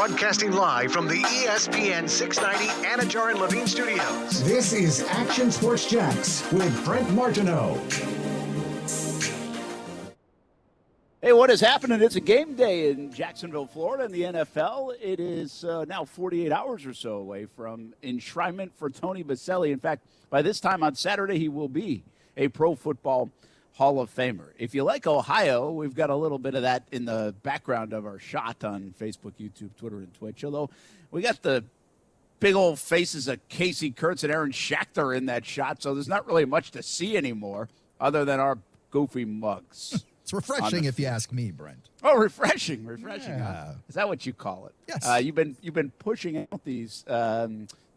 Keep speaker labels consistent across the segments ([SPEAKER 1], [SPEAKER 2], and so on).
[SPEAKER 1] Broadcasting live from the ESPN 690 Anajar and Levine studios.
[SPEAKER 2] This is Action Sports Jacks with Brent Martineau.
[SPEAKER 3] Hey, what is happening? It's a game day in Jacksonville, Florida, in the NFL. It is now 48 hours or so away from enshrinement for Tony Baselli. In fact, by this time on Saturday, he will be a Pro Football Hall of Famer. If you like Ohio, we've got a little bit of that in the background of our shot on Facebook, YouTube, Twitter, and Twitch. Although we got the big old faces of Casey Kurtz and Aaron Schachter in that shot, so there's not really much to see anymore other than our goofy mugs.
[SPEAKER 4] It's refreshing if you ask me, Brent.
[SPEAKER 3] Oh, refreshing.
[SPEAKER 4] Yeah.
[SPEAKER 3] Huh? Is that what you call it?
[SPEAKER 4] Yes.
[SPEAKER 3] You've been pushing out these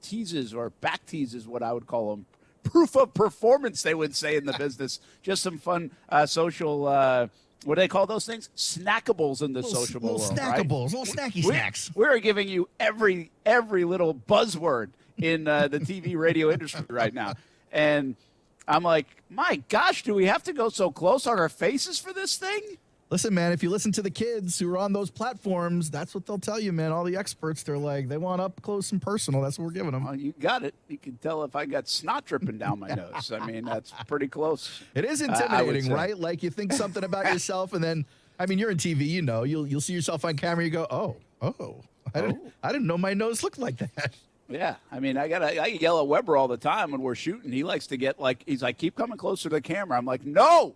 [SPEAKER 3] teases, or back teases, what I would call them. Proof of performance, they would say in the business. Just some fun social, what do they call those things? Snackables in the social world,
[SPEAKER 4] snackables,
[SPEAKER 3] right?
[SPEAKER 4] little snacky snacks.
[SPEAKER 3] We're giving you every little buzzword in the TV radio industry right now. And I'm like, my gosh, do we have to go so close on our faces for this thing?
[SPEAKER 4] Listen, man, if you listen to the kids who are on those platforms, that's what they'll tell you, man. All the experts, they're like, they want up close and personal. That's what we're giving them.
[SPEAKER 3] Well, you got it. You can tell if I got snot dripping down my nose. I mean, that's pretty close.
[SPEAKER 4] It is intimidating, right? Like you think something about yourself, and then, I mean, you're in TV, you know, you'll see yourself on camera, you go, I didn't know my nose looked like that.
[SPEAKER 3] Yeah, I mean, I yell at Weber all the time when we're shooting. He likes to get he's like, keep coming closer to the camera. I'm like, no.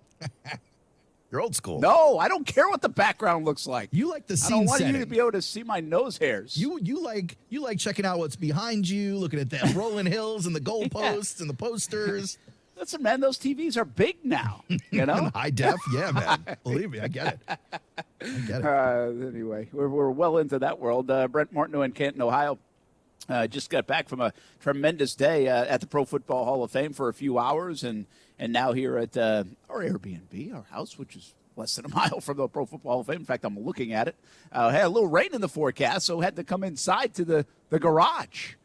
[SPEAKER 4] You're old school.
[SPEAKER 3] No, I don't care what the background looks like.
[SPEAKER 4] You like the scene
[SPEAKER 3] I don't want
[SPEAKER 4] setting.
[SPEAKER 3] you to be able to see my nose hairs.
[SPEAKER 4] You like checking out what's behind you, looking at the rolling hills and the goalposts and the posters.
[SPEAKER 3] Listen, man, those TVs are big now. You know,
[SPEAKER 4] high def, yeah, man. Believe me, I get it.
[SPEAKER 3] Anyway, we're well into that world. Brent Martineau in Canton, Ohio. Just got back from a tremendous day at the Pro Football Hall of Fame for a few hours, and now here at our Airbnb, our house, which is less than a mile from the Pro Football Hall of Fame. In fact, I'm looking at it. Had a little rain in the forecast, so had to come inside to the garage.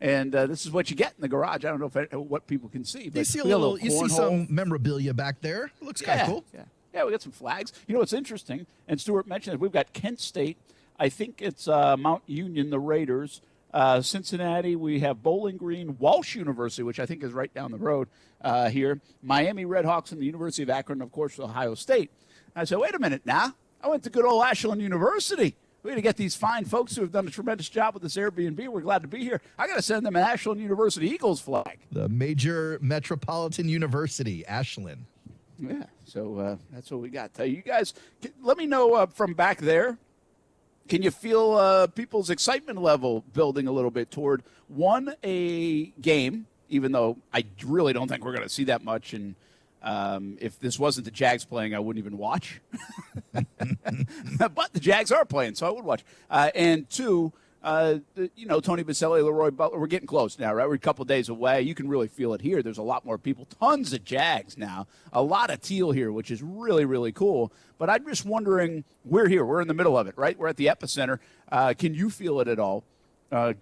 [SPEAKER 3] And this is what you get in the garage. I don't know what people can see. But
[SPEAKER 4] you see some memorabilia back there. It looks kind of cool.
[SPEAKER 3] Yeah, we got some flags. You know what's interesting, and Stuart mentioned it, we've got Kent State. I think it's Mount Union, the Raiders. Cincinnati, we have Bowling Green, Walsh University, which I think is right down the road here. Miami Redhawks and the University of Akron, of course, Ohio State. I said, wait a minute now. I went to good old Ashland University. We're going to get these fine folks who have done a tremendous job with this Airbnb. We're glad to be here. I got to send them an Ashland University Eagles flag.
[SPEAKER 4] The major metropolitan university, Ashland.
[SPEAKER 3] Yeah, so that's what we got. You guys, let me know from back there. Can you feel people's excitement level building a little bit toward, a game, even though I really don't think we're going to see that much. And if this wasn't the Jags playing, I wouldn't even watch. But the Jags are playing, so I would watch. And two, Tony Baselli, Leroy Butler, we're getting close now, right? We're a couple of days away. You can really feel it here. There's a lot more people, tons of Jags now, a lot of teal here, which is really, really cool. But I'm just wondering, we're here. We're in the middle of it, right? We're at the epicenter. Can you feel it at all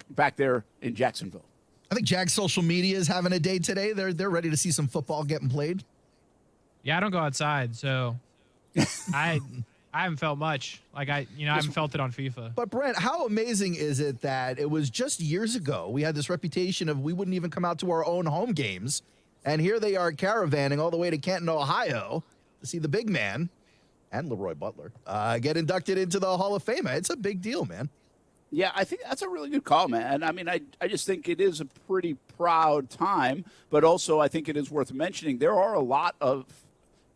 [SPEAKER 3] back there in Jacksonville?
[SPEAKER 4] I think Jags social media is having a day today. They're ready to see some football getting played.
[SPEAKER 5] Yeah, I don't go outside, so I haven't felt much. I haven't felt it on FIFA.
[SPEAKER 4] But Brent, how amazing is it that it was just years ago we had this reputation of we wouldn't even come out to our own home games, and here they are caravanning all the way to Canton, Ohio, to see the big man and Leroy Butler get inducted into the Hall of Fame. It's a big deal, man.
[SPEAKER 3] Yeah, I think that's a really good call, man. I mean, I just think it is a pretty proud time, but also I think it is worth mentioning there are a lot of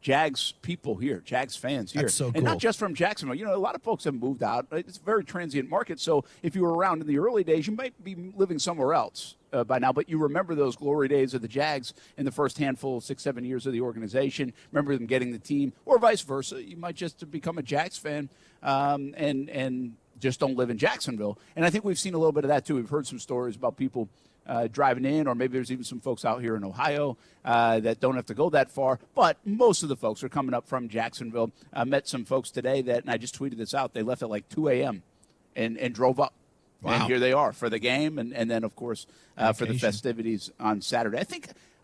[SPEAKER 3] Jags people here, Jags fans here.
[SPEAKER 4] That's so cool.
[SPEAKER 3] And not just from Jacksonville. You know, a lot of folks have moved out. It's a very transient market, so if you were around in the early days, you might be living somewhere else by now, but you remember those glory days of the Jags in the first handful, 6-7 years of the organization, remember them getting the team, or vice versa. You might just become a Jags fan and just don't live in Jacksonville. And I think we've seen a little bit of that, too. We've heard some stories about people driving in, or maybe there's even some folks out here in Ohio that don't have to go that far. But most of the folks are coming up from Jacksonville. I met some folks today and I just tweeted this out, they left at like 2 a.m. and drove up. Wow. And here they are for the game and then, of course, for the festivities on Saturday. I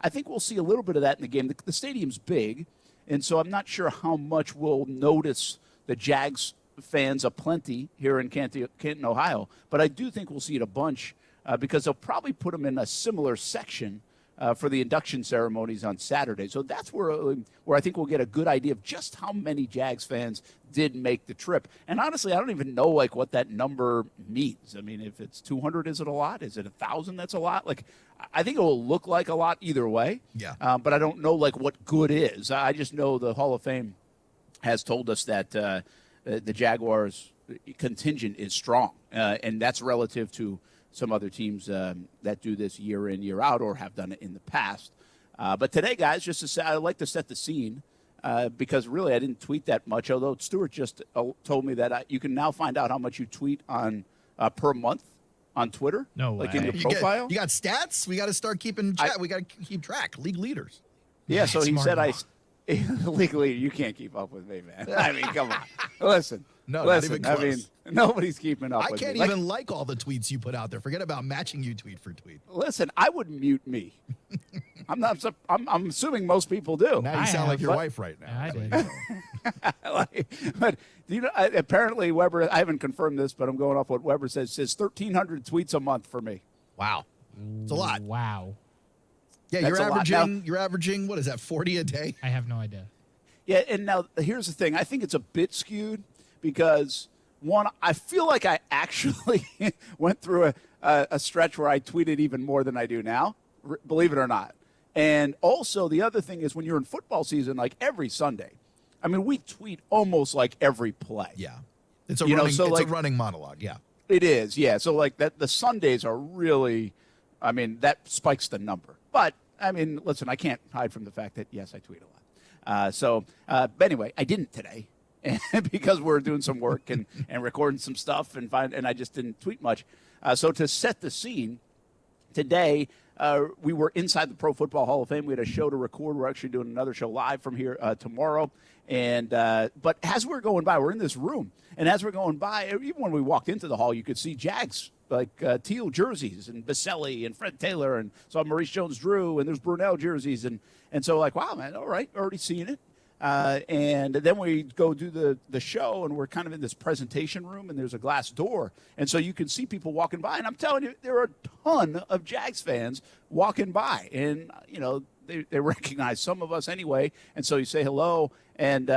[SPEAKER 3] think we'll see a little bit of that in the game. The stadium's big, and so I'm not sure how much we'll notice the Jags fans aplenty here in Canton, Ohio. But I do think we'll see it a bunch because they'll probably put them in a similar section for the induction ceremonies on Saturday. So that's where I think we'll get a good idea of just how many Jags fans did make the trip. And honestly, I don't even know like what that number means. I mean, if it's 200, is it a lot? Is it 1,000? That's a lot. Like, I think it will look like a lot either way.
[SPEAKER 4] Yeah.
[SPEAKER 3] But I don't know like what good is. I just know the Hall of Fame has told us that the Jaguars contingent is strong, and that's relative to some other teams that do this year in, year out, or have done it in the past. But today, guys, just to say, I'd like to set the scene because really I didn't tweet that much, although Stuart just told me that you can now find out how much you tweet on per month on Twitter.
[SPEAKER 5] No way.
[SPEAKER 3] Like in your profile.
[SPEAKER 4] You got stats? We got to start keeping we got to keep track. League leaders.
[SPEAKER 3] Yeah, so he
[SPEAKER 5] Smart
[SPEAKER 3] said
[SPEAKER 5] enough.
[SPEAKER 3] legally, you can't keep up with me, man. I mean, come on. Listen.
[SPEAKER 4] No, not
[SPEAKER 3] listen,
[SPEAKER 4] even
[SPEAKER 3] I
[SPEAKER 4] close.
[SPEAKER 3] mean, nobody's keeping up
[SPEAKER 4] I
[SPEAKER 3] with
[SPEAKER 4] can't
[SPEAKER 3] me.
[SPEAKER 4] even like all the tweets you put out there. Forget about matching you tweet for tweet.
[SPEAKER 3] Listen, I would mute me. I'm assuming most people do.
[SPEAKER 4] Now you
[SPEAKER 5] I
[SPEAKER 4] sound
[SPEAKER 5] have,
[SPEAKER 4] like your
[SPEAKER 3] but-
[SPEAKER 4] wife right now.
[SPEAKER 5] I
[SPEAKER 4] So,
[SPEAKER 5] did.
[SPEAKER 3] But apparently Weber, I haven't confirmed this, but I'm going off what Weber says 1,300 tweets a month for me.
[SPEAKER 4] wow. It's a lot.
[SPEAKER 5] Wow.
[SPEAKER 4] Yeah,
[SPEAKER 3] That's a lot. Now-
[SPEAKER 4] you're averaging what is that, 40 a day?
[SPEAKER 5] I have no idea.
[SPEAKER 3] Yeah, and now here's the thing. I think it's a bit skewed because, one, I feel like I actually went through a stretch where I tweeted even more than I do now, believe it or not. And also the other thing is when you're in football season, like every Sunday, I mean, we tweet almost like every play.
[SPEAKER 4] Yeah. It's a
[SPEAKER 3] You know,
[SPEAKER 4] running
[SPEAKER 3] so
[SPEAKER 4] it's
[SPEAKER 3] like-
[SPEAKER 4] a running monologue, yeah.
[SPEAKER 3] It is, yeah. So like that, the Sundays are really, I mean, that spikes the number. But I mean, listen, I can't hide from the fact that yes, I tweet a lot. But anyway, I didn't today because we're doing some work and recording some stuff and I just didn't tweet much. So to set the scene, today we were inside the Pro Football Hall of Fame. We had a show to record. We're actually doing another show live from here tomorrow. And but as we're going by, we're in this room, and as we're going by, even when we walked into the hall, you could see Jags like teal jerseys and Baselli and Fred Taylor, and saw Maurice Jones-Drew, and there's Brunell jerseys, and so like, wow, man, all right, already seen it. And then we go do the show, and we're kind of in this presentation room, and there's a glass door, and so you can see people walking by, and I'm telling you, there are a ton of Jags fans walking by, and you know they recognize some of us anyway, and so you say hello, and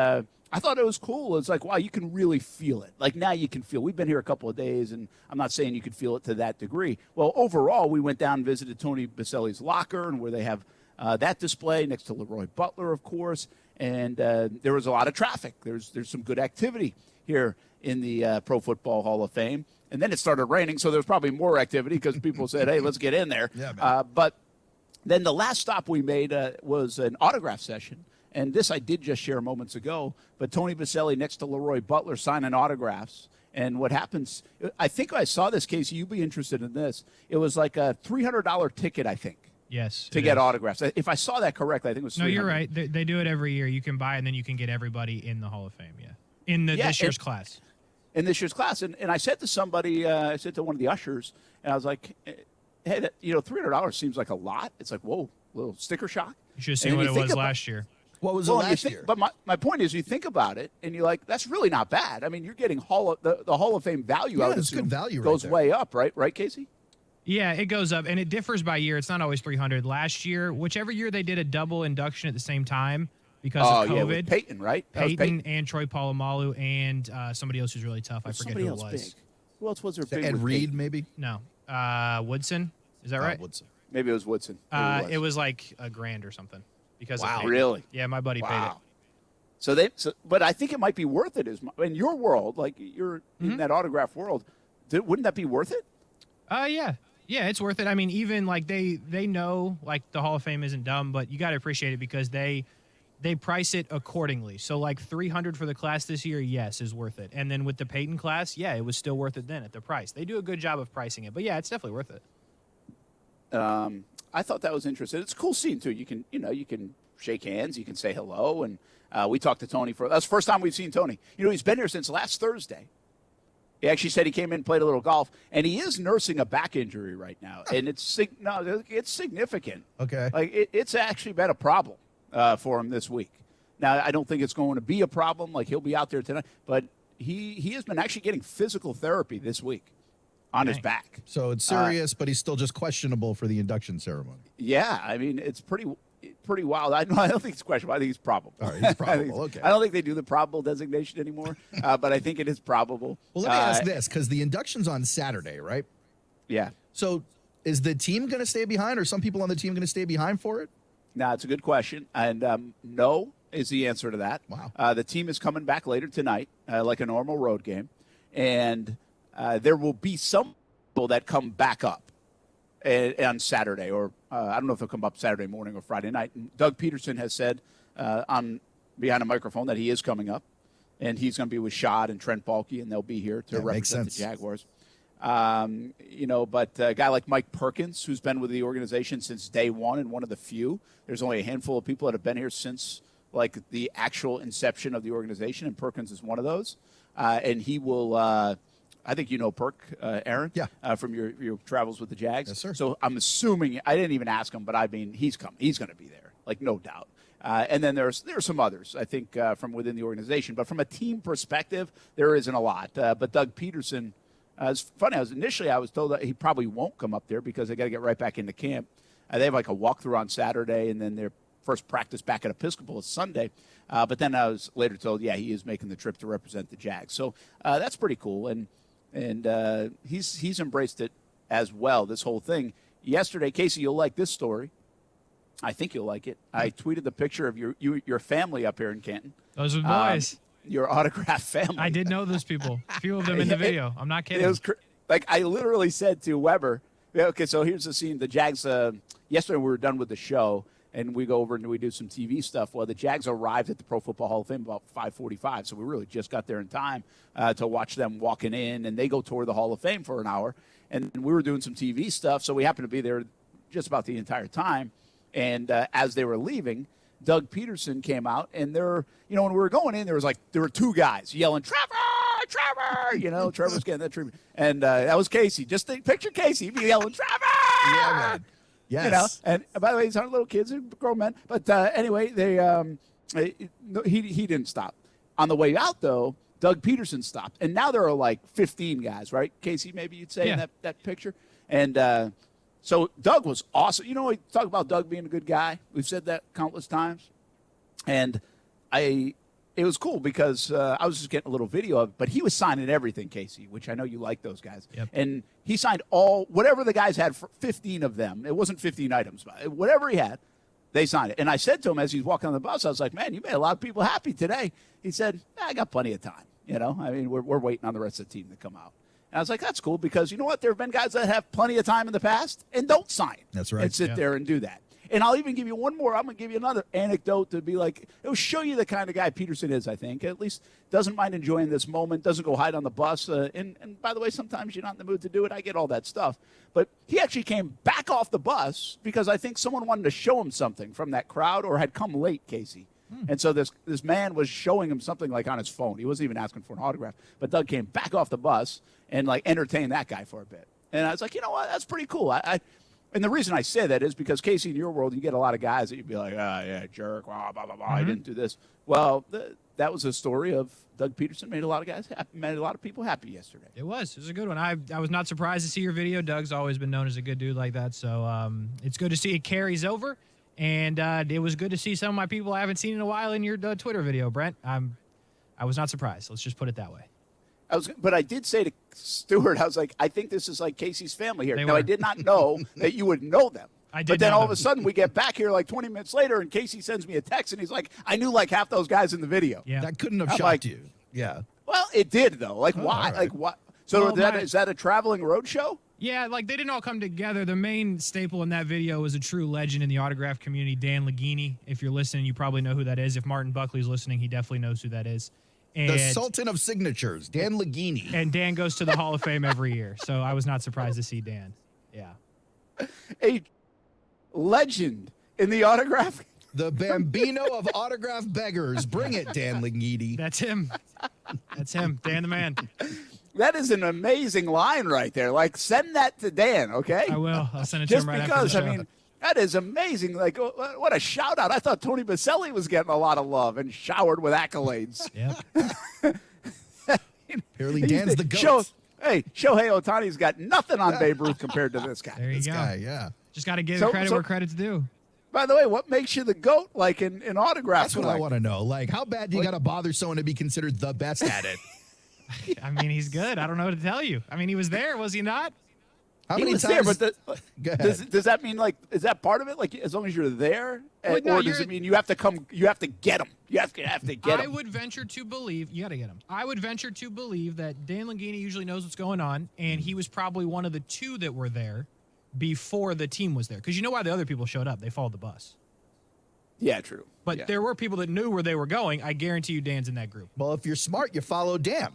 [SPEAKER 3] I thought it was cool. It's like, wow, you can really feel it. Like now you can feel. We've been here a couple of days, and I'm not saying you could feel it to that degree. Well, overall, we went down and visited Tony Baselli's locker, and where they have that display next to Leroy Butler, of course. And there was a lot of traffic. There's some good activity here in the Pro Football Hall of Fame. And then it started raining, so there was probably more activity because people said, hey, let's get in there.
[SPEAKER 4] Yeah, man.
[SPEAKER 3] But then the last stop we made was an autograph session. And this I did just share moments ago. But Tony Baselli next to Leroy Butler signing autographs. And what happens, I think I saw this, Casey, you'd be interested in this. It was like a $300 ticket, I think.
[SPEAKER 5] Yes.
[SPEAKER 3] To
[SPEAKER 5] it
[SPEAKER 3] get
[SPEAKER 5] is.
[SPEAKER 3] autographs. If I saw that correctly, I think it was
[SPEAKER 5] No, you're
[SPEAKER 3] $300.
[SPEAKER 5] right. They do it every year. You can buy, and then you can get everybody in the Hall of Fame. Yeah, in this year's class.
[SPEAKER 3] In this year's class, and I said to somebody, I said to one of the ushers, and I was like, "Hey, $300 seems like a lot." It's like, whoa, little sticker shock.
[SPEAKER 5] You should have
[SPEAKER 3] And
[SPEAKER 5] seen what
[SPEAKER 3] you
[SPEAKER 5] it
[SPEAKER 3] think
[SPEAKER 5] was
[SPEAKER 3] about-
[SPEAKER 5] last year.
[SPEAKER 4] What was
[SPEAKER 3] Well,
[SPEAKER 4] it
[SPEAKER 3] you
[SPEAKER 4] last
[SPEAKER 3] think-
[SPEAKER 4] year?
[SPEAKER 3] But my point is, you think about it, and you're like, that's really not bad. I mean, you're getting the Hall of Fame value.
[SPEAKER 4] Yeah,
[SPEAKER 3] I would
[SPEAKER 4] it's good
[SPEAKER 3] assume,
[SPEAKER 4] value right
[SPEAKER 3] goes
[SPEAKER 4] there.
[SPEAKER 3] way up, right? Right, Casey?
[SPEAKER 5] Yeah, it goes up, and it differs by year. It's not always 300. Last year, whichever year they did a double induction at the same time because of
[SPEAKER 3] yeah,
[SPEAKER 5] COVID.
[SPEAKER 3] with Peyton, right? That was
[SPEAKER 5] Peyton and Troy Polamalu and somebody else who's really tough. I forget
[SPEAKER 3] Somebody
[SPEAKER 5] who it
[SPEAKER 3] else
[SPEAKER 5] was.
[SPEAKER 3] big. Who else was there big?
[SPEAKER 4] Ed
[SPEAKER 3] with
[SPEAKER 4] Reed,
[SPEAKER 3] Peyton?
[SPEAKER 4] maybe?
[SPEAKER 5] No, Woodson. Is that right?
[SPEAKER 4] Woodson.
[SPEAKER 3] Maybe it was Woodson. Maybe
[SPEAKER 5] It was like $1,000 or something. Because
[SPEAKER 3] Wow,
[SPEAKER 5] of Peyton.
[SPEAKER 3] really?
[SPEAKER 5] Yeah, my buddy paid it.
[SPEAKER 3] Wow. But I think it might be worth it. In your world, like you're in that autograph world, wouldn't that be worth it?
[SPEAKER 5] Yeah, it's worth it. I mean, even like they know like the Hall of Fame isn't dumb, but you got to appreciate it because they price it accordingly. So like 300 for the class this year, yes, is worth it. And then with the Peyton class, yeah, it was still worth it then at the price. They do a good job of pricing it, but yeah, it's definitely worth it.
[SPEAKER 3] I thought that was interesting. It's a cool scene too. You can shake hands, you can say hello, and we talked to Tony that's the first time we've seen Tony. He's been here since last Thursday. He actually said he came in, played a little golf, and he is nursing a back injury right now, and it's significant.
[SPEAKER 4] Okay.
[SPEAKER 3] Like it's actually been a problem for him this week. Now I don't think it's going to be a problem. Like he'll be out there tonight, but he has been actually getting physical therapy this week on his back.
[SPEAKER 4] So it's serious, but he's still just questionable for the induction ceremony.
[SPEAKER 3] Yeah, I mean, it's pretty wild. I don't think it's questionable. I think it's probable.
[SPEAKER 4] All right, he's probable. Okay.
[SPEAKER 3] I don't think they do the probable designation anymore, but I think it is probable.
[SPEAKER 4] Well, let me ask this, because the induction's on Saturday, right?
[SPEAKER 3] Yeah.
[SPEAKER 4] So is the team going to stay behind, or some people on the team going to stay behind for it?
[SPEAKER 3] Now, it's a good question, and no is the answer to that.
[SPEAKER 4] Wow.
[SPEAKER 3] The team is coming back later tonight, like a normal road game, and there will be some people that come back up on Saturday, or I don't know if they'll come up Saturday morning or Friday night. And Doug Peterson has said on behind a microphone that he is coming up, and he's going to be with Shad and Trent Baalke, and they'll be here to represent the Jaguars. But a guy like Mike Perkins, who's been with the organization since day one and one of the few, there's only a handful of people that have been here since like the actual inception of the organization, and Perkins is one of those. And he will, I think you know Perk, Aaron, from your travels with the Jags.
[SPEAKER 4] Yes, sir.
[SPEAKER 3] So I'm assuming, I didn't even ask him, but I mean, he's coming. He's going to be there, like no doubt. And then there's some others, I think, from within the organization. But from a team perspective, there isn't a lot. But Doug Peterson, it's funny. I was told that he probably won't come up there because they got to get right back into camp. They have like a walkthrough on Saturday, and then their first practice back at Episcopal is Sunday. But then I was later told, he is making the trip to represent the Jags. So that's pretty cool, and he's embraced it as well. This whole thing. Yesterday, Casey, you'll like this story. I think you'll like it. I tweeted the picture of your family up here in Canton.
[SPEAKER 5] Those are boys.
[SPEAKER 3] Your autographed family.
[SPEAKER 5] I did know those people. A few of them in the video. I'm not kidding.
[SPEAKER 3] It was like I literally said to Weber, okay, so here's the scene. The Jags, yesterday we were done with the show, and we go over and we do some TV stuff. Well, the Jags arrived at the Pro Football Hall of Fame about 5:45, so we really just got there in time to watch them walking in, and they go tour the Hall of Fame for an hour. And we were doing some TV stuff, so we happened to be there just about the entire time. And as they were leaving, Doug Peterson came out, and when we were going in, there were two guys yelling, Trevor! Trevor's getting that treatment. And that was Casey. Just picture Casey yelling, Trevor!
[SPEAKER 4] Yeah, man. Yes.
[SPEAKER 3] And by the way, these aren't little kids, they're grown men. But anyway, he didn't stop. On the way out, though, Doug Peterson stopped. And now there are like 15 guys, right? Casey, maybe you'd say in that picture. And so Doug was awesome. We talk about Doug being a good guy. We've said that countless times. And it was cool because I was just getting a little video of it, but he was signing everything, Casey, which I know you like those guys.
[SPEAKER 5] Yep.
[SPEAKER 3] And he signed whatever the guys had, for 15 of them. It wasn't 15 items, but whatever he had, they signed it. And I said to him as he's walking on the bus, I was like, man, you made a lot of people happy today. He said, I got plenty of time. I mean, we're waiting on the rest of the team to come out. And I was like, that's cool because you know what? There have been guys that have plenty of time in the past and don't sign.
[SPEAKER 4] That's right.
[SPEAKER 3] And sit there and do that. And I'll even give you one more. I'm going to give you another anecdote to be like, it'll show you the kind of guy Peterson is, I think. At least doesn't mind enjoying this moment, doesn't go hide on the bus. And by the way, sometimes you're not in the mood to do it. I get all that stuff. But he actually came back off the bus because I think someone wanted to show him something from that crowd or had come late, Casey. And so this man was showing him something like on his phone. He wasn't even asking for an autograph. But Doug came back off the bus and like entertained that guy for a bit. And I was like, you know what? That's pretty cool. And the reason I say that is because, Casey, in your world, you get a lot of guys that you'd be like, jerk, blah, blah, blah, blah. I didn't do this. Well, that was a story of Doug Peterson made a lot of guys happy, made a lot of people happy yesterday.
[SPEAKER 5] It was a good one. I was not surprised to see your video. Doug's always been known as a good dude like that. So it's good to see it carries over. And it was good to see some of my people I haven't seen in a while in your Twitter video, Brent. I was not surprised. Let's just put it that way.
[SPEAKER 3] But I did say to Stuart, I was like, I think this is like Casey's family here.
[SPEAKER 5] They
[SPEAKER 3] Now,
[SPEAKER 5] were.
[SPEAKER 3] I did not know that you would know them.
[SPEAKER 5] I did
[SPEAKER 3] But then
[SPEAKER 5] know
[SPEAKER 3] all of
[SPEAKER 5] them.
[SPEAKER 3] a sudden we get back here like 20 minutes later and Casey sends me a text and he's like, I knew like half those guys in the video.
[SPEAKER 5] Yeah.
[SPEAKER 4] That couldn't have
[SPEAKER 3] I'm
[SPEAKER 4] shocked
[SPEAKER 3] like-
[SPEAKER 4] you. Yeah.
[SPEAKER 3] Well, it did though. Like why?
[SPEAKER 4] all right.
[SPEAKER 3] Like what? So
[SPEAKER 5] Well,
[SPEAKER 3] is that a traveling road show?
[SPEAKER 5] Yeah, like they didn't all come together. The main staple in that video was a true legend in the autograph community, Dan Leghini. If you're listening, you probably know who that is. If Martin Buckley's listening, he definitely knows who that is. And,
[SPEAKER 4] The Sultan of Signatures, Dan Leghini.
[SPEAKER 5] and Dan goes to the Hall of Fame every year, so I was not surprised to see Dan. Yeah.
[SPEAKER 3] A legend in the autograph.
[SPEAKER 4] The Bambino of autograph beggars. Bring it, Dan Leghini.
[SPEAKER 5] That's him. That's him. Dan the man.
[SPEAKER 3] That is an amazing line right there. Like send that to Dan, okay?
[SPEAKER 5] I will. I'll send it to
[SPEAKER 3] Just
[SPEAKER 5] him right
[SPEAKER 3] because,
[SPEAKER 5] after the show.
[SPEAKER 3] I mean, that is amazing. Like, what a shout out. I thought Tony Baselli was getting a lot of love and showered with accolades.
[SPEAKER 5] Yep.
[SPEAKER 4] Apparently Dan's the goat.
[SPEAKER 3] Shohei Ohtani's got nothing on Babe Ruth compared to this guy.
[SPEAKER 5] There you
[SPEAKER 4] This
[SPEAKER 5] go.
[SPEAKER 4] guy, yeah.
[SPEAKER 5] Just got to give credit where credit's due.
[SPEAKER 3] By the way, what makes you the GOAT, like in autograph
[SPEAKER 4] That's what I want to know. Like, how bad do you got to bother someone to be considered the best at it?
[SPEAKER 5] I mean, he's good. I don't know what to tell you. I mean, he was there, was he not?
[SPEAKER 4] How
[SPEAKER 3] He
[SPEAKER 4] many
[SPEAKER 3] was
[SPEAKER 4] times?
[SPEAKER 3] there, but
[SPEAKER 4] Go ahead.
[SPEAKER 3] does that mean, like, is that part of it? Like, as long as you're there?
[SPEAKER 5] Well, no,
[SPEAKER 3] or does it mean you have to come, you have to get him? You have to get
[SPEAKER 5] I
[SPEAKER 3] him.
[SPEAKER 5] would venture to believe, you got to get him. I would venture to believe that Dan Langini usually knows what's going on, and he was probably one of the two that were there before the team was there. Because you know why the other people showed up? They followed the bus.
[SPEAKER 3] Yeah, true.
[SPEAKER 5] But
[SPEAKER 3] Yeah.
[SPEAKER 5] there were people that knew where they were going. I guarantee you Dan's in that group.
[SPEAKER 4] Well, if you're smart, you follow Dan.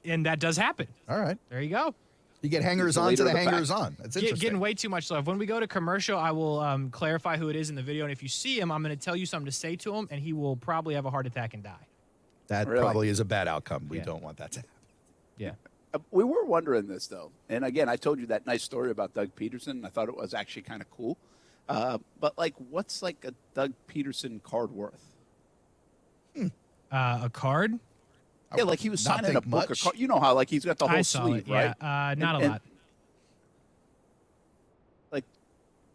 [SPEAKER 5] And that does happen.
[SPEAKER 4] All right.
[SPEAKER 5] There you go.
[SPEAKER 4] You get hangers on
[SPEAKER 3] leader
[SPEAKER 4] to
[SPEAKER 3] of
[SPEAKER 4] the
[SPEAKER 3] the pack.
[SPEAKER 4] hangers on. That's interesting.
[SPEAKER 5] Getting way too much love. When we go to commercial, I will clarify who it is in the video. And if you see him, I'm going to tell you something to say to him, and he will probably have a heart attack and die.
[SPEAKER 4] That
[SPEAKER 3] Really?
[SPEAKER 4] probably is a bad outcome. We
[SPEAKER 5] Yeah.
[SPEAKER 4] don't want that to happen.
[SPEAKER 5] Yeah.
[SPEAKER 3] We were wondering this, though. And again, I told you that nice story about Doug Peterson. I thought it was actually kind of cool. But, like, what's, like, a Doug Peterson card worth?
[SPEAKER 5] A card?
[SPEAKER 3] Yeah, like he was
[SPEAKER 4] Not
[SPEAKER 3] signing a
[SPEAKER 4] think
[SPEAKER 3] book. Of
[SPEAKER 4] much.
[SPEAKER 3] card. You know how, like, he's got the whole
[SPEAKER 5] I saw
[SPEAKER 3] sleeve,
[SPEAKER 5] it.
[SPEAKER 3] right?
[SPEAKER 5] Yeah. Not
[SPEAKER 3] And-
[SPEAKER 5] a lot.
[SPEAKER 3] Like,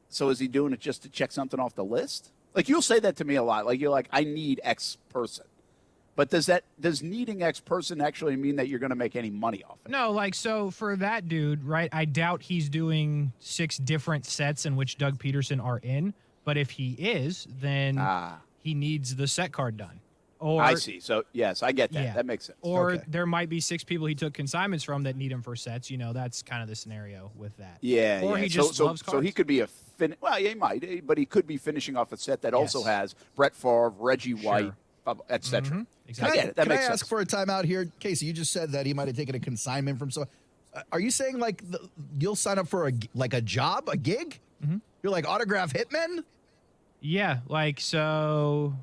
[SPEAKER 3] so is he doing it just to check something off the list? Like, you'll say that to me a lot. Like, you're like, I need X person. But does needing X person actually mean that you're going to make any money off it?
[SPEAKER 5] No, like, so for that dude, right, I doubt he's doing 6 different sets in which Doug Peterson are in. But if he is, then he needs the set card done. Or,
[SPEAKER 3] I see. So, yes, I get that.
[SPEAKER 5] Yeah.
[SPEAKER 3] That makes sense.
[SPEAKER 5] Or
[SPEAKER 4] Okay.
[SPEAKER 5] there might be 6 people he took consignments from that need him for sets. You know, that's kind of the scenario with that.
[SPEAKER 3] Yeah,
[SPEAKER 5] Or
[SPEAKER 3] yeah.
[SPEAKER 5] he just loves cards.
[SPEAKER 3] So he could be well, yeah, he might, but he could be finishing off a set that also
[SPEAKER 5] Yes.
[SPEAKER 3] has Brett Favre, Reggie White, etc.
[SPEAKER 5] Exactly.
[SPEAKER 3] I get it. That
[SPEAKER 4] Can
[SPEAKER 3] makes
[SPEAKER 4] I
[SPEAKER 3] sense.
[SPEAKER 4] ask for a timeout here? Casey, you just said that he might have taken a consignment from someone. Are you saying, like, you'll sign up for a job, a gig?
[SPEAKER 5] Mm-hmm.
[SPEAKER 4] You're like autograph hitmen?
[SPEAKER 5] Yeah, like, so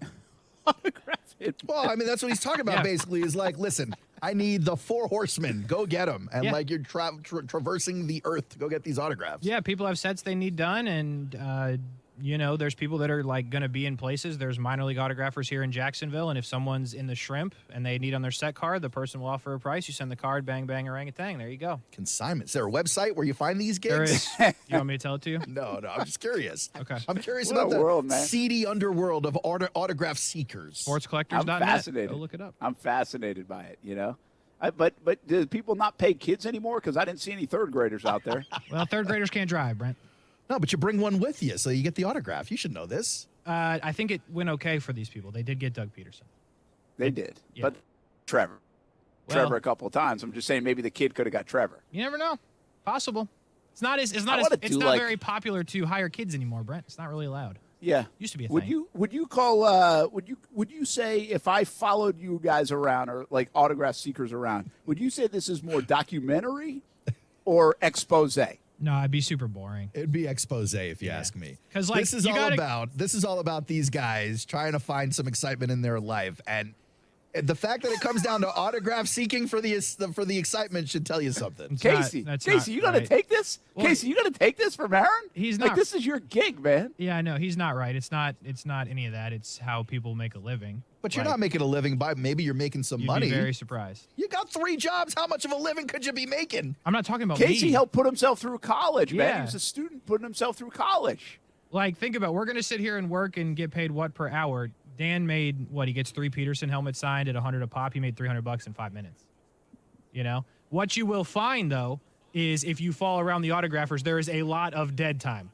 [SPEAKER 3] Autograph it.
[SPEAKER 4] Well, I mean, that's what he's talking about,
[SPEAKER 5] Yeah.
[SPEAKER 4] basically, is like, listen, I need the 4 horsemen. Go get them. And,
[SPEAKER 5] Yeah.
[SPEAKER 4] like, you're traversing the earth to go get these autographs.
[SPEAKER 5] yeah, people have sets they need done, and you know, there's people that are like going to be in places. There's minor league autographers here in Jacksonville, and if someone's in the shrimp and they need on their set card, the person will offer a price. You send the card, bang, bang, orangutan. There you go.
[SPEAKER 4] Consignment. Is there a website where you find these gigs?
[SPEAKER 5] There is. You want me to tell it to you?
[SPEAKER 4] No, I'm just curious.
[SPEAKER 5] Okay.
[SPEAKER 4] I'm curious
[SPEAKER 3] What
[SPEAKER 4] about
[SPEAKER 3] a
[SPEAKER 4] the
[SPEAKER 3] world, man.
[SPEAKER 4] seedy underworld of autograph seekers.
[SPEAKER 5] Sportscollectors.net.
[SPEAKER 3] I'm fascinated.
[SPEAKER 5] Go look it up.
[SPEAKER 3] I'm fascinated by it, you know. But do people not pay kids anymore? Because I didn't see any third graders out there.
[SPEAKER 5] Well, third graders can't drive, Brent.
[SPEAKER 4] No, but you bring one with you, so you get the autograph. You should know this.
[SPEAKER 5] I think it went okay for these people. They did get Doug Peterson.
[SPEAKER 3] They did.
[SPEAKER 5] Yeah.
[SPEAKER 3] But Trevor
[SPEAKER 5] Well-
[SPEAKER 3] a couple of times. I'm just saying maybe the kid could have got Trevor.
[SPEAKER 5] You never know. Possible. It's not
[SPEAKER 3] wanna
[SPEAKER 5] it's
[SPEAKER 3] do,
[SPEAKER 5] not
[SPEAKER 3] like-
[SPEAKER 5] very popular to hire kids anymore, Brent. It's not really allowed.
[SPEAKER 3] Yeah.
[SPEAKER 5] Used to be a
[SPEAKER 3] Would
[SPEAKER 5] thing.
[SPEAKER 3] you call would you say if I followed you guys around or like autograph seekers around, would you say this is more documentary or expose?
[SPEAKER 5] No, it'd be super boring.
[SPEAKER 4] It'd be expose if you ask me.
[SPEAKER 5] 'Cause, like,
[SPEAKER 4] this is
[SPEAKER 5] you
[SPEAKER 4] all
[SPEAKER 5] gotta-
[SPEAKER 4] about these guys trying to find some excitement in their life, and the fact that it comes down to autograph seeking for the excitement should tell you something.
[SPEAKER 5] It's not-
[SPEAKER 3] Casey,
[SPEAKER 5] that's
[SPEAKER 3] Casey,
[SPEAKER 5] not
[SPEAKER 3] you gonna
[SPEAKER 5] right.
[SPEAKER 3] take this?
[SPEAKER 5] Well,
[SPEAKER 3] Casey, you gonna take this from Aaron?
[SPEAKER 5] He's
[SPEAKER 3] like
[SPEAKER 5] not-
[SPEAKER 3] this is your gig, man.
[SPEAKER 5] Yeah, I know. He's not right. It's not any of that. It's how people make a living.
[SPEAKER 4] But you're
[SPEAKER 5] Like,
[SPEAKER 4] not making a living by maybe you're making some
[SPEAKER 5] you'd
[SPEAKER 4] money.
[SPEAKER 5] be very surprised.
[SPEAKER 4] You got 3 jobs. How much of a living could you be making?
[SPEAKER 5] I'm not talking about
[SPEAKER 3] Casey
[SPEAKER 5] me.
[SPEAKER 3] helped put himself through college, man. He
[SPEAKER 5] Yeah.
[SPEAKER 3] was a student putting himself through college.
[SPEAKER 5] Like, think about it. We're going to sit here and work and get paid what per hour? Dan made what? He gets 3 Peterson helmets signed at $100 a pop. He made $300 in 5 minutes. You know? What you will find, though, is if you fall around the autographers, there is a lot of dead time.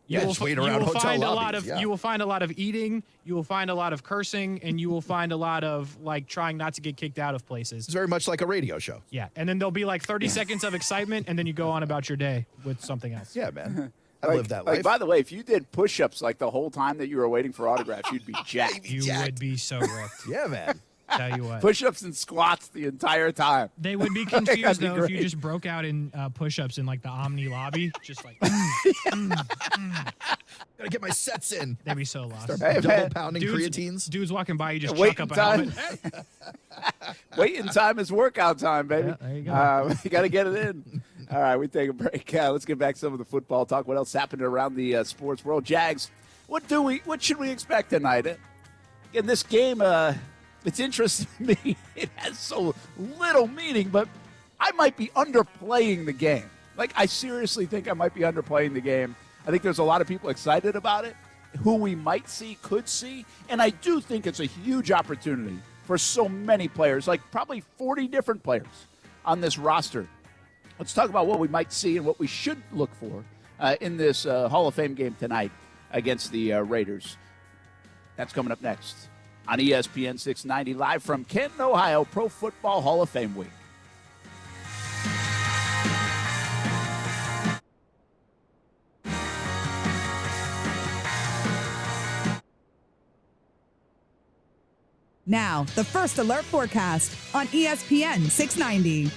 [SPEAKER 4] Yeah, just wait around
[SPEAKER 5] you will
[SPEAKER 4] hotel
[SPEAKER 5] find
[SPEAKER 4] lobbies,
[SPEAKER 5] a lot of
[SPEAKER 4] yeah.
[SPEAKER 5] you will find a lot of eating, you will find a lot of cursing, and you will find a lot of like trying not to get kicked out of places.
[SPEAKER 4] It's very much like a radio show.
[SPEAKER 5] Yeah, and then there'll be like 30 seconds of excitement, and then you go on about your day with something else.
[SPEAKER 4] Yeah, man. I
[SPEAKER 3] Like-
[SPEAKER 4] live that
[SPEAKER 3] like,
[SPEAKER 4] life.
[SPEAKER 3] by the way, if you did push-ups like the whole time that you were waiting for autographs, you'd be jacked.
[SPEAKER 5] You
[SPEAKER 4] Jacked.
[SPEAKER 5] would be so ripped.
[SPEAKER 4] Yeah, man.
[SPEAKER 5] Tell you what.
[SPEAKER 3] Push-ups and squats the entire time.
[SPEAKER 5] They would be
[SPEAKER 3] That'd
[SPEAKER 5] confused
[SPEAKER 3] be
[SPEAKER 5] though if you
[SPEAKER 3] great.
[SPEAKER 5] just broke out in push-ups in like the Omni lobby, just like
[SPEAKER 4] Gotta get my sets in.
[SPEAKER 5] they'd be so lost.
[SPEAKER 3] Hey,
[SPEAKER 4] Double
[SPEAKER 3] man,
[SPEAKER 4] pounding creatines.
[SPEAKER 5] Dudes walking by, you just
[SPEAKER 3] Wait
[SPEAKER 5] chuck up a
[SPEAKER 3] time.
[SPEAKER 5] helmet.
[SPEAKER 3] Waiting time is workout time, baby.
[SPEAKER 5] Yeah, there you go.
[SPEAKER 3] You got to get it in. All right, we take a break. Let's get back to some of the football talk. What else happened around the sports world? Jags. What should we expect tonight? In this game, It's interesting to me. It has so little meaning, but I might be underplaying the game. Like, I seriously think I might be underplaying the game. I think there's a lot of people excited about it, who we might see, could see, and I do think it's a huge opportunity for so many players, like probably 40 different players on this roster. Let's talk about what we might see and what we should look for in this Hall of Fame game tonight against the Raiders. That's coming up next on ESPN 690, live from Canton, Ohio, Pro Football Hall of Fame Week.
[SPEAKER 6] Now, the First Alert forecast on ESPN 690.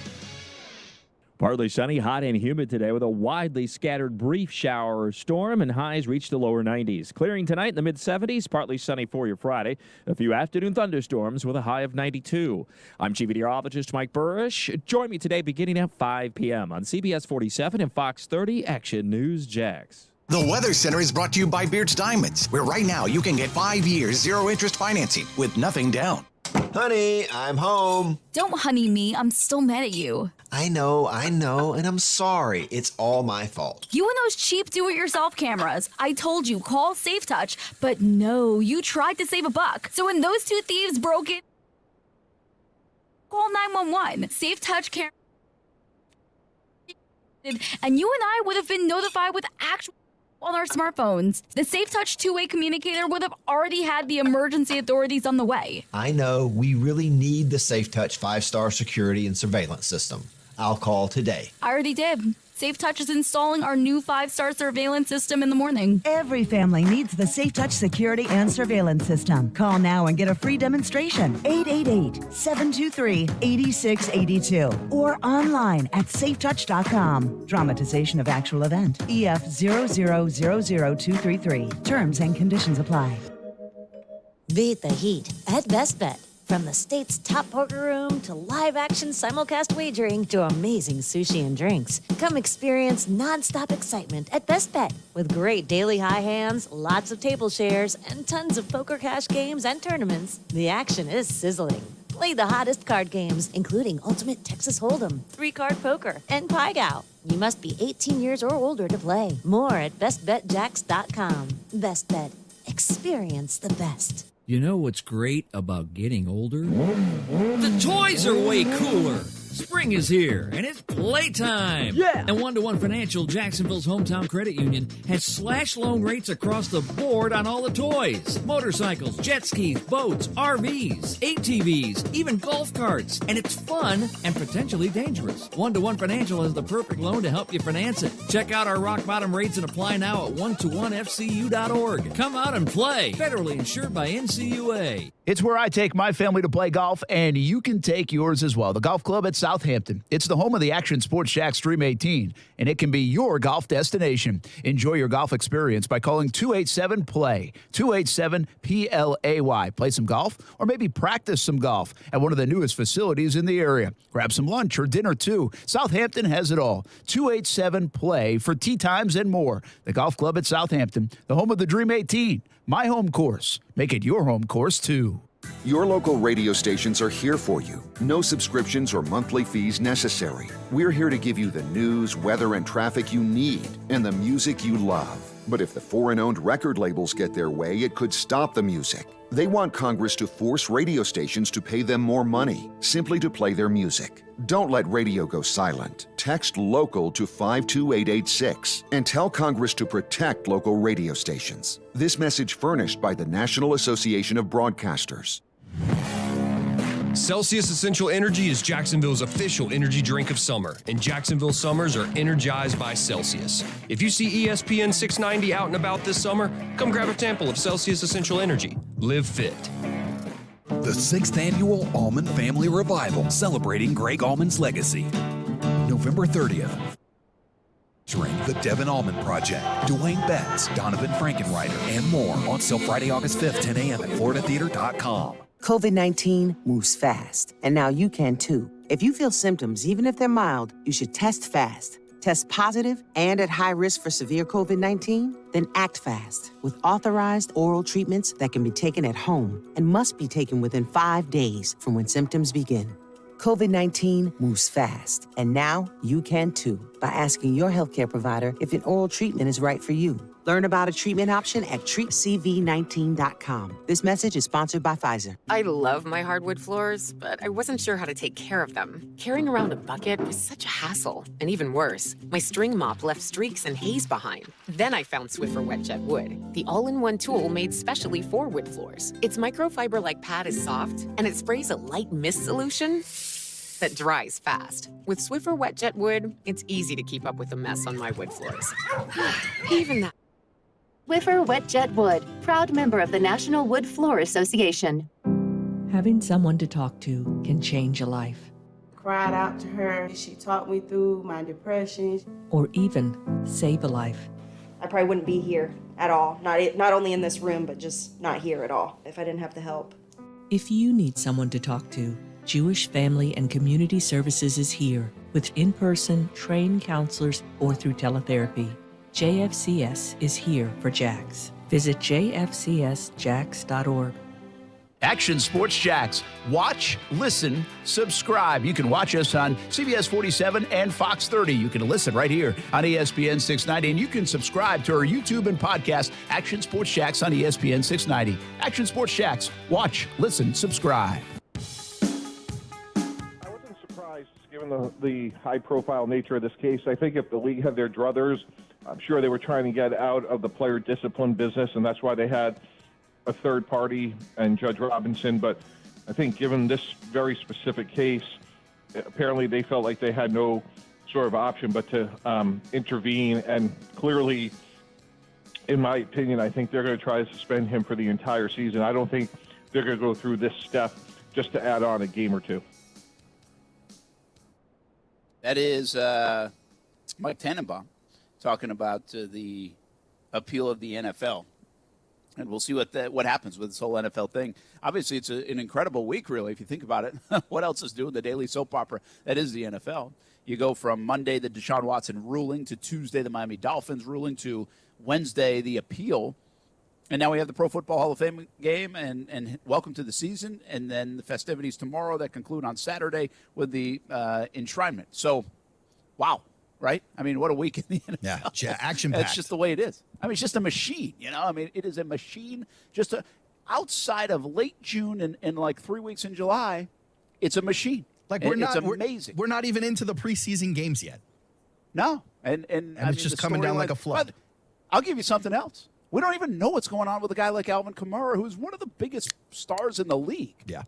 [SPEAKER 7] Partly sunny, hot and humid today with a widely scattered brief shower or storm, and highs reach the lower 90s. Clearing tonight in the mid-70s, partly sunny for your Friday. A few afternoon thunderstorms with a high of 92. I'm Chief Meteorologist Mike Burrish. Join me today beginning at 5 p.m. on CBS 47 and Fox 30 Action News Jax.
[SPEAKER 8] The Weather Center is brought to you by Beards Diamonds, where right now you can get 5 years, zero-interest financing with nothing down.
[SPEAKER 9] Honey, I'm home.
[SPEAKER 10] Don't honey me. I'm still mad at you.
[SPEAKER 9] I know, and I'm sorry. It's all my fault.
[SPEAKER 10] You and those cheap do-it-yourself cameras. I told you, call SafeTouch, but no, you tried to save a buck. So when those two thieves broke it, call 911. SafeTouch camera, and you and I would have been notified with actual on our smartphones. The SafeTouch two-way communicator would have already had the emergency authorities on the way.
[SPEAKER 9] I know. We really need the SafeTouch 5-star security and surveillance system. I'll call today.
[SPEAKER 10] I already did. SafeTouch is installing our new 5-star surveillance system in the morning.
[SPEAKER 11] Every family needs the SafeTouch security and surveillance system. Call now and get a free demonstration. 888-723-8682 or online at safetouch.com. Dramatization of actual event. EF 0000233. Terms and conditions apply.
[SPEAKER 12] Beat the heat at Best Bet. From the state's top poker room to live-action simulcast wagering to amazing sushi and drinks. Come experience non-stop excitement at Best Bet with great daily high hands, lots of table shares, and tons of poker cash games and tournaments. The action is sizzling. Play the hottest card games, including Ultimate Texas Hold'em, 3-card poker, and Pai Gow. You must be 18 years or older to play. More at bestbetjax.com. Best Bet. Experience the best.
[SPEAKER 13] You know what's great about getting older? The toys are way cooler. Spring is here, and it's playtime. Yeah! And One-to-One Financial, Jacksonville's hometown credit union, has slash loan rates across the board on all the toys. Motorcycles, jet skis, boats, RVs, ATVs, even golf carts. And it's fun and potentially dangerous. One-to-One Financial has the perfect loan to help you finance it. Check out our rock-bottom rates and apply now at one-to-one-fcu.org. Come out and play. Federally insured by NCUA.
[SPEAKER 3] It's where I take my family to play golf, and you can take yours as well. The Golf Club at Southampton. It's the home of the Action Sports Jax Dream 18, and it can be your golf destination. Enjoy your golf experience by calling 287-PLAY, 287-PLAY. Play some golf or maybe practice some golf at one of the newest facilities in the area. Grab some lunch or dinner, too. Southampton has it all. 287-PLAY for tee times and more. The Golf Club at Southampton, the home of the Dream 18. My home course. Make it your home course, too.
[SPEAKER 14] Your local radio stations are here for you. No subscriptions or monthly fees necessary. We're here to give you the news, weather, and traffic you need and the music you love. But if the foreign-owned record labels get their way, it could stop the music. They want Congress to force radio stations to pay them more money simply to play their music. Don't let radio go silent. Text LOCAL to 52886 and tell Congress to protect local radio stations. This message furnished by the National Association of Broadcasters.
[SPEAKER 15] Celsius Essential Energy is Jacksonville's official energy drink of summer, and Jacksonville summers are energized by Celsius. If you see ESPN 690 out and about this summer, come grab a sample of Celsius Essential Energy. Live fit.
[SPEAKER 16] The 6th Annual Almond Family Revival, celebrating Greg Allman's legacy. November 30th. Featuring The Devin Allman Project, Dwayne Betts, Donovan Frankenreiter, and more on sale Friday, August 5th, 10 a.m. at FloridaTheater.com.
[SPEAKER 17] COVID-19 moves fast, and now you can too. If you feel symptoms, even if they're mild, you should test fast. Test positive and at high risk for severe COVID-19? Then act fast with authorized oral treatments that can be taken at home and must be taken within 5 days from when symptoms begin. COVID-19 moves fast, and now you can too by asking your healthcare provider if an oral treatment is right for you. Learn about a treatment option at treatcv19.com. This message is sponsored by Pfizer.
[SPEAKER 18] I love my hardwood floors, but I wasn't sure how to take care of them. Carrying around a bucket was such a hassle. And even worse, my string mop left streaks and haze behind. Then I found Swiffer WetJet Wood, the all-in-one tool made specially for wood floors. Its microfiber-like pad is soft, and it sprays a light mist solution that dries fast. With Swiffer WetJet Wood, it's easy to keep up with the mess on my wood floors. Even that.
[SPEAKER 19] Swiffer WetJet Wood, proud member of the National Wood Floor Association.
[SPEAKER 20] Having someone to talk to can change a life.
[SPEAKER 21] Cried out to her. She talked me through my depression.
[SPEAKER 20] Or even save a life.
[SPEAKER 22] I probably wouldn't be here at all. Not only in this room, but just not here at all if I didn't have the help.
[SPEAKER 20] If you need someone to talk to, Jewish Family and Community Services is here with in-person trained counselors or through teletherapy. JFCS is here for Jax. Visit jfcsjax.org.
[SPEAKER 3] Action Sports Jax. Watch, listen, subscribe. You can watch us on CBS 47 and Fox 30. You can listen right here on ESPN 690. And you can subscribe to our YouTube and podcast, Action Sports Jax on ESPN 690. Action Sports Jax. Watch, listen, subscribe.
[SPEAKER 23] Given the high-profile nature of this case, I think if the league had their druthers, I'm sure they were trying to get out of the player discipline business, and that's why they had a third party and Judge Robinson. But I think given this very specific case, apparently they felt like they had no sort of option but to intervene. And clearly, in my opinion, I think they're going to try to suspend him for the entire season. I don't think they're going to go through this step just to add on a game or two.
[SPEAKER 3] That is Mike Tannenbaum talking about the appeal of the NFL. And we'll see what happens with this whole NFL thing. Obviously, it's an incredible week, really, if you think about it. What else is doing the daily soap opera? That is the NFL. You go from Monday, the Deshaun Watson ruling, to Tuesday, the Miami Dolphins ruling, to Wednesday, the appeal. And now we have the Pro Football Hall of Fame game, and welcome to the season. And then the festivities tomorrow that conclude on Saturday with the enshrinement. So, wow, right? I mean, what a week in the NFL.
[SPEAKER 4] Yeah, action-packed.
[SPEAKER 3] It's just the way it is. I mean, it's just a machine, you know? I mean, it is a machine. Outside of late June and like 3 weeks in July, it's a machine.
[SPEAKER 4] Like
[SPEAKER 3] it's amazing.
[SPEAKER 4] We're not even into the preseason games yet.
[SPEAKER 3] No. And
[SPEAKER 4] it's just coming down like a flood.
[SPEAKER 3] I'll give you something else. We don't even know what's going on with a guy like Alvin Kamara, who's one of the biggest stars in the league.
[SPEAKER 4] Yeah.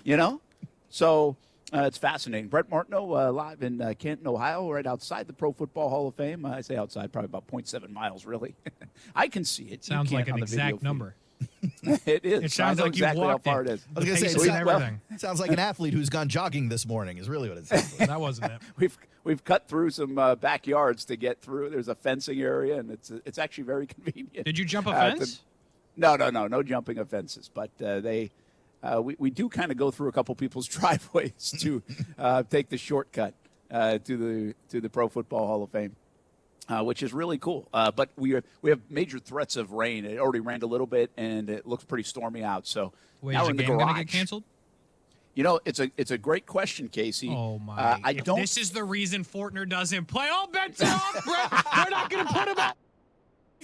[SPEAKER 3] You know? So it's fascinating. Brett Martineau live in Canton, Ohio, right outside the Pro Football Hall of Fame. I say outside, probably about 0.7 miles, really. I can see it.
[SPEAKER 5] Sounds like an exact number.
[SPEAKER 3] It is.
[SPEAKER 5] It sounds like
[SPEAKER 3] exactly
[SPEAKER 5] you
[SPEAKER 3] how
[SPEAKER 5] walked
[SPEAKER 3] far it is.
[SPEAKER 4] I was going to say, it sounds like an athlete who's gone jogging this morning is really what it sounds like.
[SPEAKER 5] That wasn't it.
[SPEAKER 3] We've cut through some backyards to get through. There's a fencing area, and it's actually very convenient.
[SPEAKER 5] Did you jump a fence?
[SPEAKER 3] No jumping of fences. But we do kind of go through a couple people's driveways to take the shortcut to the Pro Football Hall of Fame. Which is really cool. But we have major threats of rain. It already rained a little bit, and it looks pretty stormy out. So
[SPEAKER 5] wait,
[SPEAKER 3] now
[SPEAKER 5] is
[SPEAKER 3] we're in
[SPEAKER 5] the
[SPEAKER 3] the
[SPEAKER 5] game
[SPEAKER 3] garage.
[SPEAKER 5] going to get canceled?
[SPEAKER 3] You know, it's a great question, Casey.
[SPEAKER 5] Oh my! This is the reason Fortner doesn't play. All bets are off, Brett. They're not going to put him out.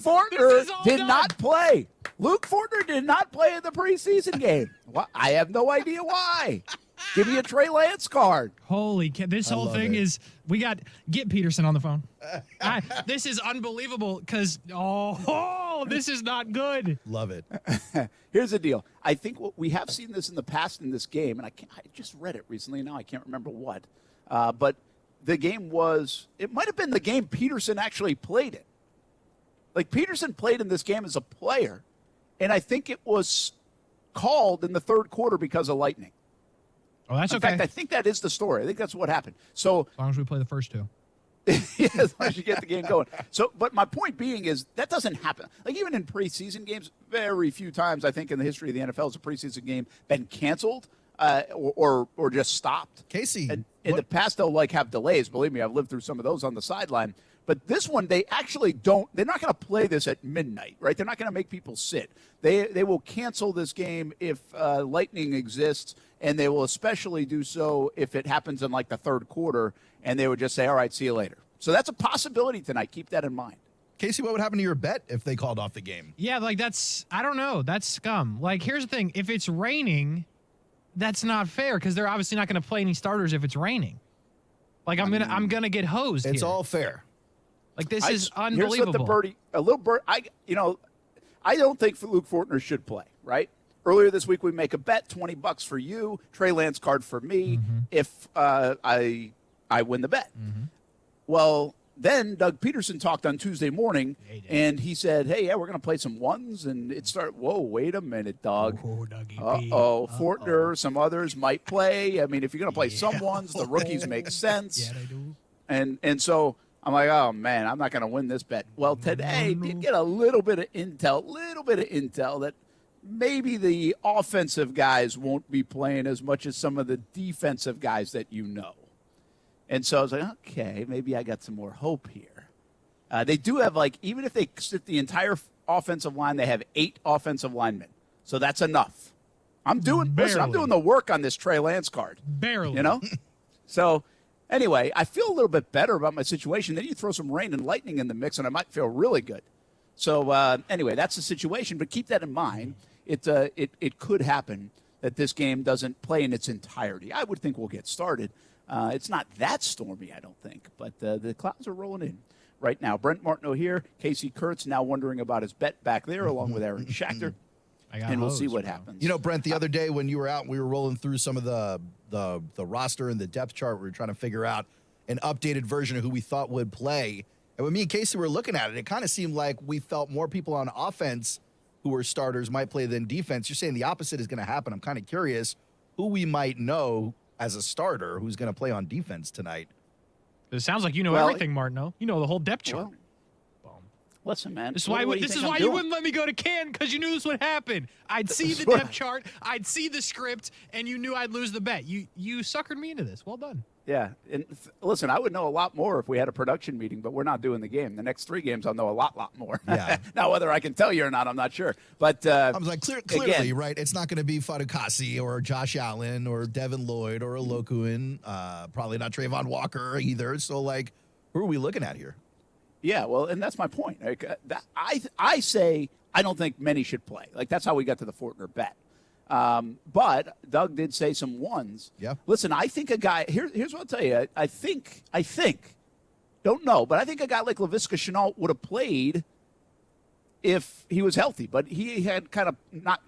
[SPEAKER 3] Fortner did not play. Luke Fortner did not play in the preseason game. I have no idea why. Give me a Trey Lance card.
[SPEAKER 5] Holy cow. This whole thing is, get Peterson on the phone. This is unbelievable because, this is not good.
[SPEAKER 4] Love it.
[SPEAKER 3] Here's the deal. I think we have seen this in the past in this game, and I just read it recently. Now I can't remember what. But the game it might have been the game Peterson actually played in. Like, Peterson played in this game as a player, and I think it was called in the third quarter because of lightning.
[SPEAKER 5] Oh, that's
[SPEAKER 3] okay. In fact, I think that is the story. I think that's what happened. So,
[SPEAKER 5] as long as we play the first two.
[SPEAKER 3] Yeah, as long as you get the game going. So, but my point being is that doesn't happen. Like, even in preseason games, very few times, I think, in the history of the NFL has a preseason game been canceled or just stopped.
[SPEAKER 4] Casey,
[SPEAKER 3] In the past, they'll have delays. Believe me, I've lived through some of those on the sideline. But this one, they actually don't. They're not going to play this at midnight, right? They're not going to make people sit. They will cancel this game if lightning exists, and they will especially do so if it happens in the third quarter, and they would just say, all right, see you later. So that's a possibility tonight. Keep that in mind.
[SPEAKER 4] Casey, what would happen to your bet if they called off the game?
[SPEAKER 5] Yeah, I don't know. That's scum. Here's the thing. If it's raining, that's not fair because they're obviously not going to play any starters if it's raining. I'm gonna get hosed.
[SPEAKER 4] It's
[SPEAKER 5] here.
[SPEAKER 4] all fair.
[SPEAKER 5] This is unbelievable.
[SPEAKER 3] Here's what the birdie, a little bird. I don't think Luke Fortner should play. Right. Earlier this week, we make a bet, $20 for you, Trey Lance card for me, if I win the bet. Well, then Doug Peterson talked on Tuesday morning, and he said, hey, we're going to play some ones. And it started, whoa, wait a minute, Doug. Fortner, some others might play. I mean, if you're going to play some ones, the rookies make sense.
[SPEAKER 5] Yeah, they do.
[SPEAKER 3] And so I'm like, oh, man, I'm not going to win this bet. Well, today did get a little bit of intel that maybe the offensive guys won't be playing as much as some of the defensive guys that you know. And so I was like, okay, maybe I got some more hope here. They do have, even if they sit the entire offensive line, they have 8 offensive linemen. So that's enough. I'm doing the work on this Trey Lance card.
[SPEAKER 5] Barely.
[SPEAKER 3] So anyway, I feel a little bit better about my situation. Then you throw some rain and lightning in the mix, and I might feel really good. So anyway, that's the situation. But keep that in mind. It could happen that this game doesn't play in its entirety. I would think we'll get started. It's not that stormy, I don't think, but the clouds are rolling in right now. Brent Martineau here, Casey Kurtz now wondering about his bet back there along with Aaron Schachter, and we'll see what happens.
[SPEAKER 4] Brent, the other day when you were out, we were rolling through some of the roster and the depth chart. We were trying to figure out an updated version of who we thought would play. And when me and Casey were looking at it, it kind of seemed like we felt more people on offense who were starters might play than defense. You're saying the opposite is going to happen. I'm kind of curious who we might know as a starter who's going to play on defense tonight.
[SPEAKER 5] It sounds like you know everything, Martineau. You know the whole depth chart.
[SPEAKER 3] Listen, man.
[SPEAKER 5] This is why you wouldn't let me go to Canton, because you knew this would happen. I'd see the depth chart, I'd see the script, and you knew I'd lose the bet. You suckered me into this. Well done.
[SPEAKER 3] Yeah. And listen, I would know a lot more if we had a production meeting, but we're not doing the game. The next 3 games, I'll know a lot more.
[SPEAKER 4] Yeah.
[SPEAKER 3] Now, whether I can tell you or not, I'm not sure. But
[SPEAKER 4] I was like, clearly, again, right? It's not going to be Fadukasi or Josh Allen or Devin Lloyd or Olokuin. Probably not Trayvon Walker either. So, who are we looking at here?
[SPEAKER 3] Yeah, well, and that's my point. I say I don't think many should play. That's how we got to the Fortner bet. But Doug did say some ones.
[SPEAKER 4] Yeah.
[SPEAKER 3] Listen, I think a guy here's what I'll tell you. I think don't know, but I think a guy like Laviska Shenault would have played if he was healthy. But he had kind of not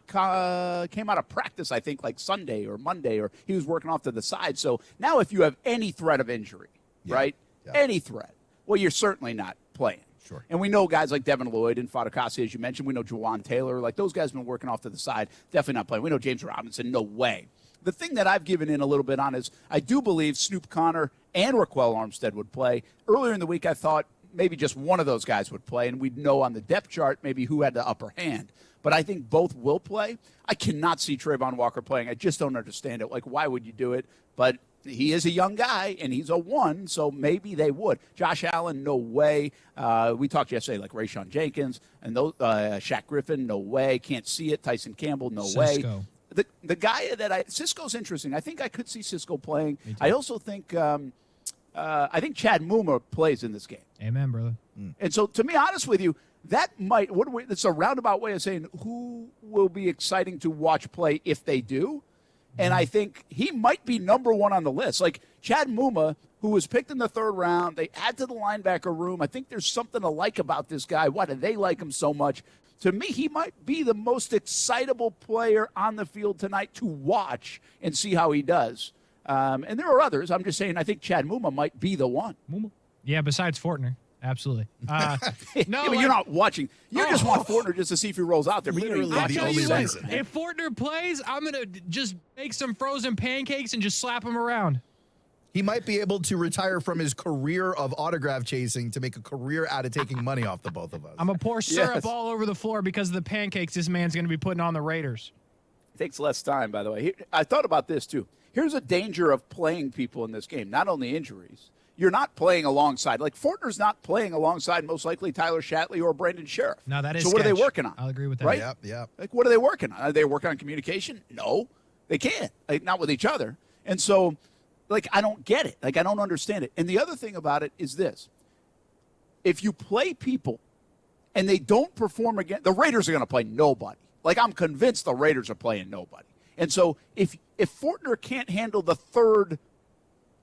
[SPEAKER 3] came out of practice, I think, Sunday or Monday, or he was working off to the side. So now if you have any threat of injury, right? Yeah. Any threat, well, you're certainly not playing.
[SPEAKER 4] Sure.
[SPEAKER 3] And we know guys like Devin Lloyd and Fadukasi, as you mentioned. We know Juwan Taylor. Those guys have been working off to the side. Definitely not playing. We know James Robinson. No way. The thing that I've given in a little bit on is I do believe Snoop Connor and Raquel Armstead would play. Earlier in the week, I thought maybe just one of those guys would play, and we'd know on the depth chart maybe who had the upper hand. But I think both will play. I cannot see Trayvon Walker playing. I just don't understand it. Why would you do it? But he is a young guy, and he's a 1, so maybe they would. Josh Allen, no way. We talked yesterday, Rayshon Jenkins, and those Shaq Griffin, no way. Can't see it. Tyson Campbell, no way. The guy that Cisco's interesting. I think I could see Cisco playing. I also think Chad Muma plays in this game.
[SPEAKER 5] Amen, brother.
[SPEAKER 3] And so, to be honest with you, that might it's a roundabout way of saying who will be exciting to watch play if they do. And I think he might be number 1 on the list. Chad Muma, who was picked in the 3rd round, they add to the linebacker room. I think there's something to like about this guy. Why do they like him so much? To me, he might be the most excitable player on the field tonight to watch and see how he does. And there are others. I'm just saying I think Chad Muma might be the one.
[SPEAKER 5] Yeah, besides Fortner. Absolutely.
[SPEAKER 3] No, but you're not watching. You just want Fortner just to see if he rolls out there. But
[SPEAKER 4] Literally
[SPEAKER 3] you
[SPEAKER 4] the only reason.
[SPEAKER 5] If Fortner plays, I'm going to just make some frozen pancakes and just slap him around.
[SPEAKER 4] He might be able to retire from his career of autograph chasing to make a career out of taking money off the both of us.
[SPEAKER 5] I'm going to pour syrup all over the floor because of the pancakes this man's going to be putting on the Raiders.
[SPEAKER 3] It takes less time, by the way. I thought about this, too. here's a danger of playing people in this game, not only injuries. You're not playing alongside. Like, Fortner's not playing alongside, most likely, Tyler Shatley or Brandon Sheriff.
[SPEAKER 5] No, that is
[SPEAKER 3] So what are they
[SPEAKER 5] sketch.
[SPEAKER 3] working on?
[SPEAKER 5] I'll agree with that.
[SPEAKER 3] Right?
[SPEAKER 4] Yep.
[SPEAKER 3] Like, what are they working on? Are they working on communication? No, they can't. Like, not with each other. And so, like, I don't get it. Like, I don't understand it. And the other thing about it is this. If you play people and they don't perform again, the Raiders are going to play nobody. Like, I'm convinced the Raiders are playing nobody. And so if Fortner can't handle the third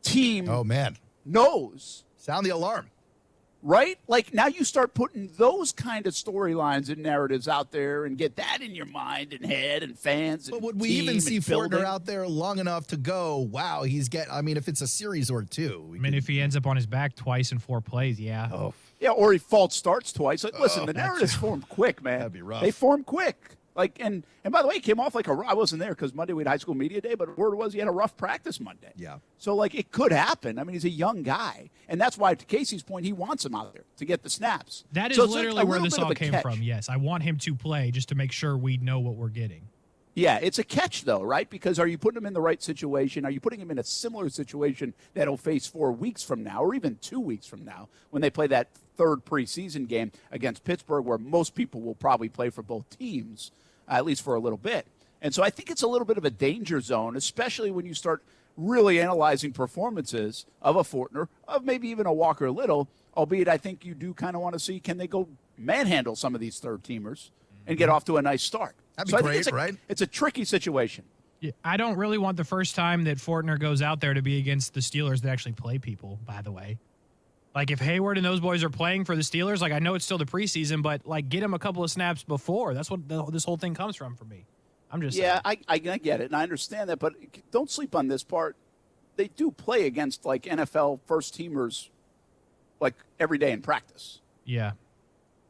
[SPEAKER 3] team,
[SPEAKER 4] oh man,
[SPEAKER 3] knows,
[SPEAKER 4] sound the alarm,
[SPEAKER 3] right? Like, now you start putting those kind of storylines and narratives out there and get that in your mind and head and fans.
[SPEAKER 4] But would we even see Fortner out there long enough to go, wow, I mean, if it's a series or two.
[SPEAKER 5] I mean, if he ends up on his back twice in 4 plays, yeah.
[SPEAKER 4] Oh.
[SPEAKER 3] Yeah, or he false starts twice. Like, listen, the narratives form quick, man.
[SPEAKER 4] That'd be rough.
[SPEAKER 3] They form quick. Like, and by the way, he came off like I wasn't there because Monday we had high school media day, but word was he had a rough practice Monday.
[SPEAKER 4] Yeah.
[SPEAKER 3] So, like, it could happen. I mean, he's a young guy. And that's why, to Casey's point, he wants him out there to get the snaps.
[SPEAKER 5] That is
[SPEAKER 3] So it's
[SPEAKER 5] literally
[SPEAKER 3] like a
[SPEAKER 5] where
[SPEAKER 3] little
[SPEAKER 5] this
[SPEAKER 3] bit of
[SPEAKER 5] all
[SPEAKER 3] a
[SPEAKER 5] came
[SPEAKER 3] catch.
[SPEAKER 5] from, yes. I want him to play just to make sure we know what we're getting.
[SPEAKER 3] Yeah, it's a catch, though, right? Because are you putting him in the right situation? Are you putting him in a similar situation that he'll face 4 weeks from now or even 2 weeks from now when they play that third preseason game against Pittsburgh, where most people will probably play for both teams, at least for a little bit. And so I think it's a little bit of a danger zone, especially when you start really analyzing performances of a Fortner, of maybe even a Walker Little, albeit I think you do kind of want to see, can they go manhandle some of these third-teamers and get off to a nice start?
[SPEAKER 4] That'd be
[SPEAKER 3] So I think
[SPEAKER 4] great,
[SPEAKER 3] it's
[SPEAKER 4] right?
[SPEAKER 3] It's a tricky situation.
[SPEAKER 5] Yeah, I don't really want the first time that Fortner goes out there to be against the Steelers that actually play people, by the way. Like, if Hayward and those boys are playing for the Steelers, like, I know it's still the preseason, but, like, get him a couple of snaps before. That's what this whole thing comes from for me. I'm just
[SPEAKER 3] Yeah,
[SPEAKER 5] saying.
[SPEAKER 3] I get it, and I understand that, but don't sleep on this part. They do play against, like, NFL first-teamers, like, every day in practice.
[SPEAKER 5] Yeah.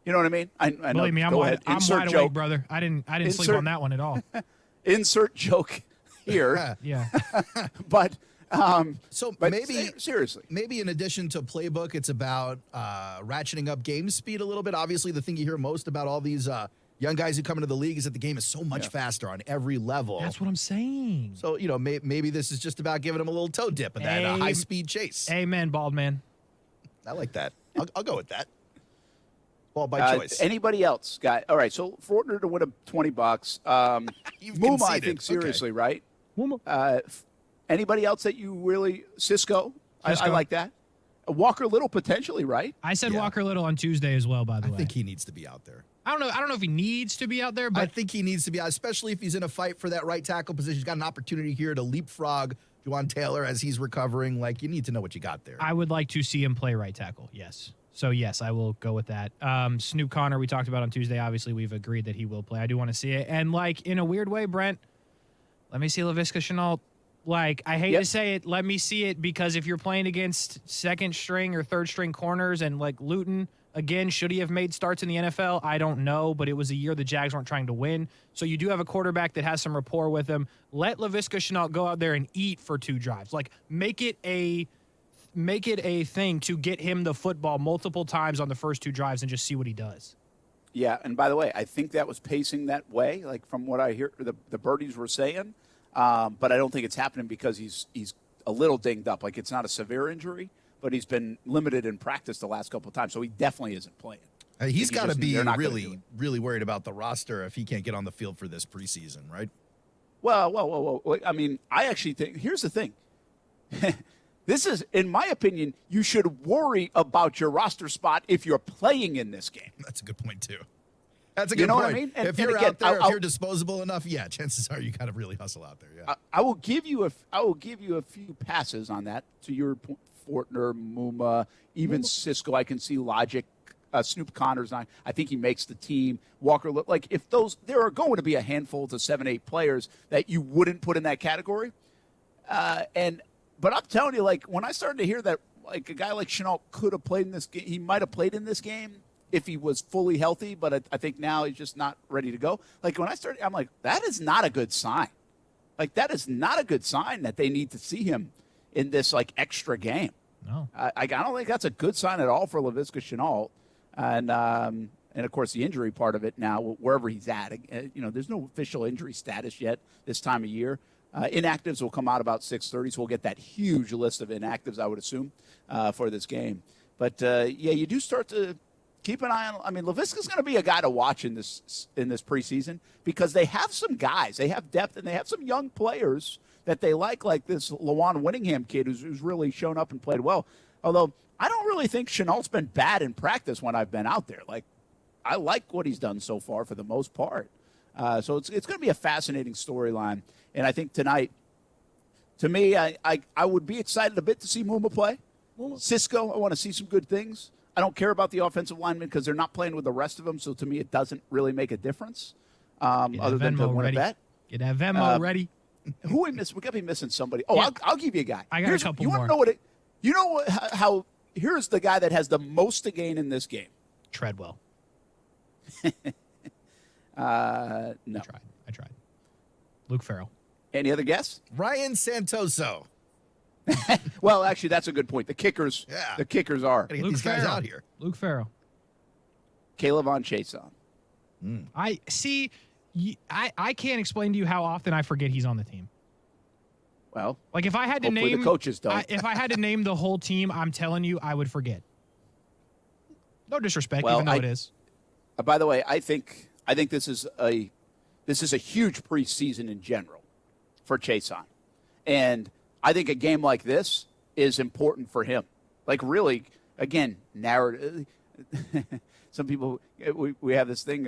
[SPEAKER 3] You know what I mean? I know.
[SPEAKER 5] Believe me, I'm
[SPEAKER 3] Go
[SPEAKER 5] wide,
[SPEAKER 3] ahead.
[SPEAKER 5] I'm
[SPEAKER 3] Insert
[SPEAKER 5] wide
[SPEAKER 3] joke.
[SPEAKER 5] awake, brother. I didn't sleep on that one at all.
[SPEAKER 3] Insert joke here.
[SPEAKER 5] Yeah.
[SPEAKER 3] But but
[SPEAKER 4] maybe
[SPEAKER 3] seriously,
[SPEAKER 4] maybe in addition to playbook, it's about ratcheting up game speed a little bit. Obviously, the thing you hear most about all these young guys who come into the league is that the game is so much faster on every level.
[SPEAKER 5] That's what I'm saying.
[SPEAKER 4] So, you know, maybe this is just about giving them a little toe dip in that high-speed chase.
[SPEAKER 5] Amen, bald man.
[SPEAKER 4] I like that. I'll go with that. Ball by choice.
[SPEAKER 3] Anybody else got? All right, so Fortner to win a $20.
[SPEAKER 4] You've
[SPEAKER 3] Muma, I
[SPEAKER 4] conceded.
[SPEAKER 3] think, seriously,
[SPEAKER 4] Okay.
[SPEAKER 3] right?
[SPEAKER 5] Muma.
[SPEAKER 3] Anybody else that you really Cisco? I
[SPEAKER 5] Cisco.
[SPEAKER 3] like that. Walker Little potentially, right?
[SPEAKER 5] I said Walker Little on Tuesday as well, by the way.
[SPEAKER 4] I think he needs to be out there.
[SPEAKER 5] I don't know if he needs to be out there, but
[SPEAKER 4] I think he needs to be out, especially if he's in a fight for that right tackle position. He's got an opportunity here to leapfrog Juwan Taylor as he's recovering. Like, you need to know what you got there.
[SPEAKER 5] I would like to see him play right tackle, yes. So, yes, I will go with that. Snoop Connor, we talked about on Tuesday. Obviously, we've agreed that he will play. I do want to see it. And, like, in a weird way, Brent, let me see Laviska Shenault. Like, I hate to say it, let me see it, because if you're playing against second string or third string corners and, like, Luton, again, should he have made starts in the NFL? I don't know, but it was a year the Jags weren't trying to win. So you do have a quarterback that has some rapport with him. Let Laviska Shenault go out there and eat for 2 drives. Like, make it a thing to get him the football multiple times on the first 2 drives and just see what he does.
[SPEAKER 3] Yeah, and by the way, I think that was pacing that way, like from what I hear the birdies were saying. But I don't think it's happening because he's a little dinged up. Like, it's not a severe injury, but he's been limited in practice the last couple of times, so he definitely isn't playing.
[SPEAKER 4] He's got to be
[SPEAKER 3] they're not gonna do
[SPEAKER 4] really,
[SPEAKER 3] it.
[SPEAKER 4] really worried about the roster if he can't get on the field for this preseason, right?
[SPEAKER 3] Well. I mean, I actually think here's the thing. This is, in my opinion, you should worry about your roster spot if you're playing in this game.
[SPEAKER 4] That's a good point, too. That's a good
[SPEAKER 3] You know
[SPEAKER 4] point.
[SPEAKER 3] what I mean? And
[SPEAKER 4] if you're
[SPEAKER 3] again,
[SPEAKER 4] out there, if
[SPEAKER 3] I'll-
[SPEAKER 4] you're disposable enough, yeah, chances are you got to really hustle out there. Yeah.
[SPEAKER 3] I will give you a few passes on that. To your point, Fortner, Muma, even Cisco. I can see logic. Snoop Connor's not. I think he makes the team. Walker, like if there are going to be a handful to 7-8 players that you wouldn't put in that category. But I'm telling you, like when I started to hear that, like a guy like Shenault could have played in this game, he might have played in this game if he was fully healthy. But I think now he's just not ready to go. Like when I started, I'm like, that is not a good sign. Like that is not a good sign that they need to see him in this like extra game.
[SPEAKER 5] No,
[SPEAKER 3] I don't think that's a good sign at all for Laviska Shenault. And of course the injury part of it now, wherever he's at, there's no official injury status yet this time of year. Inactives will come out about 6:30, so we'll get that huge list of inactives, I would assume, for this game. But, you do start to keep an eye on – I mean, Laviska's going to be a guy to watch in this preseason because they have some guys. They have depth, and they have some young players that they like this Lawan Winningham kid who's really shown up and played well. Although I don't really think Chenault's been bad in practice when I've been out there. Like, I like what he's done so far for the most part. So it's going to be a fascinating storyline. And I think tonight, to me, I would be excited a bit to see Muma play. Cisco, I want to see some good things. I don't care about the offensive linemen because they're not playing with the rest of them. So to me, it doesn't really make a difference other than to win a bet.
[SPEAKER 5] Get that Venmo ready.
[SPEAKER 3] Who we miss? We got to be missing somebody. Oh, yeah. I'll give you a guy.
[SPEAKER 5] I got a couple more.
[SPEAKER 3] You want to know how here's the guy that has the most to gain in this game.
[SPEAKER 5] Treadwell.
[SPEAKER 3] No.
[SPEAKER 5] I tried. Luke Farrell.
[SPEAKER 3] Any other guess?
[SPEAKER 4] Ryan Santoso.
[SPEAKER 3] Well, actually, that's a good point. The kickers are.
[SPEAKER 4] Gotta get these guys out here.
[SPEAKER 5] Luke Farrell.
[SPEAKER 3] Caleb on Chason.
[SPEAKER 5] I see. I can't explain to you how often I forget he's on the team.
[SPEAKER 3] Well,
[SPEAKER 5] like if I had to
[SPEAKER 3] hopefully
[SPEAKER 5] name
[SPEAKER 3] the coaches don't.
[SPEAKER 5] If I had to name the whole team, I'm telling you, I would forget. No disrespect,
[SPEAKER 3] well,
[SPEAKER 5] even though it is.
[SPEAKER 3] By the way, I think this is a huge preseason in general for Chason, and I think a game like this is important for him. Like really, again, narrative. Some people, we have this thing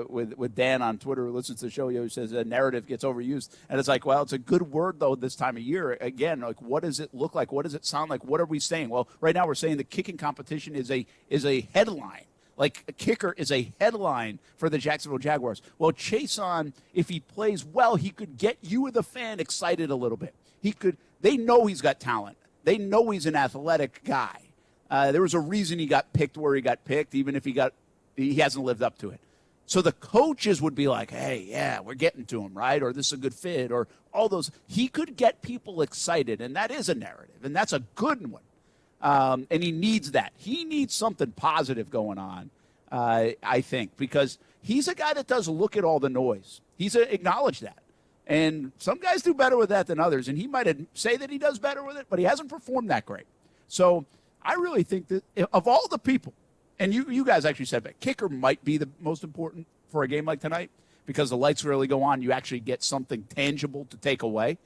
[SPEAKER 3] with Dan on Twitter who listens to the show, who says narrative gets overused. And it's like, well, it's a good word, though, this time of year. Again, like, what does it look like? What does it sound like? What are we saying? Well, right now we're saying the kicking competition is a headline. Like, a kicker is a headline for the Jacksonville Jaguars. Well, Chason, if he plays well, he could get you, the fan, excited a little bit. They know he's got talent. They know he's an athletic guy. There was a reason he got picked where he got picked, even if he hasn't lived up to it. So the coaches would be like, hey, yeah, we're getting to him, right? Or this is a good fit, or all those. He could get people excited, and that is a narrative, and that's a good one. And he needs that. He needs something positive going on, I think, because he's a guy that does look at all the noise. He's acknowledged that. And some guys do better with that than others, and he might say that he does better with it, but he hasn't performed that great. So I really think that of all the people, and you guys actually said that kicker might be the most important for a game like tonight because the lights really go on. You actually get something tangible to take away.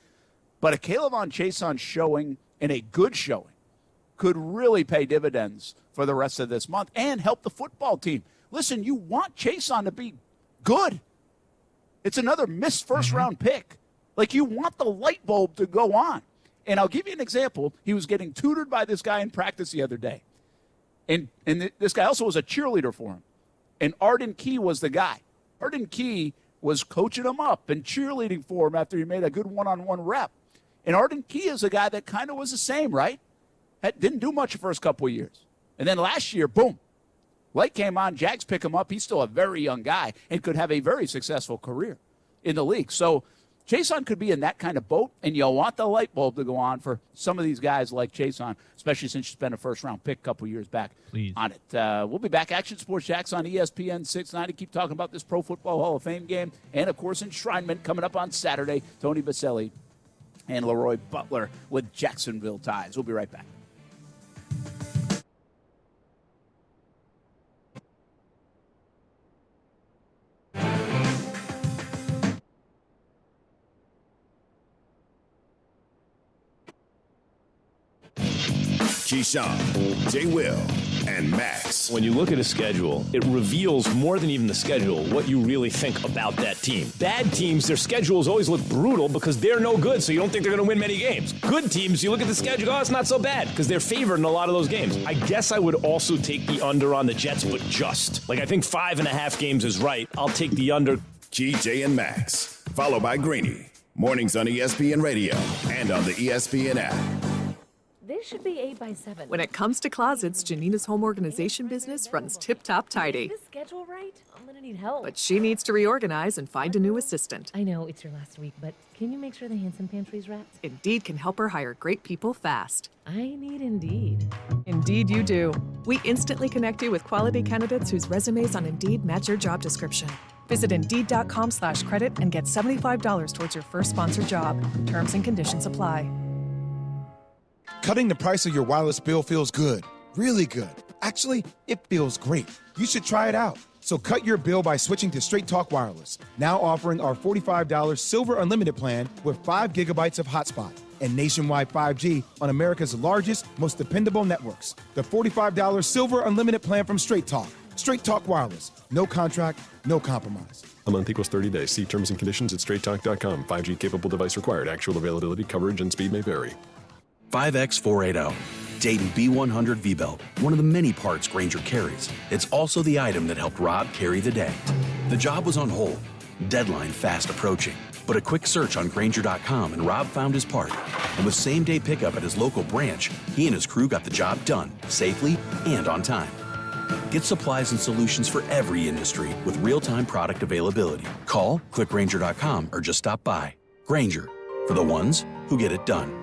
[SPEAKER 3] But a Caleb on Chason showing and a good showing could really pay dividends for the rest of this month and help the football team. Listen, you want Chason to be good. It's another missed first-round pick. Like, you want the light bulb to go on. And I'll give you an example. He was getting tutored by this guy in practice the other day. And this guy also was a cheerleader for him. And Arden Key was the guy. Arden Key was coaching him up and cheerleading for him after he made a good one-on-one rep. And Arden Key is a guy that kind of was the same, right? Didn't do much the first couple of years. And then last year, boom, light came on. Jags pick him up. He's still a very young guy and could have a very successful career in the league. So Chason could be in that kind of boat, and you'll want the light bulb to go on for some of these guys like Chason, especially since you spent a first-round pick a couple years back on it. We'll be back. Action Sports Jacks on ESPN 690. Keep talking about this Pro Football Hall of Fame game and, of course, enshrinement coming up on Saturday. Tony Baselli and Leroy Butler with Jacksonville ties. We'll be right back.
[SPEAKER 1] Keyshawn, J. Will, and Max.
[SPEAKER 2] When you look at a schedule, it reveals more than even the schedule what you really think about that team. Bad teams, their schedules always look brutal because they're no good, so you don't think they're going to win many games. Good teams, you look at the schedule, oh, it's not so bad because they're favored in a lot of those games. I guess I would also take the under on the Jets, but just. Like, I think 5.5 games is right. I'll take the under.
[SPEAKER 1] Key, J, and Max, followed by Greeny. Mornings on ESPN Radio and on the ESPN app.
[SPEAKER 6] This should be 8 by 7.
[SPEAKER 7] When it comes to closets, Janina's home organization business runs tip-top tidy.
[SPEAKER 6] Is this schedule right? I'm gonna need help.
[SPEAKER 7] But she needs to reorganize and find a new assistant.
[SPEAKER 6] I know it's your last week, but can you make sure the Hanson pantry's wrapped?
[SPEAKER 7] Indeed can help her hire great people fast.
[SPEAKER 6] I need Indeed.
[SPEAKER 7] Indeed you do. We instantly connect you with quality candidates whose resumes on Indeed match your job description. Visit Indeed.com/credit and get $75 towards your first sponsored job. Terms and conditions apply.
[SPEAKER 8] Cutting the price of your wireless bill feels good, really good. Actually, it feels great. You should try it out. So cut your bill by switching to Straight Talk Wireless, now offering our $45 Silver Unlimited plan with 5 gigabytes of hotspot and nationwide 5G on America's largest, most dependable networks. The $45 Silver Unlimited plan from Straight Talk. Straight Talk Wireless. No contract, no compromise.
[SPEAKER 24] A month equals 30 days. See terms and conditions at straighttalk.com. 5G capable device required. Actual availability, coverage, and speed may vary.
[SPEAKER 16] 5X480. Dayton B100 V-Belt, one of the many parts Grainger carries. It's also the item that helped Rob carry the day. The job was on hold, deadline fast approaching, but a quick search on Grainger.com and Rob found his part. And with same-day pickup at his local branch, he and his crew got the job done, safely and on time. Get supplies and solutions for every industry with real-time product availability. Call, click Grainger.com, or just stop by. Grainger, for the ones who get it done.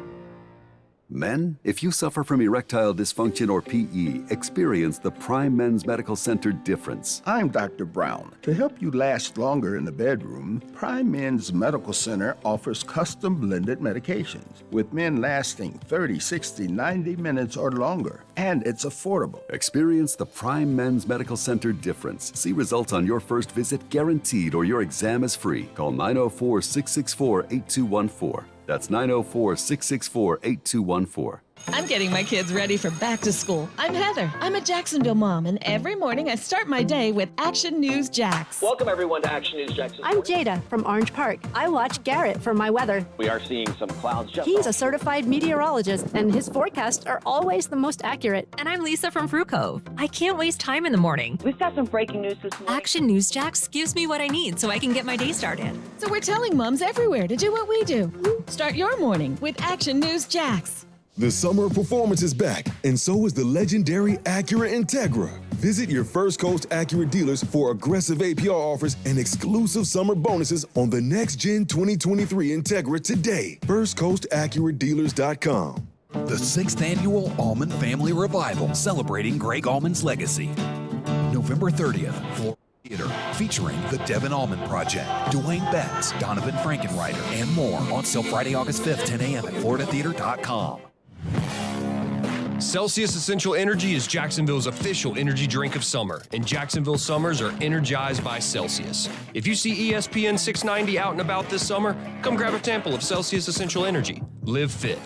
[SPEAKER 25] Men, if you suffer from erectile dysfunction or PE, experience the Prime Men's Medical Center difference.
[SPEAKER 26] I'm Dr. Brown. To help you last longer in the bedroom, Prime Men's Medical Center offers custom blended medications, with men lasting 30, 60, 90 minutes or longer, and it's affordable.
[SPEAKER 25] Experience the Prime Men's Medical Center difference. See results on your first visit guaranteed or your exam is free. Call 904-664-8214. That's 904-664-8214.
[SPEAKER 27] I'm getting my kids ready for back to school. I'm Heather. I'm a Jacksonville mom, and every morning I start my day with Action News Jax.
[SPEAKER 28] Welcome, everyone, to Action News Jax.
[SPEAKER 29] I'm Jada from Orange Park. I watch Garrett for my weather.
[SPEAKER 28] We are seeing some clouds.
[SPEAKER 29] He's a certified meteorologist, and his forecasts are always the most accurate.
[SPEAKER 30] And I'm Lisa from Fruit Cove. I can't waste time in the morning.
[SPEAKER 29] We've got some breaking news this morning.
[SPEAKER 30] Action News Jax gives me what I need so I can get my day started.
[SPEAKER 27] So we're telling moms everywhere to do what we do. Start your morning with Action News Jax.
[SPEAKER 31] The summer of performance is back, and so is the legendary Acura Integra. Visit your First Coast Acura dealers for aggressive APR offers and exclusive summer bonuses on the next-gen 2023 Integra today. FirstCoastAcuraDealers.com.
[SPEAKER 16] The 6th Annual Allman Family Revival, celebrating Greg Allman's legacy. November 30th, Florida Theater, featuring The Devin Allman Project, Dwayne Betts, Donovan Frankenreiter, and more on sale Friday, August 5th, 10 a.m. at FloridaTheater.com.
[SPEAKER 15] Celsius Essential Energy is Jacksonville's official energy drink of summer, and Jacksonville summers are energized by Celsius. If you see ESPN 690 out and about this summer, come grab a sample of Celsius Essential Energy. Live fit.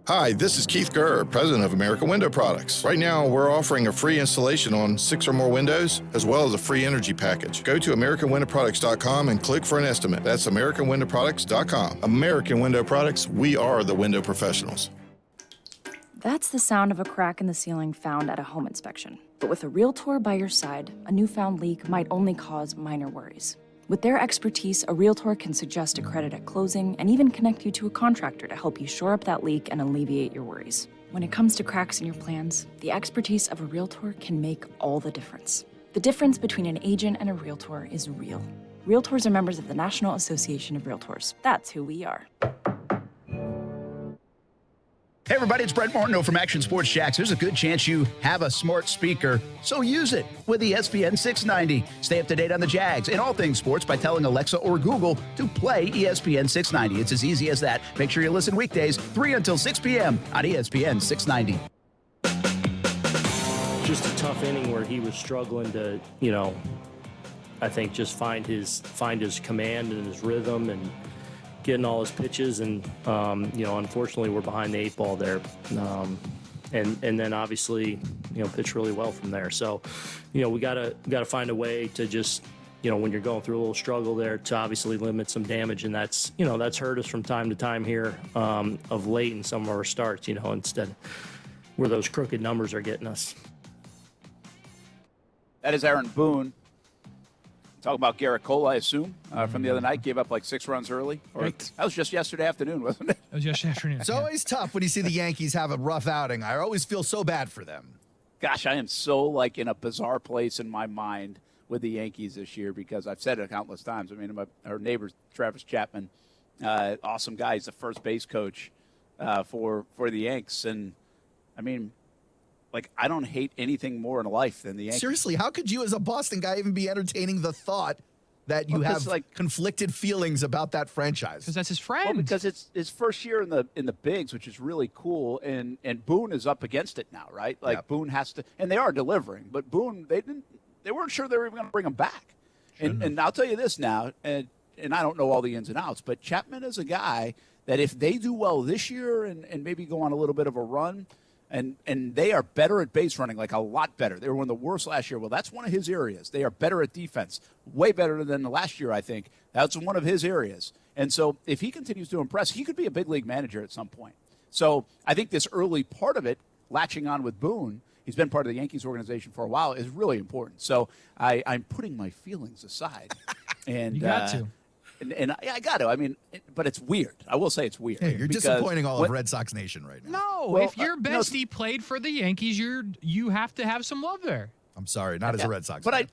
[SPEAKER 32] Hi, this is Keith Gurr, president of American Window Products. Right now, we're offering a free installation on 6 or more windows, as well as a free energy package. Go to AmericanWindowProducts.com and click for an estimate. That's AmericanWindowProducts.com. American Window Products, we are the window professionals.
[SPEAKER 33] That's the sound of a crack in the ceiling found at a home inspection. But with a Realtor by your side, a newfound leak might only cause minor worries. With their expertise, a Realtor can suggest a credit at closing and even connect you to a contractor to help you shore up that leak and alleviate your worries. When it comes to cracks in your plans, the expertise of a Realtor can make all the difference. The difference between an agent and a Realtor is real. Realtors are members of the National Association of Realtors. That's who we are.
[SPEAKER 3] Hey everybody, it's Brett Martineau from Action Sports Jacks. There's a good chance you have a smart speaker, so use it with the ESPN 690. Stay up to date on the Jags and all things sports by telling Alexa or Google to play ESPN 690. It's as easy as that. Make sure you listen weekdays 3 until 6 p.m. on ESPN 690.
[SPEAKER 34] Just a tough inning where he was struggling to, I think just find his command and his rhythm and getting all his pitches, and unfortunately we're behind the 8 ball there, and then obviously pitch really well from there. So we gotta find a way to just when you're going through a little struggle there to obviously limit some damage, and that's hurt us from time to time here of late in some of our starts, instead where those crooked numbers are getting us.
[SPEAKER 3] That is Aaron Boone Talk about Garrett Cole, I assume, from the other night. Gave up like 6 runs early. That was just yesterday afternoon, wasn't it?
[SPEAKER 5] It was yesterday afternoon.
[SPEAKER 4] It's always tough when you see the Yankees have a rough outing. I always feel so bad for them.
[SPEAKER 3] Gosh, I am so like in a bizarre place in my mind with the Yankees this year because I've said it countless times. I mean, our neighbor, Travis Chapman, awesome guy. He's the first base coach for the Yanks. And, I mean, like, I don't hate anything more in life than the Yankees.
[SPEAKER 4] Seriously, how could you as a Boston guy even be entertaining the thought that you have conflicted feelings about that franchise?
[SPEAKER 5] Because that's his friend.
[SPEAKER 3] Well, because it's his first year in the bigs, which is really cool, and Boone is up against it now, right? Like Boone has to, and they are delivering, but Boone they weren't sure they were even going to bring him back. And I'll tell you this now, and I don't know all the ins and outs, but Chapman is a guy that if they do well this year and maybe go on a little bit of a run, and they are better at base running, like a lot better. They were one of the worst last year. Well, that's one of his areas. They are better at defense, way better than the last year, I think. That's one of his areas. And so if he continues to impress, he could be a big league manager at some point. So I think this early part of it, latching on with Boone, he's been part of the Yankees organization for a while, is really important. So I'm putting my feelings aside. And
[SPEAKER 5] you got to.
[SPEAKER 3] And I got to. I mean, but it's weird. I will say it's weird.
[SPEAKER 4] Hey, you're disappointing all of Red Sox Nation right now.
[SPEAKER 5] No,
[SPEAKER 3] Well,
[SPEAKER 5] if your bestie played for the Yankees, you have to have some love there.
[SPEAKER 4] I'm sorry, not as a Red Sox
[SPEAKER 3] But
[SPEAKER 4] fan.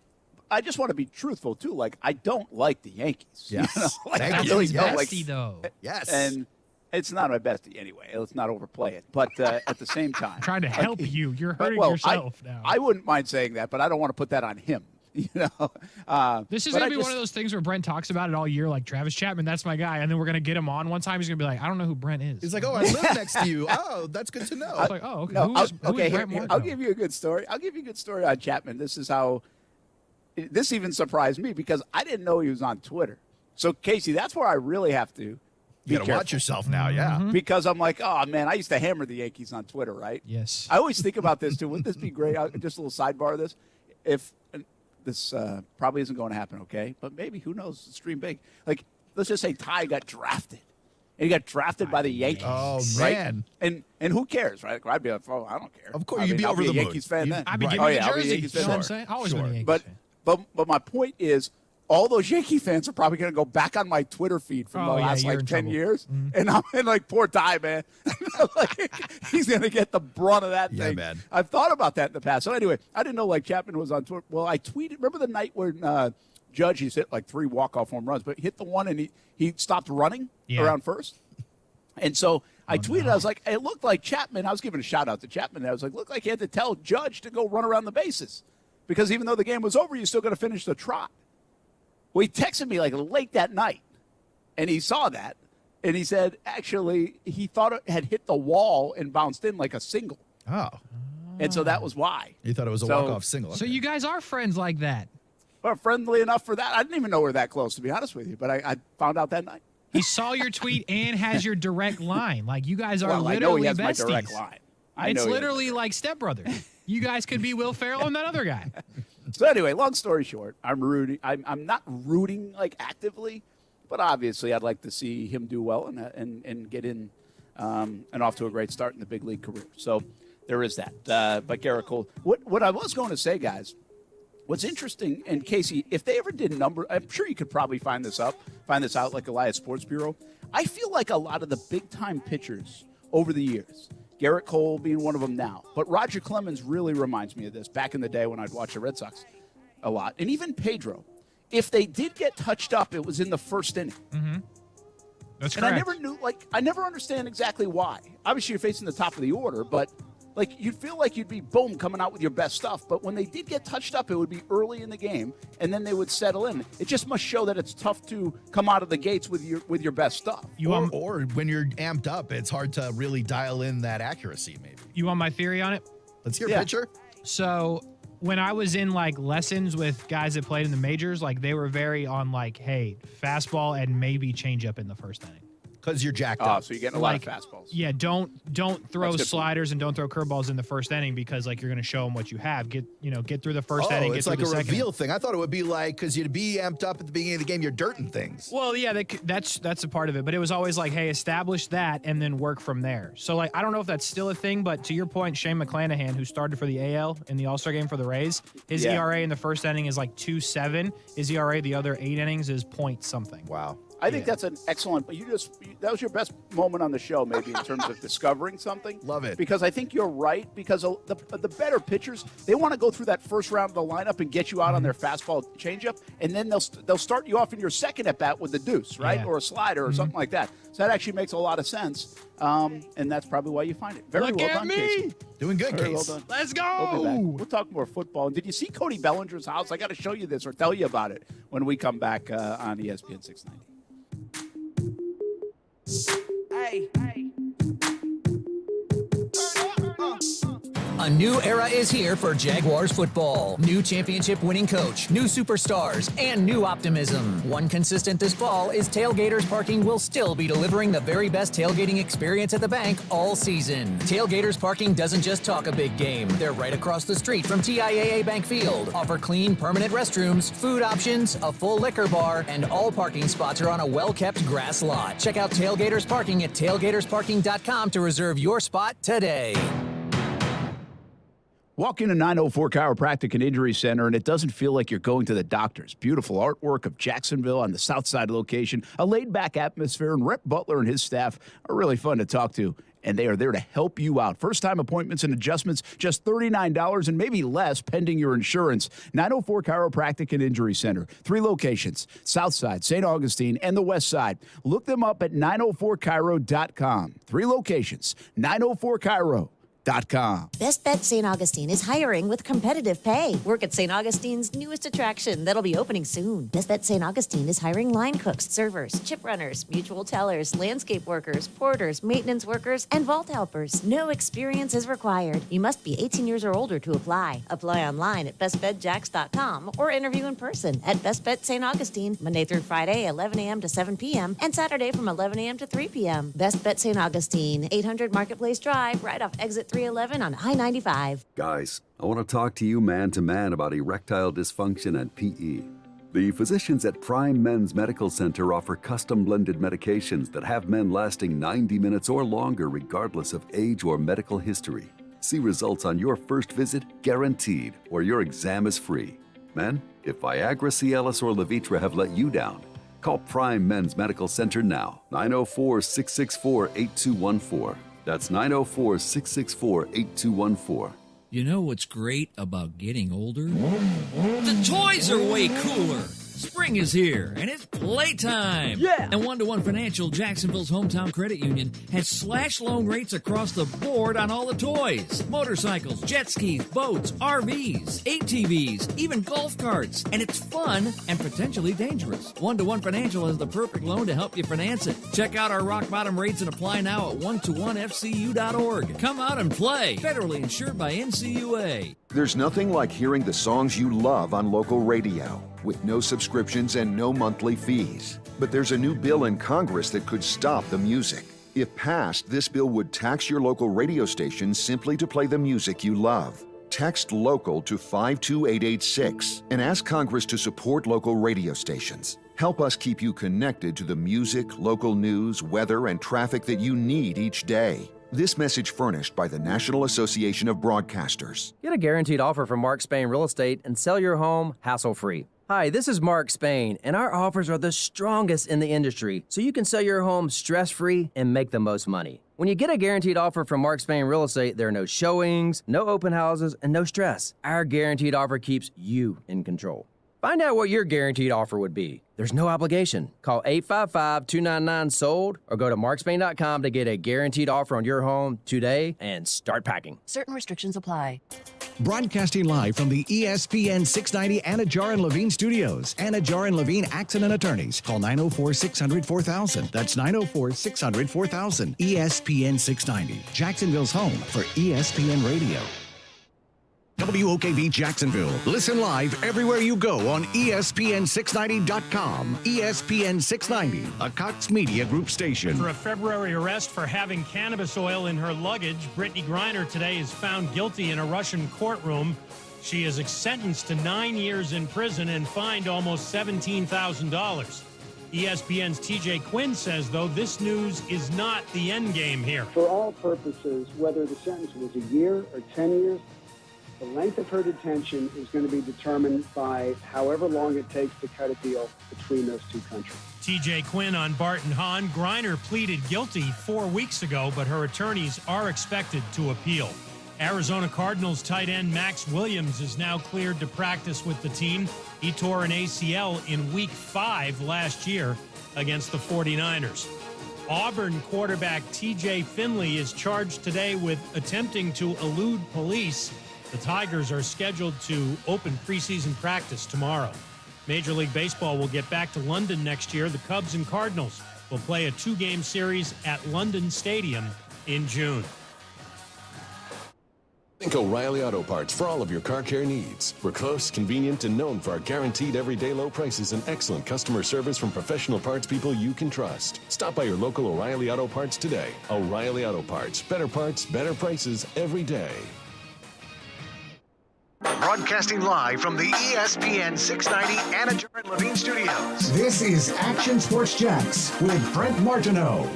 [SPEAKER 3] I just want to be truthful, too. Like, I don't like the Yankees.
[SPEAKER 4] Yes.
[SPEAKER 3] You know? Like,
[SPEAKER 4] Thank
[SPEAKER 3] I
[SPEAKER 4] you.
[SPEAKER 3] really
[SPEAKER 4] Yes.
[SPEAKER 3] don't. Like,
[SPEAKER 5] Bestie, though.
[SPEAKER 4] Yes.
[SPEAKER 3] And it's not my bestie anyway. Let's not overplay it. But at the same time.
[SPEAKER 5] I'm trying to help you. You're hurting
[SPEAKER 3] well,
[SPEAKER 5] yourself now.
[SPEAKER 3] I wouldn't mind saying that, but I don't want to put that on him. You know,
[SPEAKER 5] This is going to be one of those things where Brent talks about it all year, like Travis Chapman, that's my guy. And then we're going to get him on one time. He's going to be like, I don't know who Brent is.
[SPEAKER 4] He's like, oh, I live next to you. Oh, that's good to know.
[SPEAKER 5] I was like, oh, okay.
[SPEAKER 3] No,
[SPEAKER 5] who is Brent
[SPEAKER 3] I'll
[SPEAKER 5] Martineau?
[SPEAKER 3] give you a good story. I'll give you a good story on Chapman. This even surprised me because I didn't know he was on Twitter. So, Casey, that's where I really have to
[SPEAKER 4] You got to watch yourself now, yeah.
[SPEAKER 3] Because I'm like, oh, man, I used to hammer the Yankees on Twitter, right?
[SPEAKER 5] Yes.
[SPEAKER 3] I always think about this, too. Wouldn't this be great? Just a little sidebar of this. If this probably isn't going to happen, okay? But maybe, who knows? It's dream big. Like, let's just say Ty got drafted. And he got drafted by the Yankees.
[SPEAKER 4] Oh,
[SPEAKER 3] right?
[SPEAKER 4] man.
[SPEAKER 3] And who cares, right? I'd be like, oh, I don't care.
[SPEAKER 4] Of course,
[SPEAKER 3] I
[SPEAKER 4] you'd
[SPEAKER 3] mean,
[SPEAKER 4] be
[SPEAKER 3] I'll
[SPEAKER 4] over
[SPEAKER 3] be
[SPEAKER 4] the
[SPEAKER 3] a
[SPEAKER 4] moon.
[SPEAKER 3] Yankees fan then.
[SPEAKER 5] I'd be
[SPEAKER 3] Right.
[SPEAKER 5] giving you the
[SPEAKER 3] I'll be a
[SPEAKER 5] jersey.
[SPEAKER 3] Yankees
[SPEAKER 5] You know
[SPEAKER 3] fan
[SPEAKER 5] what I'm
[SPEAKER 3] then.
[SPEAKER 5] saying? Always been a Yankees fan.
[SPEAKER 3] But my point is, all those Yankee fans are probably going to go back on my Twitter feed from the last
[SPEAKER 5] you're
[SPEAKER 3] like
[SPEAKER 5] in
[SPEAKER 3] 10
[SPEAKER 5] trouble.
[SPEAKER 3] years, and I'm in like poor Ty, man. Like, he's going to get the brunt of that thing.
[SPEAKER 4] man.
[SPEAKER 3] I've thought about that in the past. So anyway, I didn't know like Chapman was on Twitter. Well, I tweeted. Remember the night when Judge he's hit like 3 walk-off home runs, but he hit the one and he stopped running around first. And so I tweeted, I was like, it looked like Chapman. I was giving a shout out to Chapman. I was like, looked like he had to tell Judge to go run around the bases because even though the game was over, you still got to finish the trot. Well, he texted me like late that night, and he saw that, and he said actually he thought it had hit the wall and bounced in like a single.
[SPEAKER 4] Oh.
[SPEAKER 3] And so that was why.
[SPEAKER 4] You thought it was a walk-off single.
[SPEAKER 5] So you guys are friends like that.
[SPEAKER 3] Well, friendly enough for that. I didn't even know we were that close, to be honest with you, but I found out that night.
[SPEAKER 5] He saw your tweet and has your direct line. Like, you guys are
[SPEAKER 3] Well, I
[SPEAKER 5] literally
[SPEAKER 3] know he has
[SPEAKER 5] besties.
[SPEAKER 3] my direct line.
[SPEAKER 5] It's literally like stepbrothers. You guys could be Will Ferrell and that other guy.
[SPEAKER 3] So anyway, long story short, I'm rooting. I'm not rooting like actively, but obviously I'd like to see him do well and get in and off to a great start in the big league career. So there is that. But Garrett Cole, what I was going to say, guys, what's interesting, and Casey, if they ever did I'm sure you could probably find this out like Elias Sports Bureau. I feel like a lot of the big time pitchers over the years, Garrett Cole being one of them now. But Roger Clemens really reminds me of this back in the day when I'd watch the Red Sox a lot. And even Pedro. If they did get touched up, it was in the first inning.
[SPEAKER 5] Mm-hmm. That's
[SPEAKER 3] and
[SPEAKER 5] correct.
[SPEAKER 3] I never understand exactly why. Obviously, you're facing the top of the order, but like you'd feel like you'd be boom coming out with your best stuff. But when they did get touched up, it would be early in the game, and then they would settle in. It just must show that it's tough to come out of the gates with your best stuff.
[SPEAKER 4] Or when you're amped up, it's hard to really dial in that accuracy, maybe.
[SPEAKER 5] You want my theory on it?
[SPEAKER 4] Let's hear pitcher.
[SPEAKER 5] So when I was in like lessons with guys that played in the majors, like they were very on like, hey, fastball and maybe change up in the first inning.
[SPEAKER 4] because you're jacked up.
[SPEAKER 3] So you're getting a lot of fastballs.
[SPEAKER 5] Yeah, don't throw sliders and don't throw curveballs in the first inning because like you're going to show them what you have. Get through the first inning.
[SPEAKER 4] It's like a reveal thing. I thought it would be like because you'd be amped up at the beginning of the game, you're dirting things.
[SPEAKER 5] Well, yeah, that's a part of it. But it was always like, hey, establish that and then work from there. So like I don't know if that's still a thing, but to your point, Shane McClanahan, who started for the AL in the All-Star game for the Rays, his ERA in the first inning is like 2.7. His ERA the other 8 innings is point something.
[SPEAKER 4] Wow.
[SPEAKER 3] I think that's an excellent. That was your best moment on the show, maybe in terms of discovering something.
[SPEAKER 4] Love it.
[SPEAKER 3] Because I think you're right. Because the better pitchers, they want to go through that first round of the lineup and get you out on their fastball changeup, and then they'll start you off in your second at bat with the deuce, right, or a slider or something like that. So that actually makes a lot of sense, and that's probably why you find it. Very well done, Casey.
[SPEAKER 4] Doing good,
[SPEAKER 3] Very
[SPEAKER 4] Case.
[SPEAKER 3] well done.
[SPEAKER 5] Let's go.
[SPEAKER 3] We'll talk more football. And did you see Cody Bellinger's house? I got to show you this or tell you about it when we come back on ESPN 690.
[SPEAKER 2] Hey. A new era is here for Jaguars football. New championship-winning coach, new superstars, and new optimism. One consistent this fall is Tailgaters Parking will still be delivering the very best tailgating experience at the bank all season. Tailgaters Parking doesn't just talk a big game. They're right across the street from TIAA Bank Field. Offer clean, permanent restrooms, food options, a full liquor bar, and all parking spots are on a well-kept grass lot. Check out Tailgaters Parking at tailgatorsparking.com to reserve your spot today.
[SPEAKER 3] Walk into 904 Chiropractic and Injury Center, and it doesn't feel like you're going to the doctors. Beautiful artwork of Jacksonville on the south side location, a laid-back atmosphere, and Rep Butler and his staff are really fun to talk to, and they are there to help you out. First-time appointments and adjustments, just $39 and maybe less pending your insurance. 904 Chiropractic and Injury Center. 3 locations, south side, St. Augustine, and the west side. Look them up at 904chiro.com. 3 locations, 904chiro.com.
[SPEAKER 9] Best Bet St. Augustine is hiring with competitive pay. Work at St. Augustine's newest attraction that'll be opening soon. Best Bet St. Augustine is hiring line cooks, servers, chip runners, mutual tellers, landscape workers, porters, maintenance workers, and vault helpers. No experience is required. You must be 18 years or older to apply. Apply online at bestbetjax.com or interview in person at Best Bet St. Augustine, Monday through Friday, 11 a.m. to 7 p.m., and Saturday from 11 a.m. to 3 p.m. Best Bet St. Augustine, 800 Marketplace Drive, right off exit 311 on I-95.
[SPEAKER 25] Guys, I want to talk to you man-to-man about erectile dysfunction and PE. The physicians at Prime Men's Medical Center offer custom-blended medications that have men lasting 90 minutes or longer regardless of age or medical history. See results on your first visit guaranteed, or your exam is free. Men, if Viagra, Cialis, or Levitra have let you down, call Prime Men's Medical Center now, 904-664-8214. That's 904-664-8214.
[SPEAKER 10] You know what's great about getting older? The toys are way cooler. Spring is here, and it's playtime. Yeah! And One-to-One Financial, Jacksonville's hometown credit union, has slash loan rates across the board on all the toys. Motorcycles, jet skis, boats, RVs, ATVs, even golf carts. And it's fun and potentially dangerous. One-to-One Financial has the perfect loan to help you finance it. Check out our rock-bottom rates and apply now at one-to-onefcu.org. Come out and play. Federally insured by NCUA.
[SPEAKER 11] There's nothing like hearing the songs you love on local radio, with no subscriptions and no monthly fees. But there's a new bill in Congress that could stop the music. If passed, this bill would tax your local radio station simply to play the music you love. Text LOCAL to 52886 and ask Congress to support local radio stations. Help us keep you connected to the music, local news, weather, and traffic that you need each day. This message furnished by the National Association of Broadcasters.
[SPEAKER 12] Get a guaranteed offer from Mark Spain Real Estate and sell your home hassle-free. Hi, this is Mark Spain, and our offers are the strongest in the industry, so you can sell your home stress-free and make the most money. When you get a guaranteed offer from Mark Spain Real Estate, there are no showings, no open houses, and no stress. Our guaranteed offer keeps you in control. Find out what your guaranteed offer would be. There's no obligation. Call 855-299-SOLD or go to markspain.com to get a guaranteed offer on your home today and start packing.
[SPEAKER 9] Certain restrictions apply.
[SPEAKER 13] Broadcasting live from the ESPN 690 Anajar and Levine studios. Anajar and Levine Accident Attorneys. Call 904-600-4000. That's 904-600-4000. ESPN 690. Jacksonville's home for ESPN Radio. WOKV Jacksonville. Listen live everywhere you go on ESPN690.com. ESPN 690, a Cox Media Group station.
[SPEAKER 1] For a February arrest for having cannabis oil in her luggage, Brittany Griner today is found guilty in a Russian courtroom. She is sentenced to 9 years in prison and fined almost $17,000. ESPN's TJ Quinn says, though, this news is not the end game here.
[SPEAKER 6] For all purposes, whether the sentence was a year or 10 years, the length of her detention is going to be determined by however long it takes to cut a deal between those two countries.
[SPEAKER 1] TJ Quinn on Barton Hahn. Griner pleaded guilty 4 weeks ago, but her attorneys are expected to appeal. Arizona Cardinals tight end Max Williams is now cleared to practice with the team. He tore an ACL in Week 5 last year against the 49ers. Auburn quarterback TJ Finley is charged today with attempting to elude police. The Tigers are scheduled to open preseason practice tomorrow. Major League Baseball will get back to London next year. The Cubs and Cardinals will play a 2-game series at London Stadium in June.
[SPEAKER 7] Think O'Reilly Auto Parts for all of your car care needs. We're close, convenient, and known for our guaranteed everyday low prices and excellent customer service from professional parts people you can trust. Stop by your local O'Reilly Auto Parts today. O'Reilly Auto Parts. Better parts, better prices every day.
[SPEAKER 13] Broadcasting live from the ESPN 690 Anna Jar Levine Studios. This is Action Sports Jacks with Brent Martineau.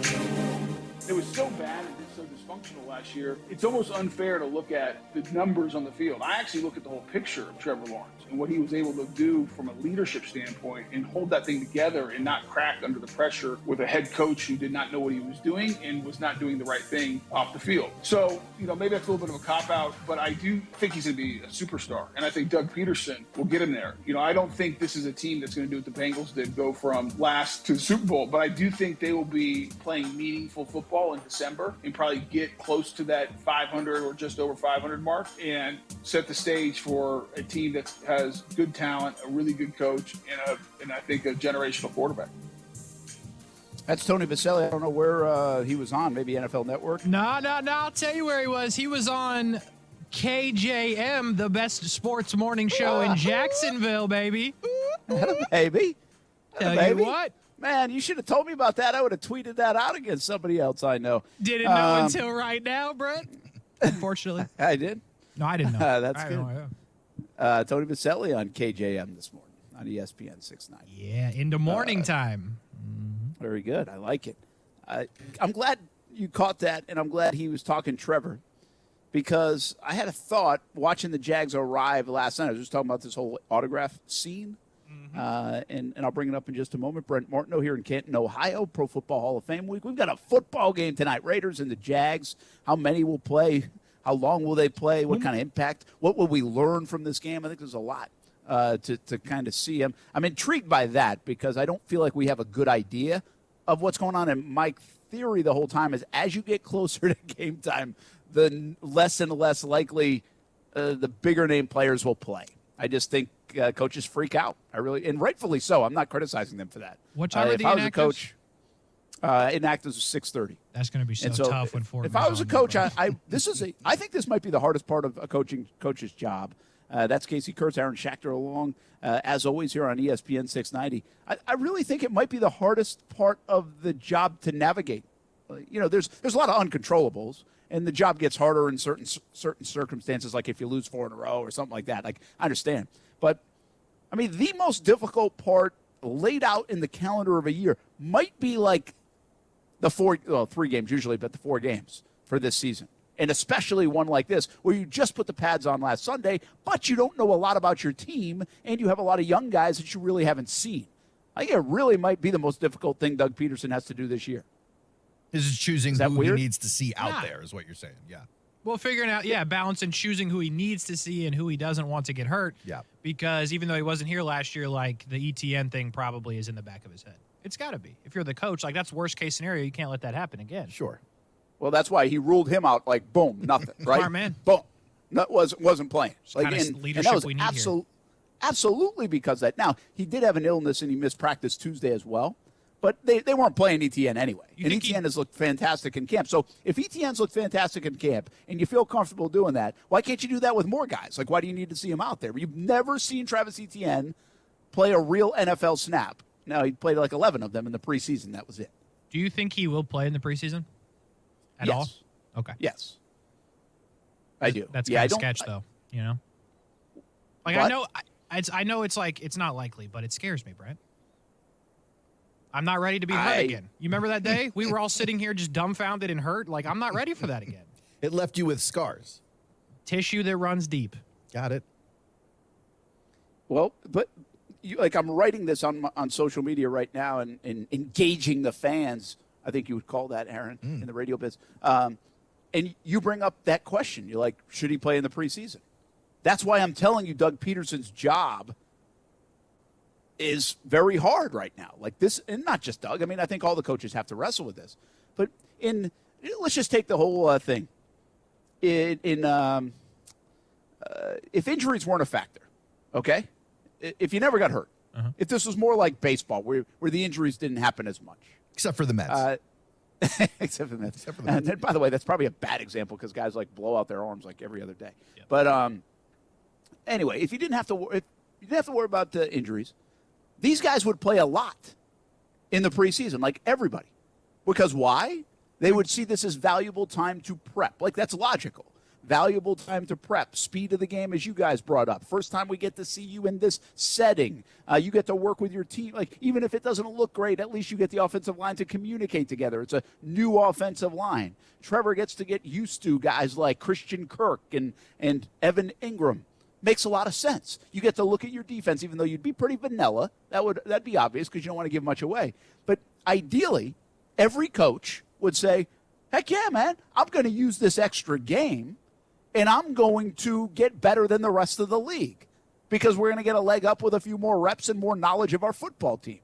[SPEAKER 3] It was so bad and so dysfunctional last year, it's almost unfair to look at the numbers on the field. I actually look at the whole picture of Trevor Lawrence and what he was able to do from a leadership standpoint and hold that thing together and not crack under the pressure with a head coach who did not know what he was doing and was not doing the right thing off the field. So, maybe that's a little bit of a cop-out, but I do think he's going to be a superstar. And I think Doug Peterson will get him there. I don't think this is a team that's going to do what the Bengals did, go from last to the Super Bowl, but I do think they will be playing meaningful football in December and probably get close to that 500 or just over 500 mark and set the stage for a team that has good talent, a really good coach, and I think a generational quarterback. That's Tony Vaselli. I don't know where he was on. Maybe NFL Network?
[SPEAKER 5] No. I'll tell you where he was. He was on KJM, the best sports morning show in Jacksonville, baby.
[SPEAKER 3] Baby.
[SPEAKER 5] Tell you what.
[SPEAKER 3] Man, you should have told me about that. I would have tweeted that out against somebody else I know.
[SPEAKER 5] Didn't know until right now, Brett. Unfortunately.
[SPEAKER 3] I did?
[SPEAKER 5] No, I didn't know.
[SPEAKER 3] That's good. Tony Vaselli on KJM this morning on ESPN 690.
[SPEAKER 5] Yeah, into morning time.
[SPEAKER 3] Very good. I like it. I'm glad you caught that, and I'm glad he was talking Trevor, because I had a thought watching the Jags arrive last night. I was just talking about this whole autograph scene. And I'll bring it up in just a moment. Brent Martineau here in Canton, Ohio, Pro Football Hall of Fame week. We've got a football game tonight. Raiders and the Jags. How many will play? How long will they play? What kind of impact? What will we learn from this game? I think there's a lot to kind of see. I'm intrigued by that because I don't feel like we have a good idea of what's going on. And my theory the whole time is as you get closer to game time, the less and less likely the bigger name players will play. I just think coaches freak out. And rightfully so. I'm not criticizing them for that.
[SPEAKER 5] What time are the
[SPEAKER 3] inactives? If I was a coach, inactives was 6:30.
[SPEAKER 5] That's going to be so tough when Ford.
[SPEAKER 3] If I was a coach, I think this might be the hardest part of a coach's job. That's Casey Kurtz, Aaron Schachter along, as always here on ESPN 690. I really think it might be the hardest part of the job to navigate. There's a lot of uncontrollables. And the job gets harder in certain circumstances, like if you lose 4 in a row or something like that. Like, I understand. But, the most difficult part laid out in the calendar of a year might be like the 3 games usually, but the 4 games for this season. And especially one like this, where you just put the pads on last Sunday, but you don't know a lot about your team, and you have a lot of young guys that you really haven't seen. I think it really might be the most difficult thing Doug Peterson has to do this year.
[SPEAKER 4] Is choosing who he needs to see out there is what you're saying. Yeah.
[SPEAKER 5] Well, figuring out, balance and choosing who he needs to see and who he doesn't want to get hurt.
[SPEAKER 4] Yeah.
[SPEAKER 5] Because even though he wasn't here last year, like the ETN thing probably is in the back of his head. It's got to be. If you're the coach, like that's worst case scenario. You can't let that happen again.
[SPEAKER 3] Sure. Well, that's why he ruled him out like boom, nothing, right?
[SPEAKER 5] Smart man.
[SPEAKER 3] Boom. That wasn't playing.
[SPEAKER 5] Like, and that was
[SPEAKER 3] we need absolutely because of that. Now, he did have an illness and he missed practice Tuesday as well. But they weren't playing ETN anyway. And ETN has looked fantastic in camp. So if ETN's looked fantastic in camp and you feel comfortable doing that, why can't you do that with more guys? Like, why do you need to see him out there? You've never seen Travis Etienne play a real NFL snap. Now, he played like 11 of them in the preseason. That was it.
[SPEAKER 5] Do you think he will play in the preseason at all? Okay.
[SPEAKER 3] Yes. I do.
[SPEAKER 5] That's kind of sketch, though, you know? Like, I know it's like, it's not likely, but it scares me, Brett. I'm not ready to be hurt again. You remember that day? We were all sitting here just dumbfounded and hurt. Like, I'm not ready for that again.
[SPEAKER 4] It left you with scars.
[SPEAKER 5] Tissue that runs deep.
[SPEAKER 4] Got it.
[SPEAKER 3] Well, but I'm writing this on social media right now and engaging the fans. I think you would call that, Aaron, in the radio biz. And you bring up that question. You're like, should he play in the preseason? That's why I'm telling you Doug Peterson's job is very hard right now. Like this, and not just Doug. I mean, I think all the coaches have to wrestle with this. But let's just take the whole thing. If injuries weren't a factor, okay? If you never got hurt, if this was more like baseball where the injuries didn't happen as much.
[SPEAKER 4] Except for the Mets.
[SPEAKER 3] Except for the Mets. And by the way, that's probably a bad example because guys like blow out their arms like every other day. Yep. But anyway, if you didn't have to worry about the injuries, these guys would play a lot in the preseason, like everybody. Because why? They would see this as valuable time to prep. Like, that's logical. Valuable time to prep. Speed of the game, as you guys brought up. First time we get to see you in this setting. You get to work with your team. Like, even if it doesn't look great, at least you get the offensive line to communicate together. It's a new offensive line. Trevor gets to get used to guys like Christian Kirk and Evan Ingram. Makes a lot of sense. You get to look at your defense, even though you'd be pretty vanilla. That'd be obvious because you don't want to give much away. But ideally, every coach would say, heck yeah, man, I'm going to use this extra game, and I'm going to get better than the rest of the league because we're going to get a leg up with a few more reps and more knowledge of our football team.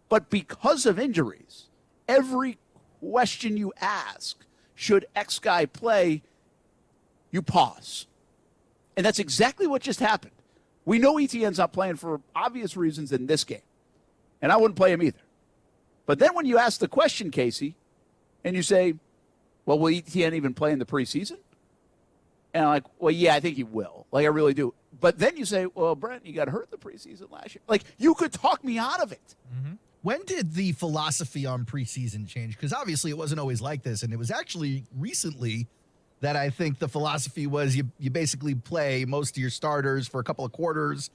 [SPEAKER 3] But because of injuries, every question you ask, should X guy play, you pause. And that's exactly what just happened. We know ETN's not playing for obvious reasons in this game. And I wouldn't play him either. But then when you ask the question, Casey, and you say, well, will ETN even play in the preseason? And I'm like, well, yeah, I think he will. Like, I really do. But then you say, well, Brent, you got hurt in the preseason last year. Like, you could talk me out of it.
[SPEAKER 4] Mm-hmm. When did the philosophy on preseason change? Because obviously it wasn't always like this. And it was actually recently that I think the philosophy was you basically play most of your starters for a couple of quarters,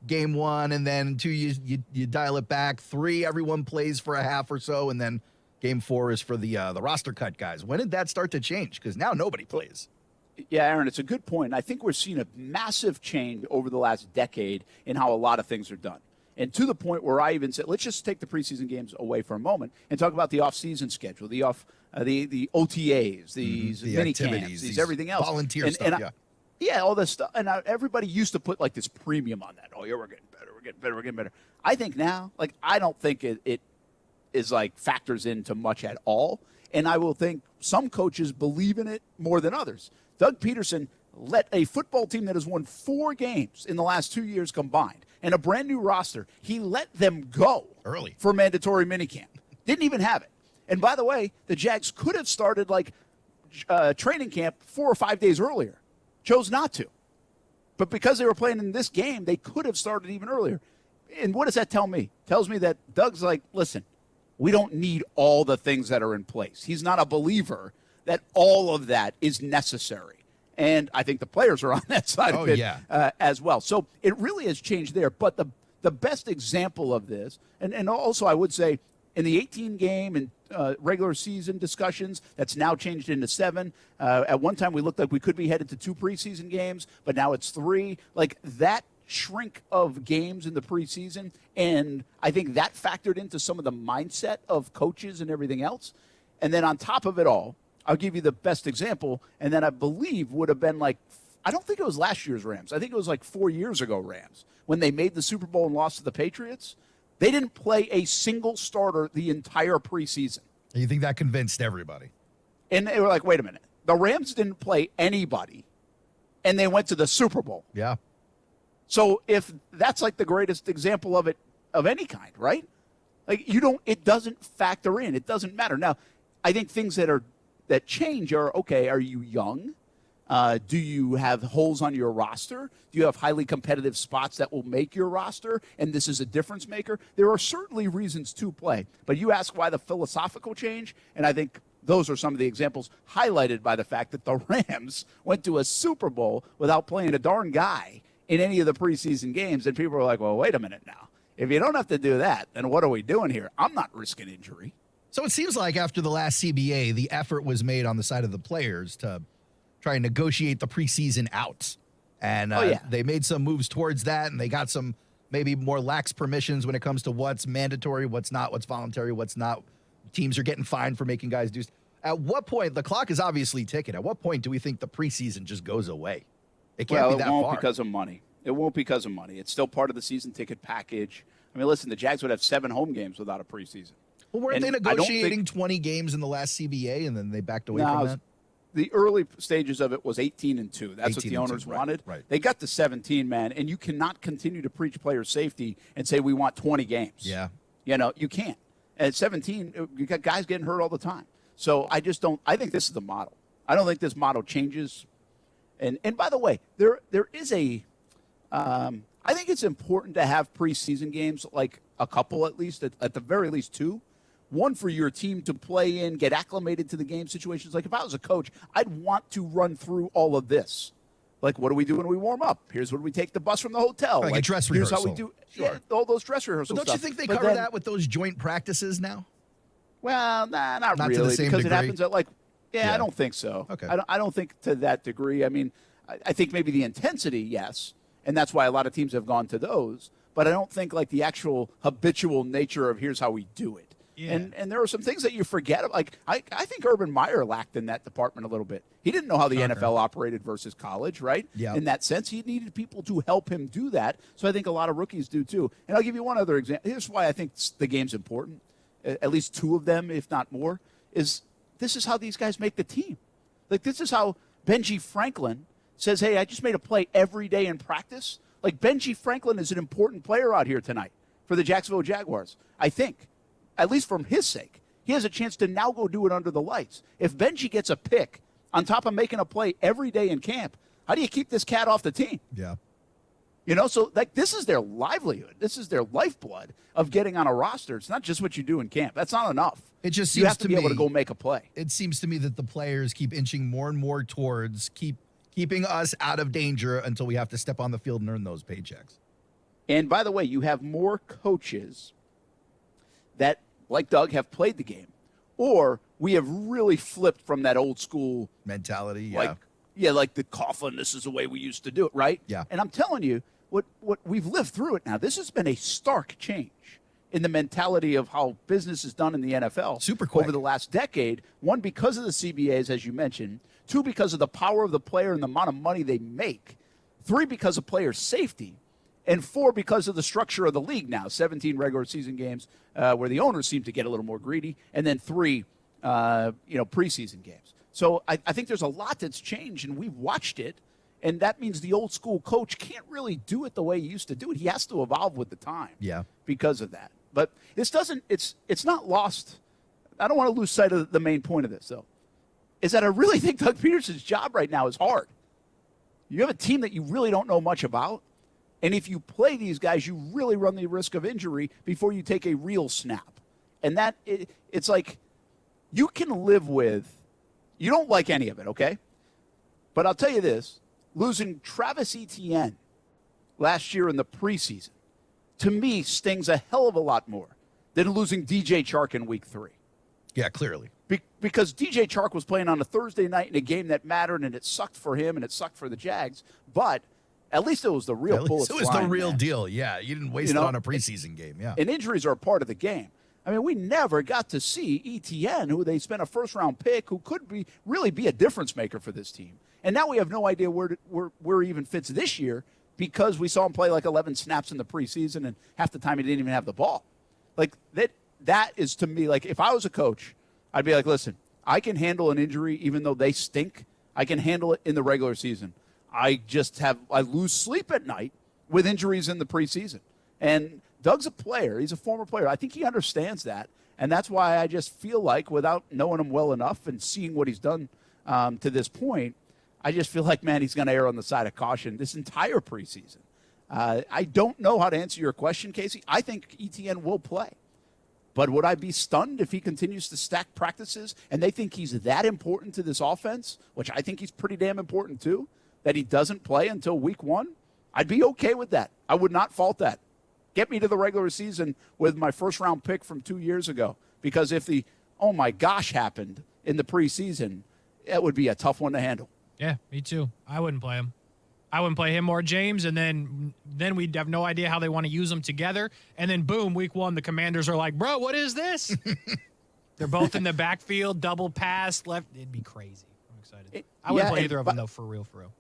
[SPEAKER 4] game one, and then two, you dial it back. Three, everyone plays for a half or so, and then game four is for the roster cut guys. When did that start to change? Because now nobody plays.
[SPEAKER 3] Yeah, Aaron, it's a good point. I think we're seeing a massive change over the last decade in how a lot of things are done. And to the point where I even said, let's just take the preseason games away for a moment and talk about the off-season schedule, the OTAs, these mini camps, these everything else.
[SPEAKER 4] Volunteer stuff,
[SPEAKER 3] yeah, all this stuff. And everybody used to put like this premium on that. Oh, yeah, we're getting better, we're getting better. I think now, like, I don't think it is like factors into much at all. And I will think some coaches believe in it more than others. Doug Peterson let a football team that has won 4 games in the last 2 years combined and a brand new roster, he let them go
[SPEAKER 4] early
[SPEAKER 3] for mandatory minicamp. Didn't even have it. And by the way, the Jags could have started like training camp 4 or 5 days earlier. Chose not to. But because they were playing in this game, they could have started even earlier. And what does that tell me? Tells me that Doug's like, listen, we don't need all the things that are in place. He's not a believer that all of that is necessary. And I think the players are on that side of it as well. So it really has changed there. But the best example of this, and also I would say in the 18-game and regular season discussions, that's now changed into 7. At one time we looked like we could be headed to 2 preseason games, but now it's 3. Like that shrink of games in the preseason, and I think that factored into some of the mindset of coaches and everything else. And then on top of it all, I'll give you the best example, and then I believe would have been like, I don't think it was last year's Rams. I think it was like 4 years ago Rams. When they made the Super Bowl and lost to the Patriots, they didn't play a single starter the entire preseason.
[SPEAKER 4] You think that convinced everybody?
[SPEAKER 3] And they were like, wait a minute. The Rams didn't play anybody, and they went to the Super Bowl.
[SPEAKER 4] Yeah.
[SPEAKER 3] So if that's like the greatest example of it, of any kind, right? Like it doesn't factor in. It doesn't matter. Now, I think things that change are, okay, are you young? Do you have holes on your roster? Do you have highly competitive spots that will make your roster? And this is a difference maker. There are certainly reasons to play. But you ask why the philosophical change, and I think those are some of the examples highlighted by the fact that the Rams went to a Super Bowl without playing a darn guy in any of the preseason games. And people are like, well, wait a minute now. If you don't have to do that, then what are we doing here? I'm not risking injury.
[SPEAKER 4] So it seems like after the last CBA, the effort was made on the side of the players to try and negotiate the preseason out. And they made some moves towards that, and they got some maybe more lax permissions when it comes to what's mandatory, what's not, what's voluntary, what's not. Teams are getting fined for making guys do. At what point, the clock is obviously ticking. At what point do we think the preseason just goes away? It can't be that far.
[SPEAKER 3] It won't because of money. It won't because of money. It's still part of the season ticket package. I mean, listen, the Jags would have 7 home games without a preseason.
[SPEAKER 4] Well, weren't they negotiating 20 games in the last CBA, and then they backed away from that?
[SPEAKER 3] The early stages of it was 18-2. That's what the owners wanted.
[SPEAKER 4] Right.
[SPEAKER 3] They got to 17, man, and you cannot continue to preach player safety and say we want 20 games.
[SPEAKER 4] Yeah.
[SPEAKER 3] You can't. At 17, you got guys getting hurt all the time. So I just don't – I think this is the model. I don't think this model changes. And by the way, there is a I think it's important to have preseason games, like a couple at least, at the very least 2. One for your team to play in, get acclimated to the game situations. Like if I was a coach, I'd want to run through all of this. Like, what do we do when we warm up? Here's when we take the bus from the hotel.
[SPEAKER 4] Like a dress rehearsal.
[SPEAKER 3] Here's how we do all those dress rehearsals.
[SPEAKER 4] But don't you think they cover that with those joint practices now?
[SPEAKER 3] Well, not really,
[SPEAKER 4] to the same
[SPEAKER 3] because
[SPEAKER 4] degree.
[SPEAKER 3] it happens at I don't think so.
[SPEAKER 4] Okay.
[SPEAKER 3] I don't think to that degree. I mean, I think maybe the intensity, yes, and that's why a lot of teams have gone to those. But I don't think like the actual habitual nature of here's how we do it.
[SPEAKER 5] Yeah.
[SPEAKER 3] And there are some things that you forget. Like I think Urban Meyer lacked in that department a little bit. He didn't know how the NFL operated versus college, right?
[SPEAKER 4] Yeah.
[SPEAKER 3] In that sense, he needed people to help him do that. So I think a lot of rookies do too. And I'll give you one other example. Here's why I think the game's important. At least 2 of them, if not more, is this is how these guys make the team. Like this is how Benji Franklin says, hey, I just made a play every day in practice. Like Benji Franklin is an important player out here tonight for the Jacksonville Jaguars, I think. At least from his sake. He has a chance to now go do it under the lights. If Benji gets a pick on top of making a play every day in camp, how do you keep this cat off the team?
[SPEAKER 4] Yeah.
[SPEAKER 3] So like this is their livelihood. This is their lifeblood of getting on a roster. It's not just what you do in camp. That's not enough.
[SPEAKER 4] It just seems
[SPEAKER 3] you have to
[SPEAKER 4] to
[SPEAKER 3] be
[SPEAKER 4] me,
[SPEAKER 3] able to go make a play.
[SPEAKER 4] It seems to me that the players keep inching more and more towards keeping us out of danger until we have to step on the field and earn those paychecks.
[SPEAKER 3] And by the way, you have more coaches that, like Doug, have played the game. Or we have really flipped from that old school
[SPEAKER 4] mentality.
[SPEAKER 3] Like the Coughlin, this is the way we used to do it, right?
[SPEAKER 4] Yeah.
[SPEAKER 3] And I'm telling you, what we've lived through it now. This has been a stark change in the mentality of how business is done in the NFL.
[SPEAKER 4] Super quick.
[SPEAKER 3] Over the last decade. 1, because of the CBAs, as you mentioned. 2, because of the power of the player and the amount of money they make. 3, because of player safety. And 4, because of the structure of the league now, 17 regular season games where the owners seem to get a little more greedy, and then 3, preseason games. So I think there's a lot that's changed, and we've watched it, and that means the old school coach can't really do it the way he used to do it. He has to evolve with the time because of that. But it's not lost. I don't want to lose sight of the main point of this, though, is that I really think Doug Peterson's job right now is hard. You have a team that you really don't know much about. And if you play these guys, you really run the risk of injury before you take a real snap. And it's like you can live with, you don't like any of it, okay? But I'll tell you this, losing Travis Etienne last year in the preseason, to me, stings a hell of a lot more than losing DJ Chark in week 3.
[SPEAKER 4] Yeah, clearly.
[SPEAKER 3] Because DJ Chark was playing on a Thursday night in a game that mattered, and it sucked for him, and it sucked for the Jags. But at least it was the real bullets flying.
[SPEAKER 4] It was the real deal, yeah. You didn't waste it on a preseason game, yeah.
[SPEAKER 3] And injuries are a part of the game. I mean, we never got to see Etienne, who they spent a first-round pick, who could really be a difference maker for this team. And now we have no idea where he even fits this year because we saw him play like 11 snaps in the preseason, and half the time he didn't even have the ball. Like, that is, to me, like, if I was a coach, I'd be like, listen, I can handle an injury even though they stink. I can handle it in the regular season. I lose sleep at night with injuries in the preseason. And Doug's a player. He's a former player. I think he understands that. And that's why I just feel like, without knowing him well enough and seeing what he's done to this point, I just feel like, man, he's going to err on the side of caution this entire preseason. I don't know how to answer your question, Casey. I think ETN will play. But would I be stunned if he continues to stack practices and they think he's that important to this offense, which I think he's pretty damn important too, that he doesn't play until week 1? I'd be okay with that. I would not fault that. Get me to the regular season with my first-round pick from 2 years ago. Because if the, oh, my gosh, happened in the preseason, it would be a tough one to handle.
[SPEAKER 5] Yeah, me too. I wouldn't play him. I wouldn't play him or James, and then we'd have no idea how they want to use them together. And then, boom, week 1, the Commanders are like, bro, what is this? They're both in the backfield, double pass, left. It'd be crazy. I'm excited. I wouldn't play either of them, though, for real, for real.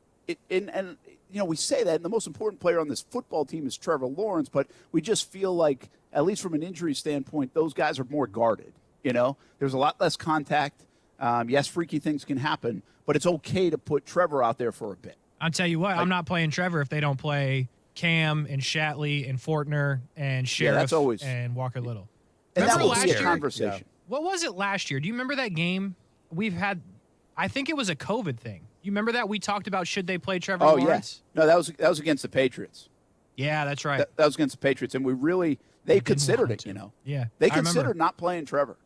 [SPEAKER 3] And we say that, and the most important player on this football team is Trevor Lawrence, but we just feel like, at least from an injury standpoint, those guys are more guarded. There's a lot less contact. Yes, freaky things can happen, but it's okay to put Trevor out there for a bit.
[SPEAKER 5] I'll tell you what, I'm not playing Trevor if they don't play Cam and Shatley and Fortner and Sheriff and Walker Little.
[SPEAKER 3] And that will be a conversation.
[SPEAKER 5] What was it last year? Do you remember that game we've had? I think it was a COVID thing. You remember that? We talked about should they play Trevor Lawrence?
[SPEAKER 3] Yeah. No, that was against the Patriots.
[SPEAKER 5] Yeah, that's right.
[SPEAKER 3] That was against the Patriots, and they considered it,
[SPEAKER 5] Yeah.
[SPEAKER 3] They considered not playing Trevor.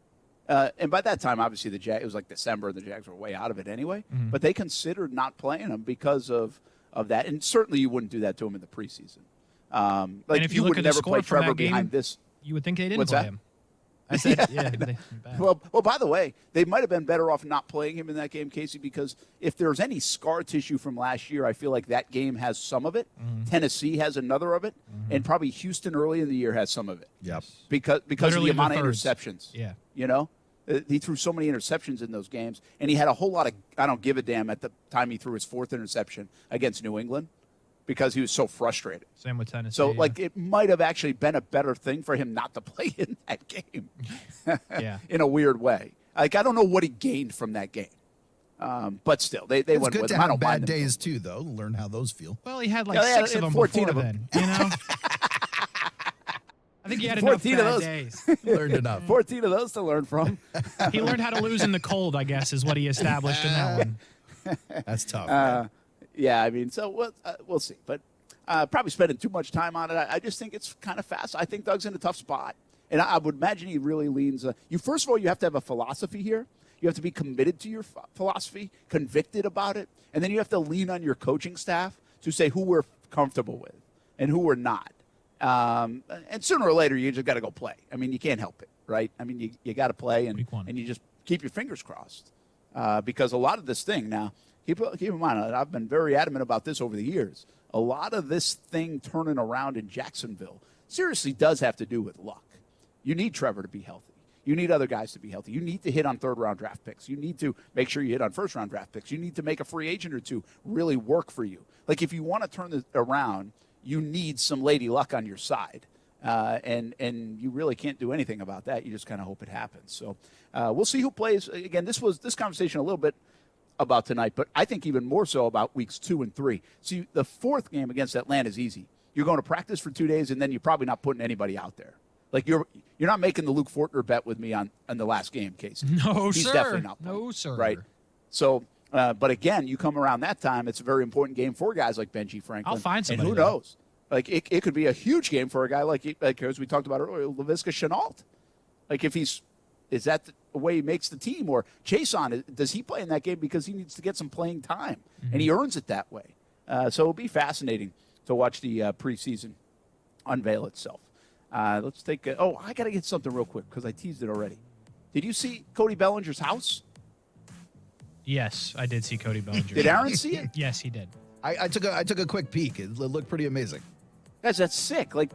[SPEAKER 3] And by that time, obviously, it was like December. The Jags were way out of it anyway. Mm-hmm. But they considered not playing him because of that. And certainly you wouldn't do that to him in the preseason.
[SPEAKER 5] And if you look at the score from that game, you would think they didn't play him. I said,
[SPEAKER 3] Well, by the way, they might have been better off not playing him in that game, Casey, because if there's any scar tissue from last year, I feel like that game has some of it. Mm-hmm. Tennessee has another of it, and probably Houston early in the year has some of it.
[SPEAKER 4] Yep.
[SPEAKER 3] Because
[SPEAKER 5] Literally
[SPEAKER 3] of the amount of interceptions.
[SPEAKER 5] Yeah.
[SPEAKER 3] He threw so many interceptions in those games, and he had a whole lot of I don't give a damn at the time he threw his 4th interception against New England because he was so frustrated.
[SPEAKER 5] Same with Tennessee.
[SPEAKER 3] So, it might have actually been a better thing for him not to play in that game in a weird way. I don't know what he gained from that game. But still, they went with him.
[SPEAKER 4] It's good to have bad days, too, though, learn how those feel.
[SPEAKER 5] Well, he had 6 of them 14 before then, I think he had enough bad days.
[SPEAKER 4] Learned enough.
[SPEAKER 3] 14 of those to learn from.
[SPEAKER 5] He learned how to lose in the cold, I guess, is what he established in that one.
[SPEAKER 4] That's tough.
[SPEAKER 3] Yeah, I mean, so we'll see. But probably spending too much time on it. I just think it's kind of fast. I think Doug's in a tough spot. And I would imagine he really leans. First of all, you have to have a philosophy here. You have to be committed to your philosophy, convicted about it. And then you have to lean on your coaching staff to say who we're comfortable with and who we're not. And sooner or later, you just got to go play. I mean, you can't help it, right? I mean, you got to play, and you just keep your fingers crossed. Because a lot of this thing now, keep in mind, I've been very adamant about this over the years. A lot of this thing turning around in Jacksonville seriously does have to do with luck. You need Trevor to be healthy. You need other guys to be healthy. You need to hit on 3rd-round draft picks. You need to make sure you hit on 1st-round draft picks. You need to make a free agent or two really work for you. Like, if you want to turn this around, you need some lady luck on your side. And you really can't do anything about that. You just kind of hope it happens. So we'll see who plays. Again, this conversation a little bit about tonight, but I think even more so about weeks 2 and 3. See, the 4th game against Atlanta is easy. You're going to practice for 2 days, and then you're probably not putting anybody out there. Like, you're not making the Luke Fortner bet with me on the last game, Casey.
[SPEAKER 5] No,
[SPEAKER 3] He's
[SPEAKER 5] sir.
[SPEAKER 3] definitely not playing.
[SPEAKER 5] No, sir.
[SPEAKER 3] Right? So, but again, you come around that time, it's a very important game for guys like Benji Franklin.
[SPEAKER 5] I'll find somebody.
[SPEAKER 3] And who knows? Like, it could be a huge game for a guy like as we talked about earlier, Laviska Shenault. Like, is that the way he makes the team? Or Chason, does he play in that game because he needs to get some playing time? Mm-hmm. And he earns it that way. So it'll be fascinating to watch the preseason unveil itself. Let's take I got to get something real quick because I teased it already. Did you see Cody Bellinger's house?
[SPEAKER 5] Yes, I did see Cody Bellinger.
[SPEAKER 3] Did Aaron see it?
[SPEAKER 5] Yes, he did.
[SPEAKER 4] I took a quick peek. It looked pretty amazing.
[SPEAKER 3] Guys, that's sick. Like,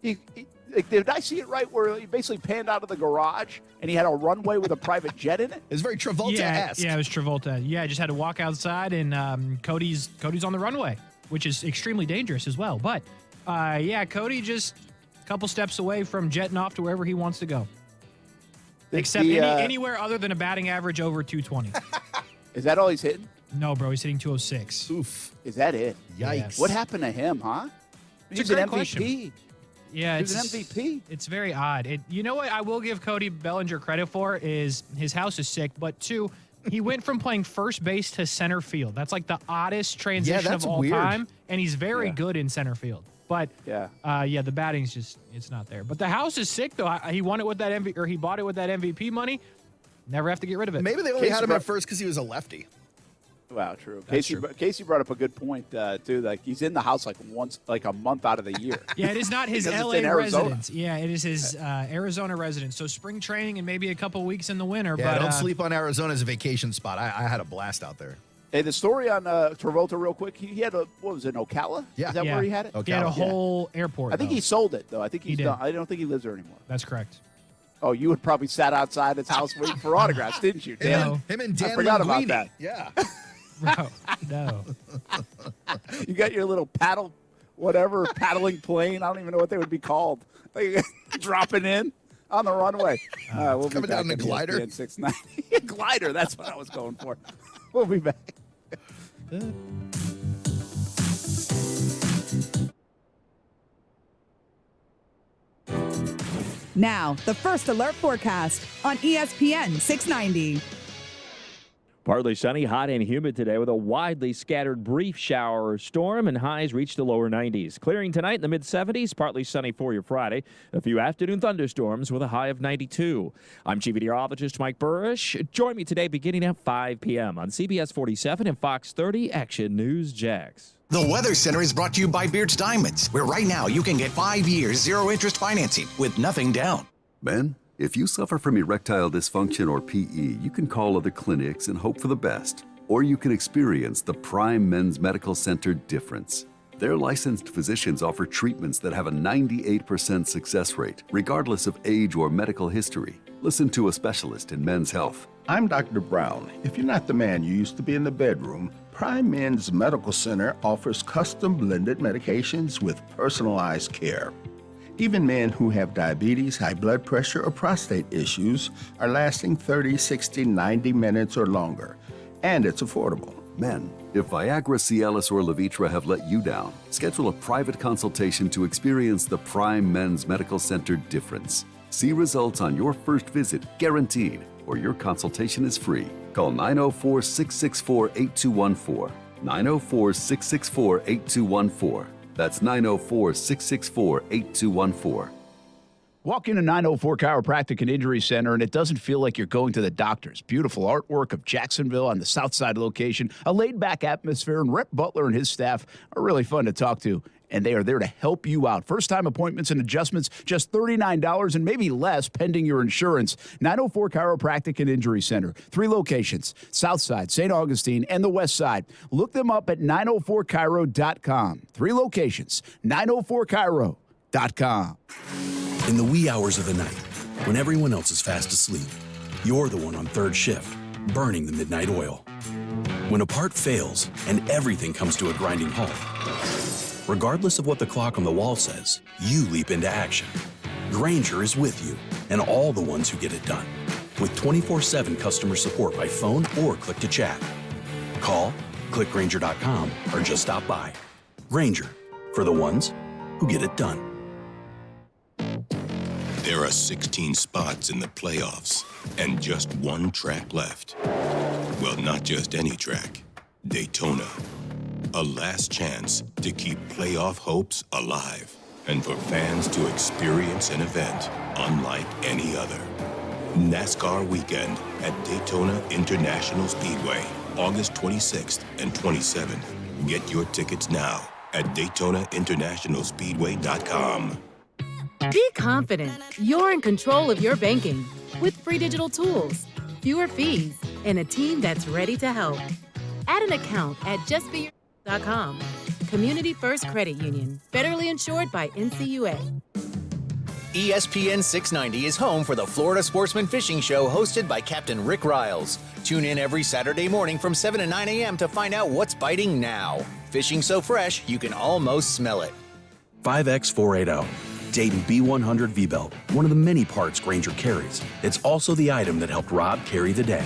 [SPEAKER 3] did I see it right where he basically panned out of the garage and he had a runway with a private jet in it?
[SPEAKER 4] It's very Travolta-esque.
[SPEAKER 5] Yeah, it was Travolta. Yeah, I just had to walk outside, and Cody's on the runway, which is extremely dangerous as well. But, Cody just a couple steps away from jetting off to wherever he wants to go. Except anywhere other than a batting average over 220.
[SPEAKER 3] Is that all he's hitting?
[SPEAKER 5] No, bro, he's hitting 206.
[SPEAKER 4] Oof.
[SPEAKER 3] Is that it?
[SPEAKER 4] Yikes.
[SPEAKER 3] What happened to him, huh? He's an MVP.
[SPEAKER 5] Yeah,
[SPEAKER 3] he was an MVP.
[SPEAKER 5] It's very odd. You know what I will give Cody Bellinger credit for is his house is sick, but 2, he went from playing first base to center field. That's like the oddest transition of all time, and he's very good in center field. But the batting's it's not there. But the house is sick though. He won it with that he bought it with that MVP money. Never have to get rid of it.
[SPEAKER 4] Maybe they only had him at first because he was a lefty.
[SPEAKER 3] Wow, true.
[SPEAKER 5] That's
[SPEAKER 3] Casey brought up a good point too. Like he's in the house like a month out of the year.
[SPEAKER 5] Yeah, it is not his
[SPEAKER 3] Because
[SPEAKER 5] LA
[SPEAKER 3] it's in Arizona.
[SPEAKER 5] residence. Yeah, it is his Arizona residence. So spring training and maybe a couple weeks in the winter.
[SPEAKER 4] Yeah,
[SPEAKER 5] but
[SPEAKER 4] don't sleep on Arizona as a vacation spot. I had a blast out there.
[SPEAKER 3] Hey, the story on Travolta, real quick. He had what was it, Ocala?
[SPEAKER 4] Yeah.
[SPEAKER 3] Is that where he had it?
[SPEAKER 5] He had a whole airport.
[SPEAKER 3] I think he sold it though. I think he's
[SPEAKER 5] did.
[SPEAKER 3] done. I don't think he lives there anymore.
[SPEAKER 5] That's correct.
[SPEAKER 3] Oh, you had probably sat outside his house waiting for autographs, didn't you, Dan?
[SPEAKER 4] Him and Dan
[SPEAKER 3] I forgot about
[SPEAKER 4] Linguini.
[SPEAKER 3] that.
[SPEAKER 4] Yeah.
[SPEAKER 5] Bro, no.
[SPEAKER 3] You got your little paddling plane. I don't even know what they would be called. Like, dropping in on the runway. We'll be
[SPEAKER 4] coming
[SPEAKER 3] back
[SPEAKER 4] down the
[SPEAKER 3] on
[SPEAKER 4] glider?
[SPEAKER 3] ESPN 690. Glider, that's what I was going for. We'll be back.
[SPEAKER 8] Now, the first alert forecast on ESPN 690.
[SPEAKER 14] Partly sunny, hot and humid today with a widely scattered brief shower or storm, and highs reach the lower 90s. Clearing tonight in the mid-70s, partly sunny for your Friday. A few afternoon thunderstorms with a high of 92. I'm Chief Meteorologist Mike Burrish. Join me today beginning at 5 p.m. on CBS 47 and Fox 30 Action News Jax.
[SPEAKER 17] The Weather Center is brought to you by Beards Diamonds, where right now you can get 5 years, zero-interest financing with nothing down.
[SPEAKER 25] Men, if you suffer from erectile dysfunction or PE, you can call other clinics and hope for the best. Or you can experience the Prime Men's Medical Center difference. Their licensed physicians offer treatments that have a 98% success rate, regardless of age or medical history. Listen to a specialist in men's health.
[SPEAKER 18] I'm Dr. Brown. If you're not the man you used to be in the bedroom, Prime Men's Medical Center offers custom blended medications with personalized care. Even men who have diabetes, high blood pressure, or prostate issues are lasting 30, 60, 90 minutes or longer. And it's affordable.
[SPEAKER 25] Men, if Viagra, Cialis, or Levitra have let you down, schedule a private consultation to experience the Prime Men's Medical Center difference. See results on your first visit, guaranteed, or your consultation is free. Call 904-664-8214. 904-664-8214. That's 904-664-8214.
[SPEAKER 3] Walk into 904 Chiropractic and Injury Center, and it doesn't feel like you're going to the doctors. Beautiful artwork of Jacksonville on the south side location, a laid-back atmosphere, and Rep Butler and his staff are really fun to talk to, and they are there to help you out. First-time appointments and adjustments, just $39 and maybe less pending your insurance. 904 Chiropractic and Injury Center. 3 locations, south side, St. Augustine, and the west side. Look them up at 904chiro.com. 3 locations, 904chiro.com.
[SPEAKER 16] In the wee hours of the night, when everyone else is fast asleep, you're the one on third shift, burning the midnight oil. When a part fails and everything comes to a grinding halt, regardless of what the clock on the wall says, you leap into action. Grainger is with you and all the ones who get it done, with 24/7 customer support by phone or click to chat. Call, click Grainger.com, or just stop by. Grainger, for the ones who get it done.
[SPEAKER 19] There are 16 spots in the playoffs and just one track left. Well, not just any track, Daytona. A last chance to keep playoff hopes alive and for fans to experience an event unlike any other. NASCAR Weekend at Daytona International Speedway, August 26th and 27th. Get your tickets now at DaytonaInternationalSpeedway.com.
[SPEAKER 20] Be confident you're in control of your banking with free digital tools, fewer fees, and a team that's ready to help. Add an account at justbeyour.com. Community First Credit Union, federally insured by NCUA.
[SPEAKER 2] ESPN 690 is home for the Florida Sportsman Fishing Show hosted by Captain Rick Riles. Tune in every Saturday morning from 7 to 9 a.m. to find out what's biting now. Fishing so fresh, you can almost smell it.
[SPEAKER 16] 5X480. Dayton B100 V-Belt, one of the many parts Grainger carries. It's also the item that helped Rob carry the day.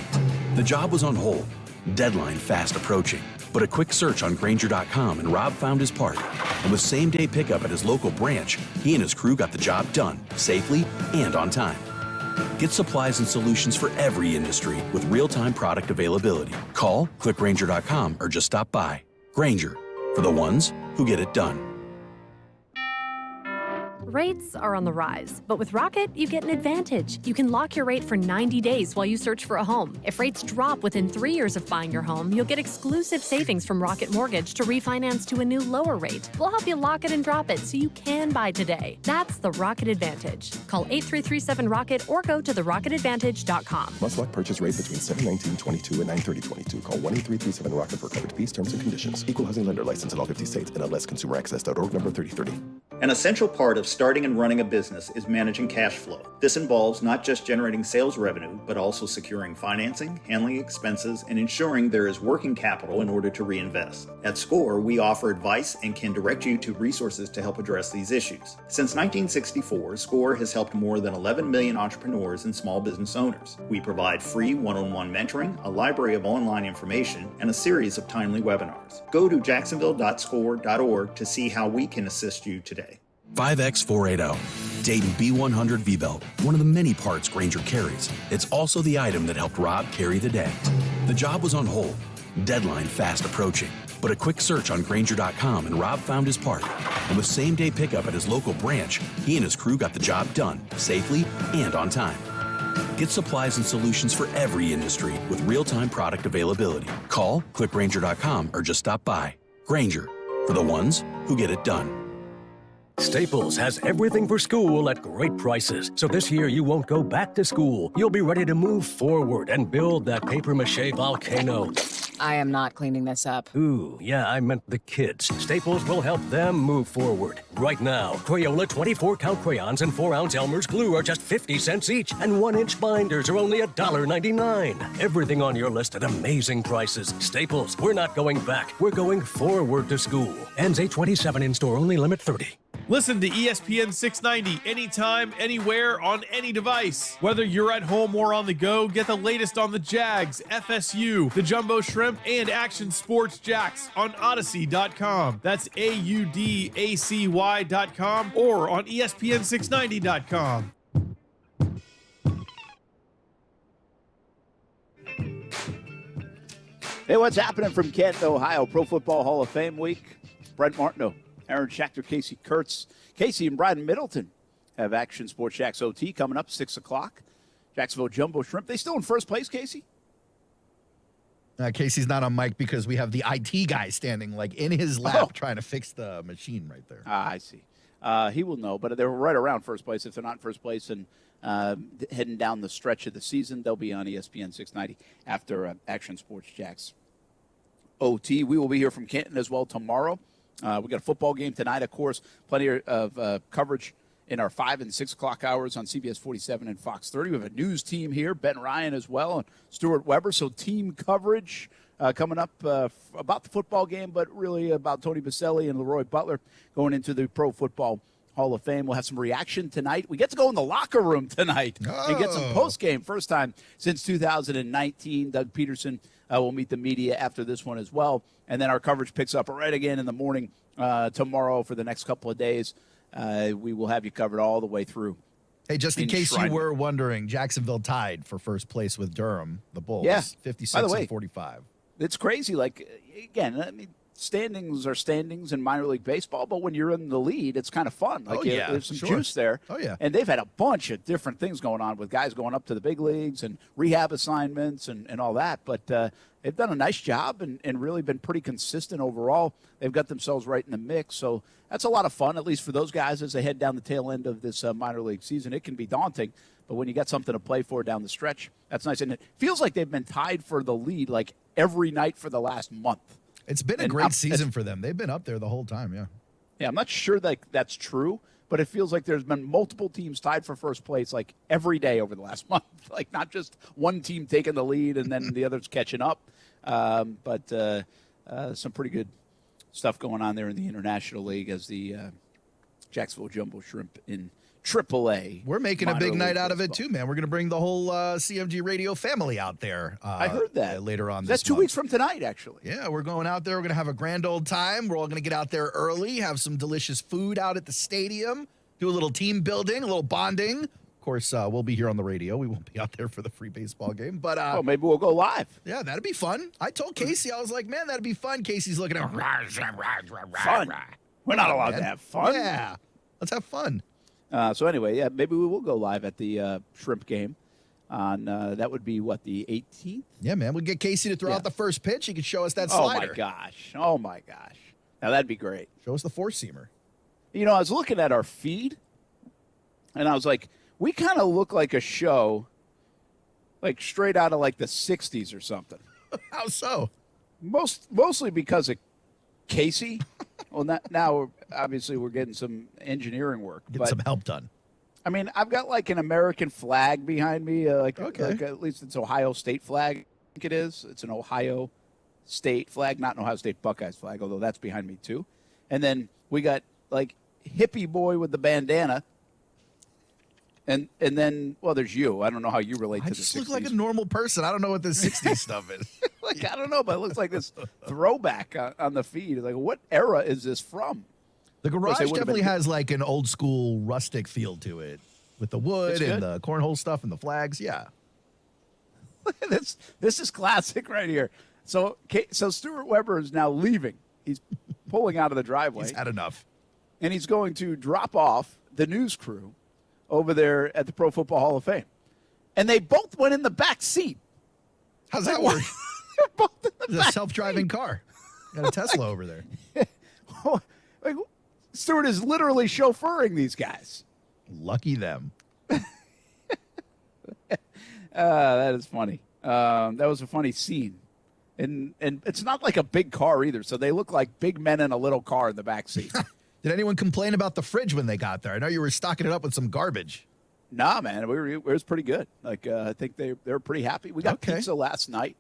[SPEAKER 16] The job was on hold, deadline fast approaching, But a quick search on Grainger.com and Rob found his part. And with same-day pickup at his local branch, he and his crew got the job done, safely and on time. Get supplies and solutions for every industry with real-time product availability. Call, click Grainger.com, or just stop by. Grainger, for the ones who get it done.
[SPEAKER 15] Rates are on the rise, but with Rocket, you get an advantage. You can lock your rate for 90 days while you search for a home. If rates drop within 3 years of buying your home, you'll get exclusive savings from Rocket Mortgage to refinance to a new lower rate. We'll help you lock it and drop it so you can buy today. That's the Rocket Advantage. Call 8337-ROCKET or go to therocketadvantage.com.
[SPEAKER 21] Must lock purchase rate between 7/19/22 and 9/30/22. Call 1-8337-ROCKET for coverage fees, terms, and conditions. Equal housing lender license in all 50 states and MLS ConsumerAccess.org number 3030.
[SPEAKER 22] An essential part of starting and running a business is managing cash flow. This involves not just generating sales revenue, but also securing financing, handling expenses, and ensuring there is working capital in order to reinvest. At SCORE, we offer advice and can direct you to resources to help address these issues. Since 1964, SCORE has helped more than 11 million entrepreneurs and small business owners. We provide free one-on-one mentoring, a library of online information, and a series of timely webinars. Go to jacksonville.score.org to see how we can assist you today.
[SPEAKER 16] 5X480. Dayton B100 V-Belt, one of the many parts Grainger carries. It's also the item that helped Rob carry the day. The job was on hold, deadline fast approaching. But a quick search on Grainger.com and Rob found his part. And with same-day pickup at his local branch, he and his crew got the job done, safely and on time. Get supplies and solutions for every industry with real-time product availability. Call, click Grainger.com, or just stop by. Grainger, for the ones who get it done.
[SPEAKER 23] Staples has everything for school at great prices. So this year you won't go back to school. You'll be ready to move forward and build that papier-mâché volcano.
[SPEAKER 24] I am not cleaning this up.
[SPEAKER 23] Ooh, yeah, I meant the kids. Staples will help them move forward. Right now, Crayola 24-count crayons and 4-ounce Elmer's glue are just 50 cents each, and 1-inch binders are only $1.99. Everything on your list at amazing prices. Staples, we're not going back. We're going forward to school. Ends 8/27 in-store only, limit 30.
[SPEAKER 26] Listen to ESPN 690 anytime, anywhere, on any device. Whether you're at home or on the go, get the latest on the Jags, FSU, the Jumbo Shrimp, and Action Sports Jacks on Odyssey.com. That's AUDACY.com or on ESPN690.com.
[SPEAKER 3] Hey, what's happening from Canton, Ohio? Pro Football Hall of Fame week. Brent Martineau, Aaron Schachter, Casey Kurtz. Casey and Brian Middleton have Action Sports Jacks OT coming up 6 o'clock. Jacksonville Jumbo Shrimp. They still in first place, Casey?
[SPEAKER 4] Casey's not on mic because we have the IT guy standing like in his lap trying to fix the machine right there.
[SPEAKER 3] I see. He will know, but they're right around first place. If they're not in first place and heading down the stretch of the season, they'll be on ESPN 690 after Action Sports Jacks OT. We will be here from Canton as well tomorrow. We got a football game tonight, of course. Plenty of coverage in our 5 and 6 o'clock hours on CBS 47 and Fox 30. We have a news team here, Ben Ryan as well, and Stuart Weber. So team coverage coming up about the football game, but really about Tony Baselli and Leroy Butler going into the Pro Football Hall of Fame. We'll have some reaction tonight. We get to go in the locker room tonight and get some post-game. First time since 2019. Doug Peterson will meet the media after this one as well. And then our coverage picks up right again in the morning tomorrow for the next couple of days. We will have you covered all the way through.
[SPEAKER 4] Hey, just in case you were wondering, Jacksonville tied for first place with Durham, the Bulls, 56 and 45.
[SPEAKER 3] It's crazy. Like, again, I mean, standings are standings in minor league baseball, but when you're in the lead, it's kind of fun. Like, there's some juice there.
[SPEAKER 4] Oh, yeah.
[SPEAKER 3] And they've had a bunch of different things going on with guys going up to the big leagues and rehab assignments and all that. But they've done a nice job and really been pretty consistent overall. They've got themselves right in the mix. So that's a lot of fun, at least for those guys as they head down the tail end of this minor league season. It can be daunting, but when you got something to play for down the stretch, that's nice. And it feels like they've been tied for the lead like every night for the last month.
[SPEAKER 4] It's been a great season for them. They've been up there the whole time, yeah.
[SPEAKER 3] Yeah, I'm not sure that that's true, but it feels like there's been multiple teams tied for first place like every day over the last month. Like not just one team taking the lead and then the others catching up, but some pretty good stuff going on there in the International League as the Jacksonville Jumbo Shrimp in AAA.
[SPEAKER 4] We're making a
[SPEAKER 3] minor
[SPEAKER 4] big
[SPEAKER 3] league
[SPEAKER 4] night out of it,
[SPEAKER 3] baseball.
[SPEAKER 4] too, man. We're going to bring the whole CMG radio family out there.
[SPEAKER 3] I heard that.
[SPEAKER 4] Later on
[SPEAKER 3] That's
[SPEAKER 4] this
[SPEAKER 3] 2
[SPEAKER 4] month.
[SPEAKER 3] weeks from tonight, actually.
[SPEAKER 4] Yeah, we're going out there. We're going to have a grand old time. We're all going to get out there early, have some delicious food out at the stadium, do a little team building, a little bonding. Of course, we'll be here on the radio. We won't be out there for the free baseball game. But
[SPEAKER 3] well, maybe we'll go live.
[SPEAKER 4] Yeah, that'd be fun. I told Casey, I was like, man, that'd be fun. Casey's looking at
[SPEAKER 3] Fun. We're not allowed to have fun.
[SPEAKER 4] Yeah, let's have fun.
[SPEAKER 3] So anyway, yeah, maybe we will go live at the Shrimp game on, that would be, what, the 18th?
[SPEAKER 4] Yeah, man. We'll get Casey to throw out the first pitch. He could show us that
[SPEAKER 3] Oh,
[SPEAKER 4] slider.
[SPEAKER 3] my gosh. Oh, my gosh. Now, that'd be great.
[SPEAKER 4] Show us the four-seamer.
[SPEAKER 3] You know, I was looking at our feed, and I was like, we kind of look like a show, like straight out of, like, the 60s or something.
[SPEAKER 4] How so?
[SPEAKER 3] Mostly because of Casey. Well, now obviously we're getting some engineering work.
[SPEAKER 4] Get some help done.
[SPEAKER 3] I mean, I've got like an American flag behind me. Like at least it's Ohio State flag. I think it is. It's an Ohio State flag, not an Ohio State Buckeyes flag, although that's behind me too. And then we got like hippie boy with the bandana. And then, well, there's you. I don't know how you relate to the 60s.
[SPEAKER 4] I just look like a normal person. I don't know what this 60s stuff is.
[SPEAKER 3] Like, I don't know, but it looks like this throwback on the feed. Like, what era is this from?
[SPEAKER 4] The garage definitely has like an old school rustic feel to it with the wood and the cornhole stuff and the flags. Yeah.
[SPEAKER 3] This is classic right here. So Stuart Weber is now leaving. He's pulling out of the driveway.
[SPEAKER 4] He's had enough.
[SPEAKER 3] And he's going to drop off the news crew over there at the Pro Football Hall of Fame. And they both went in the back seat.
[SPEAKER 4] How's that work?
[SPEAKER 3] They're both in the
[SPEAKER 4] It's
[SPEAKER 3] back
[SPEAKER 4] a self-driving car. Got a Tesla over there.
[SPEAKER 3] Like, Stuart is literally chauffeuring these guys.
[SPEAKER 4] Lucky them.
[SPEAKER 3] That is funny. That was a funny scene. And it's not like a big car either, so they look like big men in a little car in the back seat.
[SPEAKER 4] Did anyone complain about the fridge when they got there? I know you were stocking it up with some garbage.
[SPEAKER 3] Nah, man, it was pretty good. Like I think they were pretty happy. We got pizza last night.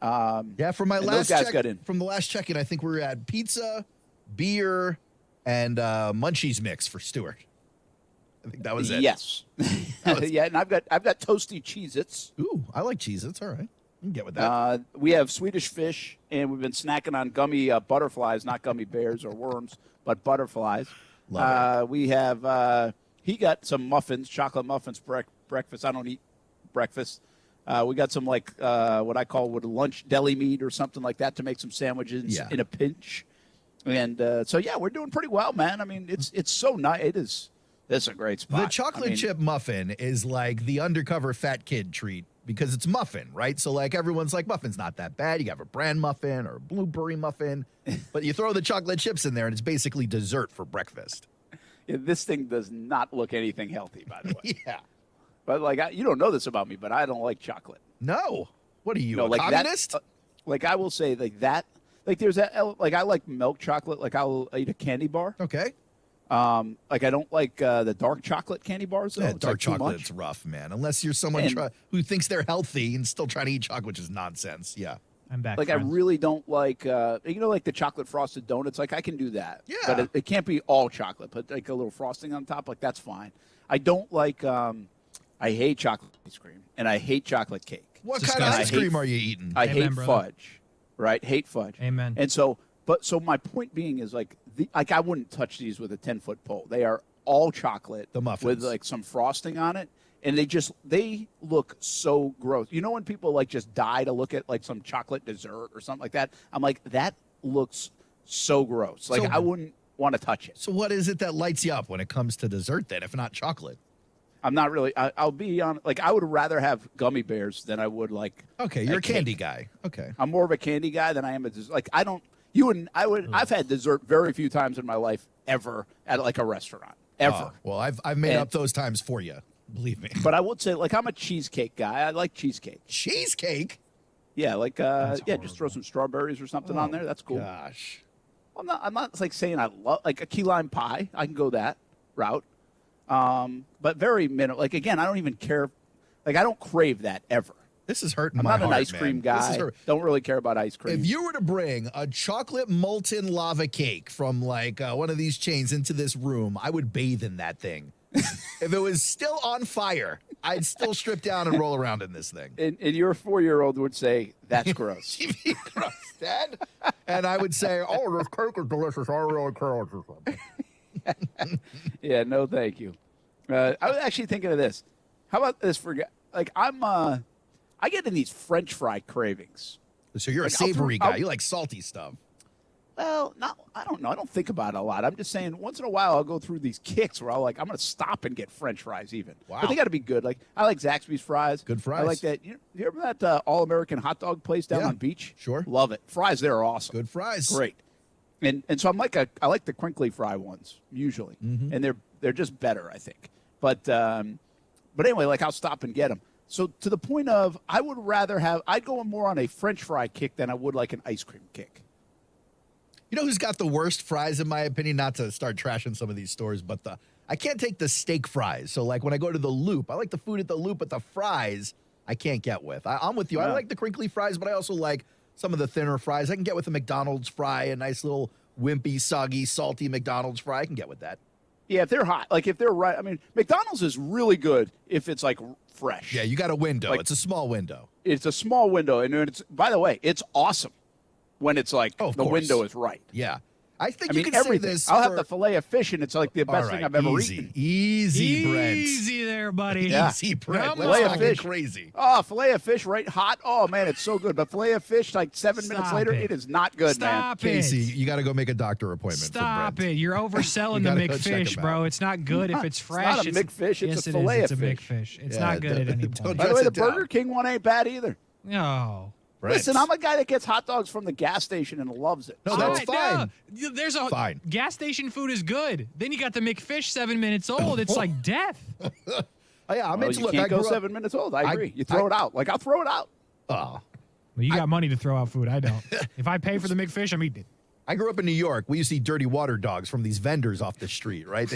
[SPEAKER 4] Yeah, from my last
[SPEAKER 3] those guys
[SPEAKER 4] check,
[SPEAKER 3] got in.
[SPEAKER 4] From the last check-in, I think we were at pizza, beer, and Munchies mix for Stuart. I think that was it.
[SPEAKER 3] Yes. Yeah, and I've got toasty Cheez-Its.
[SPEAKER 4] Ooh, I like Cheez-Its. All right. You can get with that.
[SPEAKER 3] We have Swedish fish, and we've been snacking on gummy butterflies, not gummy bears or worms, but butterflies. We have he got some muffins, chocolate muffins breakfast. I don't eat breakfast. We got some like what I call lunch deli meat or something like that to make some sandwiches in a pinch. And so yeah, we're doing pretty well, man. I mean, it's so nice. This is a great spot.
[SPEAKER 4] The chocolate chip muffin is like the undercover fat kid treat because it's muffin, right? So like everyone's like, muffin's not that bad. You have a bran muffin or a blueberry muffin, but you throw the chocolate chips in there and it's basically dessert for breakfast.
[SPEAKER 3] Yeah, this thing does not look anything healthy, by the way.
[SPEAKER 4] Yeah.
[SPEAKER 3] But like you don't know this about me, but I don't like chocolate.
[SPEAKER 4] No. What are you, a
[SPEAKER 3] like
[SPEAKER 4] communist?
[SPEAKER 3] Like I will say like that. Like there's that. Like I like milk chocolate. Like I'll eat a candy bar.
[SPEAKER 4] Okay.
[SPEAKER 3] Like I don't like the dark chocolate candy bars. Though.
[SPEAKER 4] Yeah,
[SPEAKER 3] It's
[SPEAKER 4] dark
[SPEAKER 3] like too
[SPEAKER 4] chocolate's
[SPEAKER 3] much.
[SPEAKER 4] rough, man. Unless you're someone who thinks they're healthy and still trying to eat chocolate, which is nonsense. Yeah.
[SPEAKER 5] I'm back.
[SPEAKER 3] Like
[SPEAKER 5] friends.
[SPEAKER 3] I really don't like like the chocolate frosted donuts. Like I can do that.
[SPEAKER 4] Yeah.
[SPEAKER 3] But it can't be all chocolate. But like a little frosting on top, like that's fine. I don't like. I hate chocolate ice cream and I hate chocolate cake.
[SPEAKER 4] What kind of ice cream are you eating?
[SPEAKER 3] I
[SPEAKER 5] Amen,
[SPEAKER 3] hate
[SPEAKER 5] brother.
[SPEAKER 3] fudge. Right? Hate fudge.
[SPEAKER 5] Amen.
[SPEAKER 3] And so my point being is like I wouldn't touch these with a 10-foot pole. They are all chocolate.
[SPEAKER 4] The muffins.
[SPEAKER 3] With like some frosting on it. And they look so gross. You know when people like just die to look at like some chocolate dessert or something like that? I'm like, that looks so gross. Like I wouldn't want to touch it.
[SPEAKER 4] So what is it that lights you up when it comes to dessert then, if not chocolate?
[SPEAKER 3] I'm not really. I'll be on. Like I would rather have gummy bears than I would like.
[SPEAKER 4] Okay, you're a candy
[SPEAKER 3] cake.
[SPEAKER 4] guy. Okay,
[SPEAKER 3] I'm more of a candy guy than I am a dessert. Like I don't. You wouldn't. I would. I've had dessert very few times in my life ever at like a restaurant ever.
[SPEAKER 4] Well, I've made up those times for you. Believe me.
[SPEAKER 3] But I would say like I'm a cheesecake guy. I like cheesecake.
[SPEAKER 4] Cheesecake.
[SPEAKER 3] Yeah, like just throw some strawberries or something on there. That's cool.
[SPEAKER 4] Gosh.
[SPEAKER 3] I'm not like saying I love like a key lime pie. I can go that route. But very minimal. Like again, I don't even care. Like I don't crave that ever.
[SPEAKER 4] This is hurting
[SPEAKER 3] I'm
[SPEAKER 4] my
[SPEAKER 3] not
[SPEAKER 4] heart,
[SPEAKER 3] an ice cream
[SPEAKER 4] man.
[SPEAKER 3] guy. Don't really care about ice cream.
[SPEAKER 4] If you were to bring a chocolate molten lava cake from like one of these chains into this room, I would bathe in that thing. If it was still on fire, I'd still strip down and roll around in this thing.
[SPEAKER 3] And your 4-year-old would say, that's gross.
[SPEAKER 4] Gross, Dad. And I would say, oh, this cake is delicious. I really care.
[SPEAKER 3] Yeah, no, thank you. I was actually thinking of this. How about this for like I get in these French fry cravings.
[SPEAKER 4] So you're
[SPEAKER 3] Like,
[SPEAKER 4] a savory guy. You like salty stuff.
[SPEAKER 3] Well, I don't know. I don't think about it a lot. I'm just saying once in a while I'll go through these kicks where I'm going to stop and get French fries even.
[SPEAKER 4] Wow.
[SPEAKER 3] But they got to be good. Like I like Zaxby's fries.
[SPEAKER 4] Good fries.
[SPEAKER 3] I like that. You remember that All-American hot dog place down on Beach?
[SPEAKER 4] Sure.
[SPEAKER 3] Love it. Fries there are awesome.
[SPEAKER 4] Good fries.
[SPEAKER 3] Great. And so I like the crinkly fry ones usually.
[SPEAKER 4] Mm-hmm.
[SPEAKER 3] And they're just better, I think. But anyway, like I'll stop and get them. So to the point of I'd go more on a French fry kick than I would like an ice cream kick.
[SPEAKER 4] You know who's got the worst fries, in my opinion? Not to start trashing some of these stores, but I can't take the steak fries. So, like, when I go to the Loop, I like the food at the Loop, but the fries I can't get with. I'm with you. I like the crinkly fries, but I also like some of the thinner fries. I can get with a McDonald's fry, a nice little wimpy, soggy, salty McDonald's fry. I can get with that.
[SPEAKER 3] Yeah, if they're hot. Like, if they're right. I mean, McDonald's is really good if it's, like, fresh.
[SPEAKER 4] Yeah, you got a window.
[SPEAKER 3] Like,
[SPEAKER 4] it's a small window.
[SPEAKER 3] It's a small window. And it's, by the way, it's awesome when it's like the
[SPEAKER 4] course.
[SPEAKER 3] window is right.
[SPEAKER 4] Yeah. I think
[SPEAKER 3] I
[SPEAKER 4] you
[SPEAKER 3] mean,
[SPEAKER 4] can say
[SPEAKER 3] everything.
[SPEAKER 4] this.
[SPEAKER 3] I'll have the filet of fish, and it's like the best thing I've ever eaten.
[SPEAKER 4] Easy, Brent.
[SPEAKER 5] Easy there, buddy.
[SPEAKER 3] Yeah.
[SPEAKER 4] Easy, Brent.
[SPEAKER 3] Filet of fish.
[SPEAKER 4] Crazy.
[SPEAKER 3] Oh, filet of fish right hot. Oh, man, it's so good. But filet of fish, like 7 minutes later, it is not good,
[SPEAKER 5] Stop
[SPEAKER 3] man.
[SPEAKER 5] it.
[SPEAKER 4] Casey, you got to go make a doctor appointment.
[SPEAKER 5] Stop
[SPEAKER 4] for Brent.
[SPEAKER 5] it. You're overselling
[SPEAKER 4] You
[SPEAKER 5] the
[SPEAKER 4] gotta go check
[SPEAKER 5] McFish,
[SPEAKER 4] him
[SPEAKER 5] bro.
[SPEAKER 4] out.
[SPEAKER 5] It's not good if it's fresh.
[SPEAKER 3] It's not a McFish. It's
[SPEAKER 5] yes,
[SPEAKER 3] a
[SPEAKER 5] it
[SPEAKER 3] filet
[SPEAKER 5] is.
[SPEAKER 3] of
[SPEAKER 5] It's a
[SPEAKER 3] fish.
[SPEAKER 5] McFish. It's
[SPEAKER 4] Yeah,
[SPEAKER 5] not good at any
[SPEAKER 4] don't
[SPEAKER 5] point.
[SPEAKER 3] By the way, the
[SPEAKER 4] dress it
[SPEAKER 3] Burger King one ain't bad either.
[SPEAKER 5] No.
[SPEAKER 4] Brent.
[SPEAKER 3] Listen, I'm a guy that gets hot dogs from the gas station and loves it.
[SPEAKER 4] No, that's
[SPEAKER 5] All
[SPEAKER 4] fine.
[SPEAKER 5] no. There's a
[SPEAKER 4] Fine.
[SPEAKER 5] gas station food is good. Then you got the McFish 7 minutes old. It's like death.
[SPEAKER 4] Oh, yeah, I'm
[SPEAKER 3] Well,
[SPEAKER 4] into
[SPEAKER 3] you
[SPEAKER 4] look.
[SPEAKER 3] can't
[SPEAKER 4] I
[SPEAKER 3] go
[SPEAKER 4] grew up-
[SPEAKER 3] 7 minutes old. I agree. You throw it out. Like, I'll throw it out.
[SPEAKER 4] Oh.
[SPEAKER 5] Well, you got money to throw out food. I don't. If I pay for the McFish, I'm eating it.
[SPEAKER 4] I grew up in New York. We used to eat dirty water dogs from these vendors off the street, right?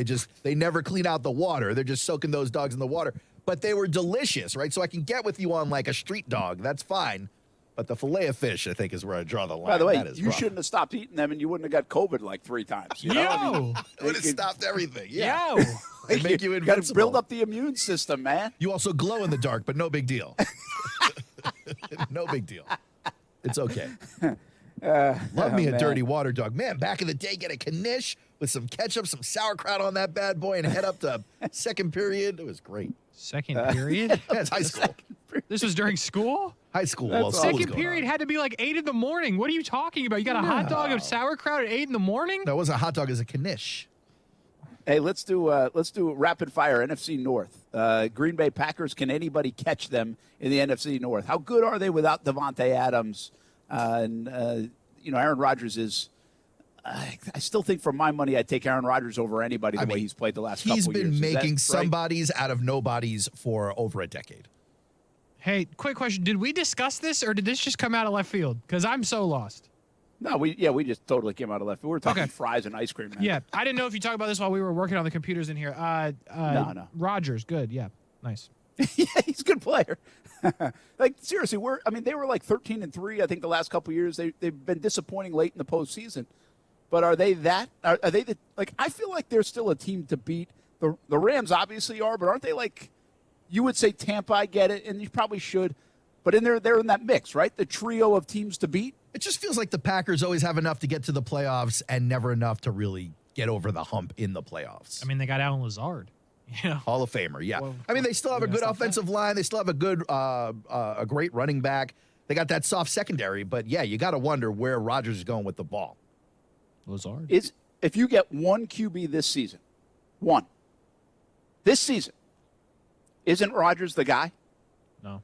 [SPEAKER 4] They never clean out the water. They're just soaking those dogs in the water. But they were delicious, right? So I can get with you on like a street dog. That's fine. But the filet of fish, I think, is where I draw the line.
[SPEAKER 3] By the way,
[SPEAKER 4] That is
[SPEAKER 3] you
[SPEAKER 4] rough.
[SPEAKER 3] shouldn't have stopped eating them, and you wouldn't have got COVID like 3 times. You know? I mean,
[SPEAKER 4] It would have stopped everything. Yeah.
[SPEAKER 5] Yo.
[SPEAKER 4] It'd make you
[SPEAKER 3] got to
[SPEAKER 4] invincible.
[SPEAKER 3] build up the immune system, man.
[SPEAKER 4] You also glow in the dark, but no big deal. No big deal. It's okay. Love me a
[SPEAKER 3] man.
[SPEAKER 4] dirty water dog. Man, back in the day, get a knish with some ketchup, some sauerkraut on that bad boy, and head up to second period. It was great.
[SPEAKER 5] Second period?
[SPEAKER 4] Yeah, it's high school.
[SPEAKER 5] This was during school?
[SPEAKER 4] High school.
[SPEAKER 3] That's
[SPEAKER 4] Well, school was
[SPEAKER 5] Second
[SPEAKER 4] going
[SPEAKER 5] period
[SPEAKER 4] on.
[SPEAKER 5] had to be like 8 in the morning. What are you talking about? You got a hot dog of sauerkraut at 8 in the morning?
[SPEAKER 4] No, it wasn't a hot dog, it was a knish.
[SPEAKER 3] Hey, let's do rapid fire NFC North. Green Bay Packers. Can anybody catch them in the NFC North? How good are they without Devontae Adams? Aaron Rodgers is. I still think, for my money, I'd take Aaron Rodgers over anybody the way he's played the last couple years.
[SPEAKER 4] He's been
[SPEAKER 3] Is that
[SPEAKER 4] making
[SPEAKER 3] right?
[SPEAKER 4] somebodies out of nobodies for over a decade.
[SPEAKER 5] Hey, quick question. Did we discuss this, or did this just come out of left field? Because I'm so lost.
[SPEAKER 3] No, we just totally came out of left. We were talking
[SPEAKER 5] Okay.
[SPEAKER 3] fries and ice cream. Man.
[SPEAKER 5] Yeah, I didn't know if you talked about this while we were working on the computers in here.
[SPEAKER 3] No.
[SPEAKER 5] Rodgers, good. Yeah, nice.
[SPEAKER 3] Yeah, he's a good player. Like, seriously, they were like 13-3. I think the last couple of years they've been disappointing late in the postseason. But are they that? Are they the, like? I feel like they're still a team to beat. The Rams obviously are, but aren't they like? You would say Tampa. I get it, and you probably should. But they're in that mix, right? The trio of teams to beat.
[SPEAKER 4] It just feels like the Packers always have enough to get to the playoffs and never enough to really get over the hump in the playoffs.
[SPEAKER 5] I mean, they got Alan Lazard. Yeah,
[SPEAKER 4] Hall of Famer. Yeah,
[SPEAKER 5] Well,
[SPEAKER 4] I mean, they still have a
[SPEAKER 5] you
[SPEAKER 4] good
[SPEAKER 5] gonna stop
[SPEAKER 4] offensive line. They still have a good, a great running back. They got that soft secondary, but yeah, you got to wonder where Rodgers is going with the ball.
[SPEAKER 5] Lazard.
[SPEAKER 3] If you get one QB this season, isn't Rodgers the guy?
[SPEAKER 5] No.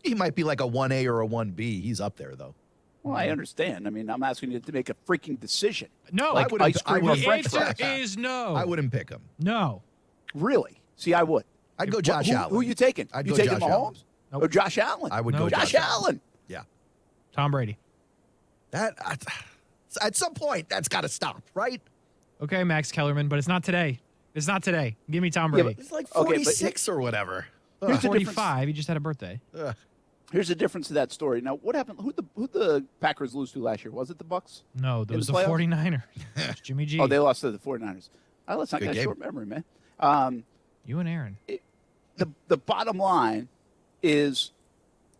[SPEAKER 4] He might be like a 1A or a 1B. He's up there though.
[SPEAKER 3] Well, I understand. I mean, I'm asking you to make a freaking decision.
[SPEAKER 5] No,
[SPEAKER 3] like ice cream or
[SPEAKER 5] the
[SPEAKER 3] French
[SPEAKER 5] answer
[SPEAKER 3] fries.
[SPEAKER 5] is no.
[SPEAKER 4] I wouldn't pick him.
[SPEAKER 5] No.
[SPEAKER 3] Really? See, I would.
[SPEAKER 4] I'd go Josh
[SPEAKER 3] who,
[SPEAKER 4] Allen.
[SPEAKER 3] Who are you taking?
[SPEAKER 4] I'd
[SPEAKER 3] you
[SPEAKER 4] go
[SPEAKER 3] taking
[SPEAKER 4] Josh
[SPEAKER 3] Mahomes?
[SPEAKER 4] Allen.
[SPEAKER 3] Or Josh Allen?
[SPEAKER 4] I would
[SPEAKER 5] No.
[SPEAKER 4] go
[SPEAKER 3] Josh Allen.
[SPEAKER 4] Yeah.
[SPEAKER 5] Tom Brady.
[SPEAKER 4] That at some point that's got to stop, right?
[SPEAKER 5] Okay, Max Kellerman, but it's not today. It's not today. Give me Tom Brady.
[SPEAKER 4] It's like
[SPEAKER 3] Okay, but
[SPEAKER 4] 46 or whatever.
[SPEAKER 3] Here's the difference.
[SPEAKER 5] 45. He just had a birthday.
[SPEAKER 3] Here's the difference to that story. Now, what happened? Who the Packers lose to last year? Was it the Bucks?
[SPEAKER 5] No, there
[SPEAKER 3] In
[SPEAKER 5] was
[SPEAKER 3] the
[SPEAKER 5] the
[SPEAKER 3] playoffs?
[SPEAKER 5] 49ers. It's Jimmy G.
[SPEAKER 3] Oh, they lost to the 49ers. Let's not
[SPEAKER 4] Good
[SPEAKER 3] get a
[SPEAKER 4] game.
[SPEAKER 3] short memory, man.
[SPEAKER 5] You and Aaron.
[SPEAKER 3] The bottom line is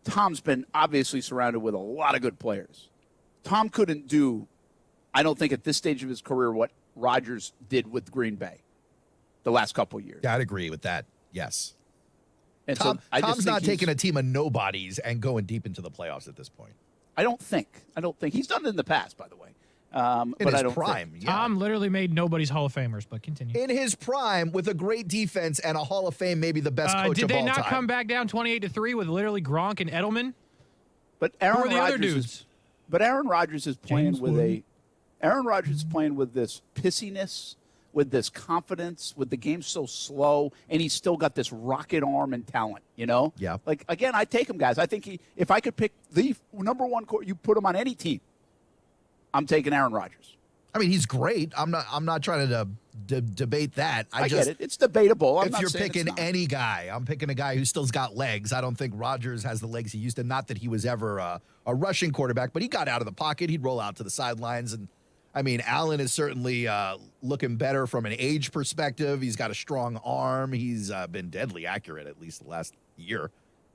[SPEAKER 3] Tom's been obviously surrounded with a lot of good players. Tom couldn't do, I don't think at this stage of his career, what Rodgers did with Green Bay the last couple of years.
[SPEAKER 4] Yeah, I'd agree with that. Yes.
[SPEAKER 3] And
[SPEAKER 4] Tom's not taking a team of nobodies and going deep into the playoffs at this point.
[SPEAKER 3] I don't think. He's done it in the past, by the way.
[SPEAKER 4] In
[SPEAKER 3] but
[SPEAKER 4] his
[SPEAKER 3] I don't
[SPEAKER 4] prime,
[SPEAKER 3] think.
[SPEAKER 4] yeah.
[SPEAKER 5] Tom literally made nobody's Hall of Famers, but continue.
[SPEAKER 4] In his prime, with a great defense and a Hall of Fame, maybe the best coach of all time.
[SPEAKER 5] Did they not come back down 28-3 with literally Gronk and Edelman?
[SPEAKER 3] But
[SPEAKER 5] Who are the other dudes?
[SPEAKER 3] Aaron Rodgers is playing Aaron Rodgers is playing with this pissiness, with this confidence, with the game so slow, and he's still got this rocket arm and talent, you know?
[SPEAKER 4] Yeah.
[SPEAKER 3] Like, again, I take him, guys. I think if I could pick the number one, you put him on any team, I'm taking Aaron Rodgers.
[SPEAKER 4] I mean, he's great. I'm not trying to debate that.
[SPEAKER 3] I get it. It's debatable.
[SPEAKER 4] If you're picking any guy, I'm picking a guy who still's got legs. I don't think Rodgers has the legs he used to. Not that he was ever a rushing quarterback, but he got out of the pocket. He'd roll out to the sidelines. And, I mean, Allen is certainly looking better from an age perspective. He's got a strong arm. He's been deadly accurate, at least the last year.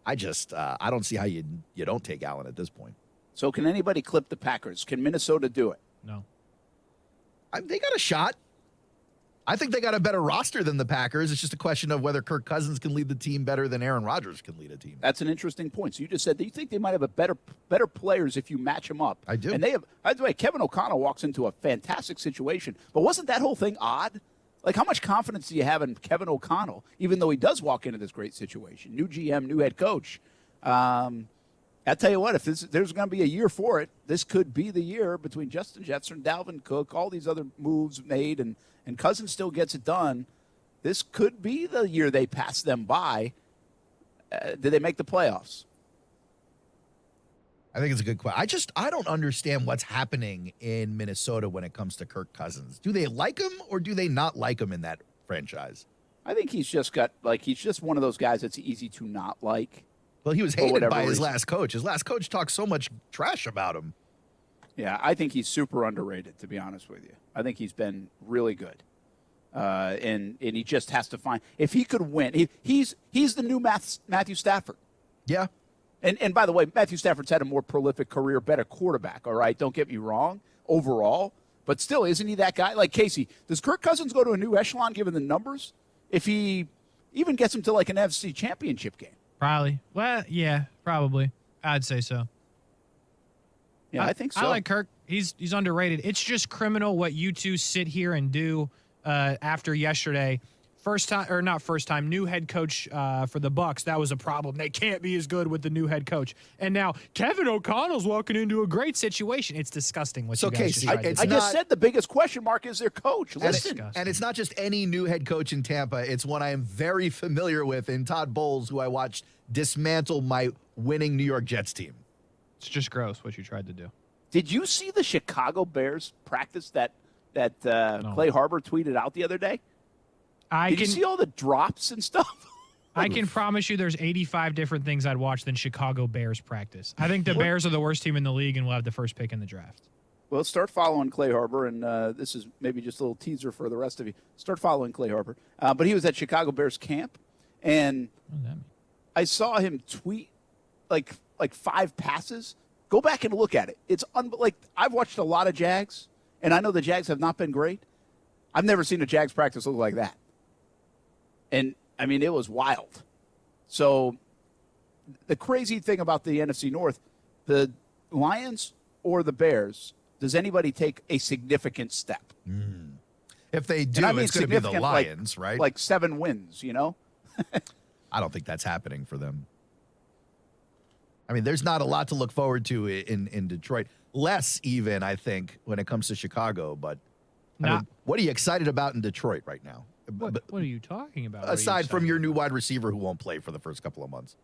[SPEAKER 4] I don't see how you don't take Allen at this point.
[SPEAKER 3] So can anybody clip the Packers? Can Minnesota do it?
[SPEAKER 5] No.
[SPEAKER 4] They got a shot. I think they got a better roster than the Packers. It's just a question of whether Kirk Cousins can lead the team better than Aaron Rodgers can lead a team.
[SPEAKER 3] That's an interesting point. So you just said that you think they might have a better players if you match them up.
[SPEAKER 4] I do.
[SPEAKER 3] And they have, by the way, Kevin O'Connell walks into a fantastic situation. But wasn't that whole thing odd? Like, how much confidence do you have in Kevin O'Connell, even though he does walk into this great situation? New GM, new head coach. I'll tell you what, if there's going to be a year for it, this could be the year between Justin Jefferson, Dalvin Cook, all these other moves made, and Cousins still gets it done. This could be the year they pass them by. Did they make the playoffs?
[SPEAKER 4] I think it's a good question. I don't understand what's happening in Minnesota when it comes to Kirk Cousins. Do they like him or do they not like him in that franchise?
[SPEAKER 3] I think he's just one of those guys that's easy to not like.
[SPEAKER 4] Well, he was hated by his last coach. His last coach talked so much trash about him.
[SPEAKER 3] Yeah, I think he's super underrated, to be honest with you. I think he's been really good. And he just has to find – if he could win, he's the new Matthew Stafford.
[SPEAKER 4] Yeah.
[SPEAKER 3] And by the way, Matthew Stafford's had a more prolific career, better quarterback, all right? Don't get me wrong, overall. But still, isn't he that guy? Like, Casey, does Kirk Cousins go to a new echelon given the numbers if he even gets him to like an NFC championship game?
[SPEAKER 5] Probably. Well, yeah, probably. I'd say so.
[SPEAKER 3] Yeah, I think so.
[SPEAKER 5] I like Kirk. He's underrated. It's just criminal what you two sit here and do after yesterday. New head coach for the Bucs. That was a problem. They can't be as good with the new head coach. And now Kevin O'Connell's walking into a great situation. It's disgusting what you guys
[SPEAKER 4] Casey,
[SPEAKER 5] just
[SPEAKER 3] I just said the biggest question mark is their coach. Listen.
[SPEAKER 4] And it's not just any new head coach in Tampa. It's one I am very familiar with in Todd Bowles, who I watched dismantle my winning New York Jets team.
[SPEAKER 5] It's just gross what you tried to do.
[SPEAKER 3] Did you see the Chicago Bears practice that Clay Harbor tweeted out the other day? Did you see all the drops and stuff?
[SPEAKER 5] I can promise you there's 85 different things I'd watch than Chicago Bears practice. I think the Bears are the worst team in the league and will have the first pick in the draft.
[SPEAKER 3] Well, start following Clay Harbor, and this is maybe just a little teaser for the rest of you. Start following Clay Harbor. But he was at Chicago Bears camp, and I saw him tweet like 5 passes. Go back and look at it. It's I've watched a lot of Jags, and I know the Jags have not been great. I've never seen a Jags practice look like that. And, I mean, it was wild. So the crazy thing about the NFC North, the Lions or the Bears, does anybody take a significant step?
[SPEAKER 4] If they do, it's going to be the Lions, right?
[SPEAKER 3] Like 7 wins, you know?
[SPEAKER 4] I don't think that's happening for them. I mean, there's not a lot to look forward to in Detroit. Less even, I think, when it comes to Chicago. But I mean, what are you excited about in Detroit right now?
[SPEAKER 5] What are you talking about?
[SPEAKER 4] Aside from your new wide receiver who won't play for the first couple of months.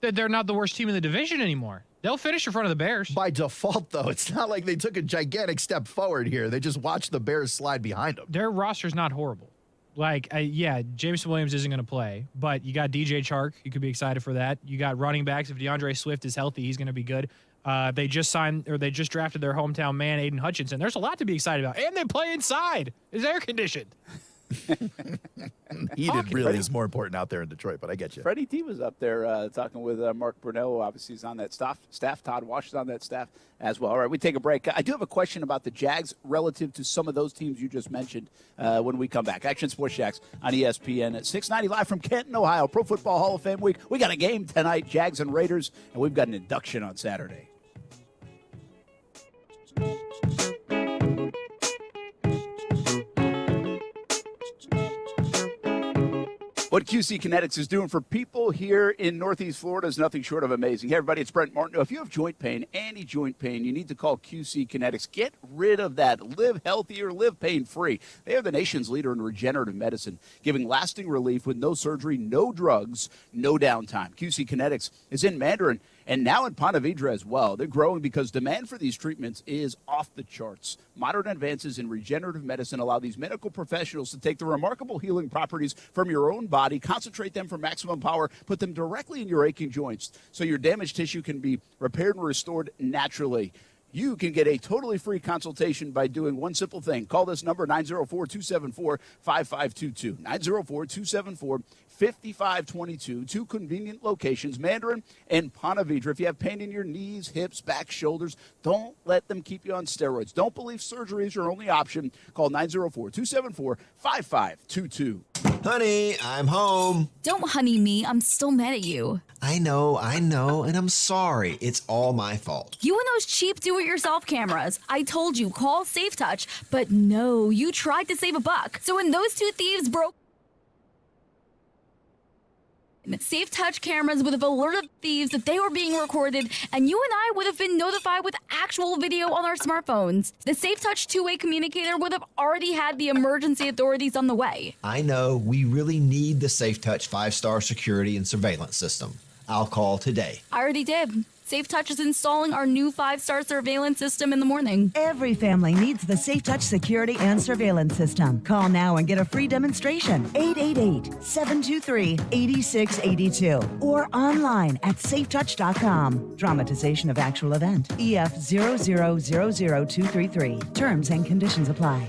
[SPEAKER 5] They're not the worst team in the division anymore. They'll finish in front of the Bears.
[SPEAKER 4] By default, though, it's not like they took a gigantic step forward here. They just watched the Bears slide behind them.
[SPEAKER 5] Their roster's not horrible. Jameson Williams isn't going to play, but you got DJ Chark. You could be excited for that. You got running backs. If DeAndre Swift is healthy, he's going to be good. They just drafted their hometown man, Aiden Hutchinson. There's a lot to be excited about. And they play inside. It's air conditioned.
[SPEAKER 4] Heated really is more important out there in Detroit, but I get you.
[SPEAKER 3] Freddie T was up there talking with Mark Brunello. Obviously, he's on that staff. Todd Wash is on that staff as well. All right, we take a break. I do have a question about the Jags relative to some of those teams you just mentioned when we come back. Action Sports Jacks on ESPN at 690 live from Canton, Ohio. Pro Football Hall of Fame week. We got a game tonight, Jags and Raiders, and we've got an induction on Saturday. What QC Kinetics is doing for people here in Northeast Florida is nothing short of amazing. Hey, everybody, it's Brent Martin. If you have joint pain, any joint pain, you need to call QC Kinetics. Get rid of that. Live healthier, live pain-free. They are the nation's leader in regenerative medicine, giving lasting relief with no surgery, no drugs, no downtime. QC Kinetics is in Mandarin and now in Ponte Vedra as well. They're growing because demand for these treatments is off the charts. Modern advances in regenerative medicine allow these medical professionals to take the remarkable healing properties from your own body, concentrate them for maximum power, put them directly in your aching joints so your damaged tissue can be repaired and restored naturally. You can get a totally free consultation by doing one simple thing. Call this number, 904-274-5522. 904-274-5522. Two convenient locations, Mandarin and Ponte Vedra. If you have pain in your knees, hips, back, shoulders, don't let them keep you on steroids. Don't believe surgery is your only option. Call 904-274-5522.
[SPEAKER 1] Honey, I'm home.
[SPEAKER 6] Don't honey me. I'm still mad at you.
[SPEAKER 1] I know, and I'm sorry. It's all my fault.
[SPEAKER 6] You and those cheap do-it-yourself cameras. I told you, call Safe Touch, but no, you tried to save a buck. So when those two thieves broke Safe Touch cameras would have alerted thieves that they were being recorded, and you and I would have been notified with actual video on our smartphones. The Safe Touch two-way communicator would have already had the emergency authorities on the way.
[SPEAKER 1] I know. We really need the Safe Touch 5-star security and surveillance system. I'll call today.
[SPEAKER 6] I already did. Safe Touch is installing our new 5-star surveillance system in the morning.
[SPEAKER 9] Every family needs the Safe Touch security and surveillance system. Call now and get a free demonstration. 888-723-8682 or online at safetouch.com. Dramatization of actual event. EF 0000233. Terms and conditions apply.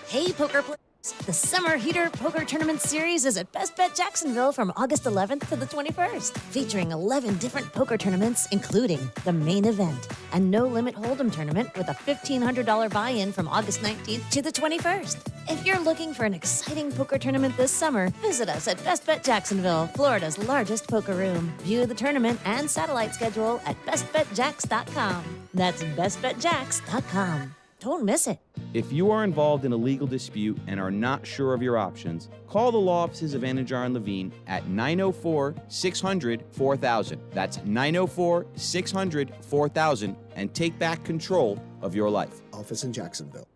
[SPEAKER 10] Hey, poker players. The Summer Heater Poker Tournament Series is at Best Bet Jacksonville from August 11th to the 21st, featuring 11 different poker tournaments, including the main event, a no-limit hold'em tournament with a $1,500 buy-in from August 19th to the 21st. If you're looking for an exciting poker tournament this summer, visit us at Best Bet Jacksonville, Florida's largest poker room. View the tournament and satellite schedule at bestbetjacks.com. That's bestbetjacks.com. Don't miss it.
[SPEAKER 11] If you are involved in a legal dispute and are not sure of your options, call the law offices of Anajar and Levine at 904-600-4000. That's 904-600-4000 and take back control of your life.
[SPEAKER 21] Office in Jacksonville.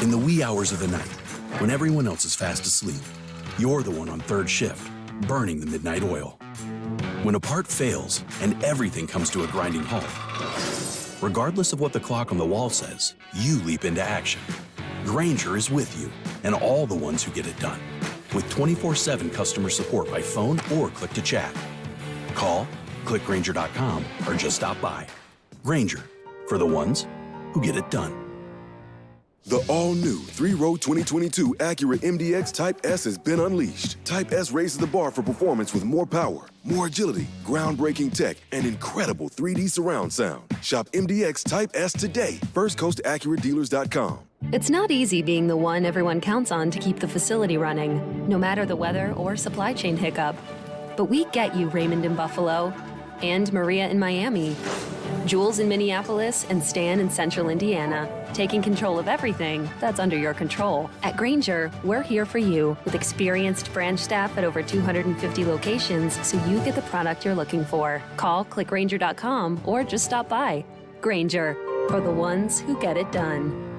[SPEAKER 16] In the wee hours of the night, when everyone else is fast asleep, you're the one on third shift, burning the midnight oil. When a part fails and everything comes to a grinding halt, regardless of what the clock on the wall says, you leap into action. Grainger is with you and all the ones who get it done. With 24/7 customer support by phone or click to chat. Call, click Grainger.com, or just stop by. Grainger, for the ones who get it done.
[SPEAKER 12] The all-new 3-row 2022 Acura MDX Type S has been unleashed. Type S raises the bar for performance with more power, more agility, groundbreaking tech, and incredible 3D surround sound. Shop MDX Type S today. First Coast AcuraDealers.com.
[SPEAKER 15] It's not easy being the one everyone counts on to keep the facility running, no matter the weather or supply chain hiccup. But we get you, Raymond in Buffalo, and Maria in Miami, Jules in Minneapolis, and Stan in Central Indiana, taking control of everything that's under your control. At Grainger, we're here for you with experienced branch staff at over 250 locations so you get the product you're looking for. Call, click Grainger.com, or just stop by. Grainger, for the ones who get it done.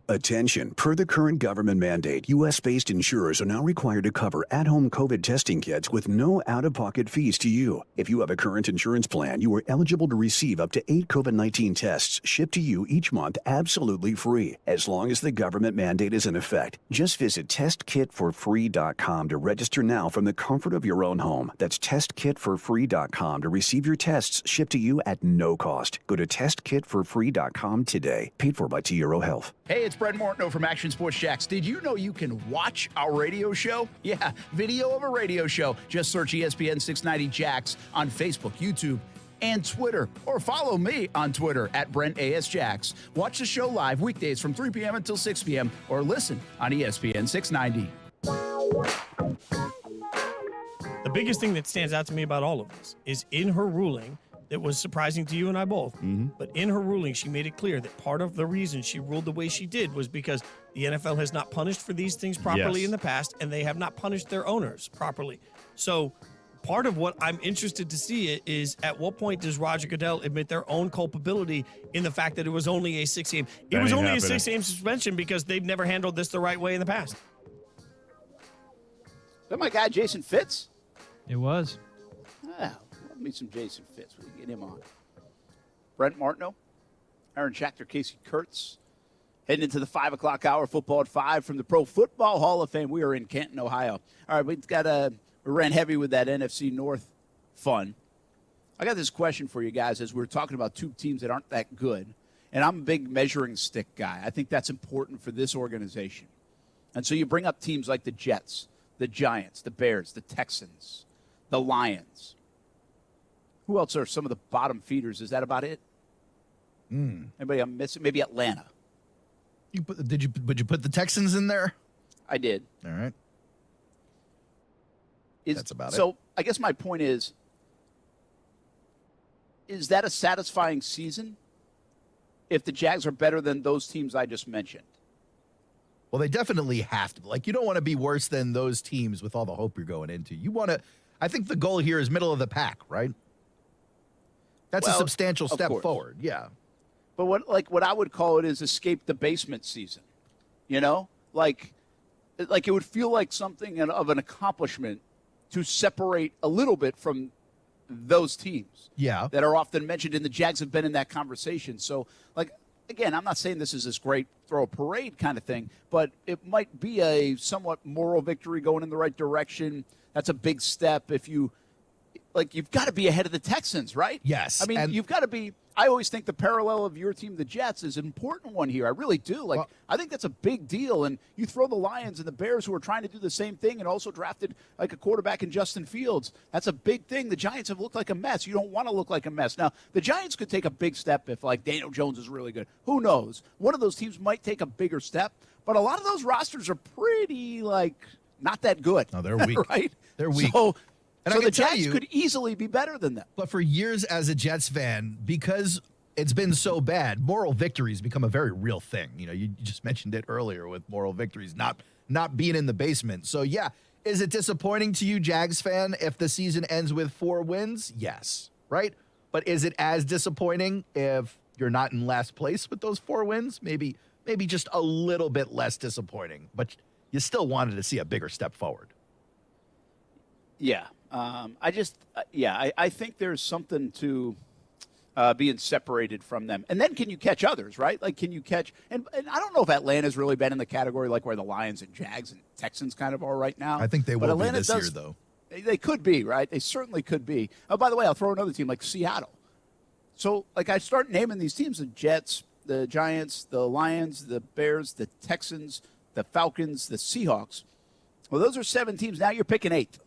[SPEAKER 13] Attention. Per the current government mandate, U.S.-based insurers are now required to cover at-home COVID testing kits with no out-of-pocket fees to you. If you have a current insurance plan, you are eligible to receive up to 8 COVID-19 tests shipped to you each month absolutely free, as long as the government mandate is in effect. Just visit testkitforfree.com to register now from the comfort of your own home. That's testkitforfree.com to receive your tests shipped to you at no cost. Go to testkitforfree.com today. Paid for by T. Health.
[SPEAKER 3] Hey, it's it's Brent Martineau from Action Sports Jacks. Did you know you can watch our radio show? Yeah, video of a radio show. Just search ESPN 690 Jacks on Facebook, YouTube, and Twitter. Or follow me on Twitter at Brent A.S. Jacks. Watch the show live weekdays from 3 p.m. until 6 p.m. or listen on ESPN 690.
[SPEAKER 7] The biggest thing that stands out to me about all of this is in her ruling, that was surprising to you and I both, but in her ruling, she made it clear that part of the reason she ruled the way she did was because the NFL has not punished for these things properly in the past, and they have not punished their owners properly. So part of what I'm interested to see is at what point does Roger Goodell admit their own culpability in the fact that it was only a 6-game? It was only a 6-game suspension because they've never handled this the right way in the past.
[SPEAKER 3] Is that my guy, Jason Fitz?
[SPEAKER 5] It was.
[SPEAKER 3] Ah, love me some Jason Fitz. We can get him on. Brent Martineau, Aaron Schachter, Casey Kurtz, heading into the 5 o'clock hour, football at 5 from the Pro Football Hall of Fame. We are in Canton, Ohio. All right, we ran heavy with that NFC North fun. I got this question for you guys as we're talking about two teams that aren't that good, and I'm a big measuring stick guy. I think that's important for this organization. And so you bring up teams like the Jets, the Giants, the Bears, the Texans, the Lions. Who else are some of the bottom feeders? Is that about it? Anybody I'm missing? Maybe Atlanta.
[SPEAKER 4] Would you put the Texans in there?
[SPEAKER 3] I did.
[SPEAKER 4] All right. That's about it.
[SPEAKER 3] So I guess my point is that a satisfying season if the Jags are better than those teams I just mentioned?
[SPEAKER 4] Well, they definitely have to. Like, you don't want to be worse than those teams with all the hope you're going into. You want to. I think the goal here is middle of the pack, right? That's a substantial step forward. Yeah.
[SPEAKER 3] But what I would call it is escape the basement season. You know, like it would feel like something of an accomplishment to separate a little bit from those teams.
[SPEAKER 4] Yeah.
[SPEAKER 3] That are often mentioned, and the Jags have been in that conversation. So, like, again, I'm not saying this is this great throw a parade kind of thing, but it might be a somewhat moral victory going in the right direction. That's a big step if you've got to be ahead of the Texans, right?
[SPEAKER 4] Yes.
[SPEAKER 3] I mean, you've got to be. I always think the parallel of your team, the Jets, is an important one here. I really do. I think that's a big deal. And you throw the Lions and the Bears, who are trying to do the same thing and also drafted like a quarterback in Justin Fields. That's a big thing. The Giants have looked like a mess. You don't want to look like a mess. Now, the Giants could take a big step if, like, Daniel Jones is really good. Who knows? One of those teams might take a bigger step. But a lot of those rosters are pretty, not that good.
[SPEAKER 4] No, they're weak.
[SPEAKER 3] Right?
[SPEAKER 4] They're weak.
[SPEAKER 3] So
[SPEAKER 4] I
[SPEAKER 3] the Jets could easily be better than them.
[SPEAKER 4] But for years as a Jets fan, because it's been so bad, moral victories become a very real thing. You know, you just mentioned it earlier with moral victories not being in the basement. So, yeah, is it disappointing to you, Jags fan, if the season ends with 4 wins? Yes, right? But is it as disappointing if you're not in last place with those 4 wins? Maybe just a little bit less disappointing, but you still wanted to see a bigger step forward.
[SPEAKER 3] Yeah. I think there's something to being separated from them. And then can you catch others, right? Like, can you catch – and I don't know if Atlanta's really been in the category like where the Lions and Jags and Texans kind of are right now.
[SPEAKER 4] I think they will be this year, though.
[SPEAKER 3] They could be, right? They certainly could be. Oh, by the way, I'll throw another team like Seattle. So, I start naming these teams, the Jets, the Giants, the Lions, the Bears, the Texans, the Falcons, the Seahawks. Well, those are 7 teams. Now you're picking 8.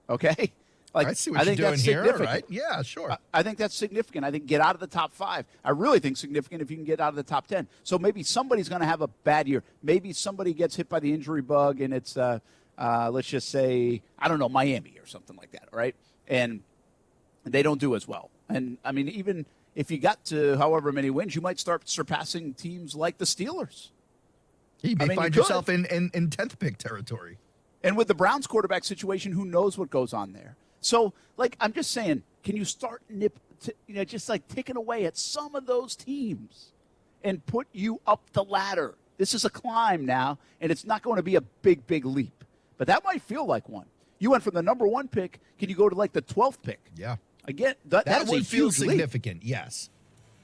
[SPEAKER 3] Okay?
[SPEAKER 4] I see what you're doing here, right? Yeah, sure.
[SPEAKER 3] I think that's significant. I think get out of the top 5. I really think significant if you can get out of the top 10. So maybe somebody's going to have a bad year. Maybe somebody gets hit by the injury bug, and it's, let's just say, I don't know, Miami or something like that, right? And they don't do as well. And, I mean, even if you got to however many wins, you might start surpassing teams like the Steelers.
[SPEAKER 4] You may find yourself in 10th pick territory.
[SPEAKER 3] And with the Browns quarterback situation, who knows what goes on there? So, I'm just saying, can you start ticking away at some of those teams and put you up the ladder? This is a climb now, and it's not going to be a big, big leap. But that might feel like one. You went from the number 1 pick. Can you go to, the 12th pick?
[SPEAKER 4] Yeah.
[SPEAKER 3] Again, that
[SPEAKER 4] would feel significant,
[SPEAKER 3] leap.
[SPEAKER 4] Yes.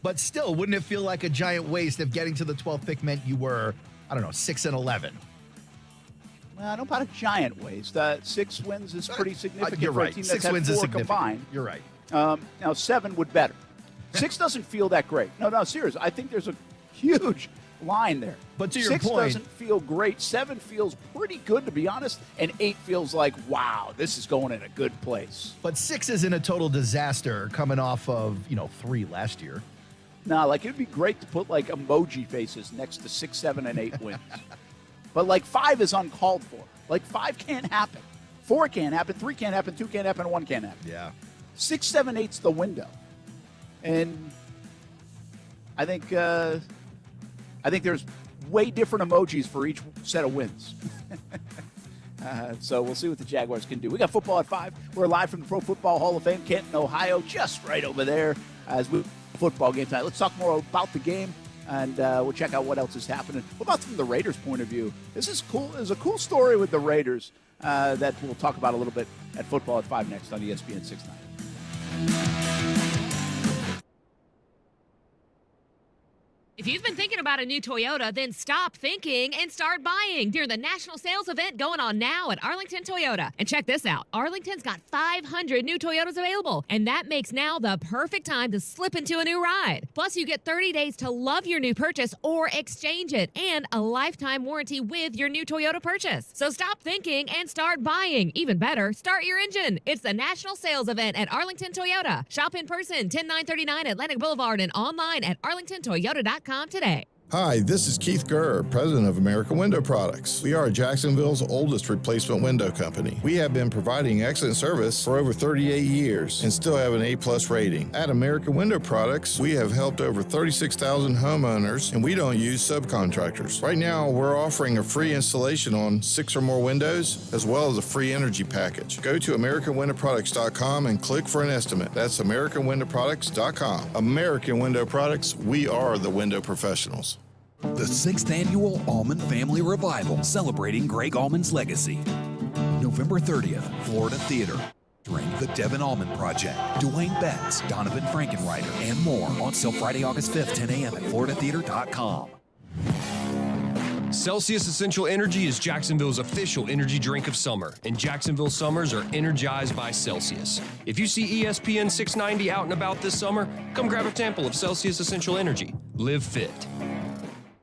[SPEAKER 4] But still, wouldn't it feel like a giant waste if getting to the 12th pick meant you were, 6-11?
[SPEAKER 3] Well, I don't know about a giant waste. 6 wins is pretty significant
[SPEAKER 4] You're
[SPEAKER 3] for
[SPEAKER 4] right.
[SPEAKER 3] a team
[SPEAKER 4] 6
[SPEAKER 3] that's
[SPEAKER 4] wins
[SPEAKER 3] had
[SPEAKER 4] is
[SPEAKER 3] 4
[SPEAKER 4] significant.
[SPEAKER 3] combined.
[SPEAKER 4] You're right.
[SPEAKER 3] Now, 7 would better. 6 doesn't feel that great. No, serious. I think there's a huge line there.
[SPEAKER 4] But to your
[SPEAKER 3] 6
[SPEAKER 4] point,
[SPEAKER 3] doesn't feel great. 7 feels pretty good, to be honest. And 8 feels like, wow, this is going in a good place.
[SPEAKER 4] But 6 isn't a total disaster coming off of, 3 last year.
[SPEAKER 3] No, like, it'd be great to put, like, emoji faces next to 6, 7, and 8 wins. But, like, 5 is uncalled for. Like, 5 can't happen. 4 can't happen. 3 can't happen. 2 can't happen. 1 can't happen.
[SPEAKER 4] Yeah.
[SPEAKER 3] 6, 7, 8's the window. And I think there's way different emojis for each set of wins. So we'll see what the Jaguars can do. We got football at 5. We're live from the Pro Football Hall of Fame, Canton, Ohio, just right over there as we football game tonight. Let's talk more about the game, and we'll check out what else is happening. What about from the Raiders' point of view? This is cool. There's a cool story with the Raiders that we'll talk about a little bit at Football at 5 next on ESPN 690.
[SPEAKER 8] If you've been thinking about a new Toyota, then stop thinking and start buying during the national sales event going on now at Arlington Toyota. And check this out. Arlington's got 500 new Toyotas available, and that makes now the perfect time to slip into a new ride. Plus, you get 30 days to love your new purchase or exchange it, and a lifetime warranty with your new Toyota purchase. So stop thinking and start buying. Even better, start your engine. It's the national sales event at Arlington Toyota. Shop in person, 10939 Atlantic Boulevard, and online at arlingtontoyota.com today.
[SPEAKER 14] Hi, this is Keith Gurr, president of American Window Products. We are Jacksonville's oldest replacement window company. We have been providing excellent service for over 38 years and still have an A+ rating. At American Window Products, we have helped over 36,000 homeowners, and we don't use subcontractors. Right now, we're offering a free installation on 6 or more windows, as well as a free energy package. Go to AmericanWindowProducts.com and click for an estimate. That's AmericanWindowProducts.com. American Window Products, we are the window professionals.
[SPEAKER 16] The 6th Annual Allman Family Revival, celebrating Greg Allman's legacy. November 30th, Florida Theater. Featuring The Devin Allman Project, Dwayne Betts, Donovan Frankenreiter, and more. On sale Friday, August 5th, 10 a.m. at FloridaTheater.com.
[SPEAKER 17] Celsius Essential Energy is Jacksonville's official energy drink of summer, and Jacksonville summers are energized by Celsius. If you see ESPN 690 out and about this summer, come grab a sample of Celsius Essential Energy. Live fit.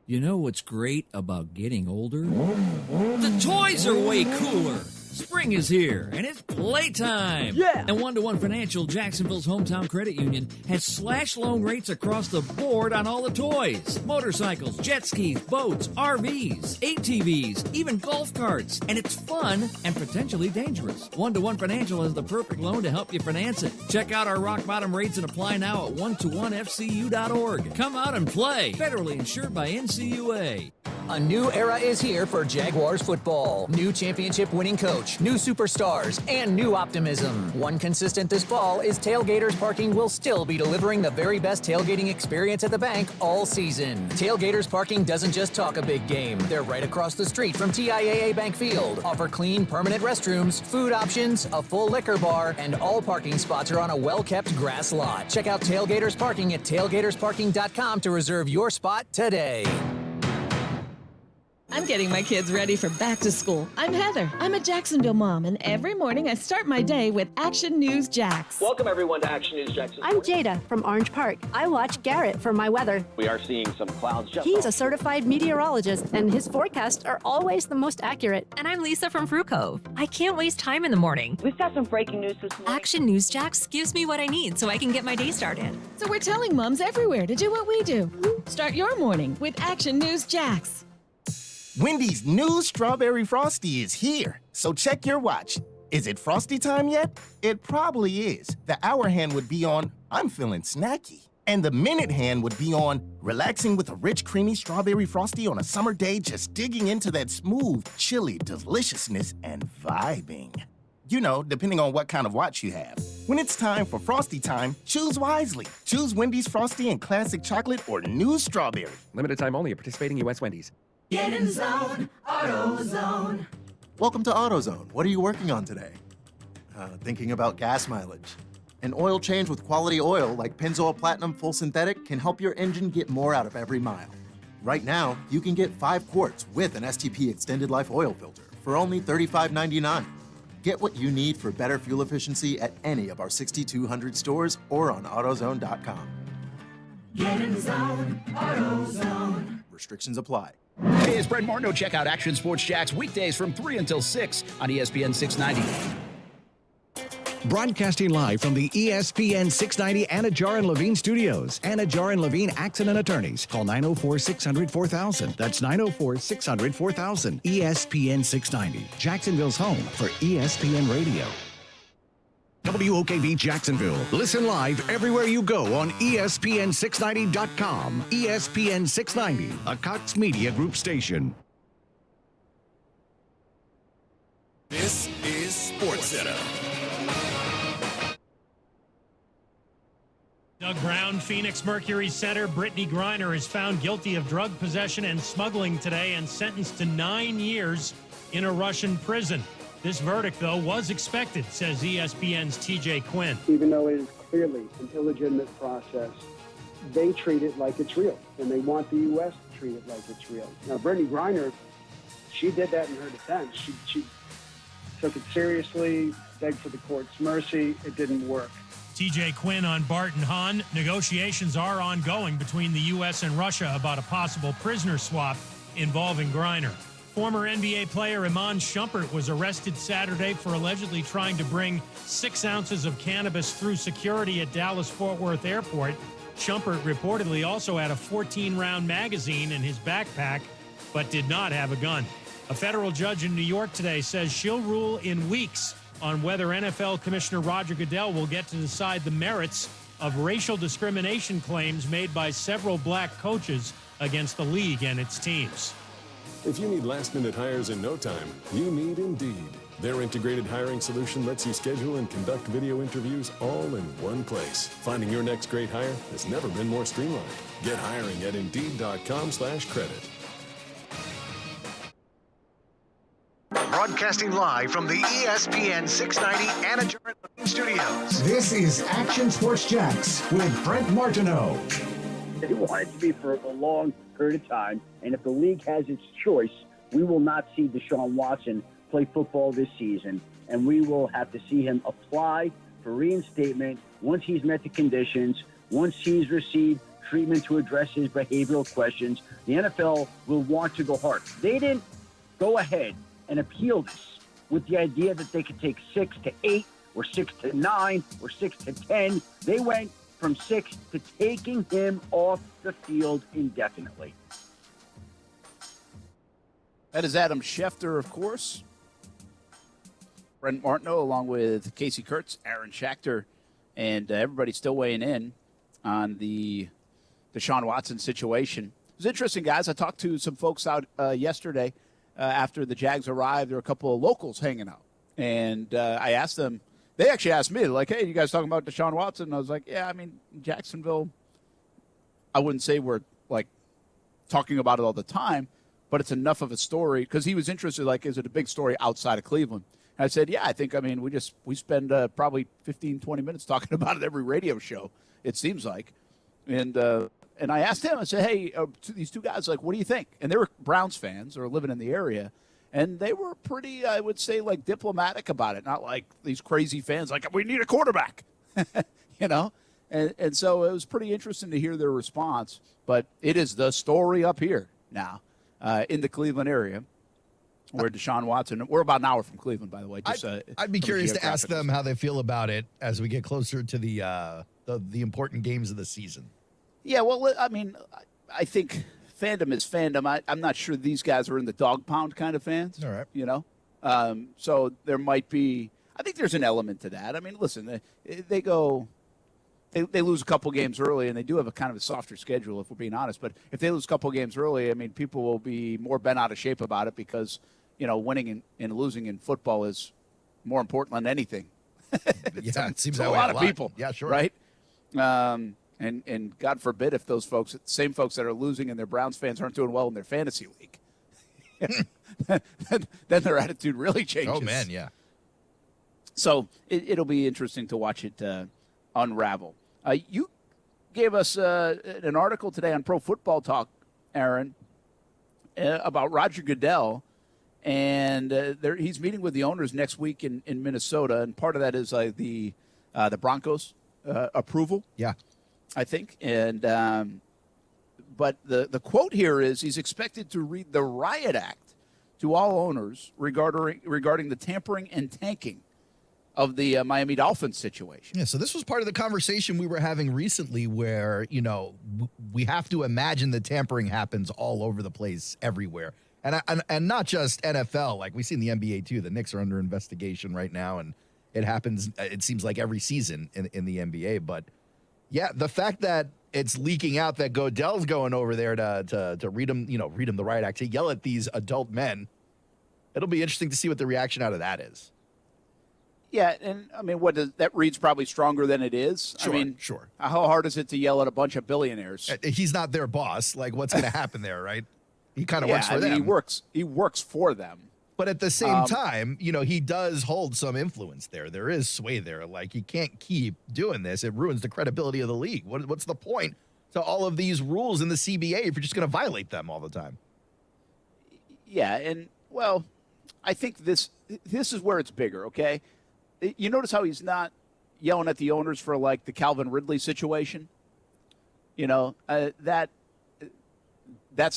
[SPEAKER 18] You know what's great about getting older? The toys are way cooler. Spring is here, and it's playtime. Yeah! And One-to-One Financial, Jacksonville's hometown credit union, has slash loan rates across the board on all the toys. Motorcycles, jet skis, boats, RVs, ATVs, even golf carts. And it's fun and potentially dangerous. One-to-One Financial has the perfect loan to help you finance it. Check out our rock-bottom rates and apply now at one-to-one-fcu.org. Come out and play. Federally insured by NCUA.
[SPEAKER 2] A new era is here for Jaguars football. New championship winning coach, new superstars, and new optimism. One consistent this fall is Tailgaters Parking will still be delivering the very best tailgating experience at the bank all season. Tailgaters Parking doesn't just talk a big game. They're right across the street from TIAA Bank Field. Offer clean, permanent restrooms, food options, a full liquor bar, and all parking spots are on a well-kept grass lot. Check out Tailgaters Parking at tailgatersparking.com to reserve your spot today.
[SPEAKER 19] I'm getting my kids ready for back to school. I'm Heather. I'm a Jacksonville mom, and every morning I start my day with Action News Jax.
[SPEAKER 25] Welcome everyone to Action News Jackson.
[SPEAKER 27] I'm Jada from Orange Park. I watch Garrett for my weather.
[SPEAKER 25] We are seeing some clouds.
[SPEAKER 27] He's a certified meteorologist, and his forecasts are always the most accurate.
[SPEAKER 28] And I'm Lisa from Fruit Cove. I can't waste time in the morning.
[SPEAKER 29] We've got some breaking news this morning.
[SPEAKER 28] Action News Jax gives me what I need so I can get my day started.
[SPEAKER 19] So we're telling moms everywhere to do what we do. Start your morning with Action News Jax.
[SPEAKER 30] Wendy's new Strawberry Frosty is here, so check your watch. Is it Frosty time yet? It probably is. The hour hand would be on, I'm feeling snacky. And the minute hand would be on, relaxing with a rich, creamy Strawberry Frosty on a summer day, just digging into that smooth, chilly deliciousness and vibing. You know, depending on what kind of watch you have. When it's time for Frosty time, choose wisely. Choose Wendy's Frosty in Classic Chocolate or New Strawberry.
[SPEAKER 31] Limited time only at participating U.S. Wendy's.
[SPEAKER 32] Get in zone, AutoZone.
[SPEAKER 33] Welcome to AutoZone. What are you working on today? Thinking about gas mileage. An oil change with quality oil like Pennzoil Platinum Full Synthetic can help your engine get more out of every mile. Right now, you can get 5 quarts with an STP Extended Life Oil Filter for only $35.99. Get what you need for better fuel efficiency at any of our 6,200 stores or on AutoZone.com.
[SPEAKER 32] Get in zone, AutoZone.
[SPEAKER 33] Restrictions apply.
[SPEAKER 3] Hey, it's Brent Martineau. Check out Action Sports Jacks weekdays from 3 until 6 on ESPN 690.
[SPEAKER 1] Broadcasting live from the ESPN 690 Anajar and Levine studios. Anajar and Levine Accident Attorneys. Call 904-600-4000. That's 904-600-4000. ESPN 690. Jacksonville's home for ESPN Radio. WOKV Jacksonville. Listen live everywhere you go on ESPN690.com. ESPN 690, a Cox Media Group station.
[SPEAKER 16] This is SportsCenter.
[SPEAKER 6] Doug Brown, Phoenix Mercury center. Brittany Griner is found guilty of drug possession and smuggling today and sentenced to 9 years in a Russian prison. This verdict, though, was expected, says ESPN's TJ Quinn.
[SPEAKER 9] Even though it is clearly an illegitimate process, they treat it like it's real, and they want the U.S. to treat it like it's real. Now, Brittany Griner, she did that in her defense. She took it seriously, begged for the court's mercy. It didn't work.
[SPEAKER 6] TJ Quinn on Barton Hahn. Negotiations are ongoing between the U.S. and Russia about a possible prisoner swap involving Griner. Former NBA player Iman Shumpert was arrested Saturday for allegedly trying to bring 6 ounces of cannabis through security at Dallas-Fort Worth Airport. Shumpert reportedly also had a 14-round magazine in his backpack, but did not have a gun. A federal judge in New York today says she'll rule in weeks on whether NFL Commissioner Roger Goodell will get to decide the merits of racial discrimination claims made by several black coaches against the league and its teams.
[SPEAKER 10] If you need last-minute hires in no time, you need Indeed. Their integrated hiring solution lets you schedule and conduct video interviews all in one place. Finding your next great hire has never been more streamlined. Get hiring at Indeed.com/credit.
[SPEAKER 1] Broadcasting live from the ESPN 690 Anajar and Levine studios.
[SPEAKER 11] This is Action Sports Jacks with Brent Martineau.
[SPEAKER 9] They want it to be for a long period of time, and if the league has its choice, we will not see Deshaun Watson play football this season, and we will have to see him apply for reinstatement once he's met the conditions, once he's received treatment to address his behavioral questions. The NFL will want to go hard. They didn't go ahead and appeal this with the idea that they could take 6 to 8 or 6 to 9 or 6 to 10. They went from 6 to taking him off the field indefinitely.
[SPEAKER 3] That is Adam Schefter, of course. Brent Martineau, along with Casey Kurtz, Aaron Schachter, and everybody still weighing in on the Deshaun Watson situation. It was interesting, guys. I talked to some folks out yesterday after the Jags arrived. There were a couple of locals hanging out. And I asked them, they actually asked me, like, hey, you guys talking about Deshaun Watson? And I was like, yeah, I mean, Jacksonville, I wouldn't say we're, like, talking about it all the time, but it's enough of a story. Because he was interested, like, is it a big story outside of Cleveland? And I said, yeah, I think, I mean, we spend probably 15, 20 minutes talking about it every radio show, it seems like. And I asked him, I said, hey, these two guys, like, what do you think? And they were Browns fans or living in the area. And they were pretty, I would say, like, diplomatic about it. Not like these crazy fans, like, we need a quarterback, you know? And so it was pretty interesting to hear their response. But it is the story up here now in the Cleveland area where Deshaun Watson, we're about an hour from Cleveland, by the way. Just,
[SPEAKER 4] I'd be curious to ask them how they feel about it as we get closer to the important games of the season.
[SPEAKER 3] Yeah, well, I mean, I think fandom is fandom. I'm not sure these guys are in the dog pound kind of fans.
[SPEAKER 4] All right.
[SPEAKER 3] You know? So there might be – I think there's an element to that. I mean, listen, they lose a couple games early, and they do have a kind of a softer schedule, if we're being honest. But if they lose a couple games early, I mean, people will be more bent out of shape about it because, you know, winning and losing in football is more important than anything.
[SPEAKER 4] Yeah, it seems
[SPEAKER 3] to
[SPEAKER 4] that
[SPEAKER 3] a
[SPEAKER 4] way
[SPEAKER 3] lot of people.
[SPEAKER 4] Yeah, sure.
[SPEAKER 3] Right? And God forbid if those folks, same folks that are losing and they're Browns fans, aren't doing well in their fantasy league, then their attitude really changes.
[SPEAKER 4] Oh, man, yeah.
[SPEAKER 3] So it'll be interesting to watch it unravel. You gave us an article today on Pro Football Talk, Aaron, about Roger Goodell, and he's meeting with the owners next week in Minnesota, and part of that is the Broncos approval.
[SPEAKER 4] Yeah.
[SPEAKER 3] I think, and But the quote here is he's expected to read the riot act to all owners regarding the tampering and tanking of the Miami Dolphins situation.
[SPEAKER 4] Yeah, so this was part of the conversation we were having recently where, we have to imagine the tampering happens all over the place everywhere. And not just NFL, like we see in the NBA too. The Knicks are under investigation right now, and it happens, it seems like every season in the NBA. But yeah, the fact that it's leaking out that Godell's going over there to read him the riot act, to yell at these adult men, it'll be interesting to see what the reaction out of that is.
[SPEAKER 3] Yeah, and I mean, that reads probably stronger than it is.
[SPEAKER 4] Sure,
[SPEAKER 3] I mean,
[SPEAKER 4] sure.
[SPEAKER 3] How hard is it to yell at a bunch of billionaires?
[SPEAKER 4] He's not their boss. Like, what's going to happen there, right? He kind of works for them.
[SPEAKER 3] He works for them.
[SPEAKER 4] But at the same time, he does hold some influence there. There is sway there. Like, he can't keep doing this. It ruins the credibility of the league. What's the point to all of these rules in the CBA if you're just going to violate them all the time?
[SPEAKER 3] Yeah, and, well, I think this is where it's bigger, okay? You notice how he's not yelling at the owners for, like, the Calvin Ridley situation? That's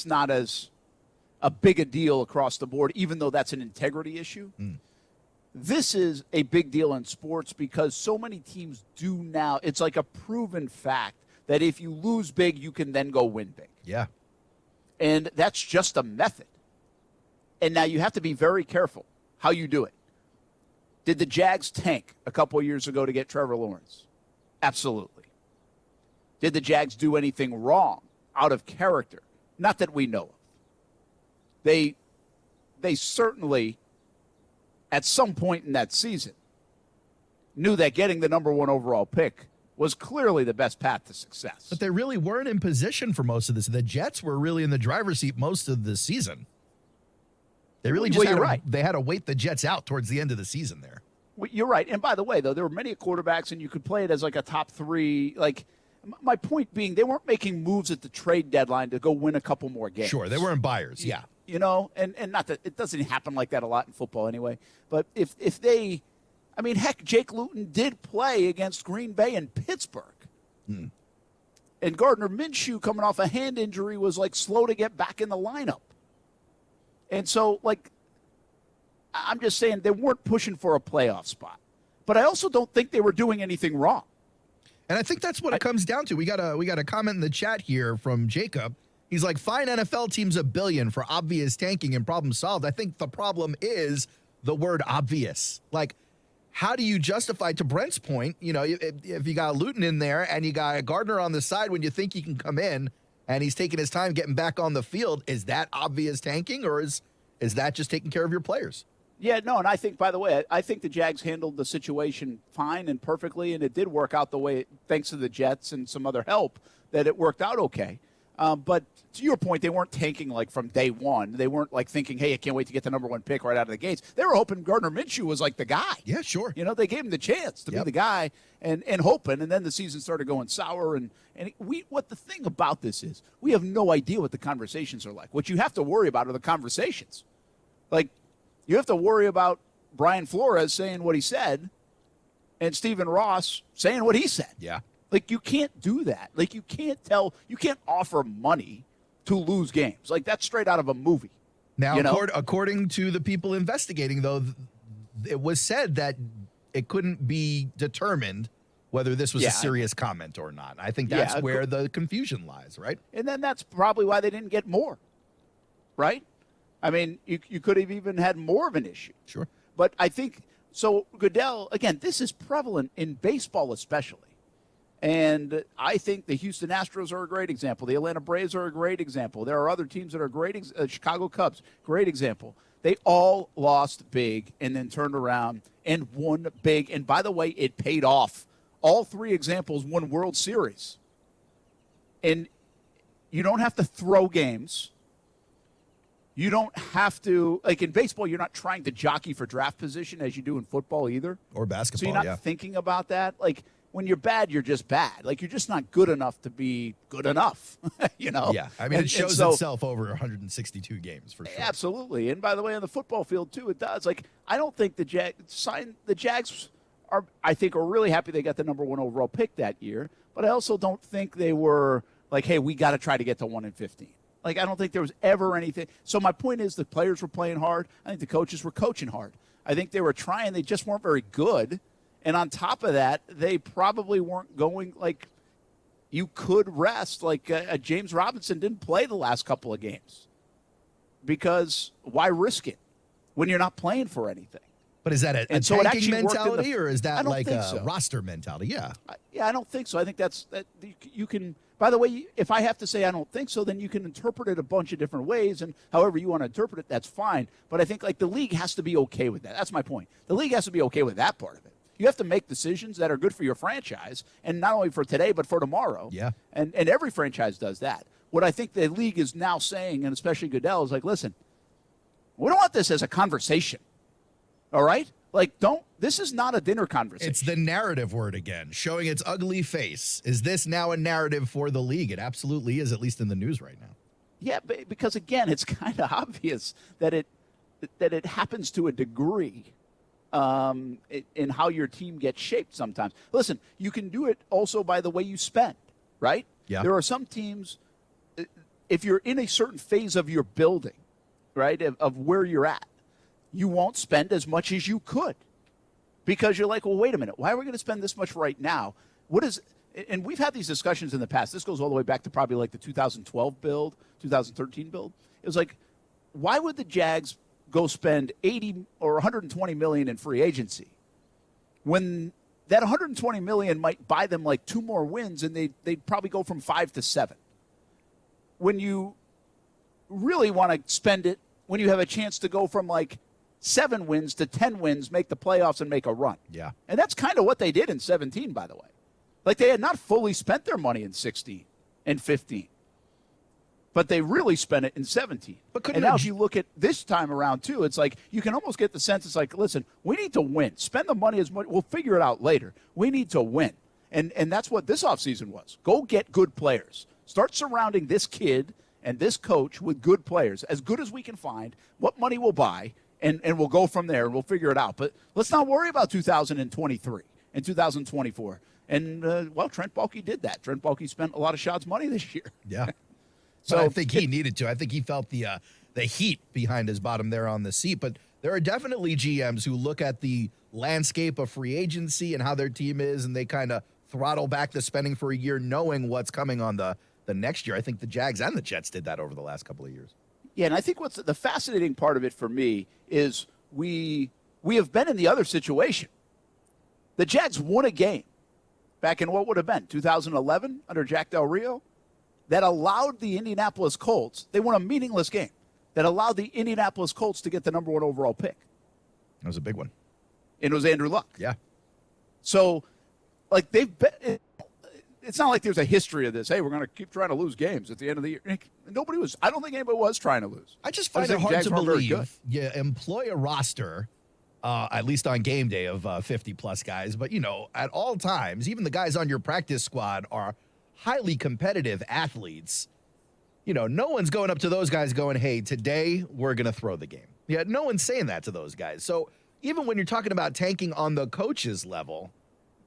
[SPEAKER 3] not as a big a deal across the board, even though that's an integrity issue. This is a big deal in sports because so many teams do now. It's like a proven fact that if you lose big, you can then go win big.
[SPEAKER 4] Yeah.
[SPEAKER 3] And that's just a method. And now you have to be very careful how you do it. Did the Jags tank a couple of years ago to get Trevor Lawrence? Absolutely. Did the Jags do anything wrong out of character? Not that we know of. They certainly, at some point in that season, knew that getting the number 1 overall pick was clearly the best path to success.
[SPEAKER 4] But they really weren't in position for most of this. The Jets were really in the driver's seat most of the season. They really just had to wait the Jets out towards the end of the season there.
[SPEAKER 3] Well, you're right. And by the way, though, there were many quarterbacks, and you could play it as like a top 3. Like, my point being, they weren't making moves at the trade deadline to go win a couple more games.
[SPEAKER 4] Sure, they weren't buyers. Yeah.
[SPEAKER 3] And not that it doesn't happen like that a lot in football anyway. But if they, I mean, heck, Jake Luton did play against Green Bay and Pittsburgh. And Gardner Minshew, coming off a hand injury, was like slow to get back in the lineup. And so, like, I'm just saying they weren't pushing for a playoff spot. But I also don't think they were doing anything wrong.
[SPEAKER 4] And I think that's what it comes down to. We got a comment in the chat here from Jacob. He's like, fine NFL teams $1 billion for obvious tanking and problem solved. I think the problem is the word obvious. Like, how do you justify, to Brent's point, if you got Luton in there and you got Gardner on the side when you think he can come in and he's taking his time getting back on the field, is that obvious tanking, or is that just taking care of your players?
[SPEAKER 3] Yeah, no, and I think, by the way, I think the Jags handled the situation fine and perfectly, and it did work out the way, thanks to the Jets and some other help, that it worked out okay. But to your point, they weren't tanking like from day one. They weren't like thinking, hey, I can't wait to get the number 1 pick right out of the gates. They were hoping Gardner Minshew was like the guy.
[SPEAKER 4] Yeah, sure.
[SPEAKER 3] They gave him the chance to be the guy and hoping, and then the season started going sour. And what the thing about this is, we have no idea what the conversations are like. What you have to worry about are the conversations. Like, you have to worry about Brian Flores saying what he said and Stephen Ross saying what he said.
[SPEAKER 4] Yeah.
[SPEAKER 3] Like, you can't do that. Like, you can't offer money to lose games. Like, that's straight out of a movie.
[SPEAKER 4] Now, according to the people investigating, though, it was said that it couldn't be determined whether this was a serious comment or not. I think that's where the confusion lies, right?
[SPEAKER 3] And then that's probably why they didn't get more, right? I mean, you could have even had more of an issue.
[SPEAKER 4] Sure.
[SPEAKER 3] But I think, so Goodell, again, this is prevalent in baseball especially. And I think the Houston Astros are a great example. The Atlanta Braves are a great example. There are other teams that are great. Chicago Cubs, great example. They all lost big and then turned around and won big. And by the way, it paid off. All 3 examples won World Series. And you don't have to throw games. You don't have to, like in baseball, you're not trying to jockey for draft position as you do in football either.
[SPEAKER 4] Or basketball,
[SPEAKER 3] so you're not thinking about that. Like, when you're bad, you're just bad. Like, you're just not good enough to be good enough,
[SPEAKER 4] Yeah, I mean, it shows itself over 162 games, for sure.
[SPEAKER 3] Absolutely. And by the way, on the football field, too, it does. Like, I don't think the Jags are really happy they got the number 1 overall pick that year, but I also don't think they were like, hey, we got to try to get to 1-15. Like, I don't think there was ever anything. So my point is the players were playing hard. I think the coaches were coaching hard. I think they were trying. They just weren't very good. And on top of that, they probably weren't going, like, you could rest. Like, James Robinson didn't play the last couple of games because why risk it when you're not playing for anything?
[SPEAKER 4] But is that a tanking mentality, or is that like a roster mentality? Yeah.
[SPEAKER 3] I don't think so. I think that you can. By the way, if I have to say I don't think so, then you can interpret it a bunch of different ways, and however you want to interpret it, that's fine. But I think like the league has to be okay with that. That's my point. The league has to be okay with that part of it. You have to make decisions that are good for your franchise, and not only for today but for tomorrow.
[SPEAKER 4] Yeah.
[SPEAKER 3] And every franchise does that. What I think the league is now saying, and especially Goodell, is like, listen, we don't want this as a conversation. All right? Like, this is not a dinner conversation.
[SPEAKER 4] It's the narrative word again, showing its ugly face. Is this now a narrative for the league? It absolutely is, at least in the news right now.
[SPEAKER 3] Yeah, because, again, it's kind of obvious that it happens to a degree in how your team gets shaped sometimes. Listen, you can do it also by the way you spend, right?
[SPEAKER 4] Yeah.
[SPEAKER 3] There are some teams, if you're in a certain phase of your building, right, of where you're at, you won't spend as much as you could because you're like, well, wait a minute. Why are we going to spend this much right now? And we've had these discussions in the past. This goes all the way back to probably like the 2012 build, 2013 build. It was like, why would the Jags go spend 80 or 120 million in free agency when that 120 million might buy them like 2 more wins and they'd probably go from 5 to 7? When you really want to spend it, when you have a chance to go from like 7 wins to 10 wins, make the playoffs, and make a run.
[SPEAKER 4] Yeah.
[SPEAKER 3] And that's kind of what they did in 17, by the way. Like, they had not fully spent their money in 16 and 15. But they really spent it in 17. And now if you look at this time around, too, it's like you can almost get the sense it's like, listen, we need to win. Spend the money as much. We'll figure it out later. We need to win. And that's what this offseason was. Go get good players. Start surrounding this kid and this coach with good players, as good as we can find, what money we'll buy, and we'll go from there, and we'll figure it out. But let's not worry about 2023 and 2024. And, Trent Baalke did that. Trent Baalke spent a lot of Schaad's money this year.
[SPEAKER 4] Yeah. So I think he needed to. I think he felt the heat behind his bottom there on the seat. But there are definitely GMs who look at the landscape of free agency and how their team is, and they kind of throttle back the spending for a year knowing what's coming on the next year. I think the Jags and the Jets did that over the last couple of years.
[SPEAKER 3] Yeah, and I think what's the fascinating part of it for me is we have been in the other situation. The Jags won a game back in what would have been 2011 under Jack Del Rio that allowed the Indianapolis Colts, they won a meaningless game, that allowed the Indianapolis Colts to get the number 1 overall pick.
[SPEAKER 4] That was a big one.
[SPEAKER 3] And it was Andrew Luck.
[SPEAKER 4] Yeah.
[SPEAKER 3] So, like, it's not like there's a history of this. Hey, we're going to keep trying to lose games at the end of the year. I don't think anybody was trying to lose.
[SPEAKER 4] I just find it hard to believe you employ a roster, at least on game day, of 50-plus guys. But, at all times, even the guys on your practice squad are highly competitive athletes. No one's going up to those guys going, hey, today we're going to throw the game. Yeah, no one's saying that to those guys. So even when you're talking about tanking on the coaches level,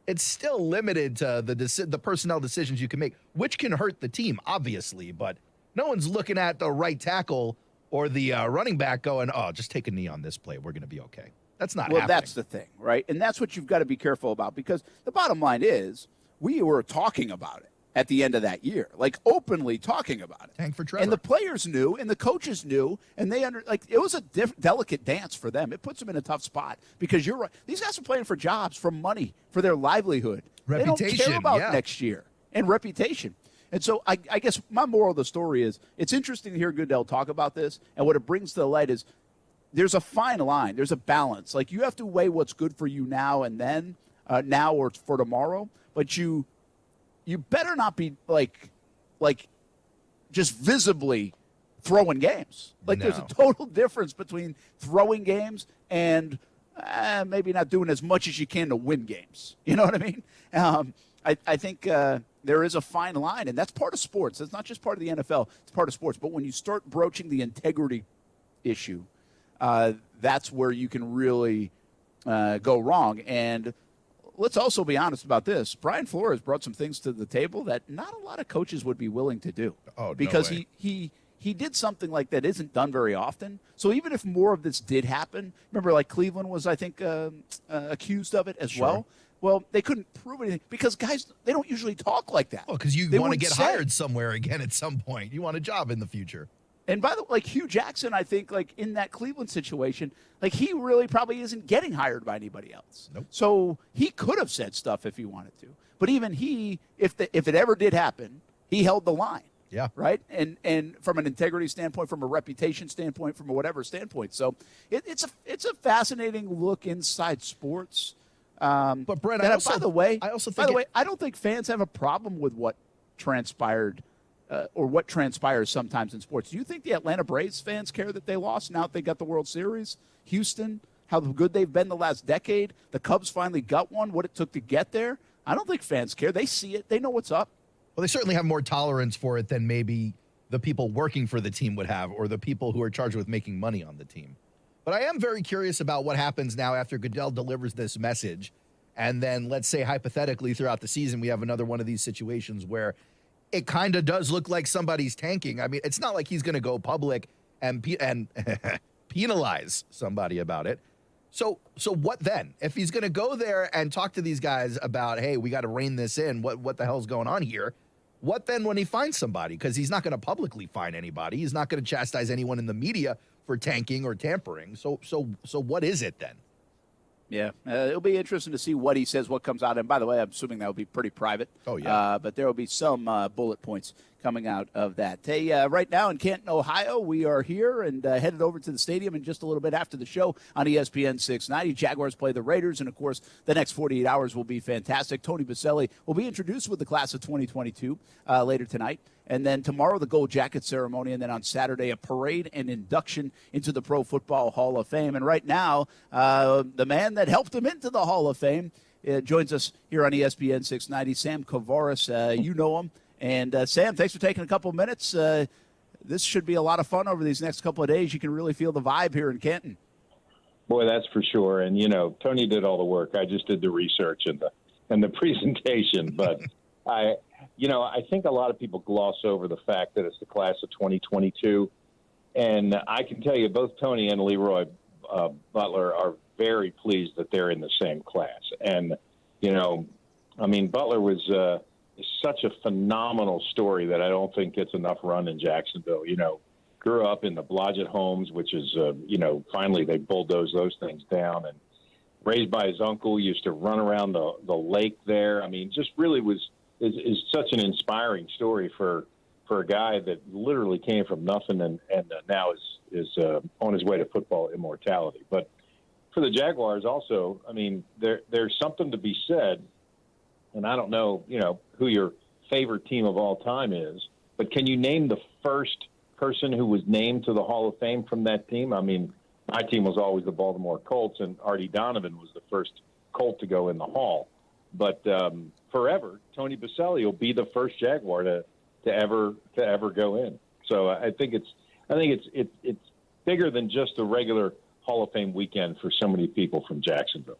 [SPEAKER 4] it's still limited to the personnel decisions you can make, which can hurt the team, obviously. But no one's looking at the right tackle or the running back going, oh, just take a knee on this play. We're going to be okay. That's not happening.
[SPEAKER 3] That's the thing, right? And that's what you've got to be careful about, because the bottom line is we were talking about it at the end of that year, like openly talking about it.
[SPEAKER 4] Tank for Trevor.
[SPEAKER 3] And the players knew, and the coaches knew, and it was a delicate dance for them. It puts them in a tough spot because you're right. These guys are playing for jobs, for money, for their livelihood.
[SPEAKER 4] Reputation,
[SPEAKER 3] they don't care about next year and reputation. And so I guess my moral of the story is it's interesting to hear Goodell talk about this, and what it brings to the light is there's a fine line. There's a balance. Like, you have to weigh what's good for you now and then, now or for tomorrow, but you better not be like just visibly throwing games. Like, there's a total difference between throwing games and maybe not doing as much as you can to win games. You know what I mean? I think there is a fine line, and that's part of sports. It's not just part of the NFL. It's part of sports. But when you start broaching the integrity issue, that's where you can really go wrong. And let's also be honest about this. Brian Flores brought some things to the table that not a lot of coaches would be willing to do. Because he did something like that isn't done very often. So even if more of this did happen, remember, like Cleveland was, I think, accused of it as well. Well, they couldn't prove anything because guys, they don't usually talk like that.
[SPEAKER 4] Well, because you want to get hired somewhere again at some point. You want a job in the future.
[SPEAKER 3] And by the way, like Hugh Jackson, I think, like in that Cleveland situation, like he really probably isn't getting hired by anybody else.
[SPEAKER 4] Nope.
[SPEAKER 3] So he could have said stuff if he wanted to. But even he, if it ever did happen, he held the line.
[SPEAKER 4] Yeah.
[SPEAKER 3] Right. And from an integrity standpoint, from a reputation standpoint, from a whatever standpoint. So it's a fascinating look inside sports.
[SPEAKER 4] But Brent,
[SPEAKER 3] by the way,
[SPEAKER 4] I
[SPEAKER 3] don't think fans have a problem with what transpired or what transpires sometimes in sports. Do you think the Atlanta Braves fans care that they lost now that they got the World Series? Houston, how good they've been the last decade. The Cubs finally got one, what it took to get there. I don't think fans care. They see it. They know what's up.
[SPEAKER 4] Well, they certainly have more tolerance for it than maybe the people working for the team would have, or the people who are charged with making money on the team. But I am very curious about what happens now after Goodell delivers this message. And then let's say hypothetically throughout the season, we have another one of these situations where it kind of does look like somebody's tanking. I mean, it's not like he's going to go public and penalize somebody about it. So what then? If he's going to go there and talk to these guys about, hey, we got to rein this in, what the hell's going on here? What then when he finds somebody? Because he's not going to publicly fine anybody. He's not going to chastise anyone in the media for tanking or tampering. So what is it then?
[SPEAKER 3] Yeah, it'll be interesting to see what he says, what comes out. And by the way, I'm assuming that will be pretty private.
[SPEAKER 4] Oh, yeah.
[SPEAKER 3] But there will be some bullet points coming out of that. Hey, right now in Canton, Ohio, we are here and headed over to the stadium in just a little bit after the show on ESPN 690. Jaguars play the Raiders, and, of course, the next 48 hours will be fantastic. Tony Baselli will be introduced with the class of 2022 later tonight. And then tomorrow, the Gold Jacket ceremony. And then on Saturday, a parade and induction into the Pro Football Hall of Fame. And right now, the man that helped him into the Hall of Fame joins us here on ESPN 690, Sam Kovaris. You know him. And, Sam, thanks for taking a couple of minutes. This should be a lot of fun over these next couple of days. You can really feel the vibe here in Canton.
[SPEAKER 5] Boy, that's for sure. And, you know, Tony did all the work. I just did the research and the presentation. But I think a lot of people gloss over the fact that it's the class of 2022. And I can tell you both Tony and Leroy Butler are very pleased that they're in the same class. And, Butler was such a phenomenal story that I don't think gets enough run in Jacksonville. Grew up in the Blodgett homes, which is, finally they bulldozed those things down, and raised by his uncle, used to run around the lake there. I mean, just really is such an inspiring story for a guy that literally came from nothing and now is on his way to football immortality. But for the Jaguars also, I mean, there's something to be said, and I don't know, who your favorite team of all time is, but can you name the first person who was named to the Hall of Fame from that team? I mean, my team was always the Baltimore Colts, and Artie Donovan was the first Colt to go in the Hall. But forever, Tony Baselli will be the first Jaguar to ever go in. So I think it's bigger than just a regular Hall of Fame weekend for so many people from Jacksonville.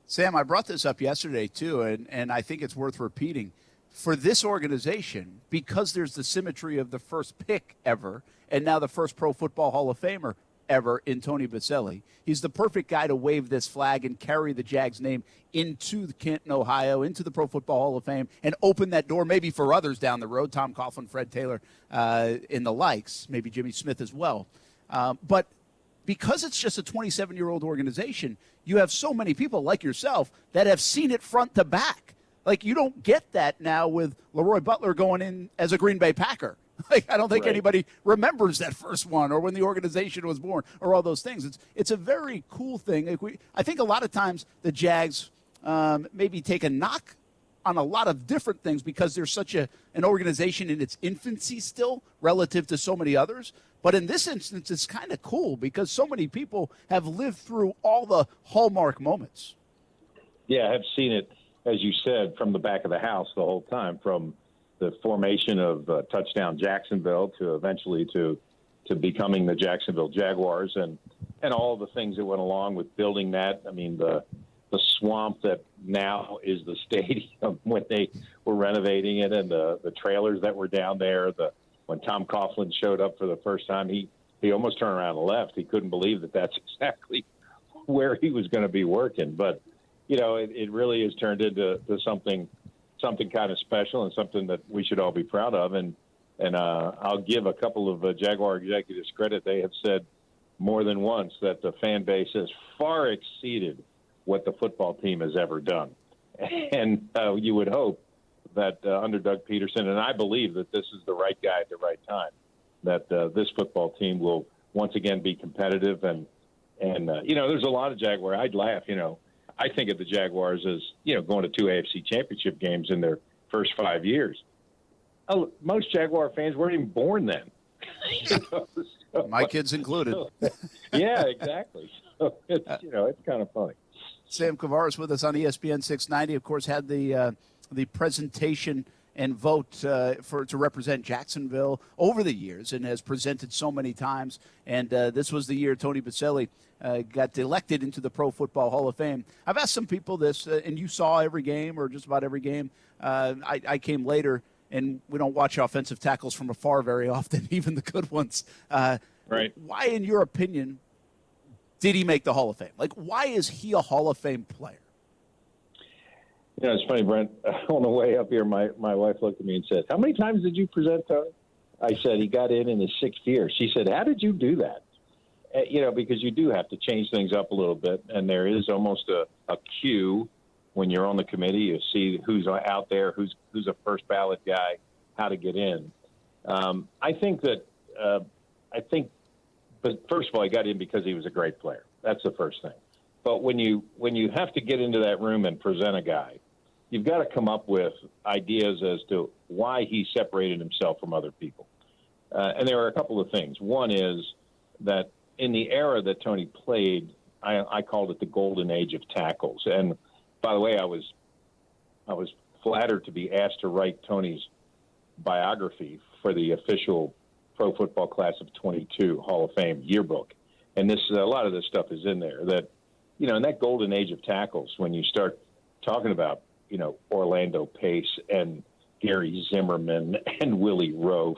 [SPEAKER 3] Sam, I brought this up yesterday too, and I think it's worth repeating. For this organization, because there's the symmetry of the first pick ever, and now the first Pro Football Hall of Famer ever in Tony Baselli, he's the perfect guy to wave this flag and carry the Jags name into Canton, Ohio, into the Pro Football Hall of Fame, and open that door maybe for others down the road, Tom Coughlin, Fred Taylor, and the likes, maybe Jimmy Smith as well. But because it's just a 27-year-old organization, you have so many people like yourself that have seen it front to back. Like, you don't get that now with Leroy Butler going in as a Green Bay Packer. Like, I don't think anybody remembers that first one or when the organization was born or all those things. It's a very cool thing. I think a lot of times the Jags maybe take a knock on a lot of different things because they're such an organization in its infancy still relative to so many others. But in this instance, it's kind of cool because so many people have lived through all the hallmark moments.
[SPEAKER 5] Yeah, I've seen it, as you said, from the back of the house the whole time, from the formation of Touchdown Jacksonville to eventually to becoming the Jacksonville Jaguars and all the things that went along with building that. I mean, the swamp that now is the stadium when they were renovating it, and the trailers that were down there. When Tom Coughlin showed up for the first time, he almost turned around and left. He couldn't believe that that's exactly where he was going to be working. But, it really has turned into something kind of special and something that we should all be proud of. And I'll give a couple of Jaguar executives credit. They have said more than once that the fan base has far exceeded what the football team has ever done. And you would hope that under Doug Peterson, and I believe that this is the right guy at the right time, that this football team will once again be competitive. And there's a lot of Jaguar. I'd laugh, I think of the Jaguars as, going to 2 AFC championship games in their first 5 years. Most Jaguar fans weren't even born then.
[SPEAKER 3] My kids included.
[SPEAKER 5] Yeah, exactly. So it's kind of funny.
[SPEAKER 3] Sam Kavaris with us on ESPN 690. Of course, had the presentation and vote to represent Jacksonville over the years, and has presented so many times. And this was the year Tony Boselli got elected into the Pro Football Hall of Fame. I've asked some people this, and you saw every game or just about every game. I came later, and we don't watch offensive tackles from afar very often, even the good ones.
[SPEAKER 5] Right.
[SPEAKER 3] Why, in your opinion, did he make the Hall of Fame? Like, why is he a Hall of Fame player?
[SPEAKER 5] It's funny, Brent. On the way up here, my wife looked at me and said, "How many times did you present, Tony?" I said, "He got in his 6th year." She said, "How did you do that?" Because you do have to change things up a little bit, and there is almost a queue when you're on the committee. You see who's out there, who's a first ballot guy, how to get in. But first of all, he got in because he was a great player. That's the first thing. But when you have to get into that room and present a guy, you've got to come up with ideas as to why he separated himself from other people. And there are a couple of things. One is that in the era that Tony played, I called it the golden age of tackles. And by the way, I was flattered to be asked to write Tony's biography for the official Pro Football Class of 22 Hall of Fame yearbook. And a lot of this stuff is in there that, in that golden age of tackles, when you start talking about, Orlando Pace and Gary Zimmerman and Willie Roaf,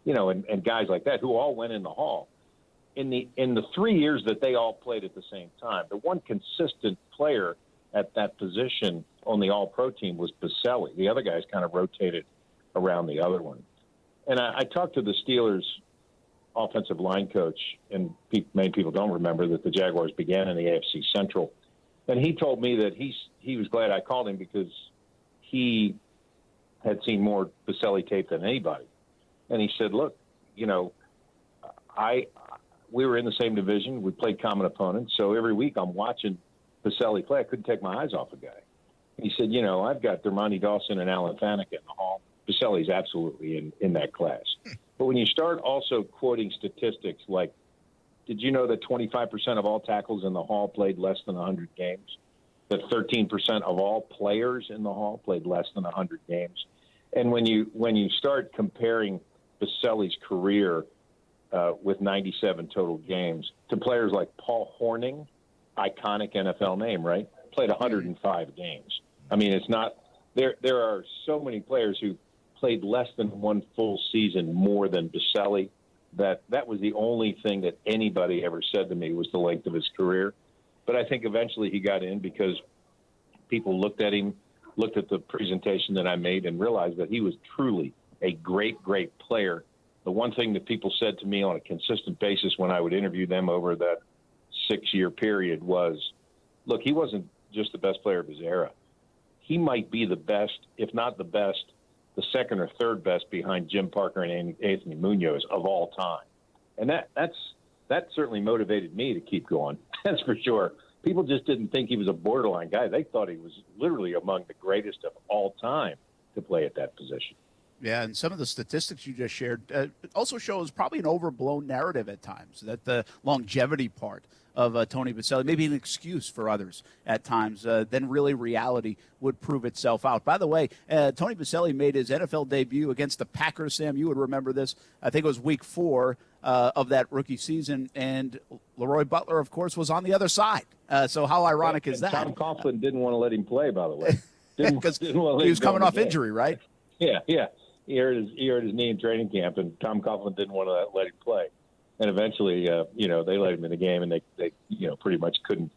[SPEAKER 5] and guys like that who all went in the Hall. In the 3 years that they all played at the same time, the one consistent player at that position on the All-Pro team was Boselli. The other guys kind of rotated around the other one. And I talked to the Steelers offensive line coach, and many people don't remember that the Jaguars began in the AFC Central. And he told me that he was glad I called him because he had seen more Boselli tape than anybody. And he said, "Look, we were in the same division. We played common opponents. So every week I'm watching Boselli play. I couldn't take my eyes off a guy." He said, "I've got Dermontti Dawson and Alan Faneca in the Hall. Boselli's absolutely in that class." But when you start also quoting statistics like, did you know that 25% of all tackles in the Hall played less than 100 games? That 13% of all players in the Hall played less than 100 games? And when you start comparing Boselli's career with 97 total games to players like Paul Hornung, iconic NFL name, right? Played 105 games. I mean, it's not there. There are so many players who played less than one full season more than Boselli. That was the only thing that anybody ever said to me was the length of his career. But I think eventually he got in because people looked at him, looked at the presentation that I made, and realized that he was truly a great, great player. The one thing that people said to me on a consistent basis when I would interview them over that 6-year period was, look, he wasn't just the best player of his era. He might be the best, if not the best, the second or third best behind Jim Parker and Anthony Munoz of all time. And that certainly motivated me to keep going. That's for sure. People just didn't think he was a borderline guy. They thought he was literally among the greatest of all time to play at that position.
[SPEAKER 3] Yeah, and some of the statistics you just shared also shows probably an overblown narrative at times, that the longevity part of Tony Boselli, maybe an excuse for others at times, then really reality would prove itself out. By the way, Tony Boselli made his NFL debut against the Packers. Sam, you would remember this. I think it was week 4 of that rookie season, and Leroy Butler, of course, was on the other side. So how ironic is that?
[SPEAKER 5] Tom Coughlin didn't want to let him play, by the way.
[SPEAKER 3] Because he was coming off injury, right?
[SPEAKER 5] Yeah. He hurt his knee in training camp, and Tom Coughlin didn't want to let him play. And eventually, they let him in the game, and they pretty much couldn't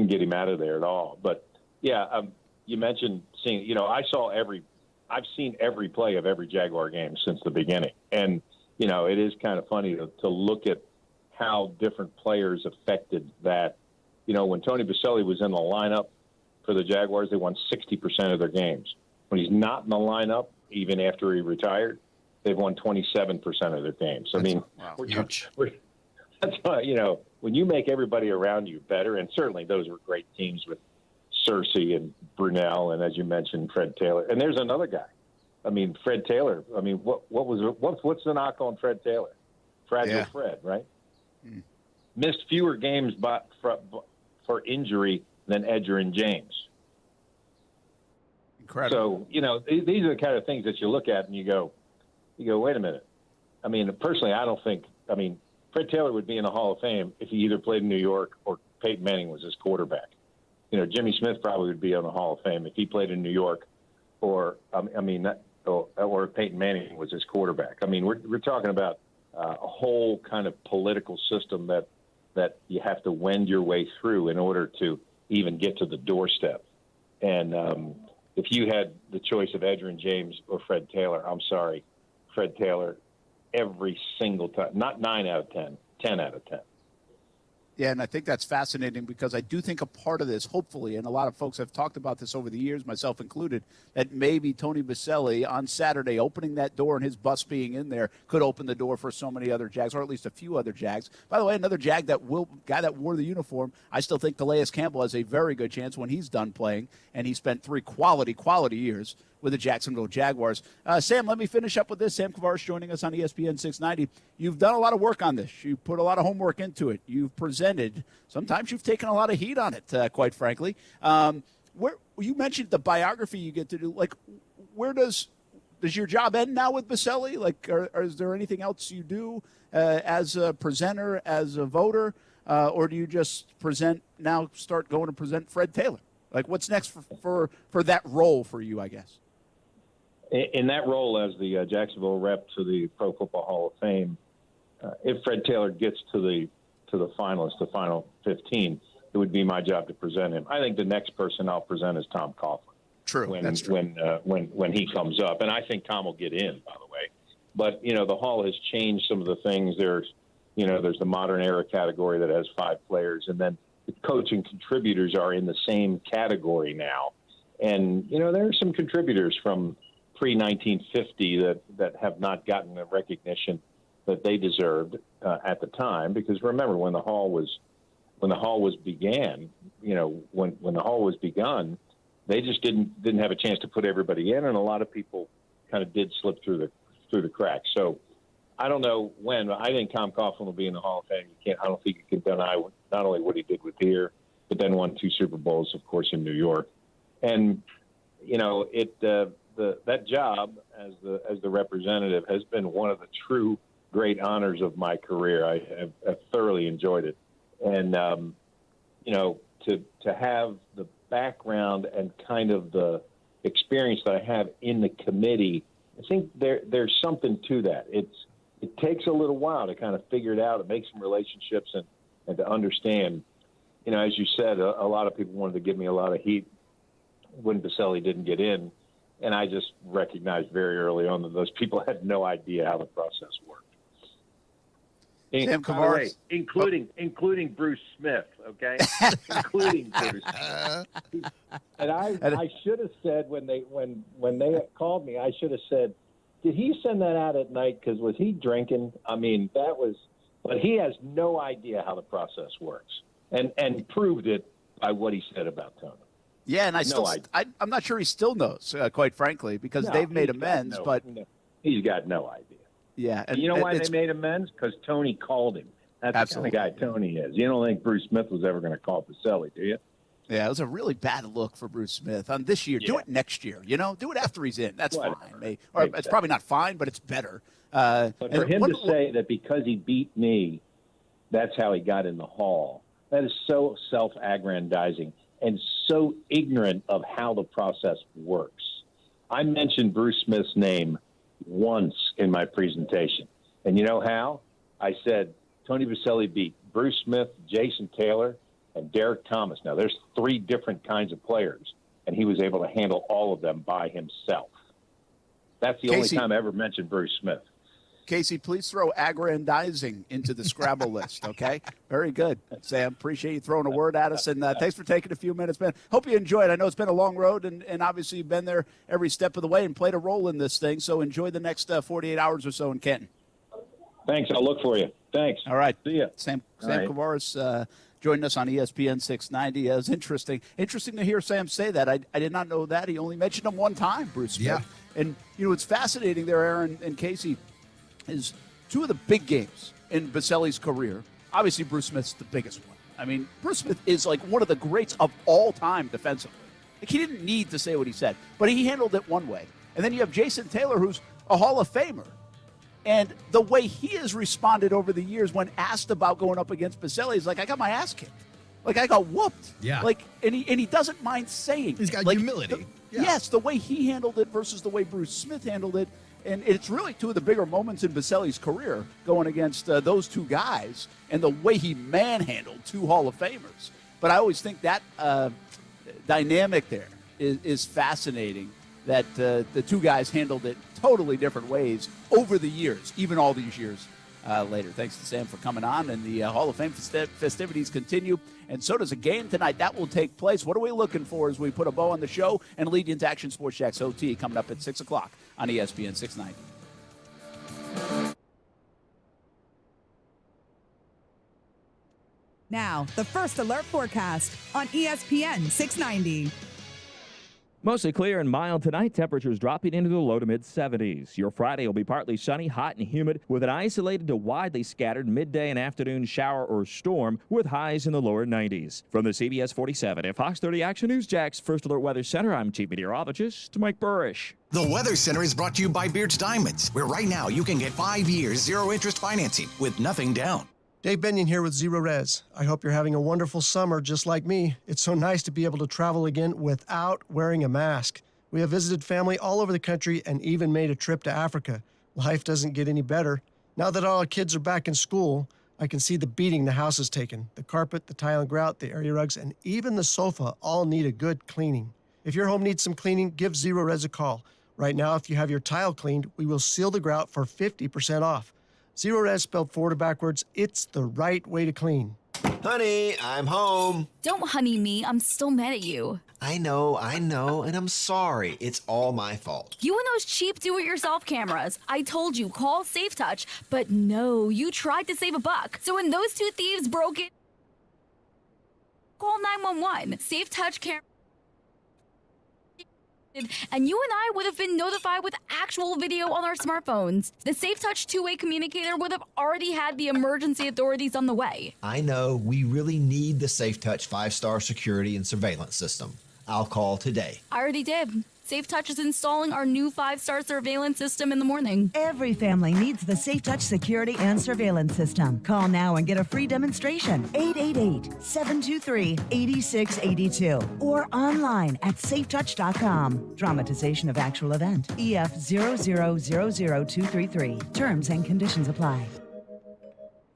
[SPEAKER 5] get him out of there at all. But yeah, you mentioned seeing. I've seen every play of every Jaguar game since the beginning, and it is kind of funny to look at how different players affected that. When Tony Baselli was in the lineup for the Jaguars, they won 60% of their games. When he's not in the lineup, even after he retired, they've won 27% of their games. That's why, when you make everybody around you better, and certainly those were great teams with Cersei and Brunell, and as you mentioned, Fred Taylor. And there's another guy. Fred Taylor. What's the knock on Fred Taylor? Fragile Fred, right? Mm. Missed fewer games for injury than Edgerrin James.
[SPEAKER 3] Incredible.
[SPEAKER 5] So, these are the kind of things that you look at and you go, wait a minute. Personally, I don't think, Fred Taylor would be in the Hall of Fame if he either played in New York or Peyton Manning was his quarterback. Jimmy Smith probably would be on the Hall of Fame if he played in New York or Peyton Manning was his quarterback. We're talking about a whole kind of political system that you have to wend your way through in order to even get to the doorstep. And if you had the choice of Edgerrin James or Fred Taylor, I'm sorry, Fred Taylor, every single time, not 9 out of 10, 10 out of 10.
[SPEAKER 3] Yeah, and I think that's fascinating because I do think a part of this, hopefully, and a lot of folks have talked about this over the years, myself included, that maybe Tony Baselli on Saturday opening that door and his bus being in there could open the door for so many other Jags, or at least a few other Jags. By the way, another guy that wore the uniform, I still think Calais Campbell has a very good chance when he's done playing, and he spent 3 quality years with the Jacksonville Jaguars. Sam, let me finish up with this. Sam Kavaris joining us on ESPN 690. You've done a lot of work on this. You put a lot of homework into it. You've presented. Sometimes you've taken a lot of heat on it, quite frankly. Where you mentioned the biography you get to do. Like, where does your job end now with Baselli? Like, is there anything else you do as a presenter, as a voter, or do you just start going to present Fred Taylor? Like, what's next for that role for you, I guess?
[SPEAKER 5] In that role as the Jacksonville rep to the Pro Football Hall of Fame, if Fred Taylor gets to the finalists, the final 15, it would be my job to present him. I think the next person I'll present is Tom Coughlin.
[SPEAKER 3] True, that's true.
[SPEAKER 5] When he comes up, and I think Tom will get in, by the way. But the Hall has changed some of the things. There's the modern era category that has 5 players, and then the coach and contributors are in the same category now. And there are some contributors from pre-1950 that have not gotten the recognition that they deserved at the time, because remember when the hall was begun, they just didn't have a chance to put everybody in, and a lot of people kind of did slip through the cracks. So I don't know when. I think Tom Coughlin will be in the Hall of Fame. I don't think you can deny not only what he did with here, but then won 2 Super Bowls, of course, in New York, and that job as the representative has been one of the true great honors of my career. I have thoroughly enjoyed it. And, to have the background and kind of the experience that I have in the committee, I think there's something to that. It takes a little while to kind of figure it out and make some relationships and to understand. As you said, a lot of people wanted to give me a lot of heat when Baselli didn't get in. And I just recognized very early on that those people had no idea how the process worked.
[SPEAKER 3] Sam Kavaris,
[SPEAKER 5] including Bruce Smith, okay? Including Bruce Smith. And I should have said when they called me, I should have said, did he send that out at night? Because was he drinking? But he has no idea how the process works, and proved it by what he said about Tony.
[SPEAKER 3] Yeah, and I'm not sure he still knows, quite frankly, because they've made amends. But
[SPEAKER 5] he's got no idea.
[SPEAKER 3] Yeah, and
[SPEAKER 5] you know why they made amends? Because Tony called him. That's absolutely the kind of guy Tony is. You don't think Bruce Smith was ever going to call Baselli, do you?
[SPEAKER 3] Yeah, it was a really bad look for Bruce Smith on this year. Yeah. Do it next year. Do it after he's in. That's fine. It's probably not fine, but it's better.
[SPEAKER 5] But for him to say that because he beat me, that's how he got in the Hall. That is so self-aggrandizing and so ignorant of how the process works. I mentioned Bruce Smith's name once in my presentation. And you know how? I said Tony Baselli beat Bruce Smith, Jason Taylor, and Derek Thomas. Now, there's 3 different kinds of players, and he was able to handle all of them by himself. That's the only time I ever mentioned Bruce Smith.
[SPEAKER 3] Casey, please throw aggrandizing into the Scrabble list, okay? Very good, Sam. Appreciate you throwing a word at us, and thanks for taking a few minutes, man. Hope you enjoyed. I know it's been a long road, and obviously you've been there every step of the way and played a role in this thing, so enjoy the next 48 hours or so in Canton.
[SPEAKER 5] Thanks. I'll look for you. Thanks.
[SPEAKER 3] All right.
[SPEAKER 5] See ya.
[SPEAKER 3] Sam
[SPEAKER 5] right.
[SPEAKER 3] Kavaris joined us on ESPN 690. It was interesting to hear Sam say that. I did not know that. He only mentioned him one time, Bruce Smith.
[SPEAKER 4] Yeah.
[SPEAKER 3] And, it's fascinating there, Aaron and Casey, is 2 of the big games in Baselli's career. Obviously, Bruce Smith's the biggest one. I mean, Bruce Smith is like one of the greats of all time defensively. Like, he didn't need to say what he said, but he handled it one way. And then you have Jason Taylor, who's a Hall of Famer. And the way he has responded over the years when asked about going up against Baselli is like, I got my ass kicked. Like, I got whooped.
[SPEAKER 4] Yeah.
[SPEAKER 3] Like, and he doesn't mind saying
[SPEAKER 4] He's got
[SPEAKER 3] like,
[SPEAKER 4] humility.
[SPEAKER 3] Yes, the way he handled it versus the way Bruce Smith handled it. And it's really 2 of the bigger moments in Baselli's career going against those 2 guys and the way he manhandled 2 Hall of Famers. But I always think that dynamic there is fascinating, that the 2 guys handled it totally different ways over the years, even all these years later. Thanks to Sam for coming on, and the Hall of Fame festivities continue, and so does a game tonight. That will take place. What are we looking for as we put a bow on the show and lead you into Action Sports Jax OT coming up at 6 o'clock on ESPN 690.
[SPEAKER 7] Now, the First Alert Forecast on ESPN 690.
[SPEAKER 8] Mostly clear and mild tonight. Temperatures dropping into the low to mid-70s. Your Friday will be partly sunny, hot, and humid with an isolated to widely scattered midday and afternoon shower or storm with highs in the lower 90s. From the CBS 47 and Fox 30 Action News Jax First Alert Weather Center, I'm Chief Meteorologist Mike Burrish.
[SPEAKER 12] The Weather Center is brought to you by Beards Diamonds, where right now you can get 5 years zero-interest financing with nothing down.
[SPEAKER 13] Dave Benyon here with Zero Res. I hope you're having a wonderful summer just like me. It's so nice to be able to travel again without wearing a mask. We have visited family all over the country and even made a trip to Africa. Life doesn't get any better. Now that all our kids are back in school, I can see the beating the house has taken. The carpet, the tile and grout, the area rugs, and even the sofa all need a good cleaning. If your home needs some cleaning, give Zero Res a call. Right now, if you have your tile cleaned, we will seal the grout for 50% off. Zero Res spelled forward or backwards, it's the right way to clean.
[SPEAKER 14] Honey, I'm home.
[SPEAKER 15] Don't honey me, I'm still mad at you.
[SPEAKER 14] I know, and I'm sorry. It's all my fault.
[SPEAKER 15] You and those cheap do-it-yourself cameras. I told you, call Safe Touch, but no, you tried to save a buck. So when those 2 thieves broke it, call 911. Safe Touch camera. And you and I would have been notified with actual video on our smartphones. The Safe Touch two-way communicator would have already had the emergency authorities on the way.
[SPEAKER 14] I know we really need the Safe Touch 5-star security and surveillance system. I'll call today.
[SPEAKER 15] I already did. Safe Touch is installing our new 5-star surveillance system in the morning.
[SPEAKER 20] Every family needs the Safe Touch security and surveillance system. Call now and get a free demonstration. 888-723-8682 or online at safetouch.com. Dramatization of actual event. EF 0000233. Terms and conditions apply.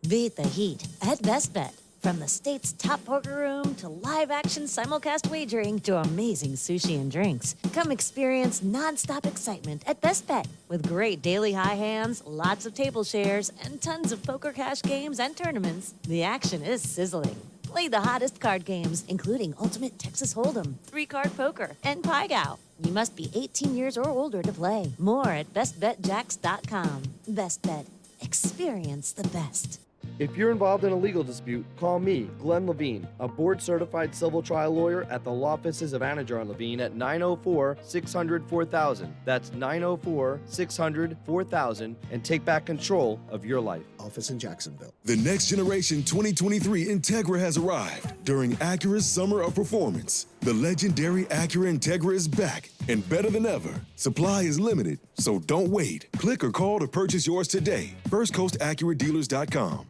[SPEAKER 21] Beat the heat at Best Bet. From the state's top poker room to live-action simulcast wagering to amazing sushi and drinks. Come experience non-stop excitement at Best Bet with great daily high hands, lots of table shares, and tons of poker cash games and tournaments. The action is sizzling. Play the hottest card games, including Ultimate Texas Hold'em, 3-card poker, and Pai Gow. You must be 18 years or older to play. More at bestbetjax.com. Best Bet. Experience the best.
[SPEAKER 22] If you're involved in a legal dispute, call me, Glenn Levine, a board-certified civil trial lawyer at the law offices of Anajar and Levine at 904-600-4000. That's 904-600-4000, and take back control of your life.
[SPEAKER 33] Office in Jacksonville.
[SPEAKER 10] The next generation 2023 Integra has arrived during Acura's Summer of Performance. The legendary Acura Integra is back and better than ever. Supply is limited, so don't wait. Click or call to purchase yours today. FirstCoastAcuraDealers.com.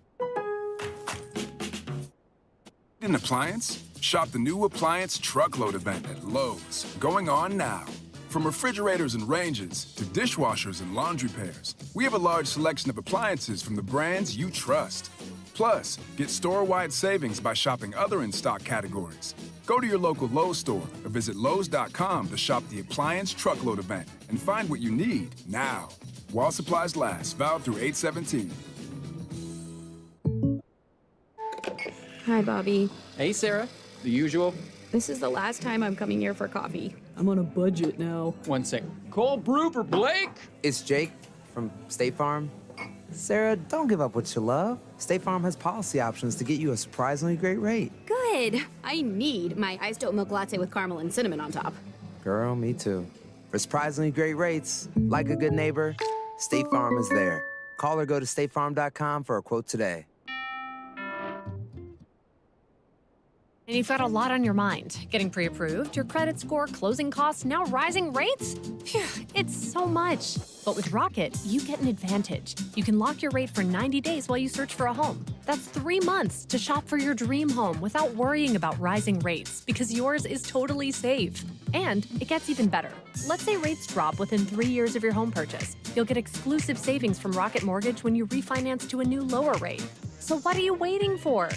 [SPEAKER 2] An appliance? Shop the new appliance truckload event at Lowe's, going on now. From refrigerators and ranges to dishwashers and laundry pairs, we have a large selection of appliances from the brands you trust. Plus, get store-wide savings by shopping other in-stock categories. Go to your local Lowe's store or visit Lowes.com to shop the appliance truckload event and find what you need now. While supplies last, valid through 8/17.
[SPEAKER 17] Hi, Bobby.
[SPEAKER 18] Hey, Sarah. The usual?
[SPEAKER 17] This is the last time I'm coming here for coffee. I'm on a budget now.
[SPEAKER 18] 1 sec. Cold brew for Blake?
[SPEAKER 19] It's Jake from State Farm. Sarah, don't give up what you love. State Farm has policy options to get you a surprisingly great rate.
[SPEAKER 17] Good. I need my iced oat milk latte with caramel and cinnamon on top.
[SPEAKER 19] Girl, me too. For surprisingly great rates, like a good neighbor, State Farm is there. Call or go to statefarm.com for a quote today.
[SPEAKER 23] And you've got a lot on your mind. Getting pre-approved, your credit score, closing costs, now rising rates? Phew, it's so much. But with Rocket, you get an advantage. You can lock your rate for 90 days while you search for a home. That's 3 months to shop for your dream home without worrying about rising rates, because yours is totally safe. And it gets even better. Let's say rates drop within 3 years of your home purchase. You'll get exclusive savings from Rocket Mortgage when you refinance to a new lower rate. So what are you waiting for?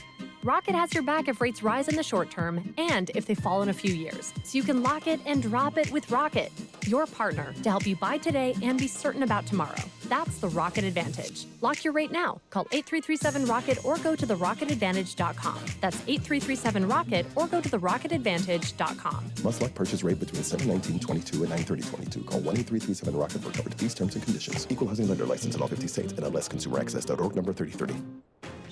[SPEAKER 23] Rocket has your back if rates rise in the short term and if they fall in a few years. So you can lock it and drop it with Rocket, your partner to help you buy today and be certain about tomorrow. That's the Rocket Advantage. Lock your rate now. Call 8337-ROCKET or go to therocketadvantage.com. That's 8337-ROCKET or go to therocketadvantage.com.
[SPEAKER 24] Must lock purchase rate between 7/19/22 and 9/30/22. Call 1-8337-ROCKET for coverage fees, terms, and conditions. Equal housing lender license in all 50 states. NMLS ConsumerAccess.org number 3030.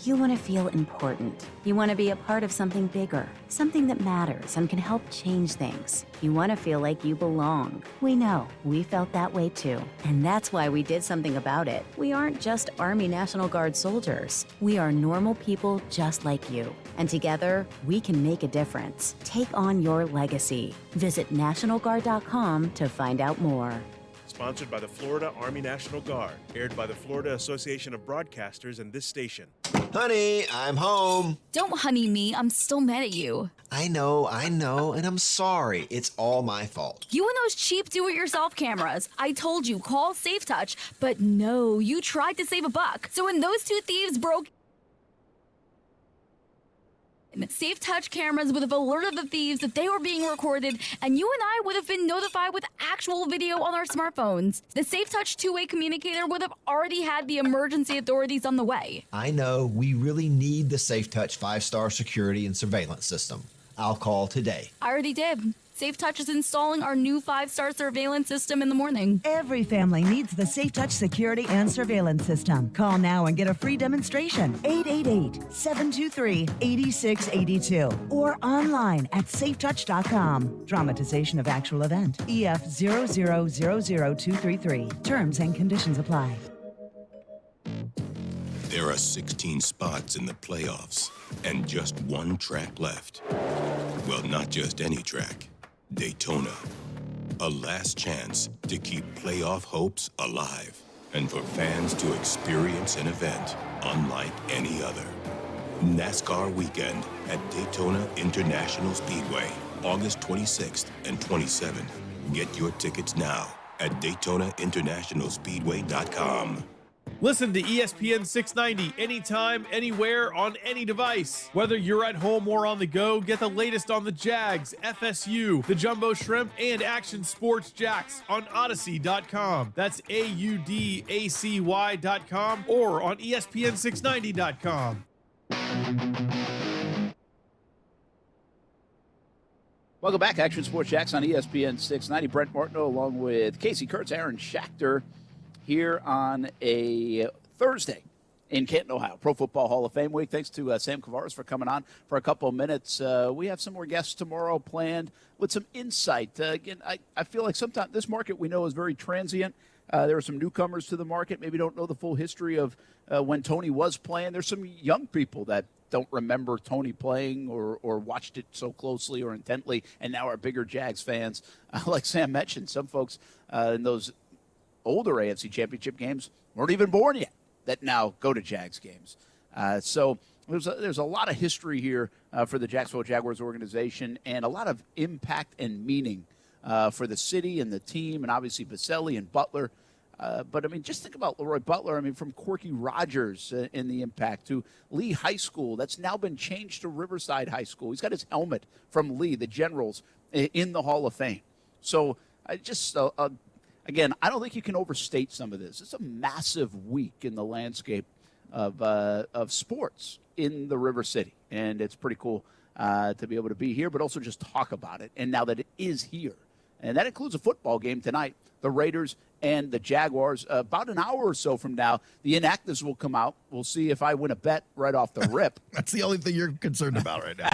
[SPEAKER 25] You want to feel important. You want to be a part of something bigger, something that matters and can help change things. You want to feel like you belong. We know. We felt that way too. And that's why we did something about it. We aren't just Army National Guard soldiers. We are normal people just like you. And together, we can make a difference. Take on your legacy. Visit NationalGuard.com to find out more.
[SPEAKER 26] Sponsored by the Florida Army National Guard. Aired by the Florida Association of Broadcasters and this station.
[SPEAKER 14] Honey, I'm home.
[SPEAKER 15] Don't honey me. I'm still mad at you.
[SPEAKER 14] I know, and I'm sorry. It's all my fault.
[SPEAKER 15] You and those cheap do-it-yourself cameras. I told you, call Safe Touch, but no, you tried to save a buck. So when those two thieves broke... Safe Touch cameras would have alerted the thieves that they were being recorded, and you and I would have been notified with actual video on our smartphones. The Safe Touch two-way communicator would have already had the emergency authorities on the way.
[SPEAKER 14] I know we really need the Safe Touch 5-star security and surveillance system. I'll call today.
[SPEAKER 15] I already did. Safe Touch is installing our new 5-star surveillance system in the morning.
[SPEAKER 20] Every family needs the Safe Touch security and surveillance system. Call now and get a free demonstration. 888-723-8682 or online at safetouch.com. Dramatization of actual event. EF 0000233. Terms and conditions apply.
[SPEAKER 27] There are 16 spots in the playoffs and just one track left. Well, not just any track. Daytona. A last chance to keep playoff hopes alive and for fans to experience an event unlike any other. NASCAR weekend at Daytona International Speedway, August 26th and 27th. Get your tickets now at DaytonaInternationalSpeedway.com.
[SPEAKER 28] Listen to ESPN 690 anytime, anywhere, on any device. Whether you're at home or on the go, get the latest on the Jags, FSU, the Jumbo Shrimp, and Action Sports Jacks on Odyssey.com. That's AUDACY.com or on ESPN690.com.
[SPEAKER 3] Welcome back, Action Sports Jacks on ESPN 690. Brent Martineau along with Casey Kurtz, Aaron Schachter, here on a Thursday in Canton, Ohio. Pro Football Hall of Fame week. Thanks to Sam Kavares for coming on for a couple of minutes. We have some more guests tomorrow planned with some insight. Again, I feel like sometimes this market we know is very transient. There are some newcomers to the market, maybe don't know the full history of when Tony was playing. There's some young people that don't remember Tony playing or watched it so closely or intently and now are bigger Jags fans. Like Sam mentioned, some folks in those older AFC Championship games weren't even born yet that now go to Jags games. So there's a lot of history here for the Jacksonville Jaguars organization and a lot of impact and meaning for the city and the team, and obviously Baselli and Butler. But, I mean, just think about Leroy Butler. I mean, from Corky Rogers in the impact to Lee High School. That's now been changed to Riverside High School. He's got his helmet from Lee, the Generals, in the Hall of Fame. So, again, I don't think you can overstate some of this. It's a massive week in the landscape of sports in the River City. And it's pretty cool to be able to be here, but also just talk about it. And now that it is here, and that includes a football game tonight, the Raiders and the Jaguars. About an hour or so from now, the inactives will come out. We'll see if I win a bet right off the rip.
[SPEAKER 1] That's the only thing you're concerned about right now.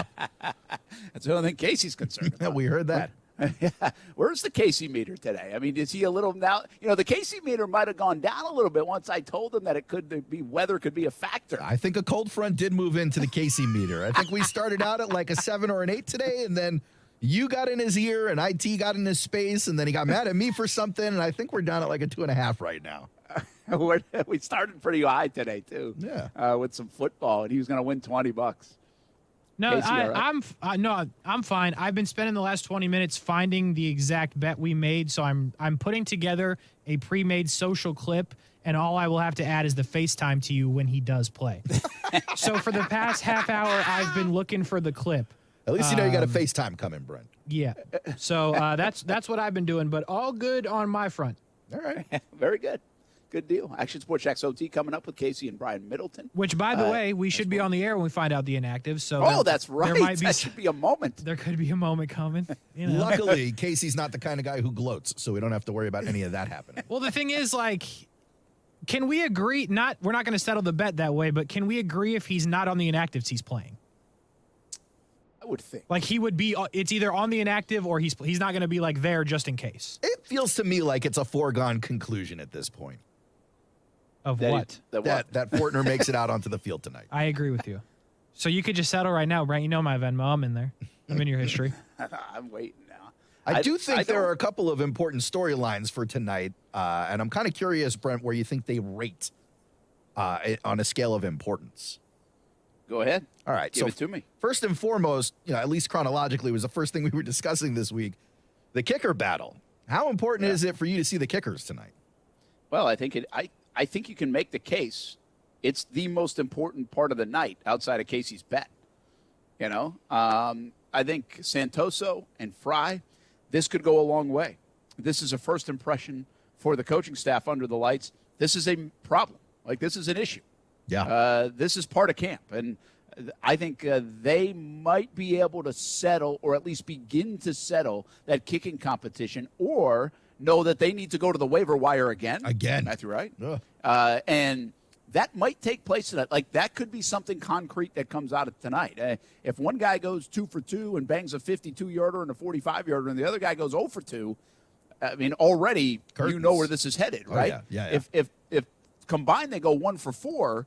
[SPEAKER 3] That's the only thing Casey's concerned about.
[SPEAKER 1] We heard that.
[SPEAKER 3] Yeah. Where's the Casey meter today? I mean, is he a little now? The Casey meter might have gone down a little bit once I told him that it could be weather could be a factor.
[SPEAKER 1] I think a cold front did move into the Casey meter. I think we started out at like a 7 or an 8 today, and then you got in his ear and IT got in his space, and then he got mad at me for something, and I think we're down at like a 2.5 right now.
[SPEAKER 3] We started pretty high today, too.
[SPEAKER 1] Yeah.
[SPEAKER 3] With some football, and he was going to win $20.
[SPEAKER 4] No,
[SPEAKER 3] Casey, right?
[SPEAKER 4] I'm fine. I've been spending the last 20 minutes finding the exact bet we made, so I'm putting together a pre-made social clip, and all I will have to add is the FaceTime to you when he does play. So for the past half hour, I've been looking for the clip.
[SPEAKER 1] At least you know you got a FaceTime coming, Brent.
[SPEAKER 4] Yeah. So that's what I've been doing, but all good on my front.
[SPEAKER 1] All right.
[SPEAKER 3] Very good. Good deal. Action Sports Jacks OT coming up with Casey and Brian Middleton.
[SPEAKER 4] Which, by the way, we should be on the air when we find out the inactive. So
[SPEAKER 3] that's right.
[SPEAKER 4] There might be
[SPEAKER 3] that should be a moment.
[SPEAKER 4] There could be a moment coming.
[SPEAKER 1] Luckily, Casey's not the kind of guy who gloats, so we don't have to worry about any of that happening.
[SPEAKER 4] Well, the thing is, can we agree? We're not going to settle the bet that way, but can we agree if he's not on the inactives, he's playing?
[SPEAKER 3] I would think.
[SPEAKER 4] He would be. It's either on the inactive or he's not going to be there just in case.
[SPEAKER 1] It feels to me like it's a foregone conclusion at this point.
[SPEAKER 4] Of what?
[SPEAKER 1] That Fortner makes it out onto the field tonight.
[SPEAKER 4] I agree with you. So you could just settle right now, Brent. You know my Venmo. I'm in there. I'm in your history.
[SPEAKER 3] I'm waiting now.
[SPEAKER 1] I do think there are a couple of important storylines for tonight, and I'm kind of curious, Brent, where you think they rate on a scale of importance.
[SPEAKER 3] Go ahead.
[SPEAKER 1] All right.
[SPEAKER 3] Give it to me.
[SPEAKER 1] First and foremost, at least chronologically, was the first thing we were discussing this week, the kicker battle. How important is it for you to see the kickers tonight?
[SPEAKER 3] Well, I think I think you can make the case it's the most important part of the night outside of Casey's bet. I think Santoso and Fry, this could go a long way. This is a first impression for the coaching staff under the lights. This is a problem. This is an issue.
[SPEAKER 1] Yeah.
[SPEAKER 3] This is part of camp. And I think they might be able to settle or at least begin to settle that kicking competition or know that they need to go to the waiver wire again. Matthew, right? And that might take place tonight. That could be something concrete that comes out of tonight. If one guy goes 2 for 2 and bangs a 52-yarder and a 45-yarder and the other guy goes 0 for 2, I mean, already
[SPEAKER 1] Curtains.
[SPEAKER 3] You know where this is headed, right?
[SPEAKER 1] Yeah.
[SPEAKER 3] If combined they go 1 for 4,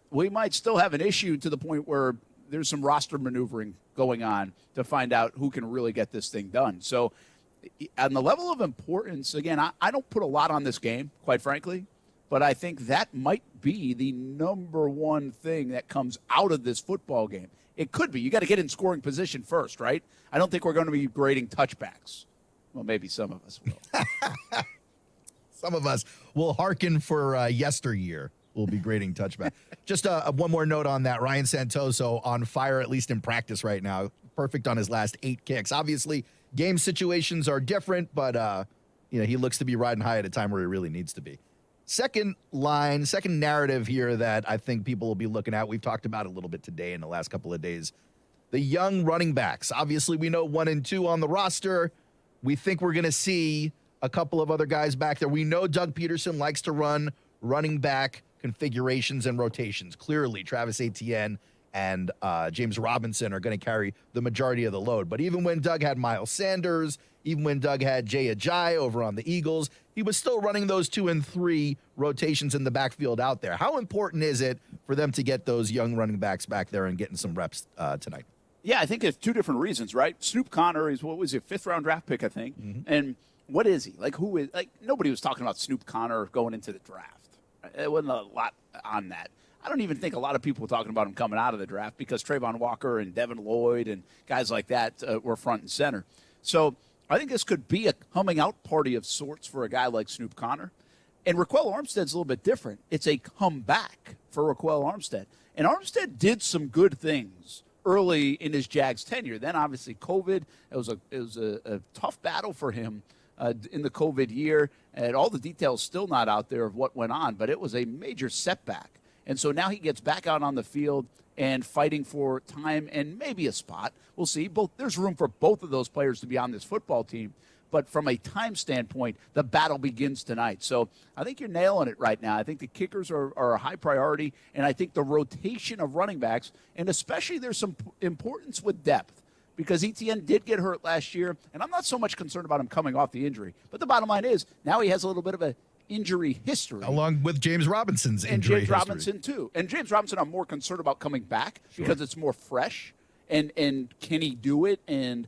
[SPEAKER 3] we might still have an issue to the point where there's some roster maneuvering going on to find out who can really get this thing done. So on the level of importance, again, I don't put a lot on this game, quite frankly, but I think that might be the number one thing that comes out of this football game. It could be. You got to get in scoring position first, right? I don't think we're going to be grading touchbacks. Well, maybe some of us will.
[SPEAKER 1] Some of us will hearken for yesteryear. We'll be grading touchback. Just one more note on that. Ryan Santoso on fire, at least in practice right now. Perfect on his last 8 kicks. Obviously, game situations are different, but he looks to be riding high at a time where he really needs to be. Second narrative here that I think people will be looking at. We've talked about it a little bit today in the last couple of days. The young running backs. Obviously, we know 1 and 2 on the roster. We think we're going to see a couple of other guys back there. We know Doug Peterson likes to run running back configurations and rotations. Clearly, Travis Etienne and James Robinson are going to carry the majority of the load. But even when Doug had Miles Sanders, even when Doug had Jay Ajayi over on the Eagles, he was still running those 2 and 3 rotations in the backfield out there. How important is it for them to get those young running backs back there and getting some reps tonight?
[SPEAKER 3] Yeah, I think there's 2 different reasons, right? Snoop Connor is, what was he, 5th-round draft pick, I think.
[SPEAKER 1] Mm-hmm.
[SPEAKER 3] And what is he? Nobody was talking about Snoop Connor going into the draft. There wasn't a lot on that. I don't even think a lot of people were talking about him coming out of the draft because Trayvon Walker and Devin Lloyd and guys like that were front and center. So I think this could be a coming out party of sorts for a guy like Snoop Connor. And Raquel Armstead's a little bit different. It's a comeback for Raquel Armstead. And Armstead did some good things early in his Jags tenure. Then obviously COVID, it was a tough battle for him in the COVID year. And all the details still not out there of what went on, but it was a major setback. And so now he gets back out on the field and fighting for time and maybe a spot. We'll see. There's room for both of those players to be on this football team. But from a time standpoint, the battle begins tonight. So I think you're nailing it right now. I think the kickers are a high priority, and I think the rotation of running backs, and especially there's some importance with depth, because Etienne did get hurt last year, and I'm not so much concerned about him coming off the injury. But the bottom line is now he has a little bit of a injury history.
[SPEAKER 1] Along with James Robinson's injury
[SPEAKER 3] James
[SPEAKER 1] history.
[SPEAKER 3] Robinson, too. And James Robinson, I'm more concerned about coming back because it's more fresh. And can he do it? And,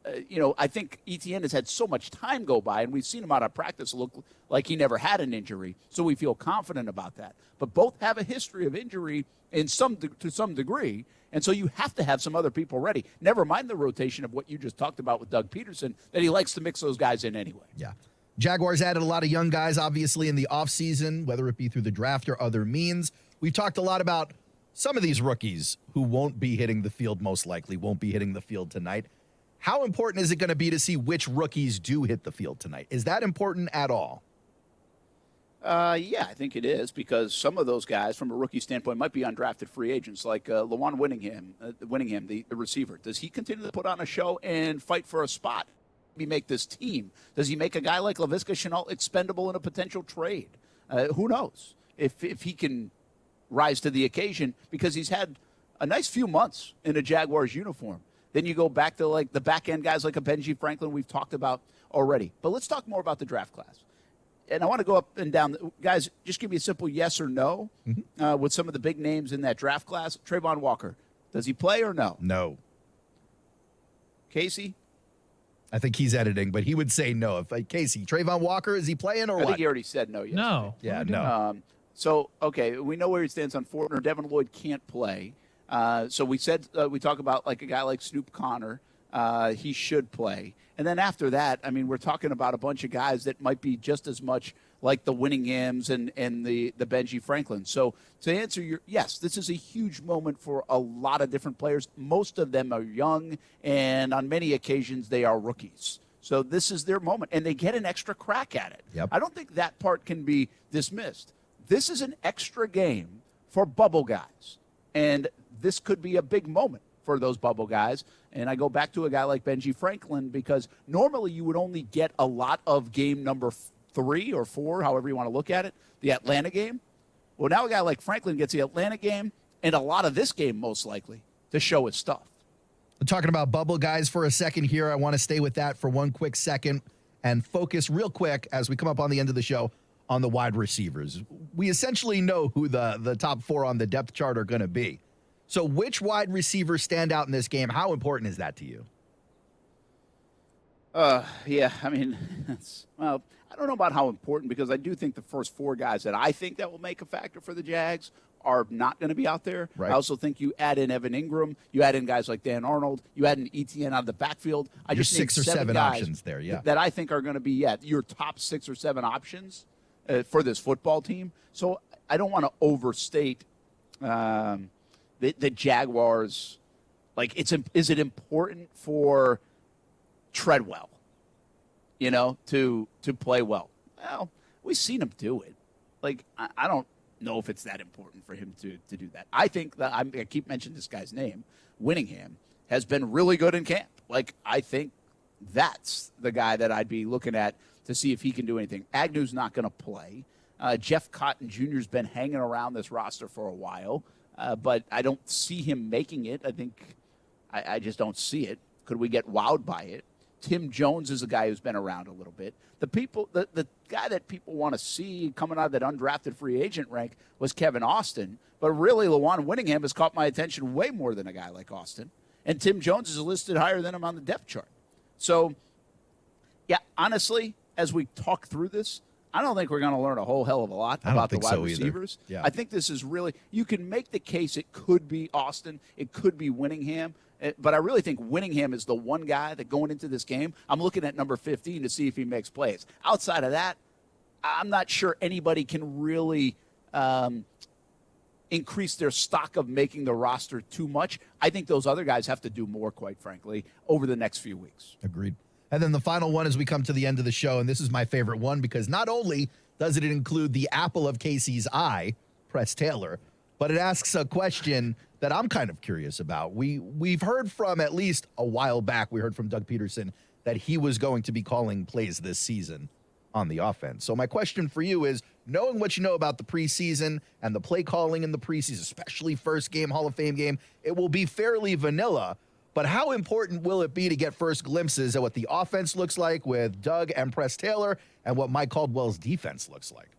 [SPEAKER 3] I think Etienne has had so much time go by, and we've seen him out of practice look like he never had an injury. So we feel confident about that. But both have a history of injury to some degree. And so you have to have some other people ready. Never mind the rotation of what you just talked about with Doug Peterson, that he likes to mix those guys in anyway.
[SPEAKER 1] Yeah. Jaguars added a lot of young guys, obviously, in the offseason, whether it be through the draft or other means. We've talked a lot about some of these rookies who won't be hitting the field, most likely won't be hitting the field tonight. How important is it going to be to see which rookies do hit the field tonight? Is that important at all?
[SPEAKER 3] Yeah, I think it is, because some of those guys, from a rookie standpoint, might be undrafted free agents, like Lawan Winningham, the receiver. Does he continue to put on a show and fight for a spot? He make this team? Does he make a guy like Laviska Shenault expendable in a potential trade? Who knows if he can rise to the occasion, because he's had a nice few months in a Jaguars uniform. Then you go back to like the back end guys like a Benji Franklin we've talked about already. But let's talk more about the draft class. And I want to go up and down. Guys, just give me a simple yes or no with some of the big names in that draft class. Trayvon Walker, does he play or no?
[SPEAKER 1] No.
[SPEAKER 3] Casey?
[SPEAKER 1] I think he's editing, but he would say no. If Casey, Trayvon Walker, is he playing or what?
[SPEAKER 3] I think he already said no yesterday.
[SPEAKER 4] No.
[SPEAKER 1] Yeah, no.
[SPEAKER 3] So, okay, we know where he stands on Fortner. Devin Lloyd can't play. So we said we talk about like a guy like Snoop Connor. He should play. And then after that, I mean, we're talking about a bunch of guys that might be just as much like the Winninghams and the Benji Franklin. So to answer yes, this is a huge moment for a lot of different players. Most of them are young, and on many occasions they are rookies. So this is their moment, and they get an extra crack at it.
[SPEAKER 1] Yep.
[SPEAKER 3] I don't think that part can be dismissed. This is an extra game for bubble guys, and this could be a big moment for those bubble guys. And I go back to a guy like Benji Franklin, because normally you would only get a lot of game number 3 or 4, however you want to look at it, the Atlanta game. Well, now a guy like Franklin gets the Atlanta game and a lot of this game, most likely, to show his stuff.
[SPEAKER 1] We're talking about bubble guys for a second here. I want to stay with that for one quick second and focus real quick as we come up on the end of the show on the wide receivers. We essentially know who the top 4 on the depth chart are going to be. So which wide receivers stand out in this game? How important is that to you?
[SPEAKER 3] Yeah, I mean, well, I don't know about how important, because I do think the first 4 guys that I think that will make a factor for the Jags are not going to be out there.
[SPEAKER 1] Right.
[SPEAKER 3] I also think you add in Evan Ingram, you add in guys like Dan Arnold, you add in Etienne out of the backfield. I just
[SPEAKER 1] need 6 or 7 options there, yeah.
[SPEAKER 3] That I think are going to be your top 6 or 7 options for this football team. So I don't want to overstate the Jaguars. Like, is it important for Treadwell, to play well? Well, we've seen him do it. Like, I don't know if it's that important for him to do that. I think that I keep mentioning this guy's name, Winningham, has been really good in camp. Like, I think that's the guy that I'd be looking at to see if he can do anything. Agnew's not going to play. Jeff Cotton Jr. has been hanging around this roster for a while, but I don't see him making it. I think I just don't see it. Could we get wowed by it? Tim Jones is a guy who's been around a little bit. The guy that people want to see coming out of that undrafted free agent rank was Kevin Austin. But really, Lawan Winningham has caught my attention way more than a guy like Austin. And Tim Jones is listed higher than him on the depth chart. So, yeah, honestly, as we talk through this, I don't think we're going to learn a whole hell of a lot about the wide receivers.
[SPEAKER 1] Yeah.
[SPEAKER 3] I think this is really, you can make the case it could be Austin, it could be Winningham, but I really think Winningham is the one guy that going into this game, I'm looking at number 15 to see if he makes plays. Outside of that, I'm not sure anybody can really increase their stock of making the roster too much. I think those other guys have to do more, quite frankly, over the next few weeks.
[SPEAKER 1] Agreed. And then the final one as we come to the end of the show, and this is my favorite one because not only does it include the apple of Casey's eye, Press Taylor, but it asks a question that I'm kind of curious about. We've heard from, at least a while back, we heard from Doug Peterson that he was going to be calling plays this season on the offense. So my question for you is, knowing what you know about the preseason and the play calling in the preseason, especially first game, Hall of Fame game, it will be fairly vanilla. But how important will it be to get first glimpses at what the offense looks like with Doug and Press Taylor and what Mike Caldwell's defense looks like?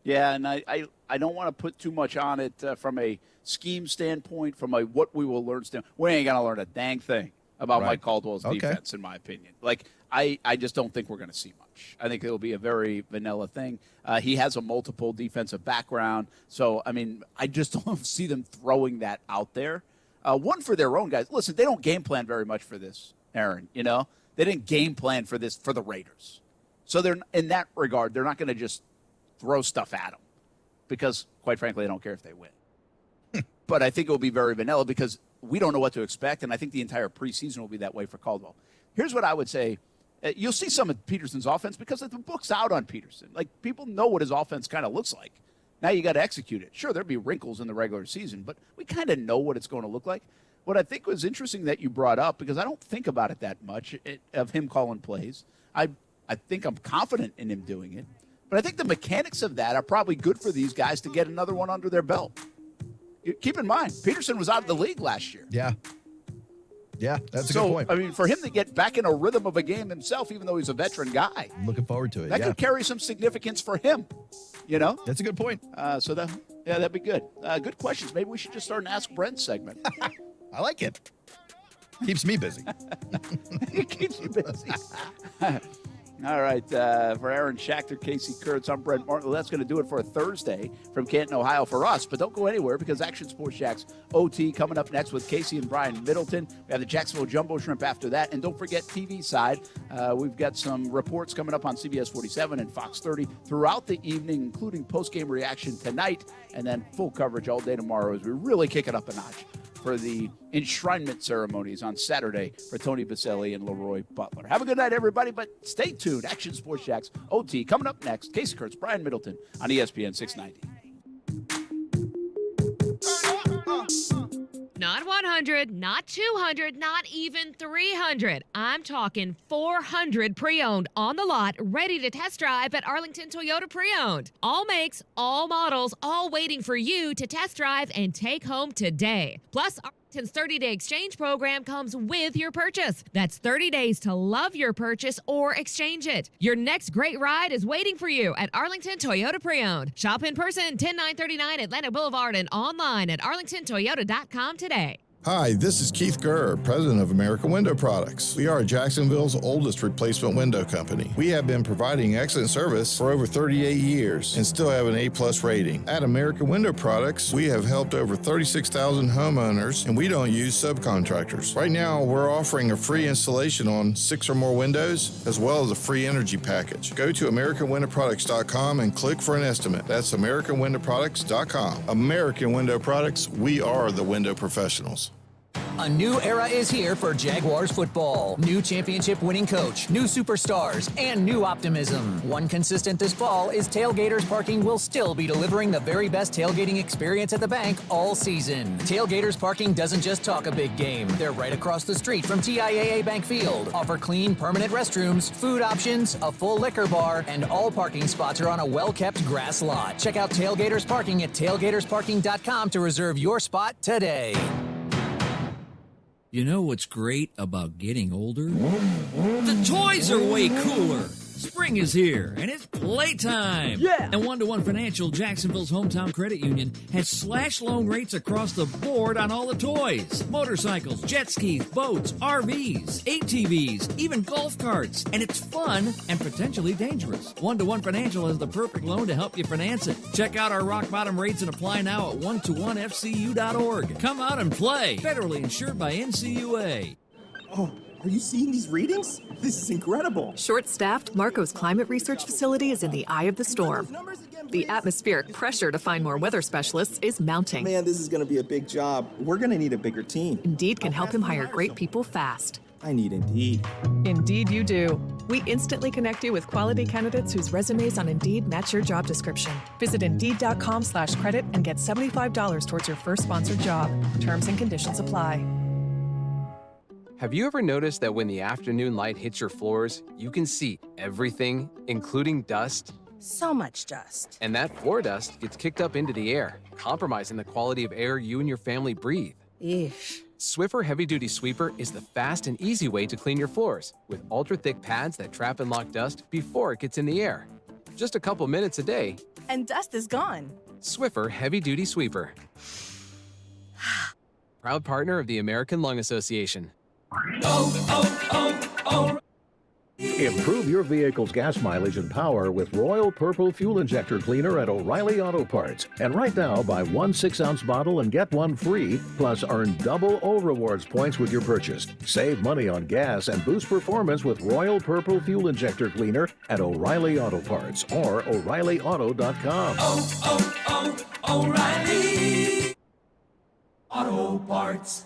[SPEAKER 3] Yeah, and I don't want to put too much on it from a scheme standpoint, from a what we will learn standpoint. We ain't going to learn a dang thing about Mike Caldwell's defense, in my opinion. Like, I just don't think we're going to see much. I think it'll be a very vanilla thing. He has a multiple defensive background. So, I mean, I just don't see them throwing that out there. One for their own guys. Listen, they don't game plan very much for this, Aaron. You know, they didn't game plan for this for the Raiders. So they're in that regard, they're not going to just throw stuff at them because, quite frankly, I don't care if they win. But I think it will be very vanilla because we don't know what to expect, and I think the entire preseason will be that way for Caldwell. Here's what I would say. You'll see some of Peterson's offense because the book's out on Peterson. Like, people know what his offense kind of looks like. Now you got to execute it. Sure, there'll be wrinkles in the regular season, but we kind of know what it's going to look like. What I think was interesting that you brought up, because I don't think about it that much, of him calling plays. I think I'm confident in him doing it. But I think the mechanics of that are probably good for these guys to get another one under their belt. Keep in mind, Peterson was out of the league last year.
[SPEAKER 1] Yeah. Yeah, that's a good point.
[SPEAKER 3] I mean, for him to get back in a rhythm of a game himself, even though he's a veteran guy.
[SPEAKER 1] I'm looking forward to it.
[SPEAKER 3] That could carry some significance for him. You know?
[SPEAKER 1] That's a good point.
[SPEAKER 3] That'd be good. Good questions. Maybe we should just start an Ask Brent segment.
[SPEAKER 1] I like it. Keeps me busy.
[SPEAKER 3] It keeps you busy. All right. For Aaron Schachter, Casey Kurtz, I'm Brent Martin. Well, that's going to do it for a Thursday from Canton, Ohio for us. But don't go anywhere because Action Sports Jax OT coming up next with Casey and Brian Middleton. We have the Jacksonville Jumbo Shrimp after that. And don't forget TV side. We've got some reports coming up on CBS 47 and Fox 30 throughout the evening, including post-game reaction tonight and then full coverage all day tomorrow as we really kick it up a notch for the enshrinement ceremonies on Saturday for Tony Baselli and Leroy Butler. Have a good night, everybody, but stay tuned. Action Sports Jax OT coming up next. Casey Kurtz, Brian Middleton on ESPN 690.
[SPEAKER 23] Not 100, not 200, not even 300. I'm talking 400 pre-owned on the lot, ready to test drive at Arlington Toyota Pre-Owned. All makes, all models, all waiting for you to test drive and take home today. Plus, Arlington's 30-day exchange program comes with your purchase. That's 30 days to love your purchase or exchange it. Your next great ride is waiting for you at Arlington Toyota Pre-Owned. Shop in person, 10939 Atlanta Boulevard, and online at arlingtontoyota.com today.
[SPEAKER 5] Hi, this is Keith Gurr, president of American Window Products. We are Jacksonville's oldest replacement window company. We have been providing excellent service for over 38 years and still have an A+ rating. At American Window Products, we have helped over 36,000 homeowners, and we don't use subcontractors. Right now, we're offering a free installation on 6 or more windows, as well as a free energy package. Go to AmericanWindowProducts.com and click for an estimate. That's AmericanWindowProducts.com. American Window Products, we are the window professionals.
[SPEAKER 6] A new era is here for Jaguars football. New championship-winning coach, new superstars, and new optimism. One consistent this fall is Tailgaters Parking will still be delivering the very best tailgating experience at the bank all season. Tailgaters Parking doesn't just talk a big game. They're right across the street from TIAA Bank Field. Offer clean, permanent restrooms, food options, a full liquor bar, and all parking spots are on a well-kept grass lot. Check out Tailgaters Parking at tailgatersparking.com to reserve your spot today.
[SPEAKER 7] You know what's great about getting older? The toys are way cooler. Spring is here, and it's playtime.
[SPEAKER 8] Yeah!
[SPEAKER 7] And One-to-One Financial, Jacksonville's hometown credit union, has slash loan rates across the board on all the toys. Motorcycles, jet skis, boats, RVs, ATVs, even golf carts. And it's fun and potentially dangerous. One-to-One Financial has the perfect loan to help you finance it. Check out our rock bottom rates and apply now at one-to-one-fcu.org. Come out and play. Federally insured by NCUA.
[SPEAKER 33] Oh, are you seeing these readings? This is incredible.
[SPEAKER 9] Short-staffed, Marco's climate research facility is in the eye of the storm. The atmospheric pressure to find more weather specialists is mounting.
[SPEAKER 33] Man, this is going to be a big job. We're going to need a bigger team.
[SPEAKER 9] Indeed can help him hire great people fast.
[SPEAKER 33] I need Indeed.
[SPEAKER 9] Indeed you do. We instantly connect you with quality candidates whose resumes on Indeed match your job description. Visit Indeed.com/credit and get $75 towards your first sponsored job. Terms and conditions apply.
[SPEAKER 11] Have you ever noticed that when the afternoon light hits your floors, you can see everything, including dust?
[SPEAKER 12] So much dust.
[SPEAKER 11] And that floor dust gets kicked up into the air, compromising the quality of air you and your family breathe.
[SPEAKER 12] Eesh.
[SPEAKER 11] Swiffer Heavy Duty Sweeper is the fast and easy way to clean your floors, with ultra-thick pads that trap and lock dust before it gets in the air. Just a couple minutes a day.
[SPEAKER 12] And dust is gone.
[SPEAKER 11] Swiffer Heavy Duty Sweeper. Proud partner of the American Lung Association.
[SPEAKER 13] Improve your vehicle's gas mileage and power with Royal Purple Fuel Injector Cleaner at O'Reilly Auto Parts. And right now, buy one 6-ounce bottle and get one free, plus earn double O Rewards points with your purchase. Save money on gas and boost performance with Royal Purple Fuel Injector Cleaner at O'Reilly Auto Parts or O'ReillyAuto.com.
[SPEAKER 16] O'Reilly Auto Parts.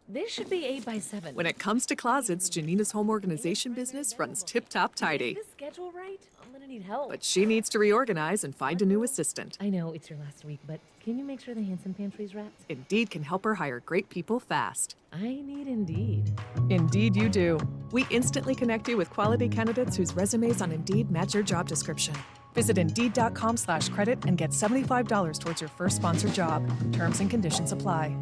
[SPEAKER 23] This should be 8x7.
[SPEAKER 9] When it comes to closets, Janina's home organization business runs tip-top tidy.
[SPEAKER 23] Is this schedule right? I'm gonna need help.
[SPEAKER 9] But she needs to reorganize and find a new assistant.
[SPEAKER 23] I know it's your last week, but can you make sure the Hanson pantry's wrapped?
[SPEAKER 9] Indeed can help her hire great people fast.
[SPEAKER 23] I need Indeed.
[SPEAKER 9] Indeed you do. We instantly connect you with quality candidates whose resumes on Indeed match your job description. Visit Indeed.com/credit and get $75 towards your first sponsored job. Terms and conditions apply.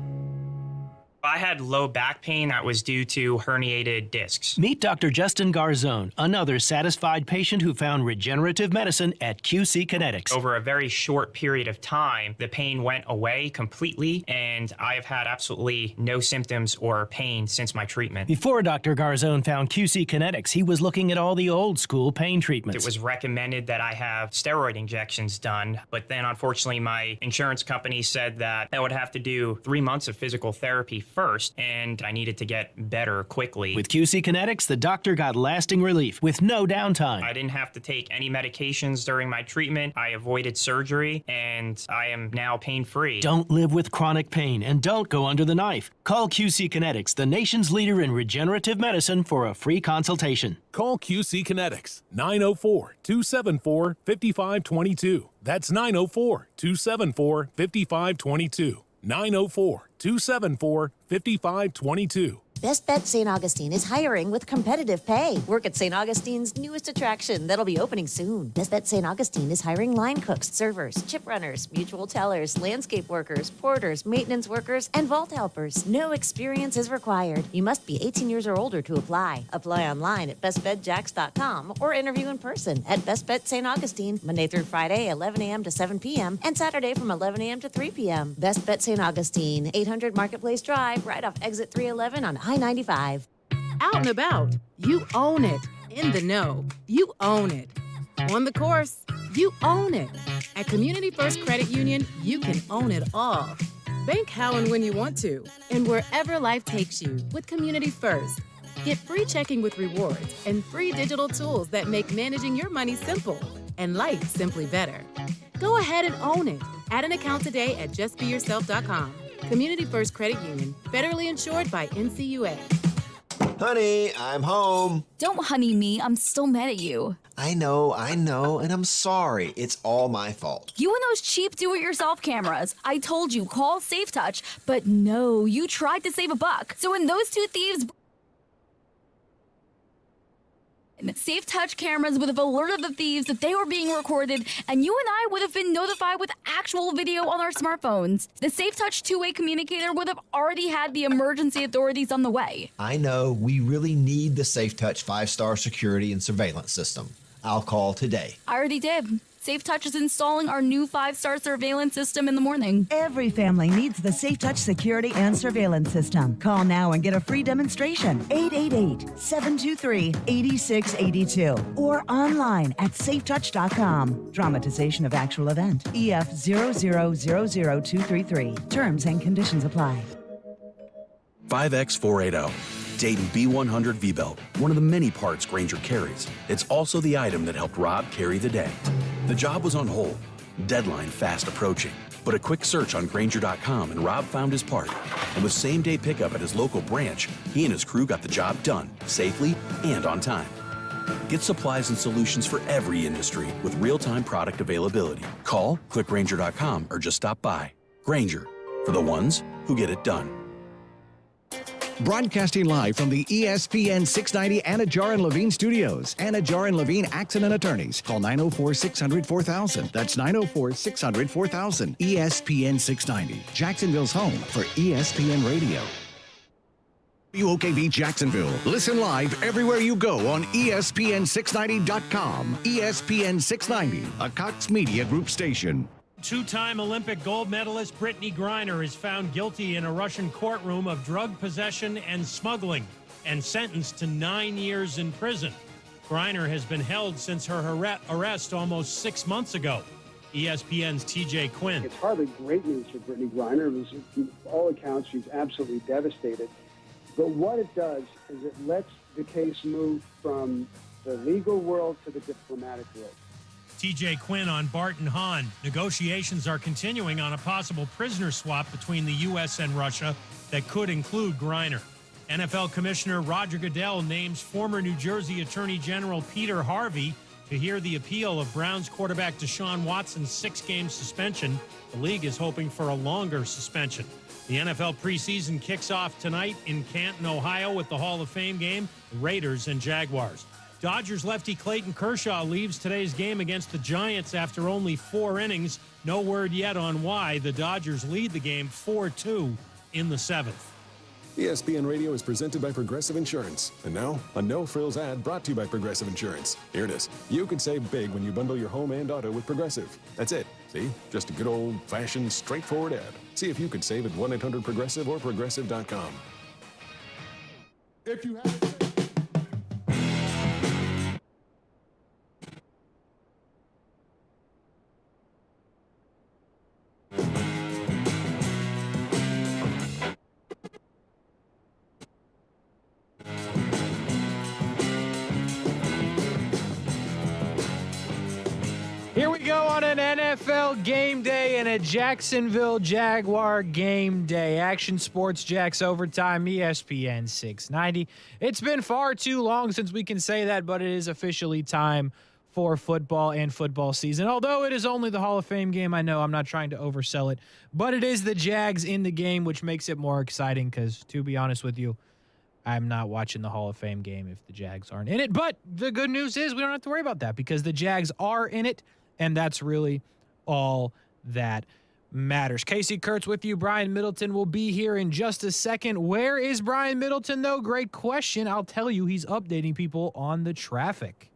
[SPEAKER 21] I had low back pain that was due to herniated discs.
[SPEAKER 22] Meet Dr. Justin Garzone, another satisfied patient who found regenerative medicine at QC Kinetics.
[SPEAKER 21] Over a very short period of time, the pain went away completely, and I have had absolutely no symptoms or pain since my treatment.
[SPEAKER 22] Before Dr. Garzone found QC Kinetics, he was looking at all the old school pain treatments.
[SPEAKER 21] It was recommended that I have steroid injections done, but then unfortunately my insurance company said that I would have to do 3 months of physical therapy first, and I needed to get better quickly.
[SPEAKER 22] With QC Kinetics, the doctor got lasting relief with no downtime.
[SPEAKER 21] I didn't have to take any medications during my treatment. I avoided surgery, and I am now pain-free.
[SPEAKER 22] Don't live with chronic pain, and don't go under the knife. Call QC Kinetics, the nation's leader in regenerative medicine, for a free consultation.
[SPEAKER 29] Call QC Kinetics, 904-274-5522. That's 904-274-5522. 904-274-5522.
[SPEAKER 30] Best Bet St. Augustine is hiring with competitive pay. Work at St. Augustine's newest attraction that'll be opening soon. Best Bet St. Augustine is hiring line cooks, servers, chip runners, mutual tellers, landscape workers, porters, maintenance workers, and vault helpers. No experience is required. You must be 18 years or older to apply. Apply online at bestbetjax.com or interview in person at Best Bet St. Augustine, Monday through Friday, 11 a.m. to 7 p.m., and Saturday from 11 a.m. to 3 p.m. Best Bet St. Augustine, 800 Marketplace Drive, right off exit 311 on I-95.
[SPEAKER 31] Out and about, you own it. In the know, you own it. On the course, you own it. At Community First Credit Union, you can own it all. Bank how and when you want to, and wherever life takes you with Community First. Get free checking with rewards and free digital tools that make managing your money simple and life simply better. Go ahead and own it. Add an account today at justbeyourself.com. Community First Credit Union, federally insured by NCUA.
[SPEAKER 14] Honey, I'm home.
[SPEAKER 15] Don't honey me. I'm still mad at you.
[SPEAKER 14] I know, and I'm sorry. It's all my fault.
[SPEAKER 15] You and those cheap do-it-yourself cameras. I told you, call SafeTouch, but no, you tried to save a buck. So when those two thieves... Safe Touch cameras would have alerted the thieves that they were being recorded, and you and I would have been notified with actual video on our smartphones. The Safe Touch two-way communicator would have already had the emergency authorities on the way.
[SPEAKER 14] I know we really need the Safe Touch 5-star security and surveillance system. I'll call today.
[SPEAKER 15] I already did. Safe Touch is installing our new 5-star surveillance system in the morning.
[SPEAKER 2] Every family needs the Safe Touch security and surveillance system. Call now and get a free demonstration. 888-723-8682 or online at safetouch.com. Dramatization of actual event. EF 0000233. Terms and conditions apply.
[SPEAKER 8] 5X480. Dayton B100 V-Belt, one of the many parts Grainger carries. It's also the item that helped Rob carry the day. The job was on hold, deadline fast approaching, but a quick search on Grainger.com and Rob found his part. And with same-day pickup at his local branch, he and his crew got the job done, safely and on time. Get supplies and solutions for every industry with real-time product availability. Call, click Grainger.com, or just stop by. Grainger, for the ones who get it done.
[SPEAKER 10] Broadcasting live from the ESPN 690 Anajar and Levine studios. Anajar and Levine Accident Attorneys. Call 904-600-4000. That's 904-600-4000. ESPN 690. Jacksonville's home for ESPN Radio. WOKV Jacksonville. Listen live everywhere you go on ESPN690.com. ESPN 690, a Cox Media Group station.
[SPEAKER 17] Two-time Olympic gold medalist Brittany Griner is found guilty in a Russian courtroom of drug possession and smuggling and sentenced to 9 years in prison. Griner has been held since her arrest almost 6 months ago. ESPN's TJ Quinn.
[SPEAKER 18] It's hardly great news for Brittany Griner. From all accounts, she's absolutely devastated. But what it does is it lets the case move from the legal world to the diplomatic world.
[SPEAKER 17] TJ Quinn on Barton Hahn. Negotiations are continuing on a possible prisoner swap between the U.S. and Russia that could include Griner. NFL Commissioner Roger Goodell names former New Jersey Attorney General Peter Harvey to hear the appeal of Browns quarterback Deshaun Watson's 6-game suspension. The league is hoping for a longer suspension. The NFL preseason kicks off tonight in Canton, Ohio with the Hall of Fame game, Raiders and Jaguars. Dodgers lefty Clayton Kershaw leaves today's game against the Giants after only 4 innings. No word yet on why. The Dodgers lead the game 4-2 in the 7th.
[SPEAKER 29] ESPN Radio is presented by Progressive Insurance. And now, a no-frills ad brought to you by Progressive Insurance. Here it is. You could save big when you bundle your home and auto with Progressive. That's it. See? Just a good old-fashioned, straightforward ad. See if you could save at 1-800-PROGRESSIVE or Progressive.com. If you have...
[SPEAKER 4] Here we go on an NFL game day and a Jacksonville Jaguar game day. Action Sports Jacks Overtime, ESPN 690. It's been far too long since we can say that, but it is officially time for football and football season. Although it is only the Hall of Fame game, I know I'm not trying to oversell it, but it is the Jags in the game, which makes it more exciting because, to be honest with you, I'm not watching the Hall of Fame game if the Jags aren't in it. But the good news is we don't have to worry about that because the Jags are in it. And that's really all that matters. Casey Kurtz with you. Brian Middleton will be here in just a second. Where is Brian Middleton, though? Great question. I'll tell you, he's updating people on the traffic.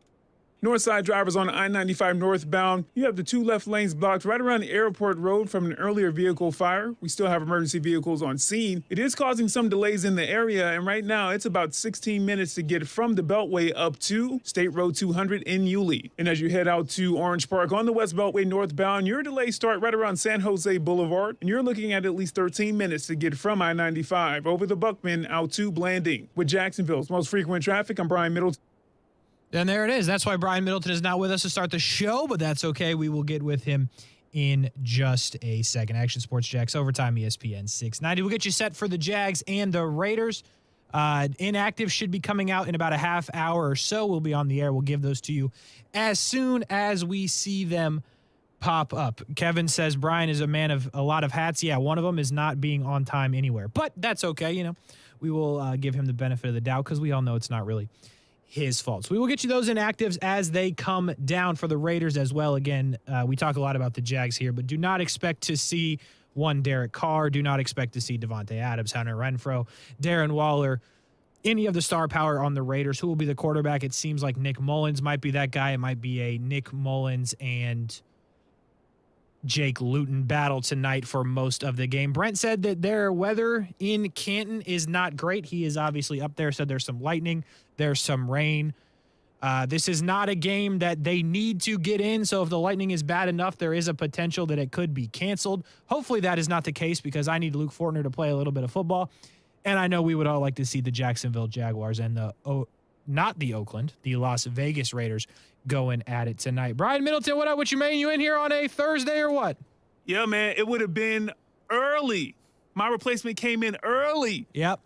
[SPEAKER 19] Northside drivers on I-95 northbound. You have the 2 left lanes blocked right around the airport road from an earlier vehicle fire. We still have emergency vehicles on scene. It is causing some delays in the area, and right now it's about 16 minutes to get from the Beltway up to State Road 200 in Yulee. And as you head out to Orange Park on the West Beltway northbound, your delays start right around San Jose Boulevard, and you're looking at least 13 minutes to get from I-95 over the Buckman out to Blanding. With Jacksonville's most frequent traffic, I'm Brian Middleton.
[SPEAKER 4] And there it is. That's why Brian Middleton is not with us to start the show, but that's okay. We will get with him in just a second. Action Sports Jacks Overtime, ESPN 690. We'll get you set for the Jags and the Raiders. Inactive should be coming out in about a half hour or so. We'll be on the air. We'll give those to you as soon as we see them pop up. Kevin says Brian is a man of a lot of hats. Yeah, one of them is not being on time anywhere, but that's okay. You know, we will give him the benefit of the doubt because we all know it's not really his fault. So we will get you those inactives as they come down for the Raiders as well. Again, we talk a lot about the Jags here, but do not expect to see one Derek Carr. Do not expect to see Devontae Adams, Hunter Renfrow, Darren Waller, any of the star power on the Raiders. Who will be the quarterback? It seems like Nick Mullins might be that guy. It might be a Nick Mullins and Jake Luton battle tonight for most of the game. Brent said that their weather in Canton is not great. He is obviously up there, said there's some lightning, there's some rain. This is not a game that they need to get in, so if the lightning is bad enough, there is a potential that it could be canceled. Hopefully that is not the case because I need Luke Fortner to play a little bit of football, and I know we would all like to see the Jacksonville Jaguars and the Las Vegas Raiders going at it tonight. Brian Middleton, what you made you in here on a Thursday or what?
[SPEAKER 19] Yeah, man, it would have been early. My replacement came in early.
[SPEAKER 4] Yep.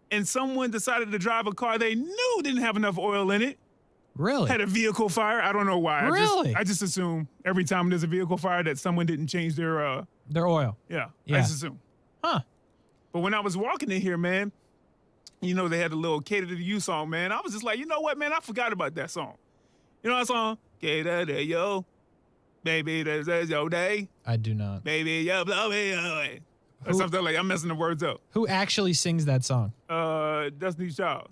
[SPEAKER 19] And someone decided to drive a car they knew didn't have enough oil in it.
[SPEAKER 4] Really?
[SPEAKER 19] Had a vehicle fire. I don't know why.
[SPEAKER 4] Really?
[SPEAKER 19] I just assume every time there's a vehicle fire that someone didn't change their
[SPEAKER 4] oil.
[SPEAKER 19] Yeah.
[SPEAKER 4] Yeah.
[SPEAKER 19] I just assume.
[SPEAKER 4] Huh.
[SPEAKER 19] But when I was walking in here, man, you know, they had a little Cater to You song, man. I was just like, you know what, man? I forgot about that song. You know that song? Cater to You. Baby, this is your day.
[SPEAKER 4] I do not.
[SPEAKER 19] Baby, you blow me away. Or something like I'm messing the words up.
[SPEAKER 4] Who actually sings that song?
[SPEAKER 19] Destiny's Child.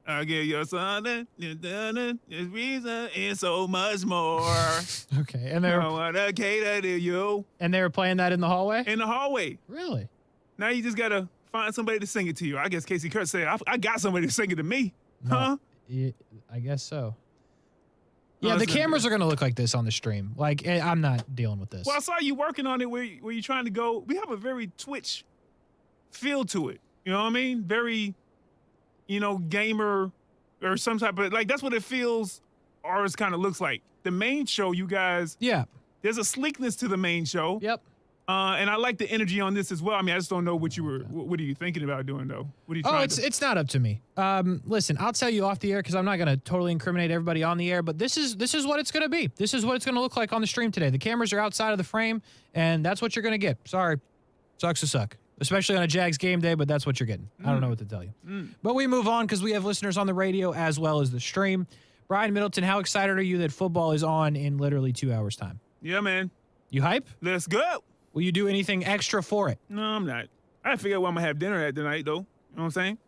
[SPEAKER 19] I'll give you something, there's reason, and so much more.
[SPEAKER 4] Okay. And they
[SPEAKER 19] I want to cater to you.
[SPEAKER 4] And they were playing that in the hallway?
[SPEAKER 19] In the hallway.
[SPEAKER 4] Really?
[SPEAKER 19] Now you just got to find somebody to sing it to you. I guess Casey Kurtz said, I got somebody to sing it to me.
[SPEAKER 4] No,
[SPEAKER 19] Huh?
[SPEAKER 4] I guess so. Yeah, the cameras are going to look like this on the stream. Like, I'm not dealing with this.
[SPEAKER 19] Well, I saw you working on it where you're trying to go. We have a very Twitch feel to it. You know what I mean? Very, gamer or some type of, like, that's what it feels ours kind of looks like. The main show, you guys.
[SPEAKER 4] Yeah.
[SPEAKER 19] There's a sleekness to the main show.
[SPEAKER 4] Yep.
[SPEAKER 19] And I like the energy on this as well. I mean, I just don't know what are you thinking about doing, though? What are you trying
[SPEAKER 4] it's not up to me. Listen, I'll tell you off the air because I'm not going to totally incriminate everybody on the air, but this is what it's going to be. This is what it's going to look like on the stream today. The cameras are outside of the frame, and that's what you're going to get. Sorry. Sucks to suck. Especially on a Jags game day, but that's what you're getting. I don't know what to tell you. But we move on because we have listeners on the radio as well as the stream. Brian Middleton, how excited are you that football is on in literally 2 hours' time?
[SPEAKER 19] Yeah, man.
[SPEAKER 4] You hype?
[SPEAKER 19] Let's go.
[SPEAKER 4] Will you do anything extra for it?
[SPEAKER 19] No, I'm not. I figure out where I'm going to have dinner at tonight, though. You know what I'm saying?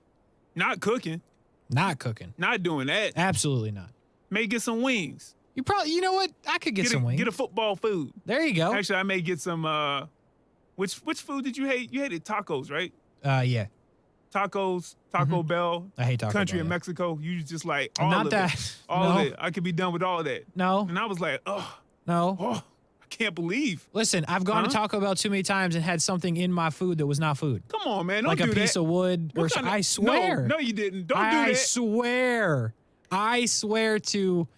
[SPEAKER 19] Not cooking.
[SPEAKER 4] Not cooking.
[SPEAKER 19] Not doing that.
[SPEAKER 4] Absolutely not.
[SPEAKER 19] May get some wings.
[SPEAKER 4] You know what? I could get some wings.
[SPEAKER 19] Get a football food.
[SPEAKER 4] There you go.
[SPEAKER 19] Actually, I may get some, which food did you hate? You hated tacos, right?
[SPEAKER 4] Yeah.
[SPEAKER 19] Tacos, Taco Bell.
[SPEAKER 4] I hate Taco
[SPEAKER 19] Country
[SPEAKER 4] Bell,
[SPEAKER 19] in
[SPEAKER 4] yeah.
[SPEAKER 19] Mexico. You just like all
[SPEAKER 4] Not
[SPEAKER 19] of
[SPEAKER 4] that.
[SPEAKER 19] it. All
[SPEAKER 4] No.
[SPEAKER 19] of it. I could be done with all of that.
[SPEAKER 4] No.
[SPEAKER 19] And I was like,
[SPEAKER 4] No.
[SPEAKER 19] I can't believe.
[SPEAKER 4] Listen, I've gone to Taco Bell too many times and had something in my food that was not food.
[SPEAKER 19] Come on, man. Don't
[SPEAKER 4] like
[SPEAKER 19] do
[SPEAKER 4] a
[SPEAKER 19] that.
[SPEAKER 4] piece of wood. I swear.
[SPEAKER 19] No, you didn't. Don't do that.
[SPEAKER 4] I swear to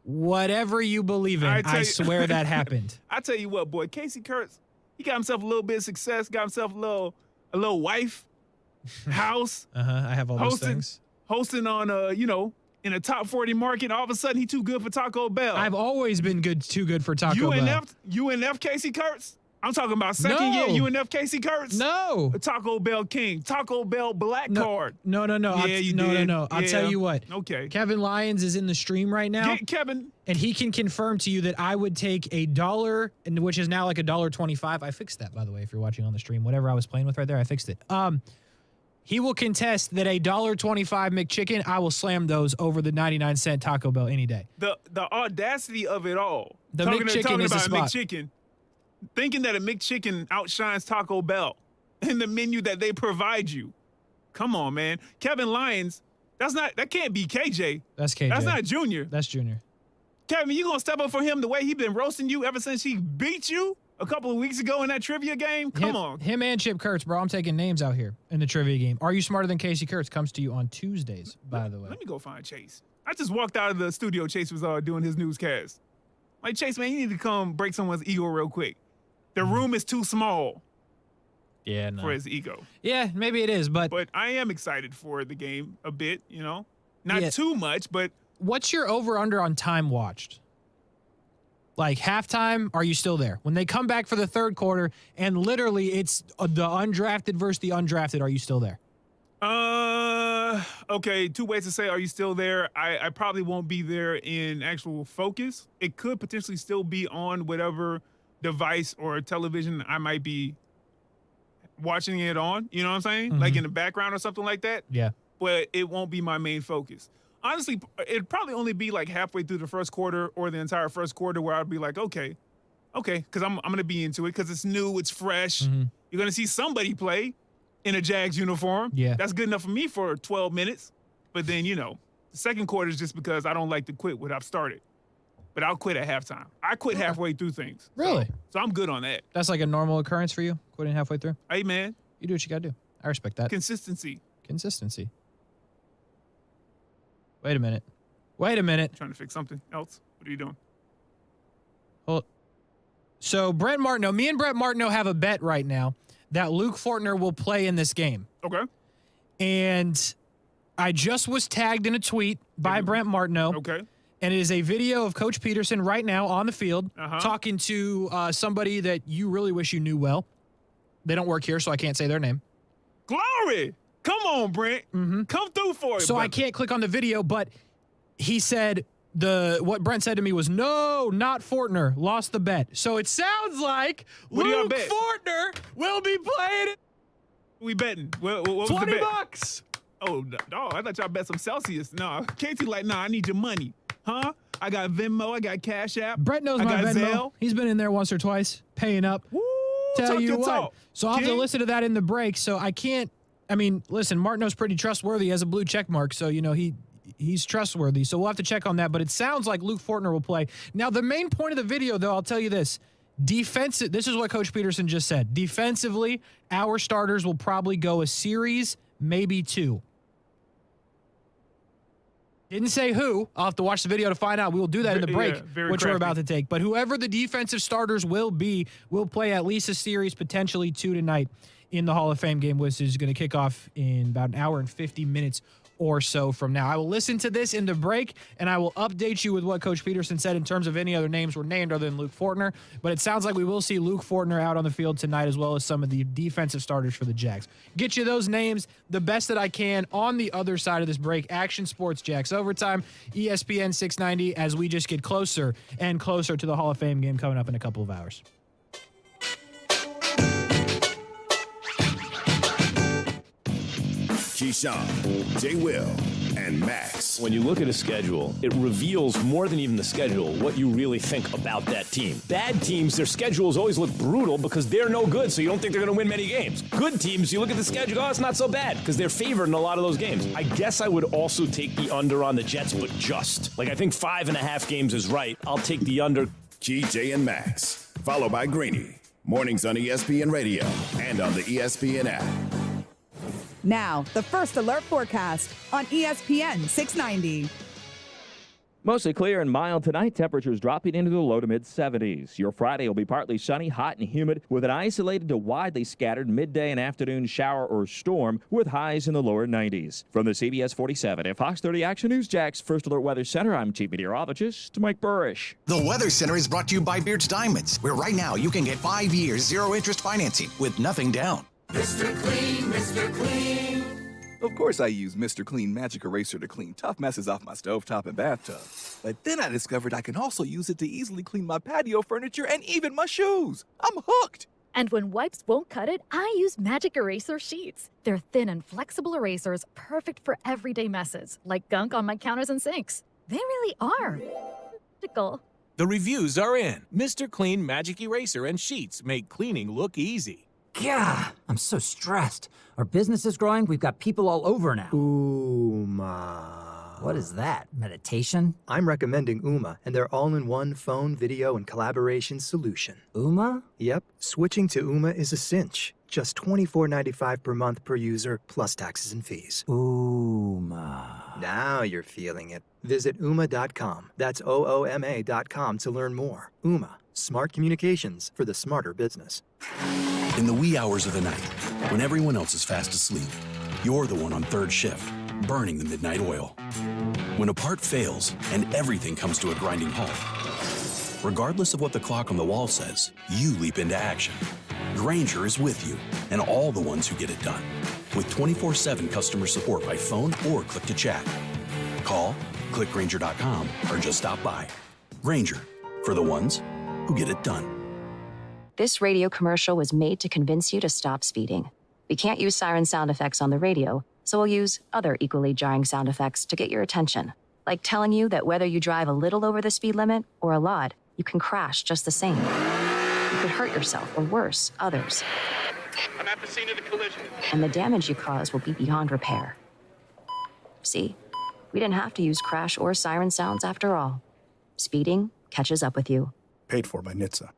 [SPEAKER 4] whatever you believe in. I swear that happened.
[SPEAKER 19] I tell you what, boy. Casey Kurtz, he got himself a little bit of success. Got himself a little wife, house.
[SPEAKER 4] I have all those things.
[SPEAKER 19] Hosting on, in a top 40 market. All of a sudden, he too good for Taco Bell.
[SPEAKER 4] I've always been too good for Taco Bell.
[SPEAKER 19] UNF Casey Kurtz? I'm talking about second year UNF Casey Kurtz?
[SPEAKER 4] No.
[SPEAKER 19] A Taco Bell king. Taco Bell black card.
[SPEAKER 4] No.
[SPEAKER 19] Yeah,
[SPEAKER 4] No. I'll tell you what.
[SPEAKER 19] Okay.
[SPEAKER 4] Kevin Lyons is in the stream right now.
[SPEAKER 19] Get Kevin.
[SPEAKER 4] And he can confirm to you that I would take $1, which is now like $1.25. I fixed that, by the way, if you're watching on the stream. Whatever I was playing with right there, I fixed it. He will contest that $1.25 McChicken, I will slam those over the 99-cent Taco Bell any day.
[SPEAKER 19] The audacity of it all.
[SPEAKER 4] The
[SPEAKER 19] talking
[SPEAKER 4] McChicken is
[SPEAKER 19] about
[SPEAKER 4] a spot.
[SPEAKER 19] McChicken. Thinking that a McChicken outshines Taco Bell in the menu that they provide you. Come on, man. Kevin Lyons, that can't be KJ.
[SPEAKER 4] That's KJ.
[SPEAKER 19] That's not Junior.
[SPEAKER 4] That's Junior.
[SPEAKER 19] Kevin, you gonna step up for him the way he been roasting you ever since he beat you a couple of weeks ago in that trivia game? Come on.
[SPEAKER 4] Him and Chip Kurtz, bro. I'm taking names out here in the trivia game. Are You Smarter Than Casey Kurtz comes to you on Tuesdays, by the way.
[SPEAKER 19] Let me go find Chase. I just walked out of the studio. Chase was doing his newscast. Like, Chase, man, you need to come break someone's ego real quick. The room is too small for his ego.
[SPEAKER 4] Yeah, maybe it is, but
[SPEAKER 19] I am excited for the game a bit, Not too much, but
[SPEAKER 4] what's your over-under on time watched? Like halftime, are you still there? When they come back for the third quarter and literally it's the undrafted versus the undrafted, are you still there?
[SPEAKER 19] Okay, two ways to say, are you still there? I probably won't be there in actual focus. It could potentially still be on whatever device or television I might be watching it on. You know what I'm saying? Like in the background or something like that.
[SPEAKER 4] Yeah.
[SPEAKER 19] But it won't be my main focus. Honestly, it'd probably only be like halfway through the first quarter or the entire first quarter where I'd be like, okay, because I'm going to be into it because it's new, it's fresh. You're going to see somebody play in a Jags uniform.
[SPEAKER 4] Yeah.
[SPEAKER 19] That's good enough for me for 12 minutes. But then, the second quarter is just because I don't like to quit what I've started. But I'll quit at halftime. I quit halfway through things.
[SPEAKER 4] Really?
[SPEAKER 19] So I'm good on that.
[SPEAKER 4] That's like a normal occurrence for you, quitting halfway through?
[SPEAKER 19] Hey, man.
[SPEAKER 4] You do what you got to do. I respect that.
[SPEAKER 19] Consistency.
[SPEAKER 4] Wait a minute.
[SPEAKER 19] Trying to fix something else. What are you doing?
[SPEAKER 4] Well, so Brett Martineau, me and Brett Martineau have a bet right now that Luke Fortner will play in this game.
[SPEAKER 19] Okay.
[SPEAKER 4] And I just was tagged in a tweet by Brett Martineau.
[SPEAKER 19] Okay.
[SPEAKER 4] And it is a video of Coach Peterson right now on the field talking to somebody that you really wish you knew well. They don't work here, so I can't say their name.
[SPEAKER 19] Glory! Come on, Brent. Come through for it.
[SPEAKER 4] So I can't click on the video, but he said what Brent said to me was, no, not Fortner. Lost the bet. So it sounds like Luke Fortner will be playing.
[SPEAKER 19] We betting. What was the bet?
[SPEAKER 4] $20.
[SPEAKER 19] Oh, no, I thought y'all bet some Celsius. No, Casey like, nah, I need your money. Huh? I got Venmo. I got Cash App.
[SPEAKER 4] Brett knows my Venmo.
[SPEAKER 19] Zelle.
[SPEAKER 4] He's been in there once or twice, paying up.
[SPEAKER 19] Woo,
[SPEAKER 4] Tell you what.
[SPEAKER 19] talk.
[SPEAKER 4] So I'll have to listen to that in the break. So I can't. I mean, listen, Martineau's pretty trustworthy as a blue check mark. So, he's trustworthy. So we'll have to check on that. But it sounds like Luke Fortner will play. Now, the main point of the video, though, I'll tell you this. Defensive. This is what Coach Peterson just said. Defensively, our starters will probably go a series, maybe two. Didn't say who. I'll have to watch the video to find out. We will do that in the break, which we're about to take. But whoever the defensive starters will be, will play at least a series, potentially two tonight in the Hall of Fame game, which is going to kick off in about an hour and 50 minutes or so from now. I will listen to this in the break, and I will update you with what Coach Peterson said in terms of any other names were named other than Luke Fortner. But it sounds like we will see Luke Fortner out on the field tonight, as well as some of the defensive starters for the Jags. Get you those names the best that I can on the other side of this break. Action Sports Jags Overtime, ESPN 690, as we just get closer and closer to the Hall of Fame game coming up in a couple of hours.
[SPEAKER 1] Keyshawn, J. Will, and Max.
[SPEAKER 3] When you look at a schedule, it reveals more than even the schedule what you really think about that team. Bad teams, their schedules always look brutal because they're no good, so you don't think they're going to win many games. Good teams, you look at the schedule, oh, it's not so bad because they're favored in a lot of those games. I guess I would also take the under on the Jets, but just. I think 5.5 games is right. I'll take the under.
[SPEAKER 1] GJ and Max, followed by Greeny. Mornings on ESPN Radio and on the ESPN app.
[SPEAKER 5] Now, the first alert forecast on ESPN 690.
[SPEAKER 6] Mostly clear and mild tonight. Temperatures dropping into the low to mid 70s. Your Friday will be partly sunny, hot and humid with an isolated to widely scattered midday and afternoon shower or storm with highs in the lower 90s. From the CBS 47 and Fox 30 Action News Jax First Alert Weather Center, I'm Chief Meteorologist Mike Burrish.
[SPEAKER 10] The Weather Center is brought to you by Beards Diamonds, where right now you can get 5 years, 0 interest financing with nothing down.
[SPEAKER 16] Mr. Clean, Mr. Clean.
[SPEAKER 7] Of course I use Mr. Clean Magic Eraser to clean tough messes off my stovetop and bathtub. But then I discovered I can also use it to easily clean my patio furniture and even my shoes. I'm hooked.
[SPEAKER 20] And when wipes won't cut it, I use Magic Eraser Sheets. They're thin and flexible erasers, perfect for everyday messes, like gunk on my counters and sinks. They really are magical.
[SPEAKER 24] The reviews are in. Mr. Clean Magic Eraser and Sheets make cleaning look easy.
[SPEAKER 25] God, I'm so stressed. Our business is growing. We've got people all over now.
[SPEAKER 26] Ooma.
[SPEAKER 25] What is that? Meditation?
[SPEAKER 26] I'm recommending Ooma and their all-in-one phone, video, and collaboration solution.
[SPEAKER 25] Ooma?
[SPEAKER 26] Yep. Switching to Ooma is a cinch. Just $24.95 per month per user, plus taxes and fees.
[SPEAKER 25] Ooma.
[SPEAKER 26] Now you're feeling it. Visit Ooma.com. That's OOMA.com to learn more. Ooma. Smart communications for the smarter business.
[SPEAKER 8] In the wee hours of the night, when everyone else is fast asleep, you're the one on third shift, burning the midnight oil. When a part fails and everything comes to a grinding halt, regardless of what the clock on the wall says, you leap into action. Grainger is with you and all the ones who get it done. With 24/7 customer support by phone or click to chat. Call, click Grainger.com, or just stop by. Grainger, for the ones who get it done.
[SPEAKER 9] This radio commercial was made to convince you to stop speeding. We can't use siren sound effects on the radio, so we'll use other equally jarring sound effects to get your attention. Like telling you that whether you drive a little over the speed limit or a lot, you can crash just the same. You could hurt yourself or worse, others.
[SPEAKER 11] I'm at the scene of the collision.
[SPEAKER 9] And the damage you cause will be beyond repair. See? We didn't have to use crash or siren sounds after all. Speeding catches up with you.
[SPEAKER 12] Paid for by NHTSA.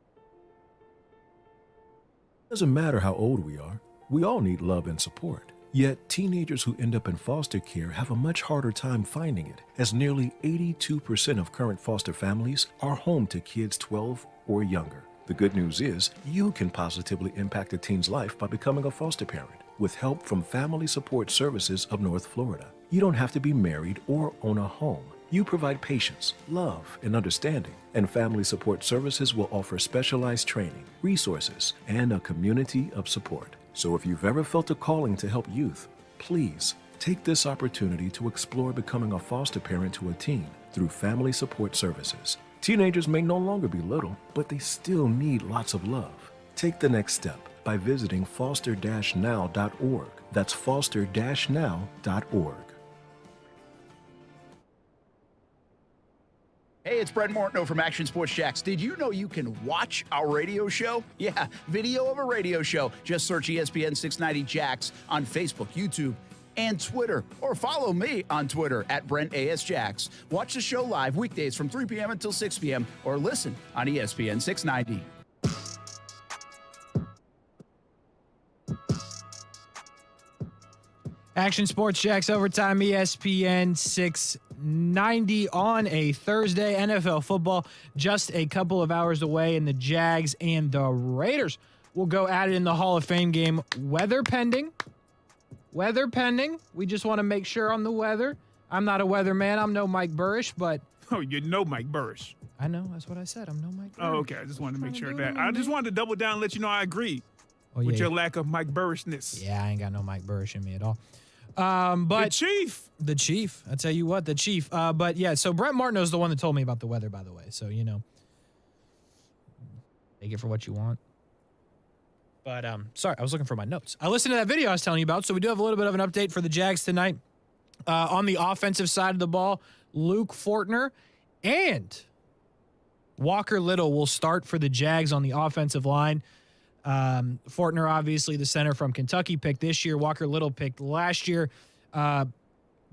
[SPEAKER 13] Doesn't matter how old we are, we all need love and support. Yet, teenagers who end up in foster care have a much harder time finding it, as nearly 82% of current foster families are home to kids 12 or younger. The good news is, you can positively impact a teen's life by becoming a foster parent with help from Family Support Services of North Florida. You don't have to be married or own a home. You provide patience, love, and understanding, and Family Support Services will offer specialized training, resources, and a community of support. So if you've ever felt a calling to help youth, please take this opportunity to explore becoming a foster parent to a teen through Family Support Services. Teenagers may no longer be little, but they still need lots of love. Take the next step by visiting foster-now.org. That's foster-now.org.
[SPEAKER 21] Hey, it's Brett Martineau from Action Sports Jacks. Did you know you can watch our radio show? Yeah, video of a radio show. Just search ESPN 690 Jacks on Facebook, YouTube, and Twitter. Or follow me on Twitter at BrentASJacks. Watch the show live weekdays from 3 p.m. until 6 p.m. or listen on ESPN 690.
[SPEAKER 4] Action Sports Jacks Overtime, ESPN 690 on a Thursday. NFL football just a couple of hours away, and the Jags and the Raiders will go at it in the Hall of Fame game. Weather pending. Weather pending. We just want to make sure on the weather. I'm not a weatherman. I'm no Mike Burrish, but...
[SPEAKER 19] Oh, you know Mike Burrish.
[SPEAKER 4] I know. That's what I said. I'm no Mike Burrish.
[SPEAKER 19] Oh, okay. I just wanted to make sure that. I just wanted to double down and let you know I agree with your lack of Mike Burrishness.
[SPEAKER 4] Yeah, I ain't got no Mike Burrish in me at all. But the chief, I tell you what, the chief. But yeah, so Brett Martineau's the one that told me about the weather, by the way. So, you know, take it for what you want. But sorry, I was looking for my notes. I listened to that video I was telling you about. So we do have a little bit of an update for the Jags tonight. On the offensive side of the ball, Luke Fortner and Walker Little will start for the Jags on the offensive line. Fortner, obviously the center from Kentucky, picked this year. Walker Little picked last year.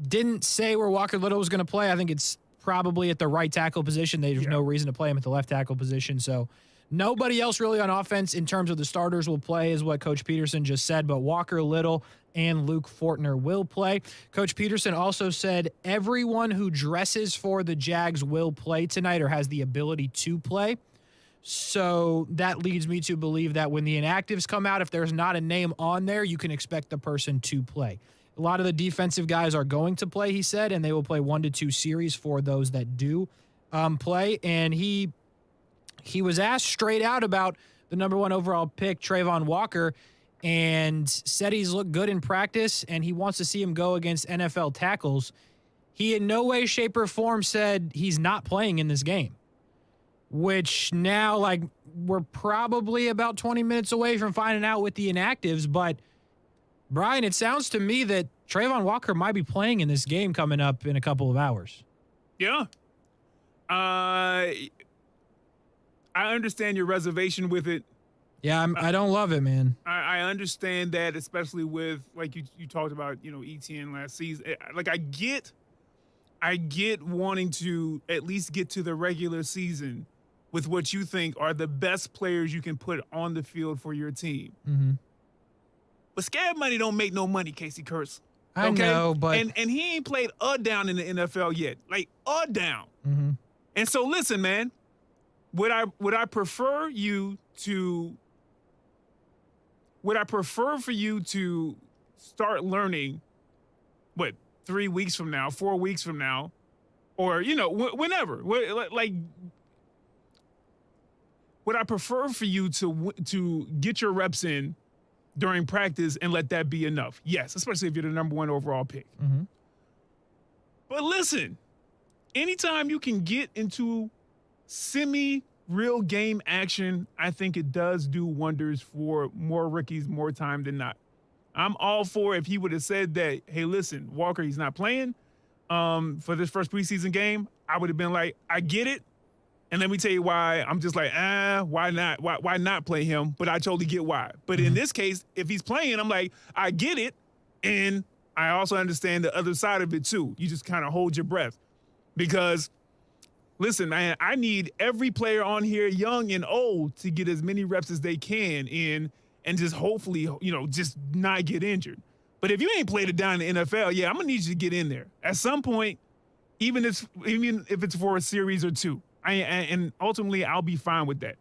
[SPEAKER 4] Didn't say where Walker Little was going to play. I think it's probably at the right tackle position. There's no reason to play him at the left tackle position. So nobody else really on offense in terms of the starters will play is what Coach Peterson just said, but Walker Little and Luke Fortner will play. Coach Peterson also said everyone who dresses for the Jags will play tonight or has the ability to play. So that leads me to believe that when the inactives come out, if there's not a name on there, you can expect the person to play. A lot of the defensive guys are going to play, he said, and they will play 1 to 2 series for those that do play. And he was asked straight out about the number 1 overall pick, Trayvon Walker, and said he's looked good in practice and he wants to see him go against NFL tackles. He in no way, shape, or form said he's not playing in this game. Which now, like, we're probably about 20 minutes away from finding out with the inactives. But, Brian, it sounds to me that Trayvon Walker might be playing in this game coming up in a couple of hours.
[SPEAKER 19] Yeah. I understand your reservation with it.
[SPEAKER 4] Yeah, I don't love it, man.
[SPEAKER 19] I understand that, especially with, like you talked about, ETN last season. Like, I get wanting to at least get to the regular season with what you think are the best players you can put on the field for your team.
[SPEAKER 4] Mm-hmm.
[SPEAKER 19] But scab money don't make no money, Casey Kurtz.
[SPEAKER 4] I know, but...
[SPEAKER 19] And he ain't played a down in the NFL yet. Like, a down.
[SPEAKER 4] Mm-hmm.
[SPEAKER 19] And so, listen, man, would I prefer you to... Would I prefer for you to start learning, 3 weeks from now, 4 weeks from now, or, whenever? Would would I prefer for you to get your reps in during practice and let that be enough? Yes, especially if you're the number 1 overall pick.
[SPEAKER 4] Mm-hmm.
[SPEAKER 19] But listen, anytime you can get into semi-real game action, I think it does do wonders for more rookies more time than not. I'm all for if he would have said that, hey, listen, Walker, he's not playing for this first preseason game. I would have been like, I get it. And let me tell you why. I'm just like, why not? Why not play him? But I totally get why. But in this case, if he's playing, I'm like, I get it. And I also understand the other side of it too. You just kind of hold your breath. Because, listen, man, I need every player on here, young and old, to get as many reps as they can in and just hopefully, just not get injured. But if you ain't played it down in the NFL, yeah, I'm going to need you to get in there. At some point, even if it's for a series or two. And ultimately, I'll be fine with that.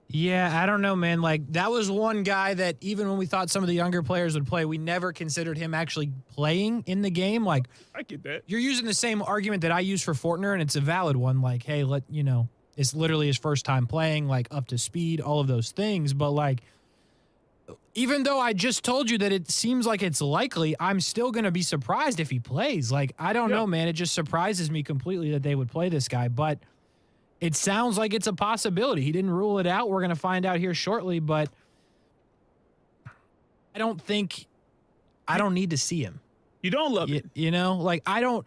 [SPEAKER 4] Yeah, I don't know, man. Like, that was one guy that even when we thought some of the younger players would play, we never considered him actually playing in the game. Like,
[SPEAKER 19] I get that.
[SPEAKER 4] You're using the same argument that I use for Fortner, and it's a valid one. Like, hey, it's literally his first time playing, like, up to speed, all of those things. But, like, even though I just told you that it seems like it's likely, I'm still going to be surprised if he plays. Like, I don't know, man. It just surprises me completely that they would play this guy. But it sounds like it's a possibility. He didn't rule it out. We're going to find out here shortly, but I don't need to see him.
[SPEAKER 19] You don't love it.
[SPEAKER 4] Don't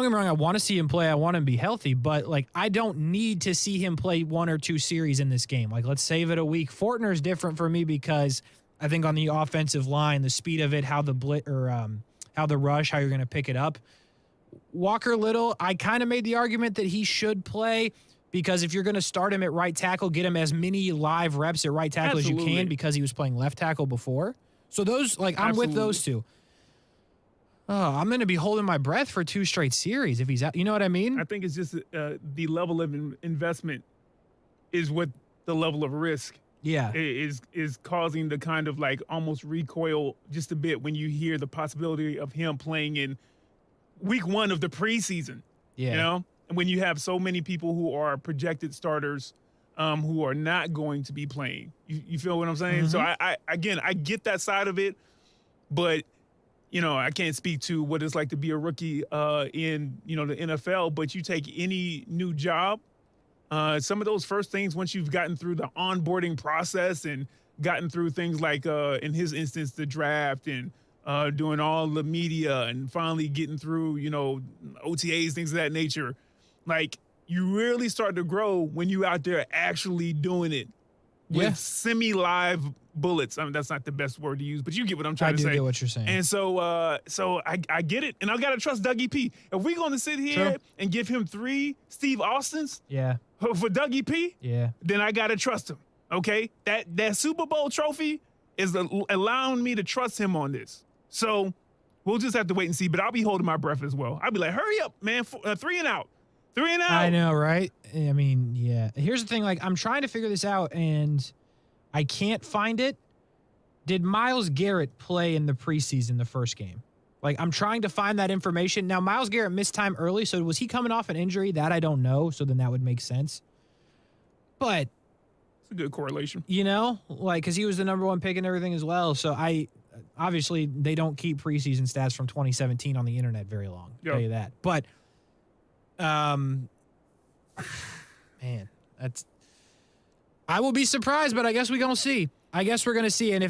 [SPEAKER 4] get me wrong. I want to see him play. I want him to be healthy, but like, I don't need to see him play 1 or 2 series in this game. Like, let's save it a week. Fortner is different for me because I think on the offensive line, the speed of it, how the how the rush, how you're going to pick it up. Walker Little, I kind of made the argument that he should play because if you're going to start him at right tackle, get him as many live reps at right tackle as you can because he was playing left tackle before. So those, like, I'm with those two. Oh, I'm going to be holding my breath for 2 straight series if he's out. You know what I mean?
[SPEAKER 19] I think it's just the level of investment is what the level of risk is causing the kind of like almost recoil just a bit when you hear the possibility of him playing in week 1 of the preseason. And when you have so many people who are projected starters who are not going to be playing. You feel what I'm saying?
[SPEAKER 4] Mm-hmm.
[SPEAKER 19] So I get that side of it, but I can't speak to what it's like to be a rookie in, the NFL, but you take any new job, some of those first things, once you've gotten through the onboarding process and gotten through things like, in his instance, the draft and doing all the media and finally getting through, OTAs, things of that nature, like you really start to grow when you out there actually doing it with semi-live bullets. I mean, that's not the best word to use, but you get what I'm trying to say.
[SPEAKER 4] I do get what you're saying.
[SPEAKER 19] And so I get it. And I've got to trust Dougie P. If we're going to sit here and give him 3 Steve Austins for Dougie P, then I got to trust him. Okay? That Super Bowl trophy is allowing me to trust him on this. So we'll just have to wait and see, but I'll be holding my breath as well. I'll be like, hurry up, man. 3 and out. 3 and out.
[SPEAKER 4] I know, right? I mean, yeah. Here's the thing. Like, I'm trying to figure this out, and I can't find it. Did Myles Garrett play in the preseason, the first game? Like, I'm trying to find that information. Now, Myles Garrett missed time early, so was he coming off an injury? That I don't know, so then that would make sense. But
[SPEAKER 19] it's a good correlation.
[SPEAKER 4] Because he was the number 1 pick and everything as well. So obviously, they don't keep preseason stats from 2017 on the internet very long. I'll tell you that. But, man, I will be surprised, but I guess we're going to see. I guess we're going to see. And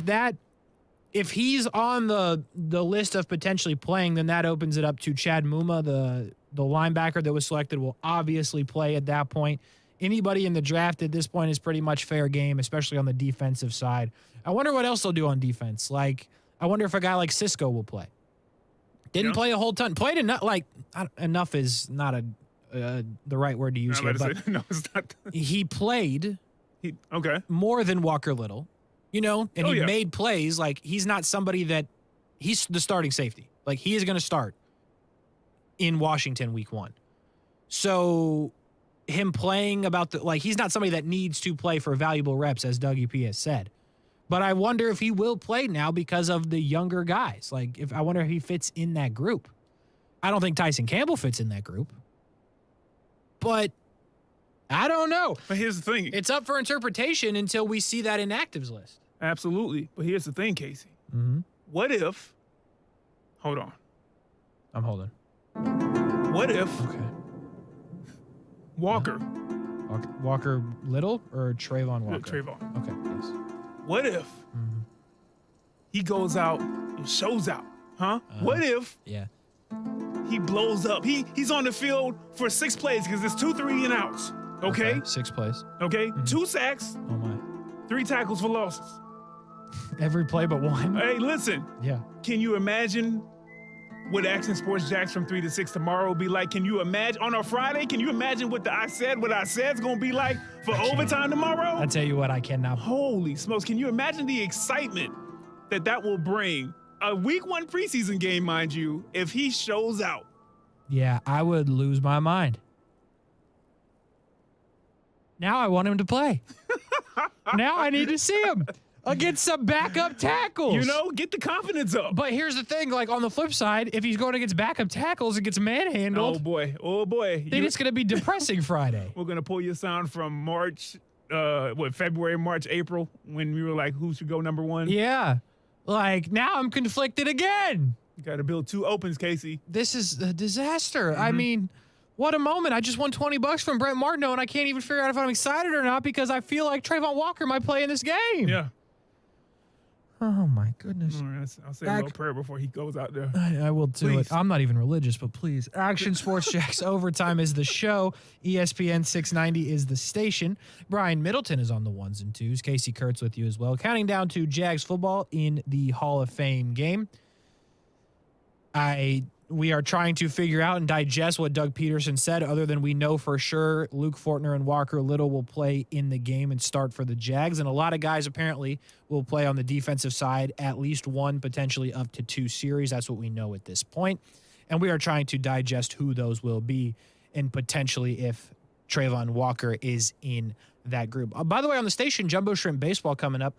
[SPEAKER 4] if he's on the list of potentially playing, then that opens it up to Chad Muma, the linebacker that was selected, will obviously play at that point. Anybody in the draft at this point is pretty much fair game, especially on the defensive side. I wonder what else they'll do on defense. Like, I wonder if a guy like Cisco will play. Didn't play a whole ton. Played enough. Like, enough is not the right word to use here, but
[SPEAKER 19] no, it's not.
[SPEAKER 4] He played more than Walker Little, and he made plays. Like, he's not somebody that he's the starting safety. Like, he is going to start in Washington week 1. So him playing he's not somebody that needs to play for valuable reps, as Dougie P has said. But I wonder if he will play now because of the younger guys. Like, I wonder if he fits in that group. I don't think Tyson Campbell fits in that group. But I don't know.
[SPEAKER 19] But here's the thing.
[SPEAKER 4] It's up for interpretation until we see that inactives list.
[SPEAKER 19] Absolutely. But here's the thing, Casey.
[SPEAKER 4] Mm-hmm.
[SPEAKER 19] What if... Hold on.
[SPEAKER 4] I'm holding.
[SPEAKER 19] What if...
[SPEAKER 4] Okay.
[SPEAKER 19] Walker.
[SPEAKER 4] Walker Little or Trayvon Walker?
[SPEAKER 19] Trayvon.
[SPEAKER 4] Okay, yes.
[SPEAKER 19] What if he goes out and shows out? Huh? What if he blows up? He's on the field for 6 plays because it's 2 3-and-outs. Okay?
[SPEAKER 4] 6 plays.
[SPEAKER 19] Okay? 2 sacks.
[SPEAKER 4] Oh, my.
[SPEAKER 19] 3 tackles for losses.
[SPEAKER 4] Every play but one.
[SPEAKER 19] Hey, listen.
[SPEAKER 4] Yeah.
[SPEAKER 19] Can you imagine what Action Sports Jacks from 3 to 6 tomorrow will be like? Can you imagine on a Friday? Can you imagine what I said's going to be like for overtime tomorrow?
[SPEAKER 4] I tell you what, I cannot.
[SPEAKER 19] Holy smokes. Can you imagine the excitement that will bring? A week 1 preseason game, mind you, if he shows out.
[SPEAKER 4] Yeah, I would lose my mind. Now I want him to play. Now I need to see him against some backup tackles.
[SPEAKER 19] You know, get the confidence up.
[SPEAKER 4] But here's the thing, like on the flip side, if he's going against backup tackles and gets manhandled.
[SPEAKER 19] Oh boy.
[SPEAKER 4] Then it's going to be depressing Friday.
[SPEAKER 19] We're going to pull your sound from March, February, March, April, when we were like, who should go number 1?
[SPEAKER 4] Yeah. Like, now I'm conflicted again.
[SPEAKER 19] You got to build 2 opens, Casey.
[SPEAKER 4] This is a disaster. I mean, what a moment. I just won $20 from Brent Martineau, and I can't even figure out if I'm excited or not because I feel like Trayvon Walker might play in this game.
[SPEAKER 19] Yeah.
[SPEAKER 4] Oh, my goodness.
[SPEAKER 19] All right, I'll say a little prayer before he goes out there.
[SPEAKER 4] I will do it. I'm not even religious, but please. Action Sports Jacks Overtime is the show. ESPN 690 is the station. Brian Middleton is on the 1s and 2s. Casey Kurtz with you as well. Counting down to Jags football in the Hall of Fame game. We are trying to figure out and digest what Doug Peterson said, other than we know for sure Luke Fortner and Walker Little will play in the game and start for the Jags. And a lot of guys apparently will play on the defensive side, at least 1, potentially up to 2 series. That's what we know at this point. And we are trying to digest who those will be and potentially if Trayvon Walker is in that group. By the way, on the station, Jumbo Shrimp Baseball coming up.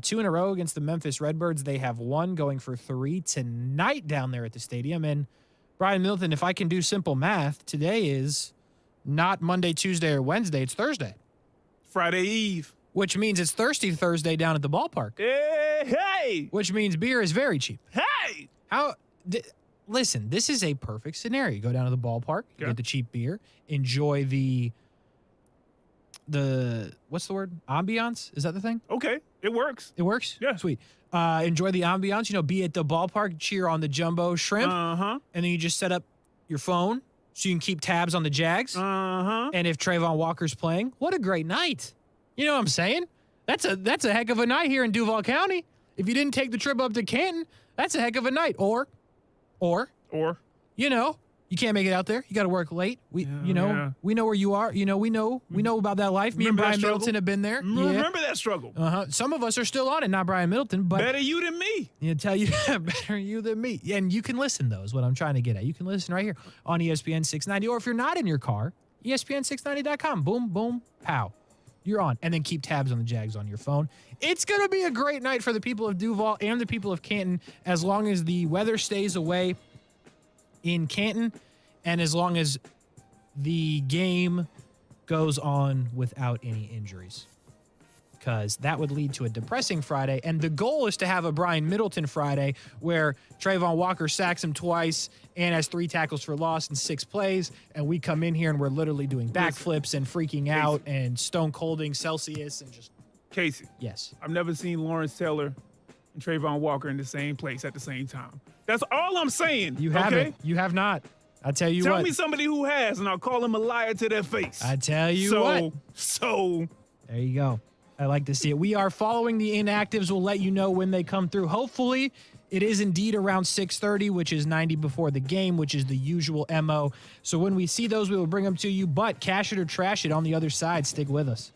[SPEAKER 4] 2 in a row against the Memphis Redbirds. They have 1 going for 3 tonight down there at the stadium. And Brian Middleton, if I can do simple math, today is not Monday, Tuesday, or Wednesday. It's Thursday.
[SPEAKER 19] Friday Eve.
[SPEAKER 4] Which means it's Thirsty Thursday down at the ballpark.
[SPEAKER 19] Hey!
[SPEAKER 4] Which means beer is very cheap.
[SPEAKER 19] Hey!
[SPEAKER 4] Listen, this is a perfect scenario. You go down to the ballpark, get the cheap beer, enjoy the what's the word? Ambiance? Is that the thing?
[SPEAKER 19] Okay. It works.
[SPEAKER 4] It works?
[SPEAKER 19] Yeah.
[SPEAKER 4] Sweet. Enjoy the ambiance, be at the ballpark, cheer on the Jumbo Shrimp. And then you just set up your phone so you can keep tabs on the Jags. And if Trayvon Walker's playing, what a great night. You know what I'm saying? That's a heck of a night here in Duval County. If you didn't take the trip up to Canton, that's a heck of a night. Or, you can't make it out there. You got to work late. We know where you are. We know about that life. Me and Brian Middleton have been there.
[SPEAKER 19] Remember that struggle.
[SPEAKER 4] Some of us are still on it, not Brian Middleton, but
[SPEAKER 19] better you than me.
[SPEAKER 4] Tell you better you than me. And you can listen though, is what I'm trying to get at. You can listen right here on ESPN 690, or if you're not in your car, ESPN690.com. Boom, boom, pow. You're on. And then keep tabs on the Jags on your phone. It's going to be a great night for the people of Duval and the people of Canton, as long as the weather stays away in Canton, and as long as the game goes on without any injuries. Because that would lead to a depressing Friday, and the goal is to have a Brian Middleton Friday where Trayvon Walker sacks him twice and has 3 tackles for loss and 6 plays, and we come in here and we're literally doing backflips and freaking out and stone colding Celsius and just...
[SPEAKER 19] Casey.
[SPEAKER 4] Yes.
[SPEAKER 19] I've never seen Lawrence Taylor and Trayvon Walker in the same place at the same time. That's all I'm saying.
[SPEAKER 4] You haven't. You have not. I tell you what.
[SPEAKER 19] Tell me somebody who has, and I'll call him a liar to their face.
[SPEAKER 4] I tell you what.
[SPEAKER 19] So.
[SPEAKER 4] There you go. I like to see it. We are following the inactives. We'll let you know when they come through. Hopefully, it is indeed around 6:30, which is 90 before the game, which is the usual MO. So when we see those, we will bring them to you. But cash it or trash it on the other side. Stick with us.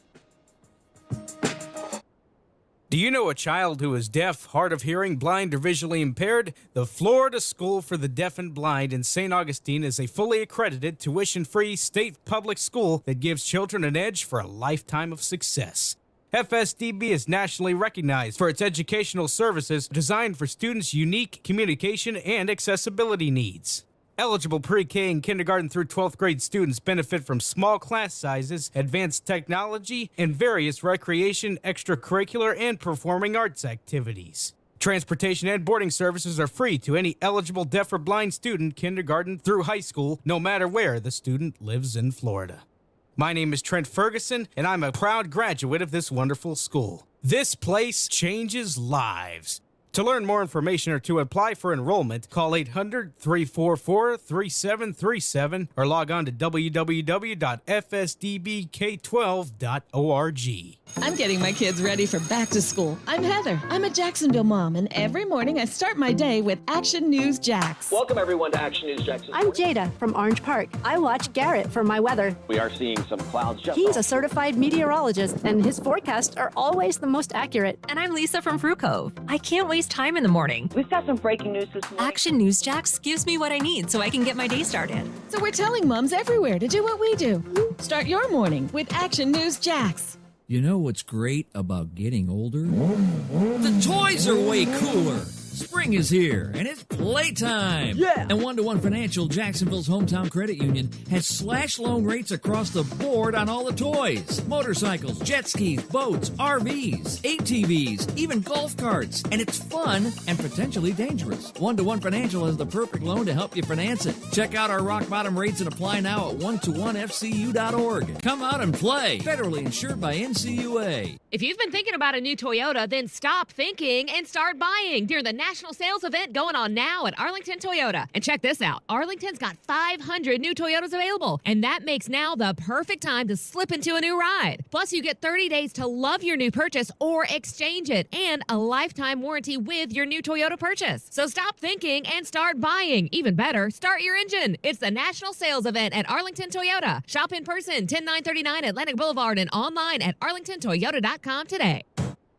[SPEAKER 2] Do you know a child who is deaf, hard of hearing, blind, or visually impaired? The Florida School for the Deaf and Blind in St. Augustine is a fully accredited, tuition-free state public school that gives children an edge for a lifetime of success. FSDB is nationally recognized for its educational services designed for students' unique communication and accessibility needs. Eligible pre-K and kindergarten through 12th grade students benefit from small class sizes, advanced technology, and various recreation, extracurricular, and performing arts activities. Transportation and boarding services are free to any eligible deaf or blind student, kindergarten through high school, no matter where the student lives in Florida. My name is Trent Ferguson, and I'm a proud graduate of this wonderful school. This place changes lives. To learn more information or to apply for enrollment, call 800-344-3737 or log on to www.fsdbk12.org.
[SPEAKER 12] I'm getting my kids ready for back to school. I'm Heather. I'm a Jacksonville mom, and every morning I start my day with Action News Jax.
[SPEAKER 14] Welcome everyone to Action News Jax.
[SPEAKER 15] I'm Jada from Orange Park. I watch Garrett for my weather.
[SPEAKER 14] We are seeing some clouds.
[SPEAKER 15] He's a certified meteorologist, and his forecasts are always the most accurate.
[SPEAKER 17] And I'm Lisa from Fruit Cove. I can't waste time in the morning.
[SPEAKER 18] We've got some breaking news this morning.
[SPEAKER 17] Action News Jax gives me what I need so I can get my day started.
[SPEAKER 12] So we're telling moms everywhere to do what we do. Start your morning with Action News Jax.
[SPEAKER 22] You know what's great about getting older? The toys are way cooler. Spring is here, and it's playtime.
[SPEAKER 23] Yeah!
[SPEAKER 22] And One-to-One Financial, Jacksonville's hometown credit union, has slash loan rates across the board on all the toys. Motorcycles, jet skis, boats, RVs, ATVs, even golf carts. And it's fun and potentially dangerous. One-to-One Financial has the perfect loan to help you finance it. Check out our rock-bottom rates and apply now at one-to-one-fcu.org. Come out and play. Federally insured by NCUA.
[SPEAKER 29] If you've been thinking about a new Toyota, then stop thinking and start buying during the national sales event going on now at Arlington Toyota. And check this out. Arlington's got 500 new Toyotas available, and that makes now the perfect time to slip into a new ride. Plus, you get 30 days to love your new purchase or exchange it, and a lifetime warranty with your new Toyota purchase. So stop thinking and start buying. Even better, start your engine. It's the national sales event at Arlington Toyota. Shop in person, 10939 Atlantic Boulevard, and online at arlingtontoyota.com today.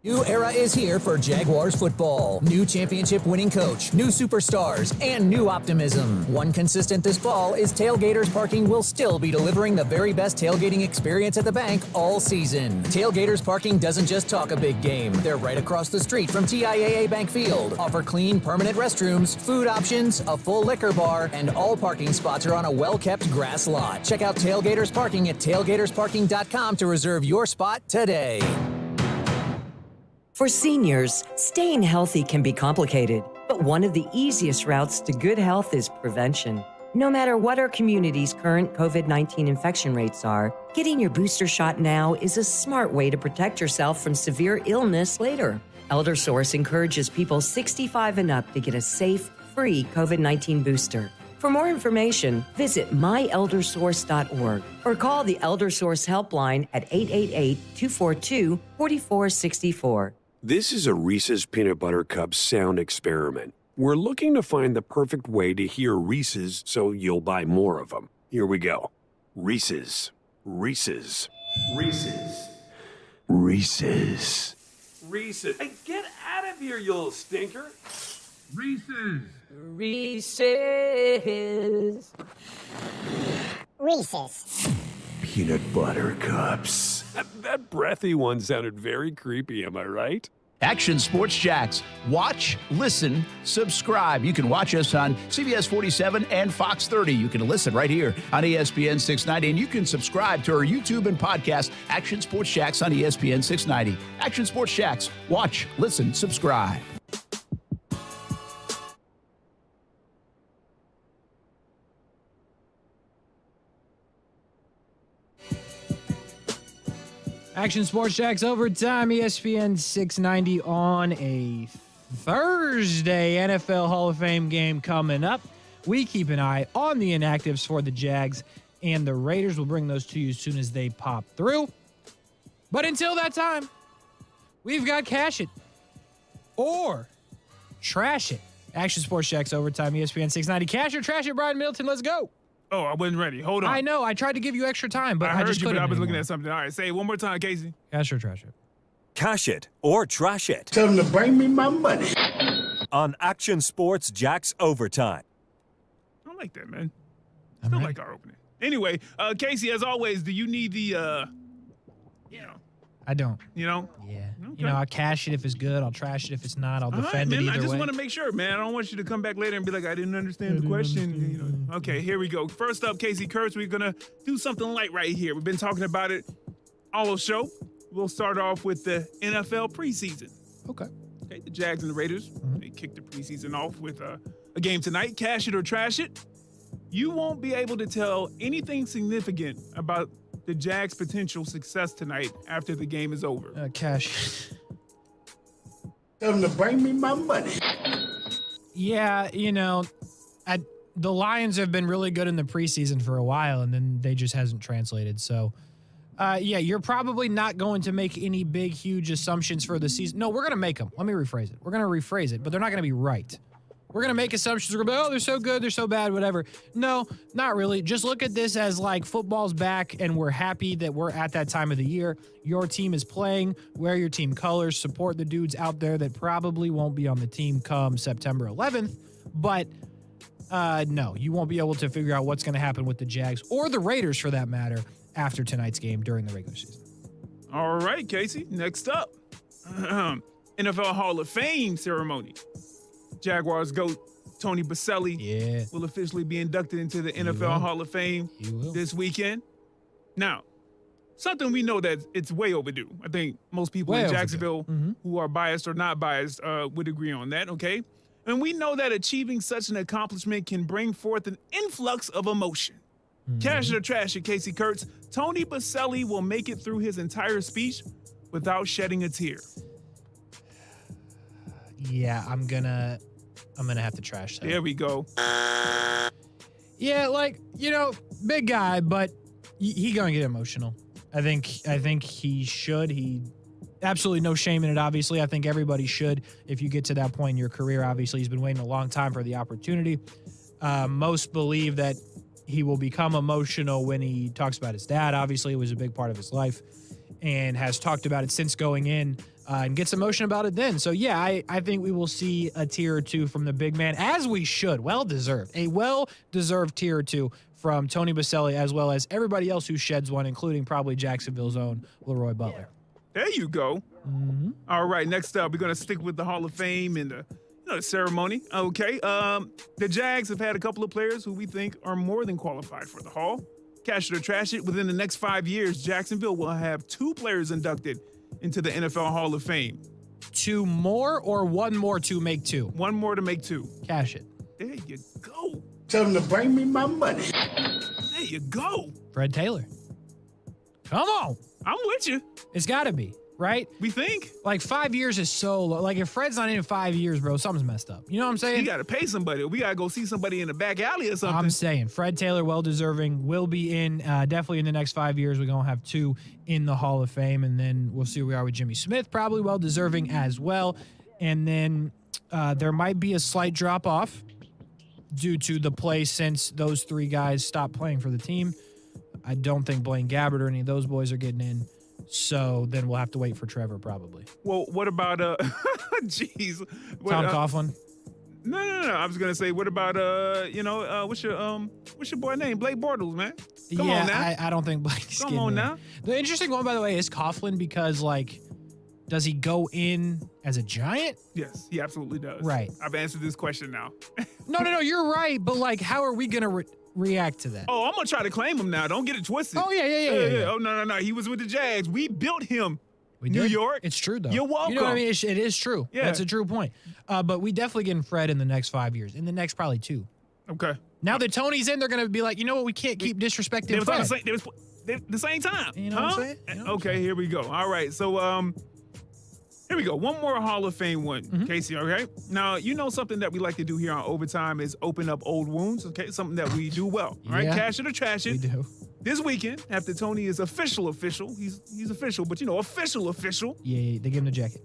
[SPEAKER 27] New era is here for Jaguars football. New championship-winning coach, new superstars, and new optimism. One consistent this fall is Tailgaters Parking will still be delivering the very best tailgating experience at the bank all season. Tailgaters Parking doesn't just talk a big game. They're right across the street from TIAA Bank Field. Offer clean, permanent restrooms, food options, a full liquor bar, and all parking spots are on a well-kept grass lot. Check out Tailgaters Parking at tailgatorsparking.com to reserve your spot today.
[SPEAKER 28] For seniors, staying healthy can be complicated, but one of the easiest routes to good health is prevention. No matter what our community's current COVID-19 infection rates are, getting your booster shot now is a smart way to protect yourself from severe illness later. ElderSource encourages people 65 and up to get a safe, free COVID-19 booster. For more information, visit myeldersource.org or call the ElderSource helpline at 888-242-4464.
[SPEAKER 30] This is a Reese's Peanut Butter Cup sound experiment. We're looking to find the perfect way to hear Reese's so you'll buy more of them. Here we go. Reese's. Reese's. Reese's. Reese's.
[SPEAKER 31] Reese's. Hey, get out of here, you little stinker. Reese's.
[SPEAKER 32] Reese's. Reese's.
[SPEAKER 30] Peanut Butter Cups. That breathy one sounded very creepy, am I right?
[SPEAKER 21] Action Sports Jax. Watch, listen, subscribe. You can watch us on CBS 47 and Fox 30. You can listen right here on ESPN 690. And you can subscribe to our YouTube and podcast, Action Sports Jax on ESPN 690. Action Sports Jax. Watch, listen, subscribe.
[SPEAKER 4] Action Sports Jax Overtime, ESPN 690 on a Thursday. NFL Hall of Fame game coming up. We keep an eye on the inactives for the Jags and the Raiders. We'll bring those to you as soon as they pop through. But until that time, we've got Cash It or Trash It. Action Sports Jax Overtime, ESPN 690. Cash or Trash It, Brian Middleton, let's go.
[SPEAKER 19] Oh, I wasn't ready. Hold on.
[SPEAKER 4] I know. I tried to give you extra time, but I
[SPEAKER 19] heard
[SPEAKER 4] just
[SPEAKER 19] you,
[SPEAKER 4] couldn't.
[SPEAKER 19] but I was looking
[SPEAKER 4] anymore.
[SPEAKER 19] at something. All right, say it one more time, Casey.
[SPEAKER 4] Cash or Trash It.
[SPEAKER 33] Cash it or trash it.
[SPEAKER 34] Tell them to bring me my money.
[SPEAKER 33] On Action Sports Jax Overtime.
[SPEAKER 19] I like that, man. Still like our opening. Anyway, Casey, as always, do you need the,
[SPEAKER 4] I don't.
[SPEAKER 19] You know?
[SPEAKER 4] Yeah.
[SPEAKER 19] Okay.
[SPEAKER 4] You know, I'll cash it if it's good. I'll trash it if it's not. I'll defend it either way.
[SPEAKER 19] I just want to make sure, man. I don't want you to come back later and be like, I didn't understand the question. You know? Okay, here we go. First up, Casey Kurtz, we're going to do something light right here. We've been talking about it all show. We'll start off with the NFL preseason.
[SPEAKER 4] Okay.
[SPEAKER 19] The Jags and the Raiders, they kicked the preseason off with a game tonight. Cash it or trash it. You won't be able to tell anything significant about the Jags' potential success tonight after the game is over.
[SPEAKER 4] Cash.
[SPEAKER 1] Tell them to bring me my money.
[SPEAKER 4] Yeah, you know, the Lions have been really good in the preseason for a while, and then they just hasn't translated. So, yeah, you're probably not going to make any big, huge assumptions for the season. No, we're going to make them. Let me rephrase it. We're going to rephrase it, but they're not going to be right. We're going to make assumptions. We're going to be, oh, they're so good, they're so bad, whatever. No, not really. Just look at this as like football's back, and we're happy that we're at that time of the year. Your team is playing. Wear your team colors. Support the dudes out there that probably won't be on the team come September 11th. But no, you won't be able to figure out what's going to happen with the Jags or the Raiders, for that matter, after tonight's game during the regular season.
[SPEAKER 19] All right, Casey. Next up, NFL Hall of Fame ceremony. Jaguars GOAT Tony Baselli will officially be inducted into the NFL Hall of Fame this weekend. Now, something we know that it's way overdue. I think most people in Jacksonville who are biased or not biased would agree on that, okay? And we know that achieving such an accomplishment can bring forth an influx of emotion. Cash it or trash it, Casey Kurtz. Tony Baselli will make it through his entire speech without shedding a tear.
[SPEAKER 4] Yeah, I'm gonna have to trash that.
[SPEAKER 19] There we go.
[SPEAKER 4] Yeah, like, you know, big guy, but he gonna get emotional. I think he should. He absolutely no shame in it, obviously. I think everybody should if you get to that point in your career. Obviously, he's been waiting a long time for the opportunity. Most believe that he will become emotional when he talks about his dad. Obviously, it was a big part of his life and has talked about it since going in and gets emotional about it then. So, yeah, I think we will see a tear or two from the big man, as we should. Well-deserved. A well-deserved tear or two from Tony Baselli, as well as everybody else who sheds one, including probably Jacksonville's own Leroy Butler.
[SPEAKER 19] There you go. All right, next up, we're going to stick with the Hall of Fame and the ceremony. Okay, the Jags have had a couple of players who we think are more than qualified for the Hall. Cash it or trash it. Within the next 5 years, Jacksonville will have 2 players inducted into the NFL Hall of Fame.
[SPEAKER 4] 2 more or 1 more to make 2?
[SPEAKER 19] 1 more to make 2.
[SPEAKER 4] Cash it.
[SPEAKER 19] There you go.
[SPEAKER 1] Tell them to bring me my money.
[SPEAKER 19] There you go.
[SPEAKER 4] Fred Taylor. Come on.
[SPEAKER 19] I'm with you.
[SPEAKER 4] It's got to be, right?
[SPEAKER 19] We think.
[SPEAKER 4] Like 5 years is so low. Like if Fred's not in 5 years, bro, something's messed up. You know what I'm saying?
[SPEAKER 19] You got to pay somebody. We got to go see somebody in the back alley or something.
[SPEAKER 4] I'm saying Fred Taylor, well-deserving, will be in definitely in the next 5 years. We're going to have 2 in the Hall of Fame, and then we'll see where we are with Jimmy Smith, probably well-deserving as well. And then there might be a slight drop-off due to the play since those 3 guys stopped playing for the team. I don't think Blaine Gabbert or any of those boys are getting in. So then we'll have to wait for Trevor probably.
[SPEAKER 19] Well, what about jeez,
[SPEAKER 4] Tom Coughlin?
[SPEAKER 19] No. I was gonna say, what about what's your boy name? Blake Bortles, man. Come on now.
[SPEAKER 4] I don't think Blake's
[SPEAKER 19] Come on now.
[SPEAKER 4] The interesting one, by the way, is Coughlin because does he go in as a Giant?
[SPEAKER 19] Yes, he absolutely does.
[SPEAKER 4] Right.
[SPEAKER 19] I've answered this question now.
[SPEAKER 4] No, you're right. But how are we gonna react to that?
[SPEAKER 19] Oh, I'm gonna try to claim him now. Don't get it twisted.
[SPEAKER 4] Oh yeah.
[SPEAKER 19] Oh no. He was with the Jags. We built him.
[SPEAKER 4] We
[SPEAKER 19] New
[SPEAKER 4] did.
[SPEAKER 19] York.
[SPEAKER 4] It's true though.
[SPEAKER 19] You're welcome.
[SPEAKER 4] You know what I mean? It is true.
[SPEAKER 19] Yeah.
[SPEAKER 4] That's a true point. But we definitely getting Fred in the next 5 years. In the next probably 2.
[SPEAKER 19] Okay.
[SPEAKER 4] Now that Tony's in, they're gonna be like, you know what? We can't keep disrespecting Fred.
[SPEAKER 19] They was the same time.
[SPEAKER 4] You know what I'm saying?
[SPEAKER 19] Okay, here we go. All right, so here we go. One more Hall of Fame one, Casey, okay? Now, you know something that we like to do here on Overtime is open up old wounds, okay? Something that we do well, all right? Cash it or trash it.
[SPEAKER 4] We do.
[SPEAKER 19] This weekend, after Tony is official, he's official, but official.
[SPEAKER 4] Yeah, they give him the jacket.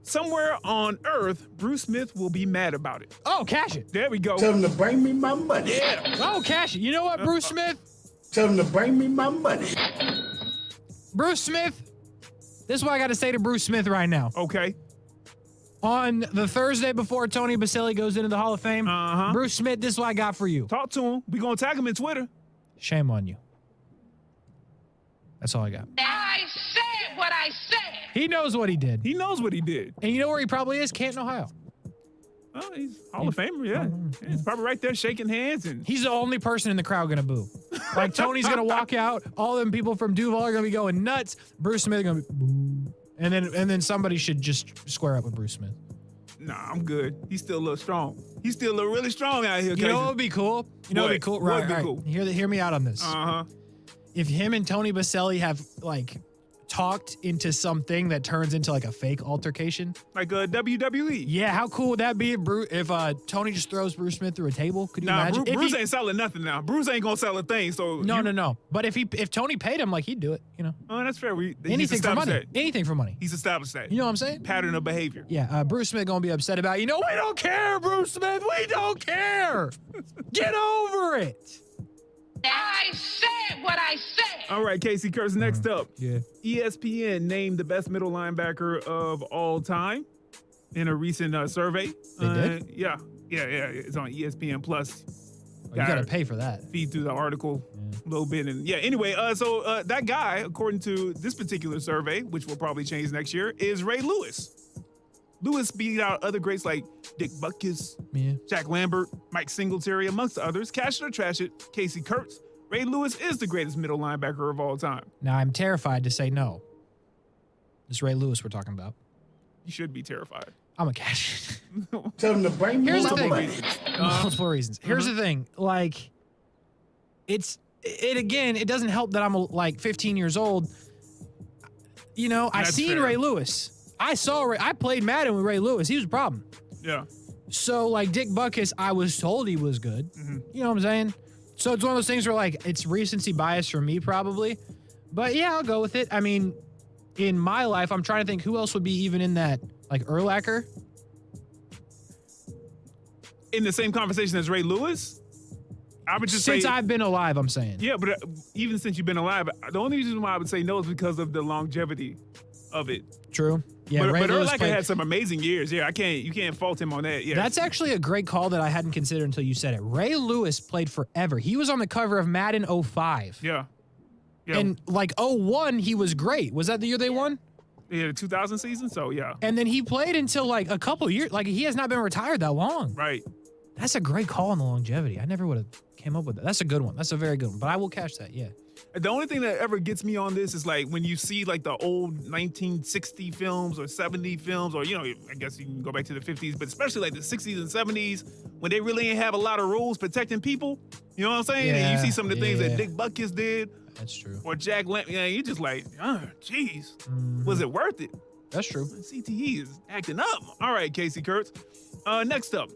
[SPEAKER 19] Somewhere on Earth, Bruce Smith will be mad about it.
[SPEAKER 4] Oh, cash it.
[SPEAKER 19] There we go.
[SPEAKER 1] Tell them to bring me my money.
[SPEAKER 19] Yeah.
[SPEAKER 4] Oh, cash it. You know what, Bruce Smith?
[SPEAKER 1] Tell them to bring me my money.
[SPEAKER 4] Bruce Smith, this is what I got to say to Bruce Smith right now.
[SPEAKER 19] Okay.
[SPEAKER 4] On the Thursday before Tony Baselli goes into the Hall of Fame, Bruce Smith, this is what I got for you.
[SPEAKER 19] Talk to him. We going to tag him in Twitter.
[SPEAKER 4] Shame on you. That's all I got.
[SPEAKER 11] I said what I
[SPEAKER 3] I said.
[SPEAKER 4] He knows what he did.
[SPEAKER 19] He knows what he did.
[SPEAKER 4] And you know where he probably is? Canton, Ohio.
[SPEAKER 19] Oh, he's Hall of Famer, yeah. He's probably right there shaking hands. And
[SPEAKER 4] he's the only person in the crowd gonna boo. Like Tony's gonna walk out. All them people from Duval are gonna be going nuts. Bruce Smith is gonna be boo. And then somebody should just square up with Bruce Smith.
[SPEAKER 19] Nah, I'm good. He's still a little strong. He's still a little really strong out here.
[SPEAKER 4] You know what would be cool? You know what would be cool?
[SPEAKER 19] What would be
[SPEAKER 4] Right.
[SPEAKER 19] cool?
[SPEAKER 4] Hear me out on this.
[SPEAKER 19] Uh-huh.
[SPEAKER 4] If him and Tony Baselli have like talked into something that turns into like a fake altercation,
[SPEAKER 19] like a WWE.
[SPEAKER 4] Yeah, how cool would that be if Tony just throws Bruce Smith through a table? Could you imagine?
[SPEAKER 19] Bruce ain't selling nothing now. Bruce ain't gonna sell a thing. So
[SPEAKER 4] no. But if Tony paid him, like he'd do it. You know.
[SPEAKER 19] Oh, that's fair.
[SPEAKER 4] Anything for money. Anything for money.
[SPEAKER 19] He's established that.
[SPEAKER 4] You know what I'm saying?
[SPEAKER 19] Pattern of behavior.
[SPEAKER 4] Yeah. Bruce Smith gonna be upset about. We don't care, Bruce Smith. We don't care. Get over it.
[SPEAKER 3] I said what I said.
[SPEAKER 19] All right, Casey Kurtz, next up.
[SPEAKER 4] Yeah.
[SPEAKER 19] ESPN named the best middle linebacker of all time in a recent survey.
[SPEAKER 4] They did?
[SPEAKER 19] Yeah. It's on ESPN Plus.
[SPEAKER 4] You gotta pay for that.
[SPEAKER 19] Feed through the article a little bit. And anyway, so that guy, according to this particular survey, which will probably change next year, is Ray Lewis. Lewis beat out other greats like Dick Butkus, Jack Lambert, Mike Singletary, amongst others. Cash it or trash it, Casey Kurtz. Ray Lewis is the greatest middle linebacker of all time.
[SPEAKER 4] Now I'm terrified to say no. It's Ray Lewis we're talking about.
[SPEAKER 19] You should be terrified.
[SPEAKER 4] I'm a cash it.
[SPEAKER 1] Tell him to bring me
[SPEAKER 4] Here's the
[SPEAKER 1] my
[SPEAKER 4] thing.
[SPEAKER 1] money.
[SPEAKER 4] Multiple reasons. Here's the thing. Like, it doesn't help that I'm like 15 years old. You know, I seen
[SPEAKER 19] fair.
[SPEAKER 4] Ray Lewis. I played Madden with Ray Lewis. He was a problem.
[SPEAKER 19] Yeah.
[SPEAKER 4] So, like, Dick Butkus, I was told he was good. You know what I'm saying? So it's one of those things where, like, it's recency bias for me, probably. But, yeah, I'll go with it. I mean, in my life, I'm trying to think who else would be even in that, like, Urlacher.
[SPEAKER 19] In the same conversation as Ray Lewis? I would just
[SPEAKER 4] Since
[SPEAKER 19] say...
[SPEAKER 4] I've been alive, I'm saying.
[SPEAKER 19] Yeah, but even since you've been alive, the only reason why I would say no is because of the longevity of it.
[SPEAKER 4] True. Yeah,
[SPEAKER 19] but
[SPEAKER 4] Ray Lewis
[SPEAKER 19] Urlacher had some amazing years. Yeah, you can't fault him on that. Yeah,
[SPEAKER 4] That's actually a great call that I hadn't considered until you said it. Ray Lewis played forever. He was on the cover of Madden 05.
[SPEAKER 19] Yeah.
[SPEAKER 4] And like 01, he was great. Was that the year they won?
[SPEAKER 19] Yeah, the 2000 season. So yeah.
[SPEAKER 4] And then he played until like a couple of years. Like he has not been retired that long.
[SPEAKER 19] Right.
[SPEAKER 4] That's a great call on the longevity. I never would have came up with that. That's a good one. That's a very good one. But I will catch that. Yeah.
[SPEAKER 19] The only thing that ever gets me on this is like when you see like the old 1960 films or 70 films, or, I guess you can go back to the 50s, but especially like the 60s and 70s when they really ain't have a lot of rules protecting people. You know what I'm saying?
[SPEAKER 4] Yeah,
[SPEAKER 19] and you see some of the things that Dick Butkus did.
[SPEAKER 4] That's true.
[SPEAKER 19] Or Jack Lambert. Yeah, you just like, geez, was it worth it?
[SPEAKER 4] That's true.
[SPEAKER 19] CTE is acting up. All right, Casey Kurtz. Next up,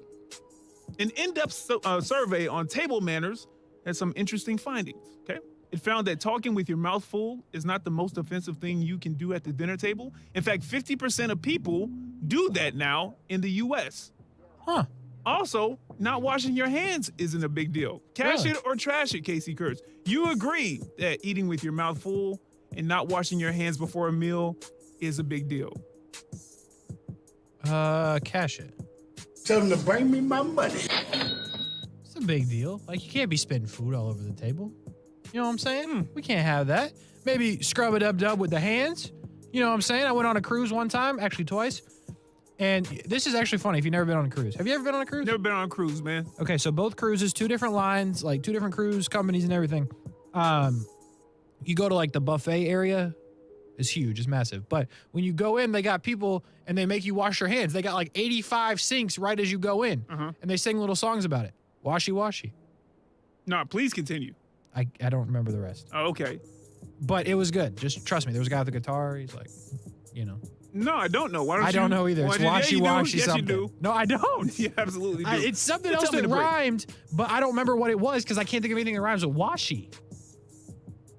[SPEAKER 19] an in-depth survey on table manners had some interesting findings, okay? It found that talking with your mouth full is not the most offensive thing you can do at the dinner table. In fact, 50% of people do that now in the U.S.
[SPEAKER 4] Huh.
[SPEAKER 19] Also, not washing your hands isn't a big deal. Cash it or trash it, Casey Kurtz. You agree that eating with your mouth full and not washing your hands before a meal is a big deal.
[SPEAKER 4] Cash it.
[SPEAKER 1] Tell them to bring me my money.
[SPEAKER 4] It's a big deal. Like, you can't be spitting food all over the table. You know what I'm saying? We can't have that. Maybe scrub it up with the hands. You know what I'm saying? I went on a cruise one time, actually twice. And this is actually funny if you've never been on a cruise. Have you ever been on a cruise?
[SPEAKER 19] Never been on a cruise, man.
[SPEAKER 4] Okay, so both cruises, two different lines, like two different cruise companies and everything. You go to like the buffet area. It's huge. It's massive. But when you go in, they got people and they make you wash your hands. They got like 85 sinks right as you go in. And they sing little songs about it. Washy, washy.
[SPEAKER 19] No, please continue.
[SPEAKER 4] I don't remember the rest.
[SPEAKER 19] Oh, okay.
[SPEAKER 4] But it was good. Just trust me. There was a guy with a guitar. He's like,
[SPEAKER 19] No, I don't know. Why don't you?
[SPEAKER 4] I don't know either. It's washy, washy
[SPEAKER 19] yes,
[SPEAKER 4] something.
[SPEAKER 19] You do.
[SPEAKER 4] No, I don't.
[SPEAKER 19] You absolutely do.
[SPEAKER 4] It's something else that rhymed, but I don't remember what it was because I can't think of anything that rhymes with washy.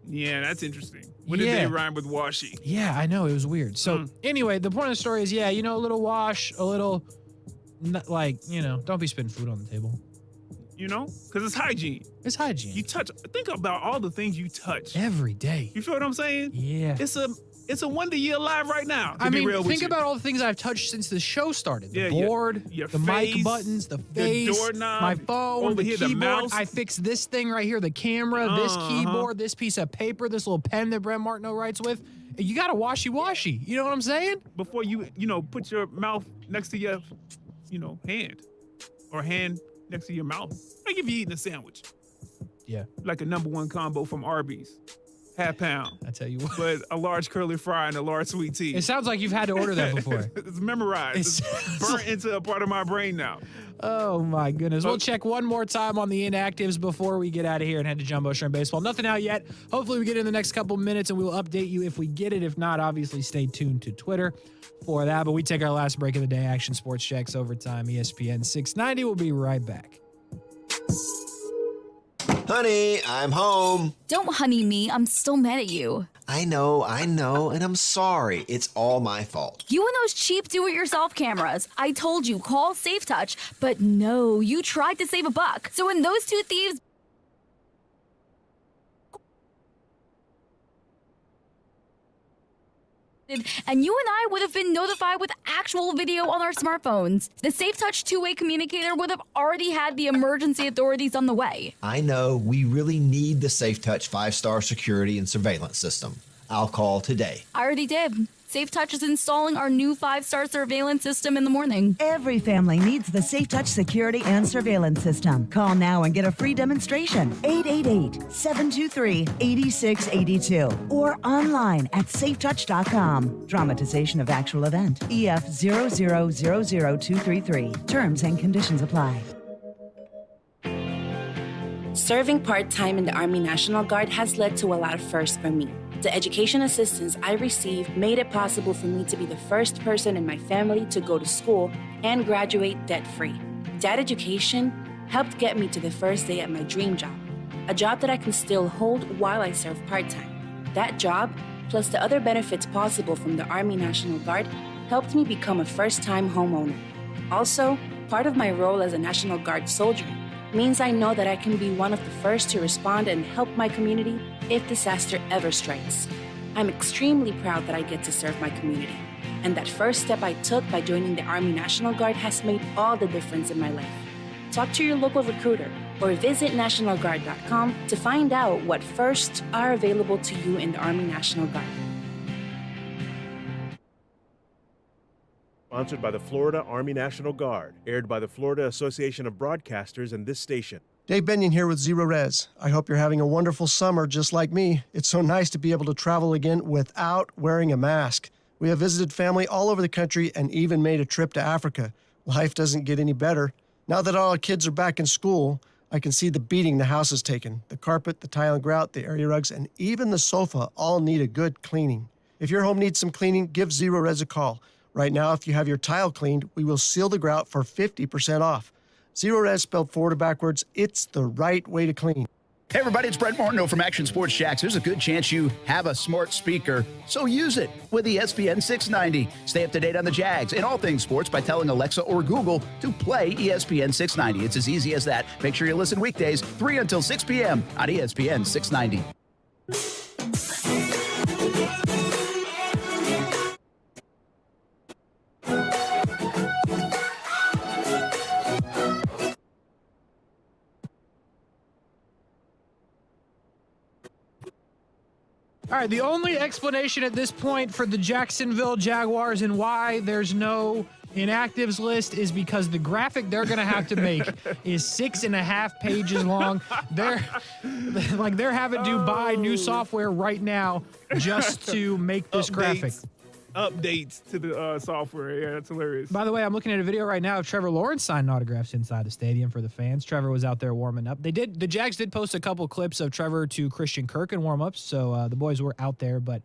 [SPEAKER 19] Yeah, that's interesting. What did they rhyme with washy?
[SPEAKER 4] Yeah, I know. It was weird. So anyway, the point of the story is, a little wash, a little, don't be spitting food on the table.
[SPEAKER 19] Because it's hygiene.
[SPEAKER 4] It's hygiene.
[SPEAKER 19] You think about all the things you touch.
[SPEAKER 4] Every day.
[SPEAKER 19] You feel what I'm saying?
[SPEAKER 4] Yeah.
[SPEAKER 19] It's a It's a wonder you're alive right now.
[SPEAKER 4] I mean, think about all the things I've touched since the show started. The board,
[SPEAKER 19] your
[SPEAKER 4] the
[SPEAKER 19] face,
[SPEAKER 4] mic buttons, the face,
[SPEAKER 19] the doorknob,
[SPEAKER 4] my phone,
[SPEAKER 19] over
[SPEAKER 4] the
[SPEAKER 19] here,
[SPEAKER 4] keyboard.
[SPEAKER 19] the mouse.
[SPEAKER 4] I fixed this thing right here, the camera, this keyboard, this piece of paper, this little pen that Brent Martineau writes with. You got to washy-washy. You know what I'm saying?
[SPEAKER 19] Before you put your mouth next to your, hand. Or hand next to your mouth. Like if you're eating a sandwich.
[SPEAKER 4] Yeah.
[SPEAKER 19] Like a #1 combo from Arby's. Half pound.
[SPEAKER 4] I tell you what.
[SPEAKER 19] But a large curly fry and a large sweet tea.
[SPEAKER 4] It sounds like you've had to order that before.
[SPEAKER 19] It's memorized. It's burnt into a part of my brain now.
[SPEAKER 4] Oh, my goodness. We'll check one more time on the inactives before we get out of here and head to Jumbo Shrimp Baseball. Nothing out yet. Hopefully we get it in the next couple minutes, and we will update you if we get it. If not, obviously stay tuned to Twitter for that. But we take our last break of the day. Action Sports Jacks Overtime, ESPN 690. We'll be right back.
[SPEAKER 5] Honey, I'm home.
[SPEAKER 6] Don't honey me. I'm still mad at you.
[SPEAKER 5] I know, and I'm sorry. It's all my fault.
[SPEAKER 6] You and those cheap do-it-yourself cameras. I told you, call SafeTouch, but no, you tried to save a buck. So when those two thieves... and you and I would have been notified with actual video on our smartphones. The SafeTouch two-way communicator would have already had the emergency authorities on the way.
[SPEAKER 5] I know we really need the SafeTouch 5-star security and surveillance system. I'll call today.
[SPEAKER 6] I already did. SafeTouch is installing our new 5-star surveillance system in the morning.
[SPEAKER 7] Every family needs the SafeTouch security and surveillance system. Call now and get a free demonstration. 888-723-8682 or online at safetouch.com. Dramatization of actual event. EF 0000233. Terms and conditions apply.
[SPEAKER 8] Serving part-time in the Army National Guard has led to a lot of firsts for me. The education assistance I received made it possible for me to be the first person in my family to go to school and graduate debt-free. That education helped get me to the first day at my dream job, a job that I can still hold while I serve part-time. That job, plus the other benefits possible from the Army National Guard, helped me become a first-time homeowner. Also, part of my role as a National Guard soldier means I know that I can be one of the first to respond and help my community if disaster ever strikes. I'm extremely proud that I get to serve my community, and that first step I took by joining the Army National Guard has made all the difference in my life. Talk to your local recruiter or visit nationalguard.com to find out what firsts are available to you in the Army National Guard.
[SPEAKER 10] Sponsored by the Florida Army National Guard. Aired by the Florida Association of Broadcasters and this station.
[SPEAKER 16] Dave Benyon here with Zero Res. I hope you're having a wonderful summer just like me. It's so nice to be able to travel again without wearing a mask. We have visited family all over the country and even made a trip to Africa. Life doesn't get any better. Now that all our kids are back in school, I can see the beating the house has taken. The carpet, the tile and grout, the area rugs, and even the sofa all need a good cleaning. If your home needs some cleaning, give Zero Res a call. Right now, if you have your tile cleaned, we will seal the grout for 50% off. Zero Res spelled forward or backwards. It's the right way to clean.
[SPEAKER 21] Hey, everybody, it's Brent Martineau from Action Sports Jacks. There's a good chance you have a smart speaker, so use it with ESPN 690. Stay up to date on the Jags and all things sports by telling Alexa or Google to play ESPN 690. It's as easy as that. Make sure you listen weekdays, 3 until 6 p.m. on ESPN 690.
[SPEAKER 4] All right, the only explanation at this point for the Jacksonville Jaguars and why there's no inactives list is because the graphic they're going to have to make is 6.5 pages long. They're having to buy new software right now just to make this graphic.
[SPEAKER 19] Updates to the software. Yeah, that's hilarious.
[SPEAKER 4] By the way, I'm looking at a video right now of Trevor Lawrence signing autographs inside the stadium for the fans. Trevor was out there warming up. The Jags did post a couple clips of Trevor to Christian Kirk in warm-ups, so the boys were out there. But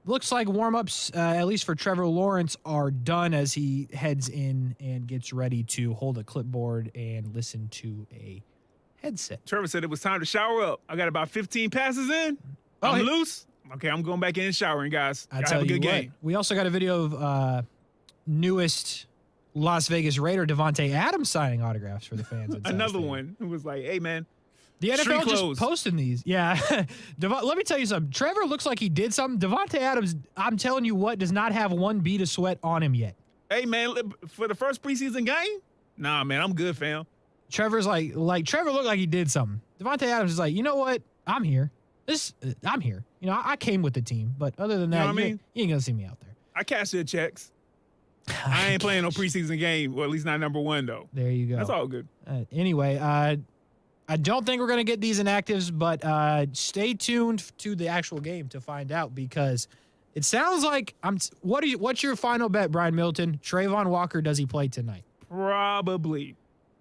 [SPEAKER 4] looks like warm-ups, at least for Trevor Lawrence, are done as he heads in and gets ready to hold a clipboard and listen to a headset.
[SPEAKER 19] Trevor said it was time to shower up. I got about 15 passes in. I'm loose. Okay, I'm going back in and showering, guys.
[SPEAKER 4] I tell
[SPEAKER 19] have a good
[SPEAKER 4] you
[SPEAKER 19] game.
[SPEAKER 4] We also got a video of newest Las Vegas Raider Devontae Adams signing autographs for the fans.
[SPEAKER 19] Another one who was like, hey, man,
[SPEAKER 4] The
[SPEAKER 19] Street
[SPEAKER 4] NFL
[SPEAKER 19] clothes.
[SPEAKER 4] just posting these. Yeah. Let me tell you something. Trevor looks like he did something. Devontae Adams, I'm telling you what, does not have one bead of sweat on him yet.
[SPEAKER 19] Hey, man, for the first preseason game? Nah, man, I'm good, fam.
[SPEAKER 4] Trevor's like Trevor looked like he did something. Devontae Adams is like, you know what? I'm here. I'm here. You know, I came with the team, but other than that,
[SPEAKER 19] You know what I mean?
[SPEAKER 4] you ain't gonna see me out there.
[SPEAKER 19] I cashed their checks. I ain't playing no preseason game, or at least not number one, though.
[SPEAKER 4] There you go.
[SPEAKER 19] That's all good.
[SPEAKER 4] Anyway, I don't think we're gonna get these inactives, but stay tuned to the actual game to find out, because it sounds like what's your final bet, Brian Milton? Trayvon Walker, does he play tonight?
[SPEAKER 19] Probably.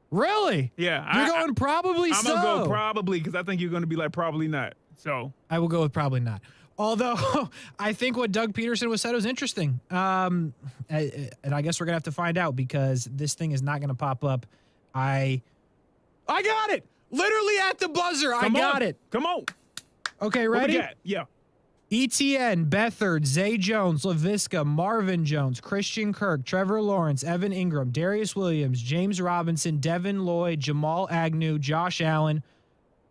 [SPEAKER 4] Really?
[SPEAKER 19] Yeah.
[SPEAKER 4] You're going probably
[SPEAKER 19] I'm going to go probably, because I think you're going to be like probably not. So
[SPEAKER 4] I will go with probably not. Although I think what Doug Peterson was said was interesting. And I guess we're going to have to find out, because this thing is not going to pop up. I got it. Literally at the buzzer. I got it.
[SPEAKER 19] Come on.
[SPEAKER 4] Okay, ready?
[SPEAKER 19] What we got? Yeah.
[SPEAKER 4] ETN, Beathard, Zay Jones, LaVisca, Marvin Jones, Christian Kirk, Trevor Lawrence, Evan Ingram, Darius Williams, James Robinson, Devin Lloyd, Jamal Agnew, Josh Allen,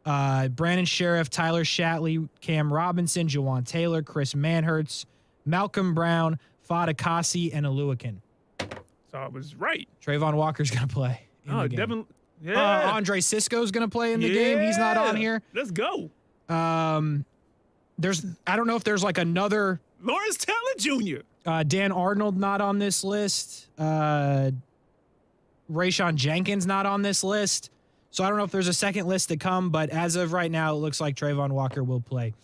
[SPEAKER 4] Brandon Sheriff, Tyler Shatley, Cam Robinson, Jawan Taylor, Chris Manhertz, Malcolm Brown, Fadakasi, and Aluakin.
[SPEAKER 19] So I was right.
[SPEAKER 4] Trayvon Walker's going to play in the game.
[SPEAKER 19] Devin. Yeah.
[SPEAKER 4] Andre Sisco's going to play in the game. He's not on here.
[SPEAKER 19] Let's go.
[SPEAKER 4] I don't know if there's like another
[SPEAKER 19] Lawrence Taylor Jr.
[SPEAKER 4] Dan Arnold not on this list. Rayshon Jenkins not on this list. So I don't know if there's a second list to come, but as of right now, it looks like Trayvon Walker will play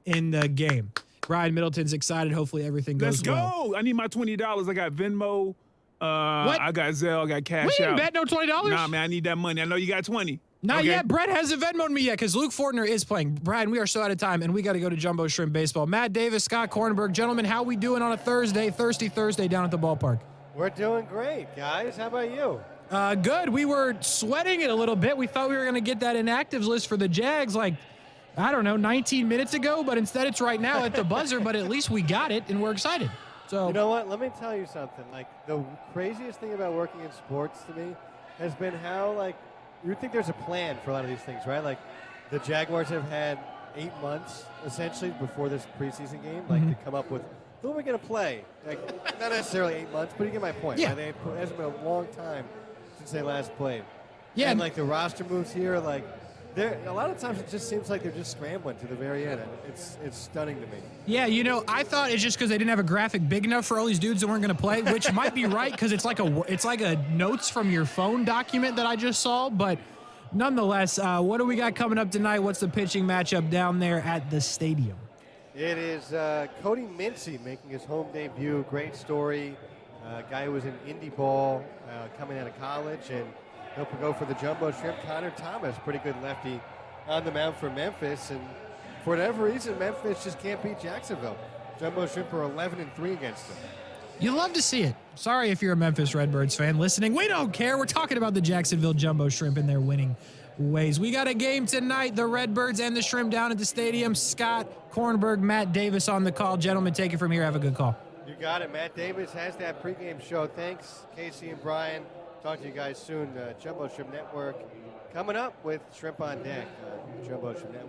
[SPEAKER 4] in the game. Brian Middleton's excited. Hopefully everything goes well.
[SPEAKER 19] Let's go. I need my $20. I got Venmo.
[SPEAKER 4] What?
[SPEAKER 19] I got Zelle. I got Cash
[SPEAKER 4] We
[SPEAKER 19] Out.
[SPEAKER 4] didn't bet no $20?
[SPEAKER 19] Nah, man, I need that money. I know you got 20.
[SPEAKER 4] Not
[SPEAKER 19] Okay.
[SPEAKER 4] yet. Brett hasn't Venmoed me yet, because Luke Fortner is playing. Brian, we are so out of time, and we got to go to Jumbo Shrimp Baseball. Matt Davis, Scott Kornberg. Gentlemen, how we doing on a Thursday, Thirsty Thursday down at the ballpark?
[SPEAKER 2] We're doing great, guys. How about you?
[SPEAKER 4] Good. We were sweating it a little bit. We thought we were going to get that inactives list for the Jags, like, I don't know, 19 minutes ago, but instead it's right now at the buzzer, but at least we got it, and we're excited. So
[SPEAKER 2] you know what? Let me tell you something. Like, the craziest thing about working in sports to me has been how, like, you would think there's a plan for a lot of these things, right? Like, the Jaguars have had 8 months, essentially, before this preseason game, like, to come up with who are we going to play? Like, not necessarily 8 months, but you get my point.
[SPEAKER 4] Yeah.
[SPEAKER 2] Right? It hasn't been a long time since they last played.
[SPEAKER 4] Yeah.
[SPEAKER 2] And, like, the roster moves here, like, a lot of times it just seems like they're just scrambling to the very end. And it's stunning to me.
[SPEAKER 4] Yeah, you know, I thought it's just because they didn't have a graphic big enough for all these dudes that weren't going to play, which might be right, because it's like a notes from your phone document that I just saw. But nonetheless, what do we got coming up tonight? What's the pitching matchup down there at the stadium?
[SPEAKER 2] It is Cody Mincy making his home debut. Great story. Guy who was in indie ball coming out of college, and he'll go for the Jumbo Shrimp. Connor Thomas, pretty good lefty on the mound for Memphis, and for whatever reason, Memphis just can't beat Jacksonville. Jumbo Shrimp are 11-3 against them.
[SPEAKER 4] You love to see it. Sorry if you're a Memphis Redbirds fan listening. We don't care. We're talking about the Jacksonville Jumbo Shrimp and their winning ways. We got a game tonight. The Redbirds and the Shrimp down at the stadium. Scott Kornberg, Matt Davis on the call. Gentlemen, take it from here. Have a good call.
[SPEAKER 2] You got it. Matt Davis has that pregame show. Thanks, Casey and Brian. Talk to you guys soon. Jumbo Shrimp Network coming up with Shrimp on Deck. Jumbo Shrimp Network.